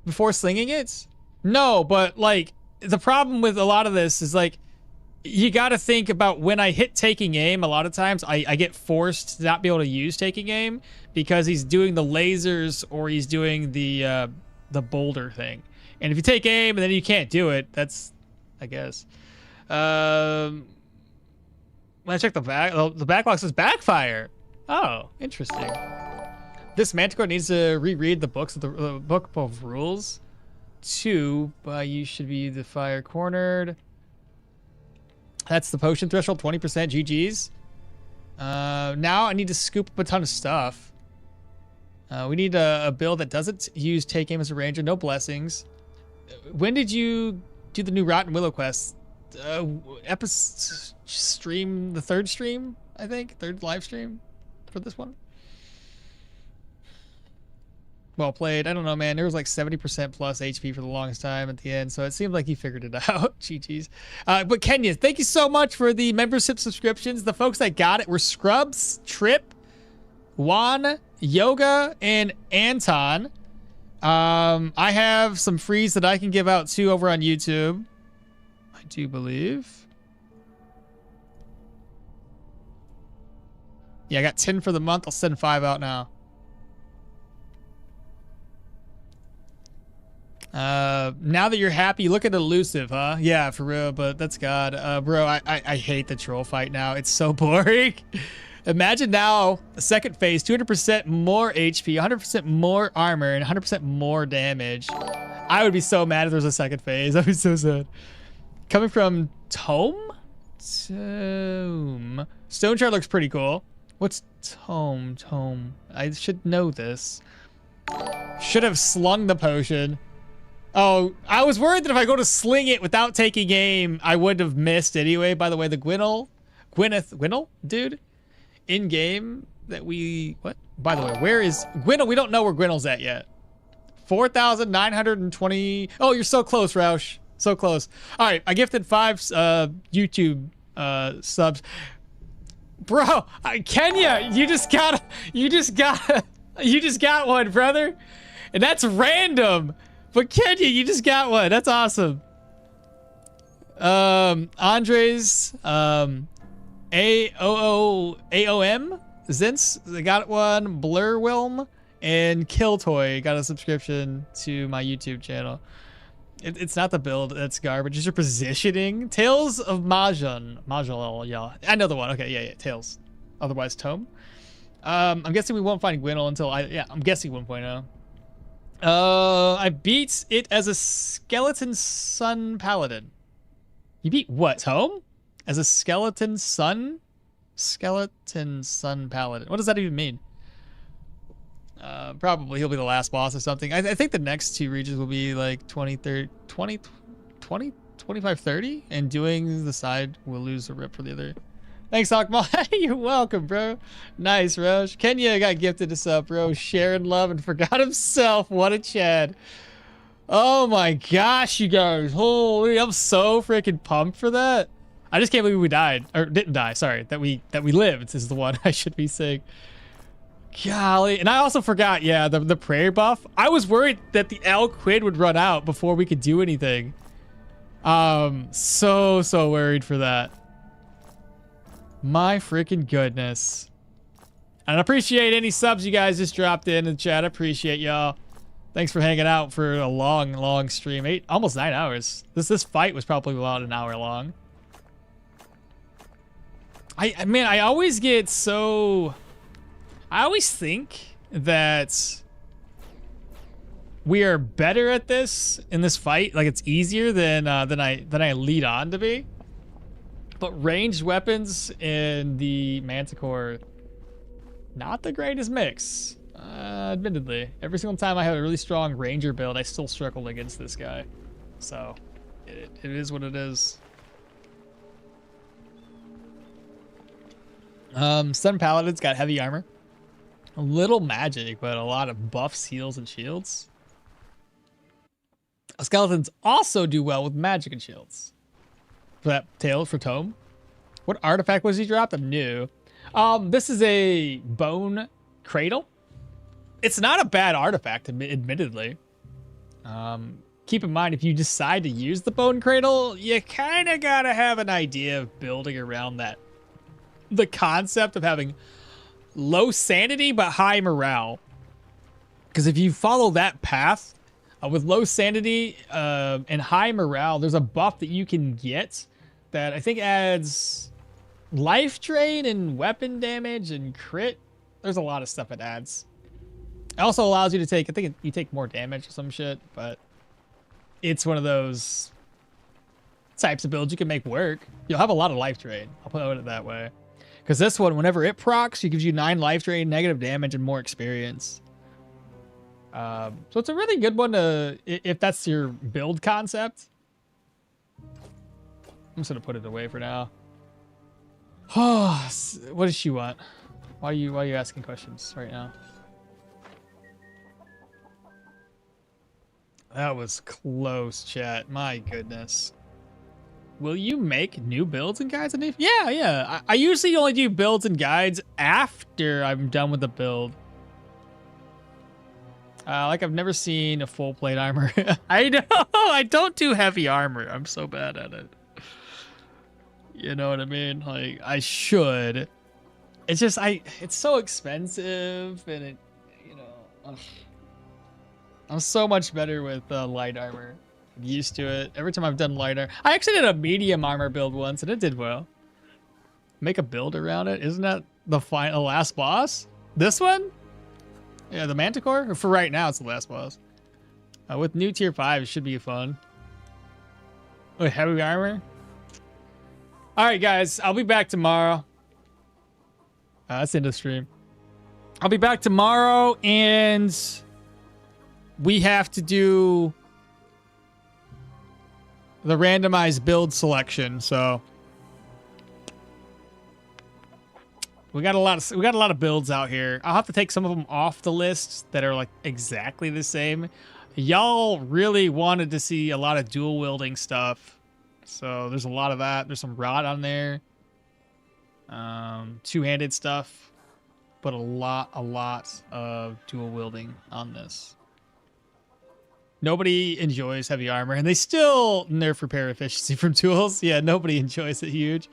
Before slinging it? No, but like... The problem with a lot of this is like you got to think about when I hit taking aim. A lot of times I get forced to not be able to use taking aim because he's doing the lasers or he's doing the boulder thing. And if you take aim and then you can't do it, that's, I guess. When I check the backlog says backfire. Oh, interesting. This Manticore needs to reread the books of the book of rules. 2, but you should be the fire cornered. That's the potion threshold, 20% GG's. Now I need to scoop up a ton of stuff. We need a build that doesn't use take aim as a ranger. No blessings. When did you do the new Rotten Willow quest? Stream, the third stream, I think? Third live stream for this one? Well played. I don't know, man. There was like 70% plus HP for the longest time at the end, so it seemed like he figured it out. GG's. But Kenya, thank you so much for the membership subscriptions. The folks that got it were Scrubs, Trip, Juan, Yoga, and Anton. I have some frees that I can give out too over on YouTube. I do believe. Yeah, I got 10 for the month. I'll send 5 out now. Now that you're happy, look at elusive, huh? Yeah, for real, but that's God. Bro, I hate the troll fight now. It's so boring. Imagine now, the second phase, 200% more HP, 100% more armor, and 100% more damage. I would be so mad if there was a second phase. I'd be so sad. Coming from Tome? Tome. Stoneshard looks pretty cool. What's Tome? Tome. I should know this. Should have slung the potion. Oh, I was worried that if I go to sling it without taking aim, I would have missed anyway. By the way, the Gwyneth dude, in game that we, what? By the way, where is Gwinnell? We don't know where Gwinnell's at yet. 4,920. Oh, you're so close, Roush. So close. All right, I gifted 5 YouTube subs. Bro, Kenya, you just got one, brother. And that's random. But Kenya, you just got one. That's awesome. Andres, AOM, Zins, they got one. Blurwilm, and Killtoy got a subscription to my YouTube channel. It's not the build that's garbage. It's your positioning. Tales of Mahjong. Mahjong, yeah. I know the one. Okay, yeah. Tales. Otherwise, Tome. I'm guessing we won't find Gwinnell until I'm guessing 1.0. I beat it as a Skeleton Sun Paladin. You beat what, Tome? As a Skeleton Sun? Skeleton Sun Paladin. What does that even mean? Probably he'll be the last boss or something. I think the next 2 regions will be like 20, 30, 20, 20, 25, 30. And doing the side, we'll lose a rip for the other. Thanks, okmall. You're welcome, bro. Nice, Roche. Kenya got gifted a sub, bro. Sharing love and forgot himself. What a Chad. Oh my gosh, you guys. Holy, I'm so freaking pumped for that. I just can't believe we died. Or didn't die, sorry. That we lived. This is the one I should be saying. Golly. And I also forgot, yeah, the prayer buff. I was worried that the L Quid would run out before we could do anything. So worried for that. My freaking goodness. And I appreciate any subs you guys just dropped in the chat. I appreciate y'all. Thanks for hanging out for a long stream. Almost 9 hours. This fight was probably about an hour long. I always get so... I always think that we are better at this in this fight. Like it's easier than I lead on to be. But ranged weapons in the Manticore, not the greatest mix. Admittedly, every single time I have a really strong ranger build, I still struggle against this guy. So, it is what it is. Sun Paladin's got heavy armor. A little magic, but a lot of buffs, heals, and shields. Skeletons also do well with magic and shields. For that tail for Tome. What artifact was he dropped? I'm new. This is a bone cradle. It's not a bad artifact, admittedly. Keep in mind, if you decide to use the bone cradle, you kind of gotta have an idea of building around that. The concept of having low sanity but high morale. Because if you follow that path with low sanity and high morale, there's a buff that you can get that I think adds life drain and weapon damage and crit. There's a lot of stuff it adds. It also allows you to take, I think you take more damage or some shit, but it's one of those types of builds you can make work. You'll have a lot of life drain. I'll put it that way. Because this one, whenever it procs, it gives you 9 life drain, negative damage, and more experience. So it's a really good one to, if that's your build concept. I'm just gonna put it away for now. Oh, what does she want? Why are you asking questions right now? That was close, chat. My goodness. Will you make new builds and guides? Yeah, yeah. I usually only do builds and guides after I'm done with the build. Like I've never seen a full plate armor. I know. I don't do heavy armor. I'm so bad at it. You know what I mean? Like I should. It's just it's so expensive and it, you know. Ugh. I'm so much better with light armor. I'm used to it. Every time I've done light armor, I actually did a medium armor build once and it did well. Make a build around it. Isn't that the last boss? This one? Yeah, the Manticore? For right now, it's the last boss. With new tier 5, it should be fun. With heavy armor? Alright, guys. I'll be back tomorrow. That's the end of the stream. I'll be back tomorrow, and we have to do the randomized build selection, so we got a lot of builds out here. I'll have to take some of them off the list that are like exactly the same. Y'all really wanted to see a lot of dual wielding stuff, so there's a lot of that. There's some rod on there, two-handed stuff, but a lot of dual wielding on this. Nobody enjoys heavy armor, and they still nerf repair efficiency from tools. Yeah, nobody enjoys it huge.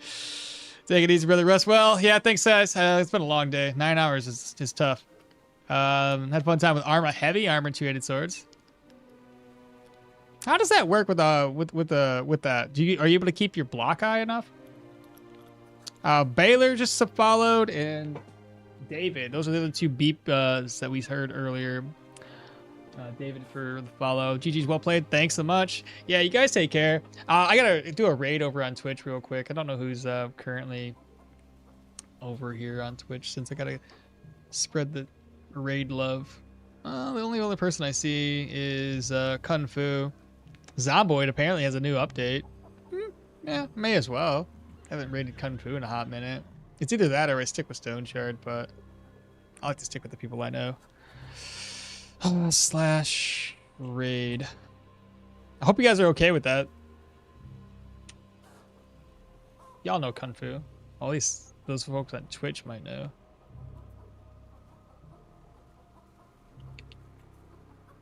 Take it easy, brother. Rest well. Yeah, thanks, guys. It's been a long day. 9 hours is tough. Had fun time with heavy armor, two-handed swords. How does that work with that? Are you able to keep your block high enough? Baylor just followed, and David. Those are the other two beeps that we heard earlier. David for the follow. GG's well played. Thanks so much. Yeah, you guys take care. I gotta do a raid over on Twitch real quick. I don't know who's currently over here on Twitch, since I gotta spread the raid love. The only other person I see is Kung Fu. Zomboid apparently has a new update. Yeah, may as well. Haven't raided Kung Fu in a hot minute. It's either that or I stick with Stoneshard, but I like to stick with the people I know. Slash raid. I hope you guys are okay with that. Y'all know Kung Fu. At least those folks on Twitch might know.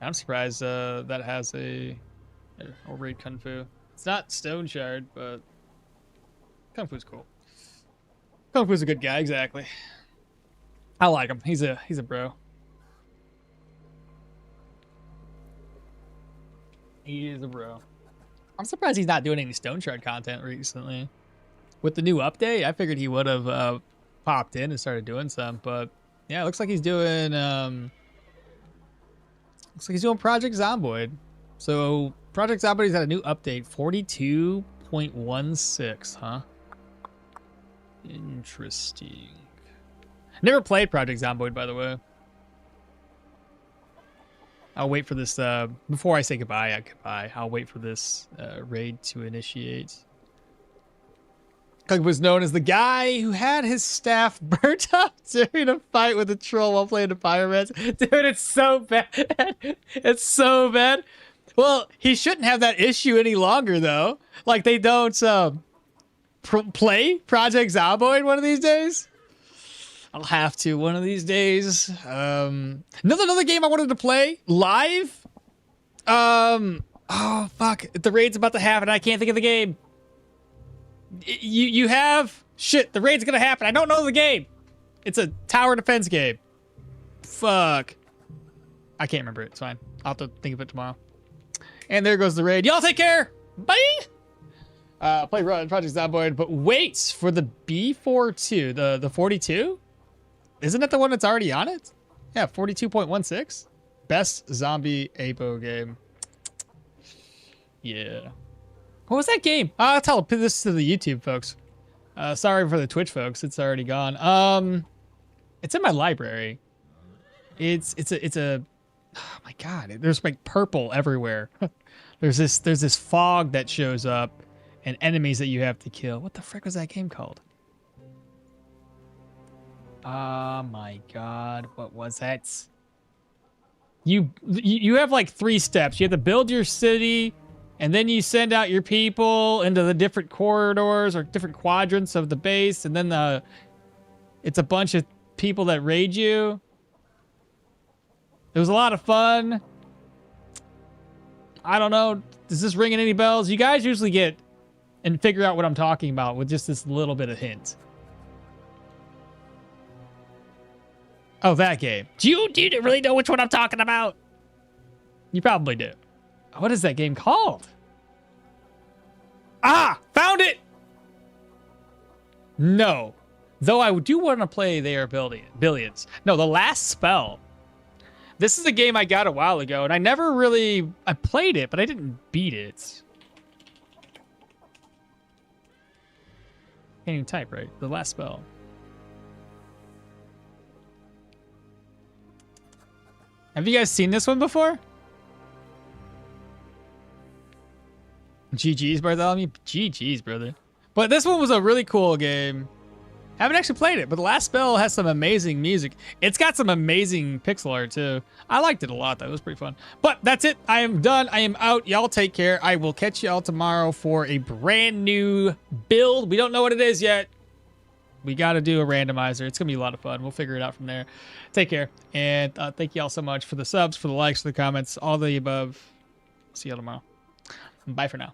I'm surprised that has I'll raid Kung Fu. It's not Stoneshard, but Kung Fu's cool. Kung Fu's a good guy, exactly. I like him. He's a bro. He is a bro. I'm surprised he's not doing any Stoneshard content recently. With the new update, I figured he would have popped in and started doing some, but yeah, it looks like he's doing Project Zomboid. So Project Zomboid's had a new update, 42.16, huh? Interesting. Never played Project Zomboid, by the way. I'll wait for this, before I say goodbye, I'll wait for this raid to initiate. Kung was known as the guy who had his staff burnt up during a fight with a troll while playing the Pyramids. Dude, it's so bad. It's so bad. Well, he shouldn't have that issue any longer, though. Like, they don't play Project Zomboid one of these days. I'll have to one of these days. Another game I wanted to play live. Oh fuck! The raid's about to happen. I can't think of the game. You have shit. The raid's gonna happen. I don't know the game. It's a tower defense game. Fuck. I can't remember it. It's fine. I'll have to think of it tomorrow. And there goes the raid. Y'all take care. Bye. Play Project Zomboid, but wait for the B42, the 42. Isn't that the one that's already on it? Yeah, 42.16. Best zombie APO game. Yeah. What was that game? I'll tell this to the YouTube folks. Sorry for the Twitch folks. It's already gone. It's in my library. It's a Oh my god, there's like purple everywhere. There's this fog that shows up and enemies that you have to kill. What the frick was that game called? Oh my god, what was that? You have like 3 steps. You have to build your city, and then you send out your people into the different corridors or different quadrants of the base, and then it's a bunch of people that raid you. It was a lot of fun. I don't know. Is this ringing any bells? You guys usually get and figure out what I'm talking about with just this little bit of hint. Oh, that game. Do you really know which one I'm talking about? You probably do. What is that game called? Ah, found it. No. Though I do want to play They Are Billions. No, The Last Spell. This is a game I got a while ago, and I played it, but I didn't beat it. Can't even type, right? The Last Spell. Have you guys seen this one before? GG's, Bartholomew. GG's, brother. But this one was a really cool game. Haven't actually played it, but The Last Spell has some amazing music. It's got some amazing pixel art, too. I liked it a lot, though. It was pretty fun. But that's it. I am done. I am out. Y'all take care. I will catch y'all tomorrow for a brand new build. We don't know what it is yet. We got to do a randomizer. It's going to be a lot of fun. We'll figure it out from there. Take care. And thank y'all so much for the subs, for the likes, for the comments, all the above. See y'all tomorrow. Bye for now.